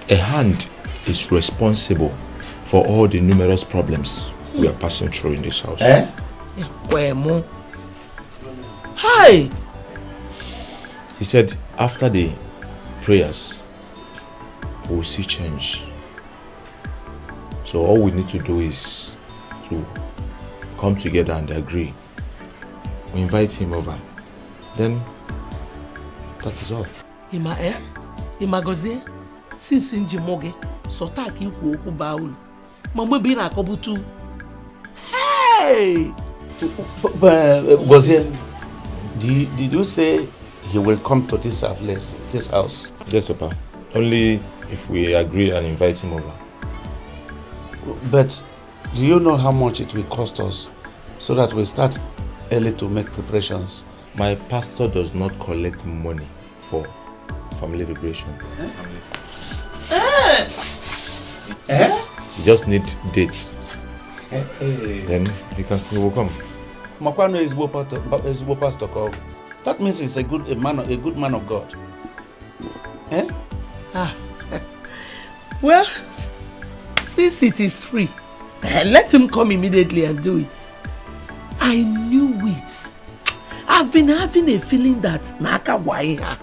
[SPEAKER 4] a hand is responsible for all the numerous problems we are passing through in this house.
[SPEAKER 3] Eh? Yeah. Hi!
[SPEAKER 4] He said after the prayers, we'll see change. So all we need to do is to come together and agree. We invite him over. Then that is all.
[SPEAKER 3] Ima Gozie, since Njimoge, Sotaki Woku Baul, Mamma Bina Kobutu. Hey!
[SPEAKER 5] Gozie, did you say he will come to this place, this house?
[SPEAKER 4] Yes, Papa. Only if we agree and invite him over.
[SPEAKER 5] But do you know how much it will cost us so that we start early to make preparations?
[SPEAKER 4] My pastor does not collect money for family liberation. You just need dates. Then we will come.
[SPEAKER 5] Makwano is pastor called. That means he's a good man of God. Eh?
[SPEAKER 3] Well, since it is free, let him come immediately and do it. I knew it. I've been having a feeling that Naka Waiha.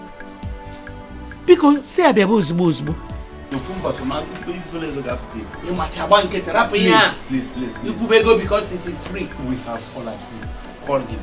[SPEAKER 3] Because say please. You could go because it is free.
[SPEAKER 5] We have all agreed. Call him.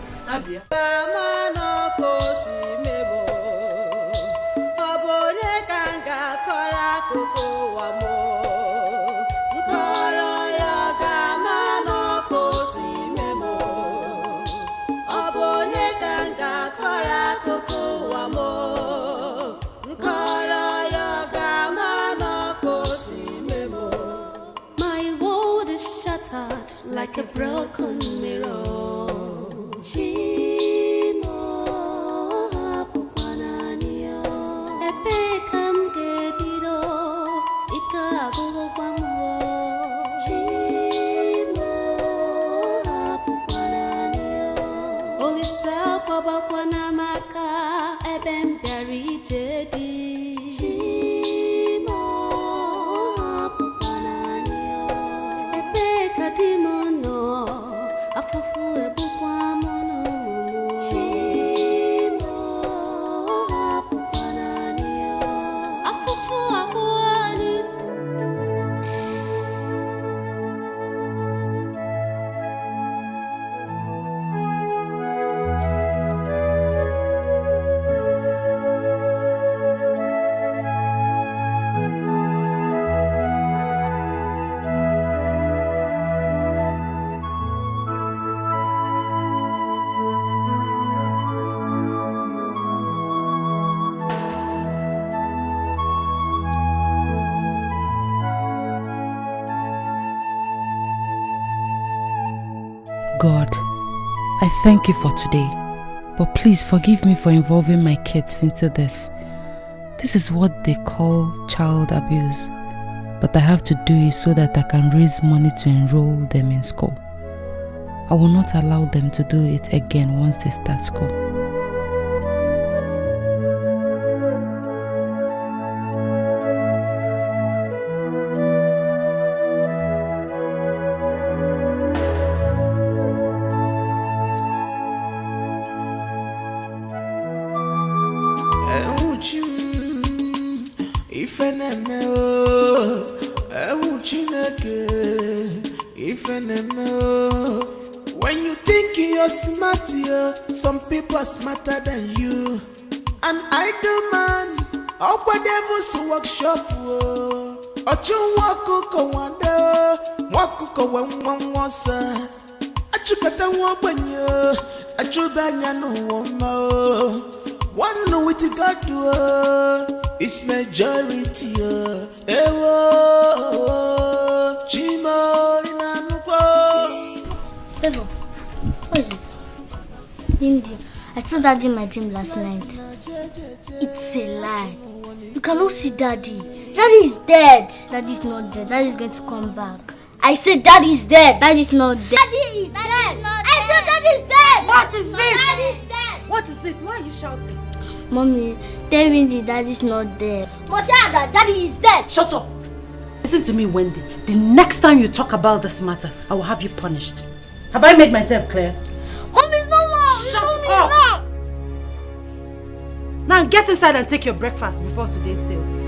[SPEAKER 11] My world is shattered like a broken mirror. Olisa Babakwana Maka Eben Berry Teddy Chimo Pupananio Ebe Kadimono Afafu Ebukwa Mono Chimo Pupananio Afafu Abuanis.
[SPEAKER 1] God, I thank you for today, but please forgive me for involving my kids into this. This is what they call child abuse, but I have to do it so that I can raise money to enroll them in school. I will not allow them to do it again once they start school.
[SPEAKER 11] When you think you're smart, some people are smarter than you. An idle man, up a devil's workshop. Ochu wakuko wanda, wakuko wangwangwasa. Achukata wabanyo, achubanya no woma. One with God, it's majority. Ewo, Chimo,
[SPEAKER 12] Favor, what is it? Indy, I saw Daddy in my dream last night. It's a lie. You cannot see Daddy. Daddy is dead. Daddy is not dead. Daddy is going to come back. I said Daddy is dead. Daddy is not dead. Daddy is dead. I said Daddy is dead.
[SPEAKER 8] What is it?
[SPEAKER 12] Daddy is dead.
[SPEAKER 8] What is it? Why are you shouting?
[SPEAKER 12] Mommy, tell Wendy Daddy is not dead. But Daddy is dead.
[SPEAKER 8] Shut up. Listen to me, Wendy. The next time you talk about this matter, I will have you punished. Have I made myself clear?
[SPEAKER 12] Mommy, it's not wrong.
[SPEAKER 8] Shut up. Now get inside and take your breakfast before today's sales.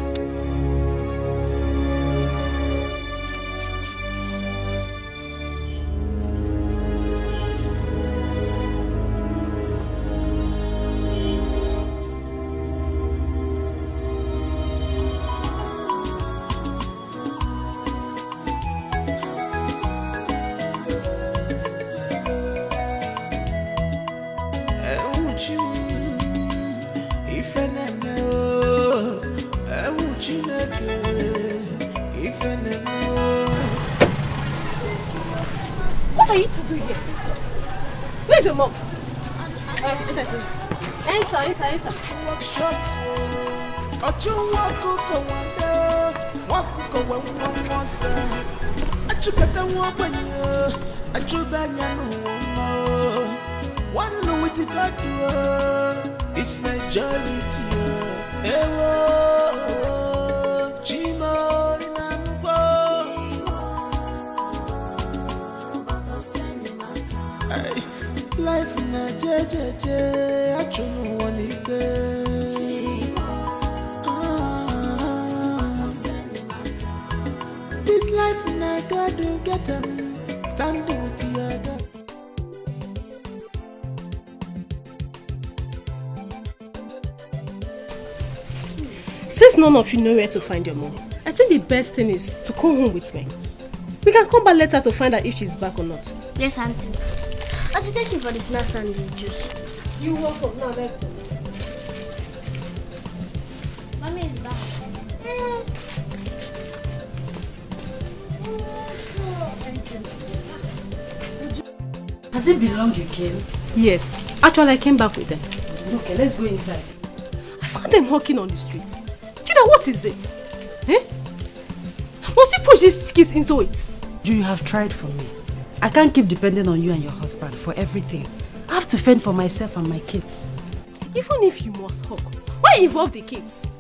[SPEAKER 2] What are you two doing here? Where's your mom? Enter.
[SPEAKER 11] One with God, it's majority. Ewo, Chimo, life na jejeje, achunu wanike. This life na God will get them, standing with your God.
[SPEAKER 2] Since none of you know where to find your mom, I think the best thing is to come home with me. We can come back later to find out if she's back or not.
[SPEAKER 12] Yes, Auntie. Auntie, thank you for the snacks and the juice.
[SPEAKER 2] You're welcome. Now let's go.
[SPEAKER 12] Mommy is back.
[SPEAKER 8] Has it been long you came?
[SPEAKER 2] Yes. Actually, I came back with them.
[SPEAKER 8] Okay, let's go inside.
[SPEAKER 2] I found them walking on the street. Gina, what is it? Eh? Must you push these kids into it?
[SPEAKER 8] You have tried for me. I can't keep depending on you and your husband for everything.
[SPEAKER 2] I have to fend for myself and my kids. Even if you must hug, why involve the kids?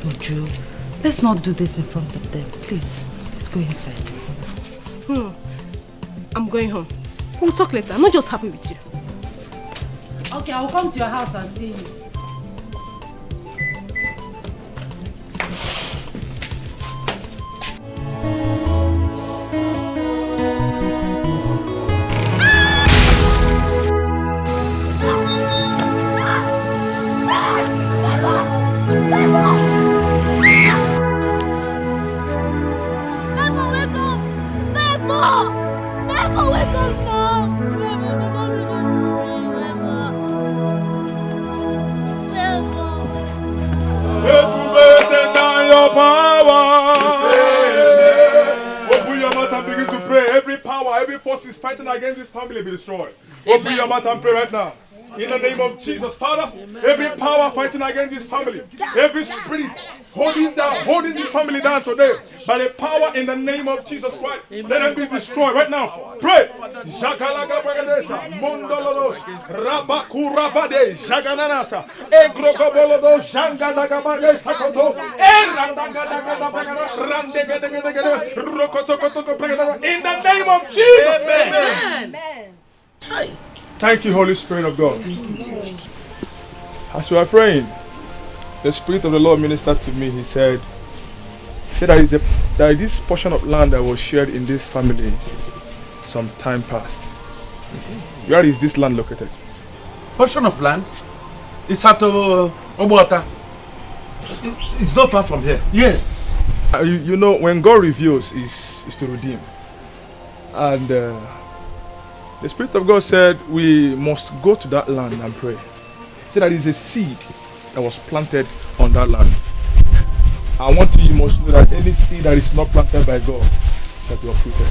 [SPEAKER 13] Uju, let's not do this in front of them. Please, let's go inside.
[SPEAKER 2] I'm going home. We'll talk later. I'm not just happy with you.
[SPEAKER 13] Okay, I'll come to your house and see you.
[SPEAKER 4] Every force is fighting against this family be destroyed. Open your mouth and pray right now. In the name of Jesus, Father, every power fighting against this family, every spirit holding this family down today, by the power in the name of Jesus Christ, let them be destroyed right now. Pray. In the name of Jesus.
[SPEAKER 3] Amen.
[SPEAKER 4] Thank you, Holy Spirit of God.
[SPEAKER 3] Thank you, Jesus.
[SPEAKER 4] As we are praying, the Spirit of the Lord ministered to me. He said there is this portion of land that was shared in this family some time past. Where is this land located?
[SPEAKER 5] Portion of land? It's at Obota.
[SPEAKER 7] It's not far from here.
[SPEAKER 5] Yes.
[SPEAKER 4] You know, when God reveals, is to redeem. And the Spirit of God said we must go to that land and pray. He said there is a seed that was planted on that land. You must know that any seed that is not planted by God shall be uprooted.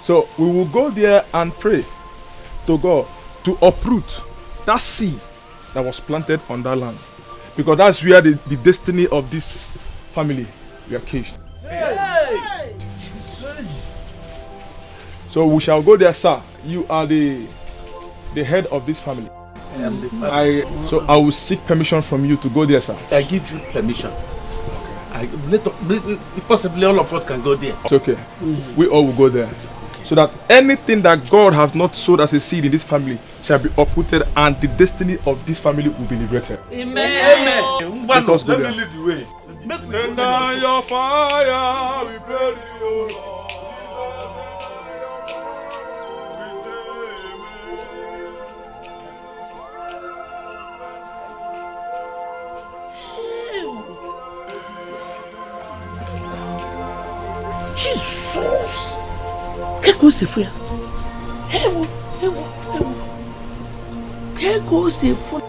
[SPEAKER 4] So we will go there and pray to God to uproot that seed that was planted on that land. Because that's where the destiny of this family were caged.
[SPEAKER 3] Hey.
[SPEAKER 4] So we shall go there, sir. You are the head of this family. So I will seek permission from you to go there, sir.
[SPEAKER 5] I give you permission. Possibly all of us can go there.
[SPEAKER 4] It's okay. We all will go there. So that anything that God has not sowed as a seed in this family shall be uprooted and the destiny of this family will be liberated.
[SPEAKER 5] Amen.
[SPEAKER 4] Let us go
[SPEAKER 5] Let
[SPEAKER 4] there.
[SPEAKER 5] me lead the way.
[SPEAKER 4] Send down your fire, we pray you, Lord.
[SPEAKER 3] Jesus! Que cosa fue? Que cosa fue?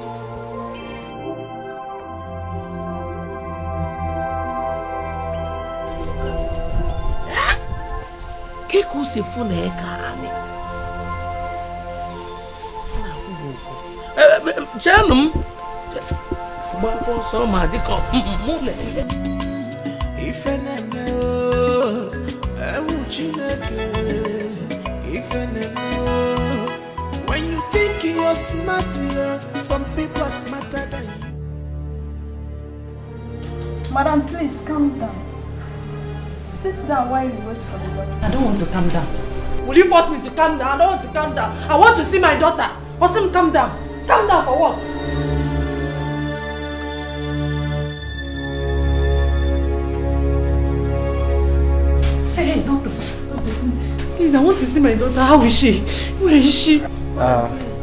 [SPEAKER 3] Que cosa fue na carne? Janum. Babo so ma di ko mule.
[SPEAKER 11] Ifeneme ewu Chineke. Ifeneme when you think you're smart, some people are smarter than you.
[SPEAKER 9] Madam, please calm down. Sit down while you wait for the doctor.
[SPEAKER 13] I don't want to calm down.
[SPEAKER 2] Will you force me to calm down? I don't want to calm down. I want to see my daughter. Osim, calm down. Calm down for what? Hey, doctor. Doctor, please, I want to see my daughter. How is she? Where is she?
[SPEAKER 9] Please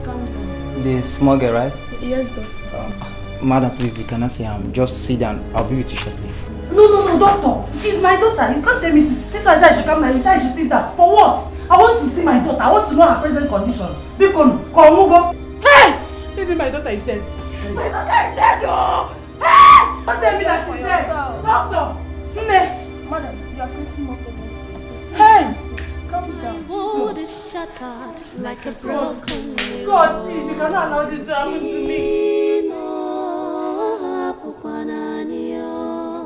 [SPEAKER 9] calm down.
[SPEAKER 21] The small girl, right?
[SPEAKER 9] Yes, doctor.
[SPEAKER 21] Madam, please, you cannot see him. Just sit down. I'll be with you shortly.
[SPEAKER 2] No, doctor. She's my daughter. You can't tell me to. This one said I should come now. You said I should sit down. For what? I want to see my daughter. I want to know her present condition. Hey! Maybe my daughter is dead. My daughter is dead, oh! Hey! Don't tell me that she's dead. Doctor!
[SPEAKER 9] Madam, you are creating more problems for yourself.
[SPEAKER 2] Hey!
[SPEAKER 9] Calm down.
[SPEAKER 11] World is shattered like a broken mirror.
[SPEAKER 2] God, please, you cannot allow this to happen to me.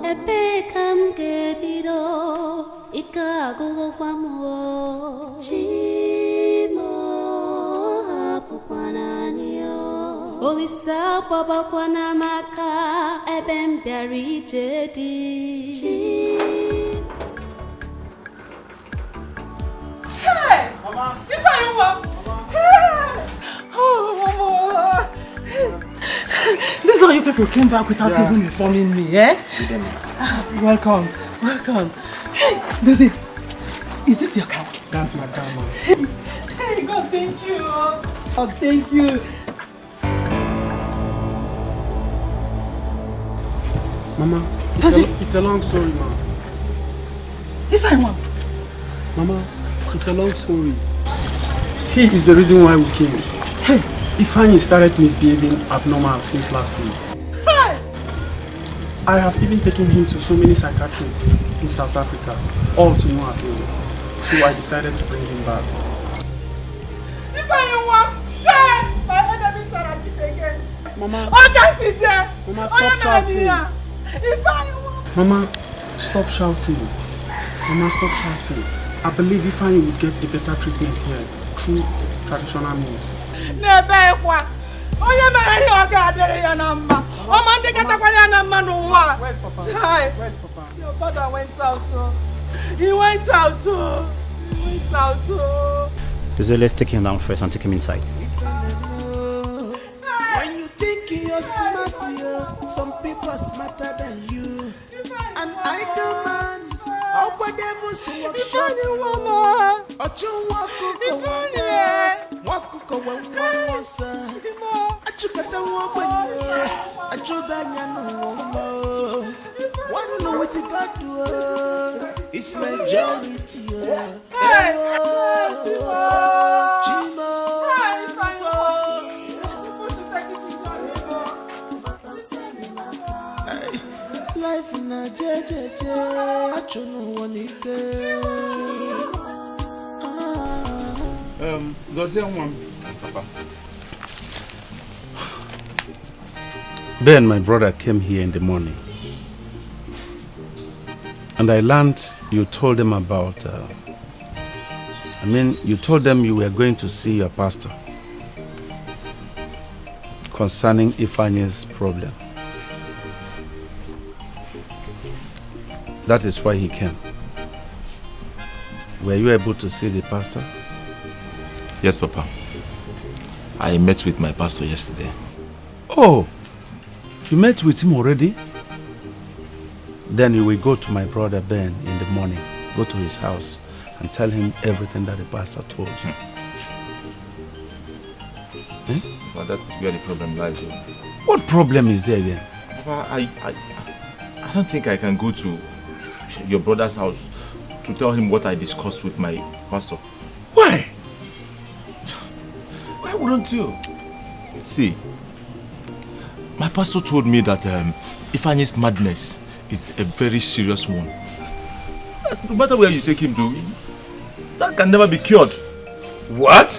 [SPEAKER 11] Ebekam gebido ikago kwamo chimo hapukwana Olisa baba kwana maka eben biari jedi.
[SPEAKER 8] Hey! Mama! If I want! Hey! Oh, Mama! This is how you people came back without even informing me, eh? Welcome. Hey, Daisy, is this your car? That's my car, Mama. Hey, God, thank you. Oh, thank you.
[SPEAKER 20] Mama, it's a long story, Mama.
[SPEAKER 8] If I want.
[SPEAKER 20] Mama, it's a long story. He is the reason why we came. Hey, Ifeanyi started misbehaving abnormal since last week.
[SPEAKER 8] Hey!
[SPEAKER 20] I have even taken him to so many psychiatrists in South Africa, all to no avail. So I decided to bring him back.
[SPEAKER 8] If I want, my enemies are at it again.
[SPEAKER 20] Mama.
[SPEAKER 8] Mama,
[SPEAKER 20] stop shouting.
[SPEAKER 8] If I want.
[SPEAKER 20] Mama, stop shouting. Mama, stop shouting. I believe Ifeanyi will get a better treatment here through traditional means.
[SPEAKER 8] Nebekwa. Oye mere hi oga adere ya na mma. O ma ndi katakwara ya na mma n'ụwa.
[SPEAKER 20] Where's Papa?
[SPEAKER 8] Where's Papa? Your father went out. He went out.
[SPEAKER 21] So let's take him down first and take him inside.
[SPEAKER 11] When you think you're smart, some people are smarter than you. And I do, man. Oh, whatever, so what one know what you got to it's majority. Life in a I don't know what it
[SPEAKER 5] Ben, my brother, came here in the morning. And I learned you told them about, you told them you were going to see your pastor concerning Ifeanyi's problem. That is why he came. Were you able to see the pastor?
[SPEAKER 7] Yes, Papa. I met with my pastor yesterday.
[SPEAKER 5] Oh, you met with him already? Then you will go to my brother Ben in the morning. Go to his house and tell him everything that the pastor told you.
[SPEAKER 7] Well, that is where the problem lies.
[SPEAKER 5] What problem is there then?
[SPEAKER 7] Papa, I don't think I can go to your brother's house to tell him what I discussed with my pastor.
[SPEAKER 5] Why? Why wouldn't you?
[SPEAKER 7] See, my pastor told me that Ifeanyi's madness is a very serious one. No matter where you take him to, that can never be cured.
[SPEAKER 5] What?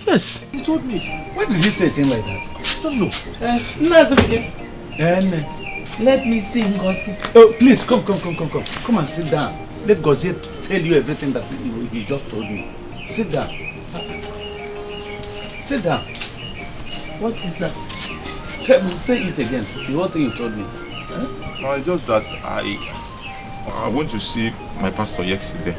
[SPEAKER 7] Yes,
[SPEAKER 5] he told me. Why did he say a thing like that?
[SPEAKER 7] I don't know.
[SPEAKER 5] Let me see Ngozi. Oh, please, come. Come and sit down. Let Ngozi tell you everything that he just told me. Sit down. Sit down. What is that? Say it again. The whole thing you told me.
[SPEAKER 7] No, it's just that I went to see my pastor yesterday.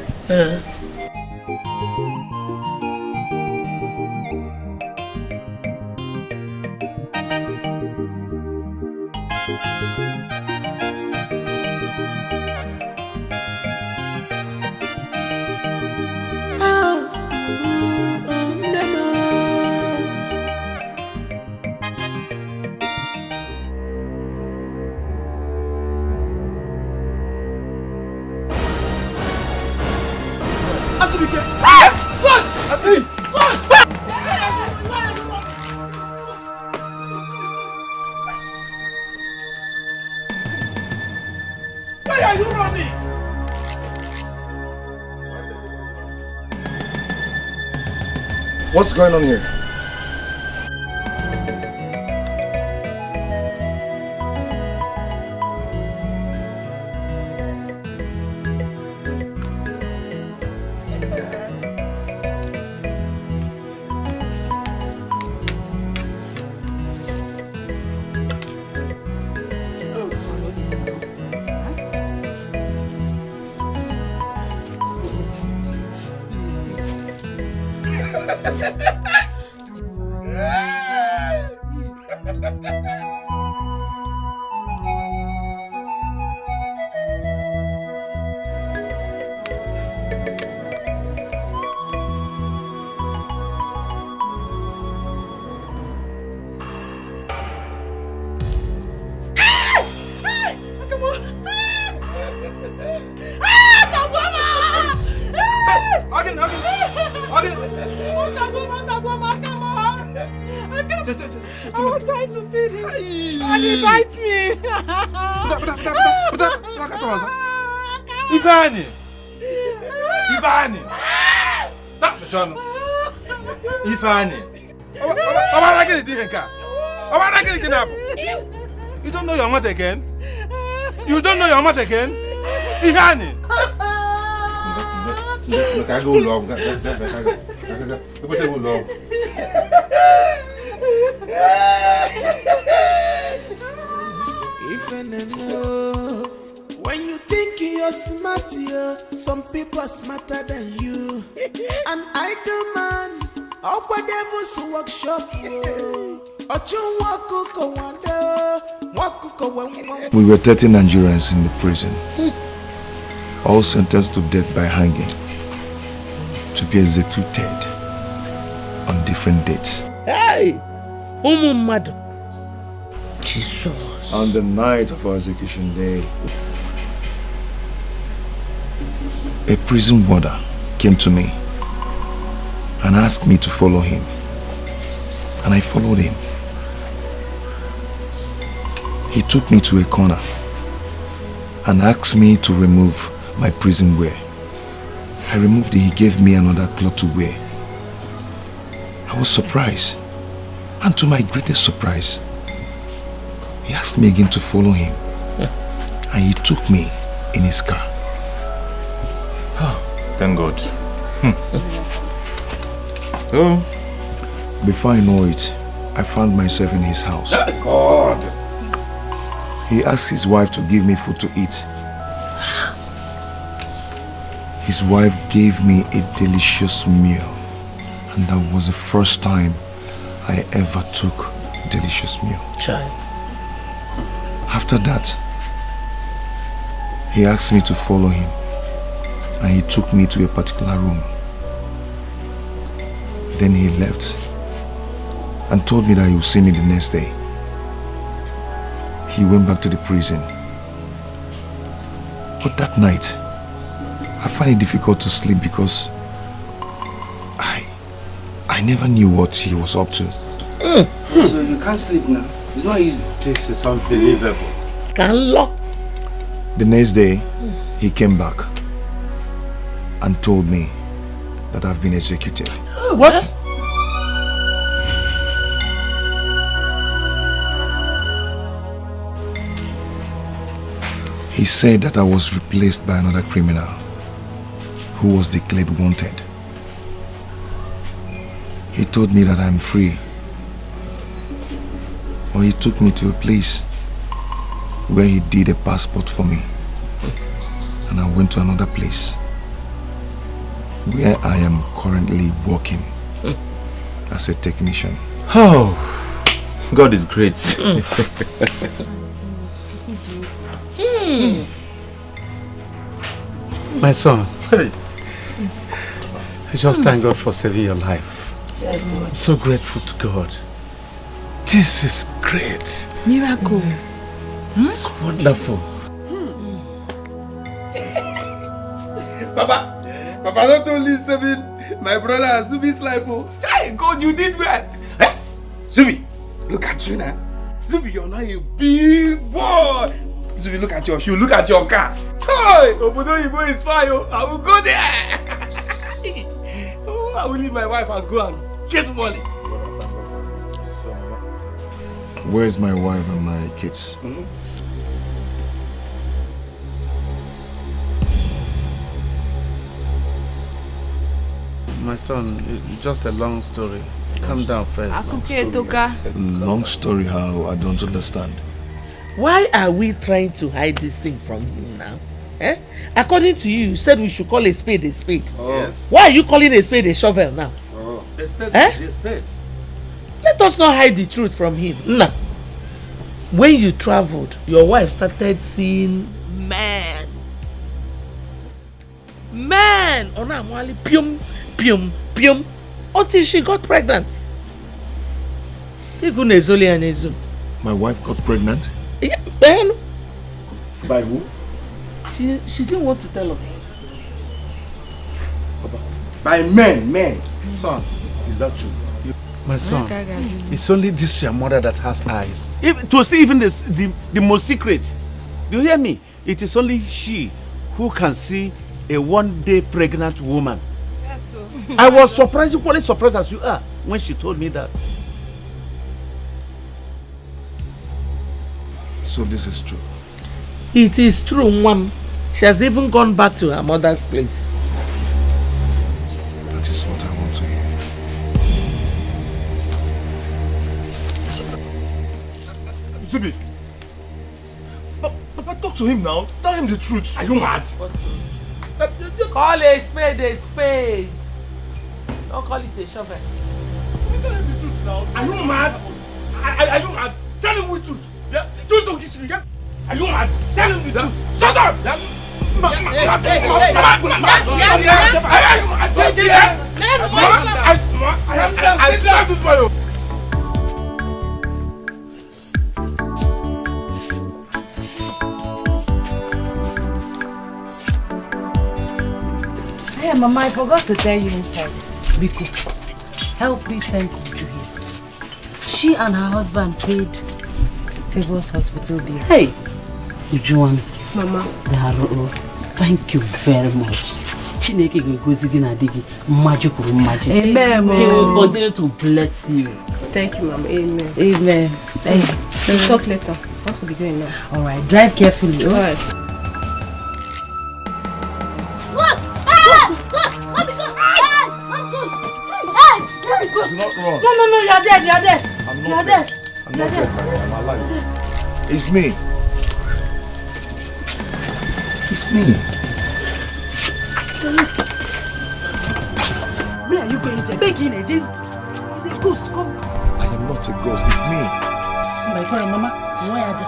[SPEAKER 8] Why are you running?
[SPEAKER 19] What's going on here?
[SPEAKER 8] I was trying to feed him and he bites me.
[SPEAKER 7] Ivani! Stop the son. Ivani! You don't know your mother again? Ivani! Look, I go long. Go long.
[SPEAKER 11] When you think you're smart, some people are smarter than you. And I do man, up a devil's workshop.
[SPEAKER 14] We were 30 Nigerians in the prison, all sentenced to death by hanging, to be executed on different dates.
[SPEAKER 3] Hey! Mad. Jesus.
[SPEAKER 14] On the night of our execution day, a prison warder came to me and asked me to follow him. And I followed him. He took me to a corner and asked me to remove my prison wear. I removed it. He gave me another cloth to wear. I was surprised. And to my greatest surprise, he asked me again to follow him. And he took me in his car.
[SPEAKER 7] Thank God. Oh.
[SPEAKER 14] Before I know it, I found myself in his house.
[SPEAKER 7] God.
[SPEAKER 14] He asked his wife to give me food to eat. His wife gave me a delicious meal. And that was the first time I ever took delicious meal.
[SPEAKER 3] Child.
[SPEAKER 14] After that, he asked me to follow him. And he took me to a particular room. Then he left and told me that he would see me the next day. He went back to the prison. But that night, I found it difficult to sleep because I never knew what he was up to.
[SPEAKER 5] So you can't sleep now? It's not easy. This is unbelievable.
[SPEAKER 14] The next day, he came back and told me that I've been executed.
[SPEAKER 7] What?
[SPEAKER 14] He said that I was replaced by another criminal who was declared wanted. He told me that I'm free. Or he took me to a place where he did a passport for me. And I went to another place where I am currently working as a technician.
[SPEAKER 7] Oh, God is great.
[SPEAKER 20] My son,
[SPEAKER 7] Hey.
[SPEAKER 20] I just thank God for saving your life.
[SPEAKER 3] Yes,
[SPEAKER 20] I'm so grateful to God.
[SPEAKER 7] This is great.
[SPEAKER 9] Miracle.
[SPEAKER 20] It's wonderful.
[SPEAKER 5] Papa, not only saving my brother Zubi's life. Oh, hey, God, you did well. Hey, Zubi, look at you now. Zubi, you're now a big boy. Zubi, look at your shoe, look at your car. Hey, Obodo Ibo is fine. Oh, I will go there. Oh, I will leave my wife and go and get money.
[SPEAKER 14] Where's my wife and my kids?
[SPEAKER 20] My son, it's just a long story. Calm down first.
[SPEAKER 14] Long story how? I don't understand.
[SPEAKER 3] Why are we trying to hide this thing from him now? Eh? According to you, you said we should call a spade a spade.
[SPEAKER 5] Oh. Yes.
[SPEAKER 3] Why are you calling a spade a shovel now?
[SPEAKER 5] Oh. A spade,
[SPEAKER 3] Eh?
[SPEAKER 5] a spade.
[SPEAKER 3] Let us not hide the truth from him. Nah. When you traveled, your wife started seeing men. Men! Pium, pium, pium. Until she got pregnant.
[SPEAKER 14] My wife got pregnant?
[SPEAKER 3] Yeah, then.
[SPEAKER 14] By who?
[SPEAKER 3] She didn't want to tell us.
[SPEAKER 14] By men.
[SPEAKER 5] Son,
[SPEAKER 14] is that true?
[SPEAKER 5] My son, it's only this your mother that has eyes. To see even the most secret. Do you hear me? It is only she who can see a one-day pregnant woman.
[SPEAKER 2] Yes, sir.
[SPEAKER 5] I was surprised, equally surprised as you are, when she told me that.
[SPEAKER 14] So this is true?
[SPEAKER 3] It is true, Mom. She has even gone back to her mother's place.
[SPEAKER 14] That is what I want to hear. Zubi! Papa, talk to him now. Tell him the truth.
[SPEAKER 5] Are you mad?
[SPEAKER 3] Call a spade. Don't call it a shovel.
[SPEAKER 14] Tell him the truth now.
[SPEAKER 5] Are you mad? Are you mad? Tell him the truth.
[SPEAKER 14] Yeah. Don't kiss me.
[SPEAKER 5] Are you mad? Tell him the truth. Shut up! I swear this boy.
[SPEAKER 13] Hey, Mama, I forgot to tell you inside. Biko, help me thank Luchy here. She and her husband paid Favor's hospital bills.
[SPEAKER 3] Hey! Ujuan.
[SPEAKER 2] Mama.
[SPEAKER 3] Thank you very much. Chineke will go zigi na digi. Magic.
[SPEAKER 13] Amen.
[SPEAKER 3] He will continue to bless you.
[SPEAKER 2] Thank you, Mama. Amen.
[SPEAKER 13] Amen.
[SPEAKER 2] We'll talk later. What's to be doing now?
[SPEAKER 13] Alright, drive carefully.
[SPEAKER 2] Alright.
[SPEAKER 14] Do not run.
[SPEAKER 13] No, you're dead.
[SPEAKER 14] I'm not dead. I'm alive. It's me.
[SPEAKER 13] Where are you going to? Begging it. It's a ghost. Come.
[SPEAKER 14] I am not a ghost. It's me.
[SPEAKER 13] My friend, Mama. Where are you?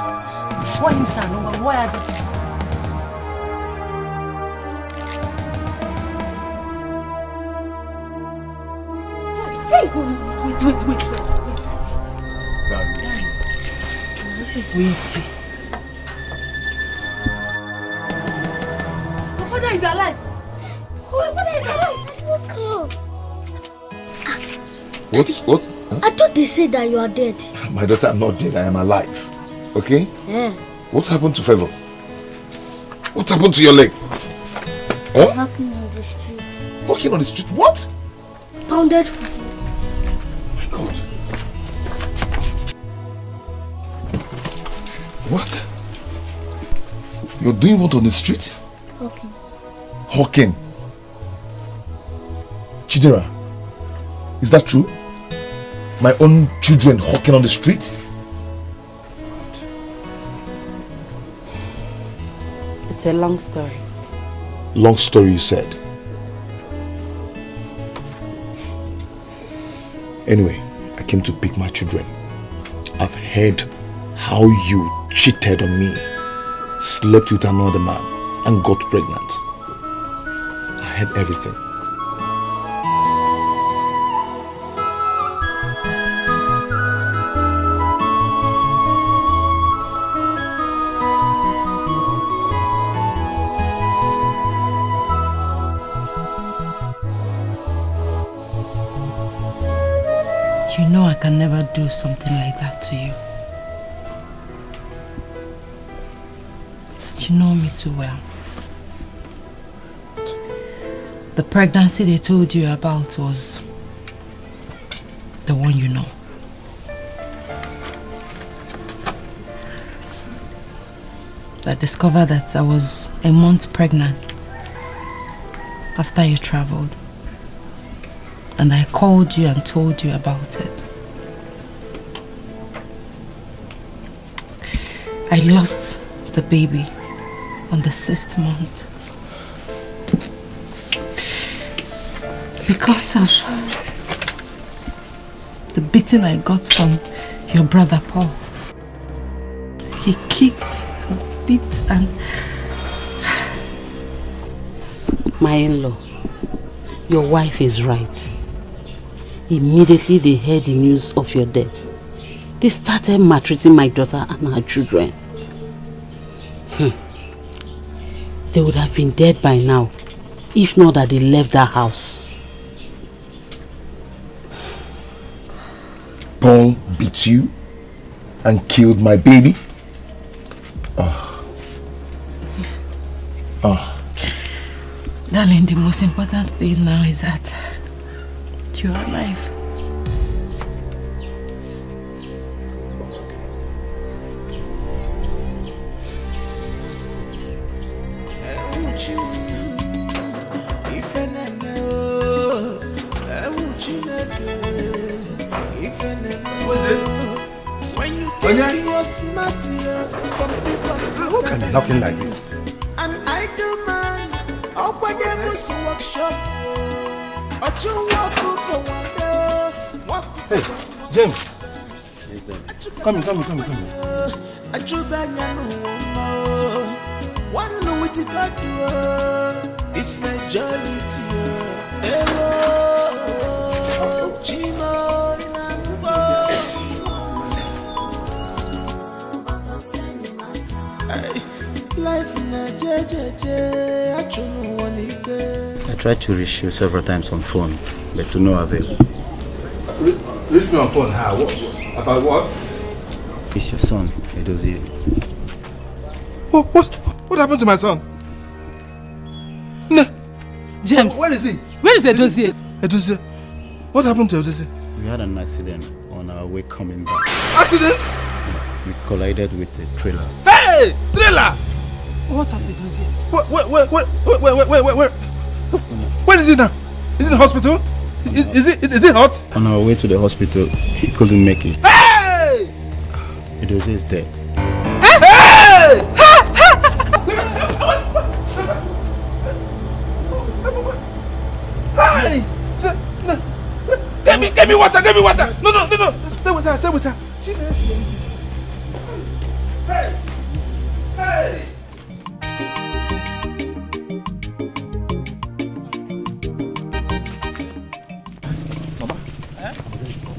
[SPEAKER 13] Why him, son? Where are you? Hey, wait. Your father is alive. Your father is alive.
[SPEAKER 14] What? Huh?
[SPEAKER 12] I thought they said that you are dead.
[SPEAKER 14] My daughter, I'm not dead. I am alive. Okay?
[SPEAKER 12] Yeah.
[SPEAKER 14] What happened to Favor? What happened to your leg? Huh?
[SPEAKER 12] Walking on the street.
[SPEAKER 14] Walking on the street? What?
[SPEAKER 12] Pounded fufu.
[SPEAKER 14] Oh my God. What? You're doing what on the street?
[SPEAKER 12] Okay.
[SPEAKER 14] Hawking. Chidera, is that true? My own children hawking on the street?
[SPEAKER 13] It's a long story.
[SPEAKER 14] Long story, you said. Anyway, I came to pick my children. I've heard how you cheated on me, slept with another man, and got pregnant. I heard everything.
[SPEAKER 13] You know I can never do something like that to you. You know me too well. The pregnancy they told you about was the one you know. I discovered that I was a month pregnant after you traveled. And I called you and told you about it. I lost the baby on the 6th month because of
[SPEAKER 8] the beating I got from your brother Paul. He kicked and beat and...
[SPEAKER 3] My in-law, your wife is right. Immediately they heard the news of your death, they started maltreating my daughter and her children. They would have been dead by now, if not that they left that house.
[SPEAKER 14] Paul beat you and killed my baby?
[SPEAKER 8] Darling, the most important thing now is that you're alive.
[SPEAKER 11] When you think you're smart, some people are smarter.
[SPEAKER 14] How can you knocking like this?
[SPEAKER 11] And I do man, up when they was workshop.
[SPEAKER 14] Hey, James. Come in.
[SPEAKER 11] One with the God, it's majority. Life na
[SPEAKER 21] I tried to reach you several times on phone, but to no avail.
[SPEAKER 14] Reach me on phone? How? About what?
[SPEAKER 21] It's your son, Edozie.
[SPEAKER 14] What happened to my son? No.
[SPEAKER 8] James.
[SPEAKER 14] Where is he?
[SPEAKER 8] Where is Edozie?
[SPEAKER 14] Edozie. What happened to Edozie?
[SPEAKER 21] We had an accident on our way coming back.
[SPEAKER 14] Accident?
[SPEAKER 21] We collided with a trailer.
[SPEAKER 14] Hey! Trailer!
[SPEAKER 8] What of Edozie?
[SPEAKER 14] Where is he now? Is he in the hospital? Is he hot?
[SPEAKER 21] On our way to the hospital, he couldn't make it.
[SPEAKER 14] Hey!
[SPEAKER 21] Edozie is dead.
[SPEAKER 14] Hey! Hey! Get me water! No! Stay with her. Hey!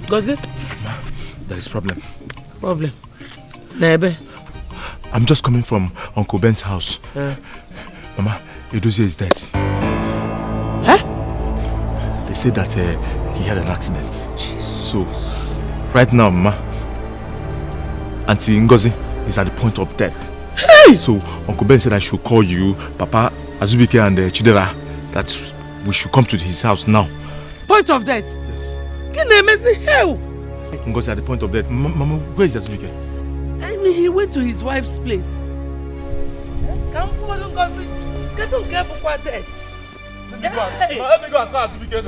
[SPEAKER 3] Gozi?
[SPEAKER 14] There is problem.
[SPEAKER 3] Nebe?
[SPEAKER 14] I'm just coming from Uncle Ben's house. Mama, Edozie is dead. They say that he had an accident. So, right now, Mama, Auntie Ngozi is at the point of death.
[SPEAKER 3] Hey!
[SPEAKER 14] So, Uncle Ben said I should call you, Papa, Azubike and Chidera, that we should come to his house now.
[SPEAKER 3] Point of death?
[SPEAKER 14] Yes.
[SPEAKER 3] Can I miss hell?
[SPEAKER 14] Ngozi at the point of death. Mama, where is Azubike?
[SPEAKER 3] I mean, he went to his wife's place. Come forward, Ngozi. Get on careful for death.
[SPEAKER 14] Let me go and call Azubike.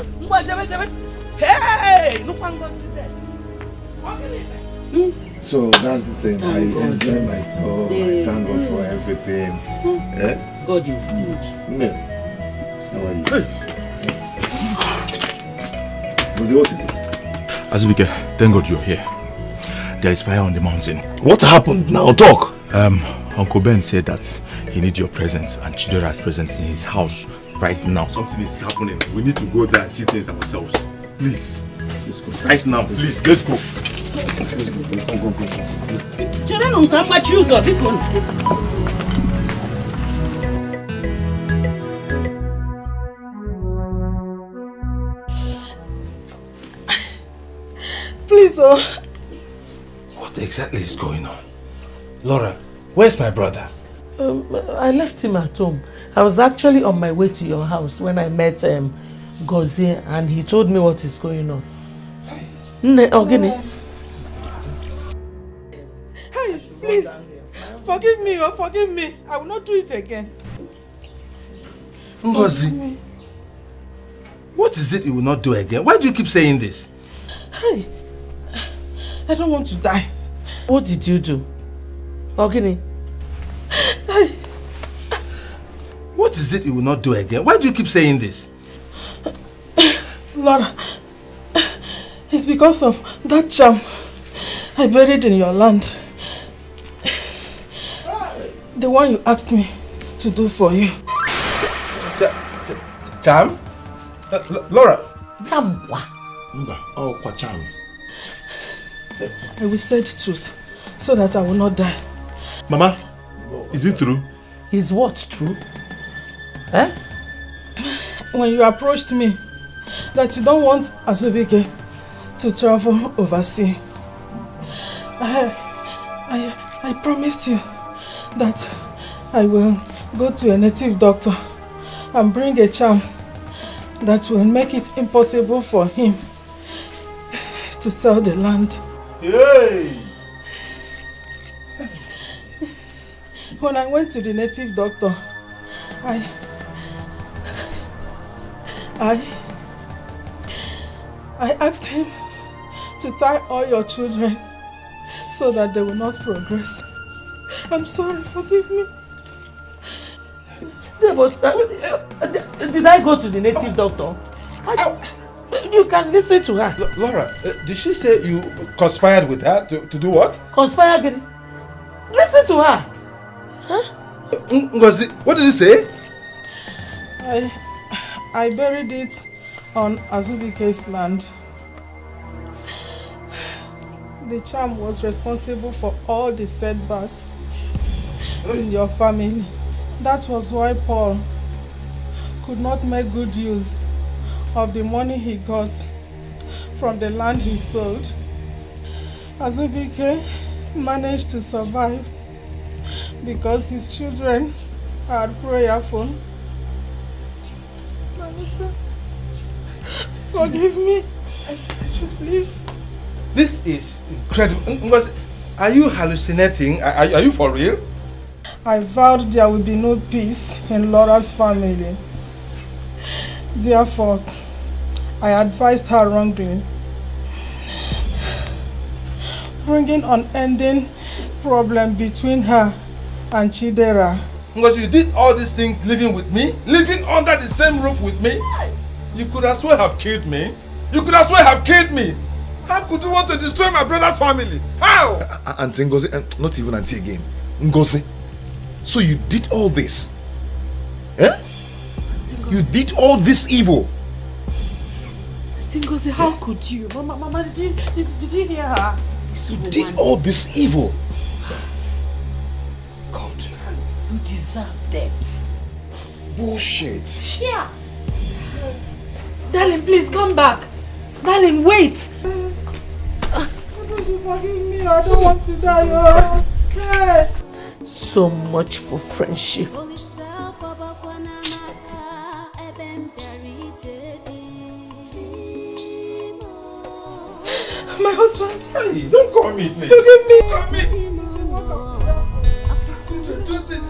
[SPEAKER 3] Hey! Look at Ngozi dead.
[SPEAKER 14] So that's the thing. I enjoy myself. I thank God for everything.
[SPEAKER 3] God is good.
[SPEAKER 14] How are you? What is it? Azubike, thank God you're here. There is fire on the mountain. What happened now? Talk. Uncle Ben said that he needs your presence and Chidera's presence in his house right now. Something is happening. We need to go there and see things ourselves. Please. Let's go. Right now, please. Let's go. Go.
[SPEAKER 8] Please,
[SPEAKER 14] What exactly is going on? Laura, where's my brother?
[SPEAKER 3] I left him at home. I was actually on my way to your house when I met Gozi, and he told me what is going on. Ogini.
[SPEAKER 8] Hey, please, forgive me. I will not do it again.
[SPEAKER 14] Ngozi, what is it you will not do again? Why do you keep saying this?
[SPEAKER 8] Hey, I don't want to die.
[SPEAKER 3] What did you do? Ogini?
[SPEAKER 8] Hey.
[SPEAKER 14] What is it you will not do again? Why do you keep saying this?
[SPEAKER 8] Laura, it's because of That charm I buried in your land. The one you asked me to do for you.
[SPEAKER 7] Charm? Laura?
[SPEAKER 3] Charm what?
[SPEAKER 7] Oh, what charm?
[SPEAKER 8] I will say the truth so that I will not die.
[SPEAKER 7] Mama, is it true?
[SPEAKER 3] Is what true? Eh?
[SPEAKER 8] When you approached me that you don't want Azubike to travel overseas, I promised you that I will go to a native doctor and bring a charm that will make it impossible for him to sell the land.
[SPEAKER 7] Hey!
[SPEAKER 8] When I went to the native doctor, I asked him to tie all your children so that they will not progress. I'm sorry, forgive me.
[SPEAKER 3] Yeah, but, did I go to the native doctor? You can listen to her.
[SPEAKER 7] Laura, did she say you conspired with her to do what?
[SPEAKER 3] Conspire again? Listen to her. Huh?
[SPEAKER 7] Ngozi, what did you say?
[SPEAKER 8] I buried it on Azubike's land. The charm was responsible for all the setbacks in your family. That was why Paul could not make good use of the money he got from the land he sold. Azubike managed to survive because his children are prayerful. My husband, forgive me. Please.
[SPEAKER 7] This is incredible. Ngozi, are you hallucinating? Are you for real?
[SPEAKER 8] I vowed there will be no peace in Laura's family. Therefore, I advised her wrongdoing, bringing unending problem between her and Chidera.
[SPEAKER 7] Because you did all these things living with me, living under the same roof with me. You could as well have killed me. You could as well have killed me. How could you want to destroy my brother's family? How?
[SPEAKER 14] Auntie Ngozi, not even Auntie again. Ngozi, so you did all this? Eh? You did all this evil?
[SPEAKER 8] Auntie Ngozi, how could you? Mama, did you hear her?
[SPEAKER 14] You did all this evil?
[SPEAKER 3] God, you deserve death.
[SPEAKER 14] Bullshit.
[SPEAKER 8] Yeah. Darling, please come back. Darling, wait. You should forgive me. I don't want to die. Okay.
[SPEAKER 3] So much for friendship.
[SPEAKER 8] My husband.
[SPEAKER 7] Hey, don't call me, please.
[SPEAKER 8] Forgive me.
[SPEAKER 7] Call me. Do this.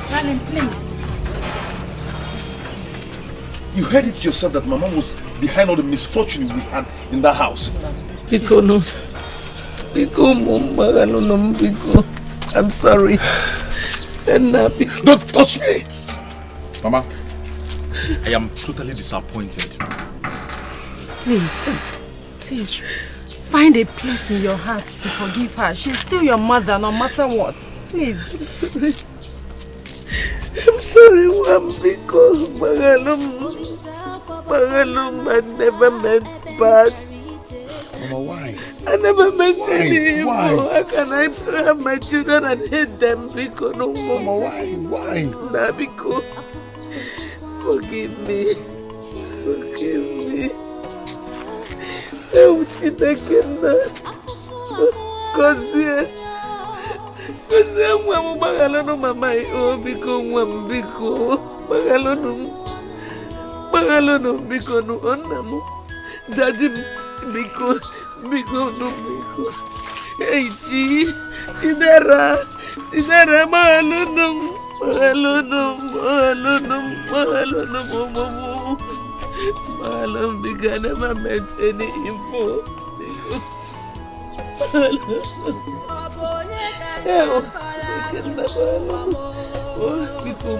[SPEAKER 8] Darling, please.
[SPEAKER 14] You heard it yourself that Mama was behind all the misfortune we had in that house.
[SPEAKER 3] I'm sorry.
[SPEAKER 14] Don't touch me! Mama, I am totally disappointed.
[SPEAKER 8] Please, find a place in your heart to forgive her. She's still your mother, no matter what. Please.
[SPEAKER 3] I'm sorry, Wambiko. Magalum, I never meant bad.
[SPEAKER 14] Mama, why?
[SPEAKER 3] I never meant any evil.
[SPEAKER 14] Why?
[SPEAKER 3] How can I have my children and hate them? Because no,
[SPEAKER 14] Mama, why?
[SPEAKER 3] Nah, because forgive me. Forgive me. Oh, Chidekena. Because I'm Magalono, Mama, oh, because Wambiko. Magalono, because no honour. Daddy, because no, because. Hey, Chidera, Magalono, Magalom, because I never meant any info. Biko.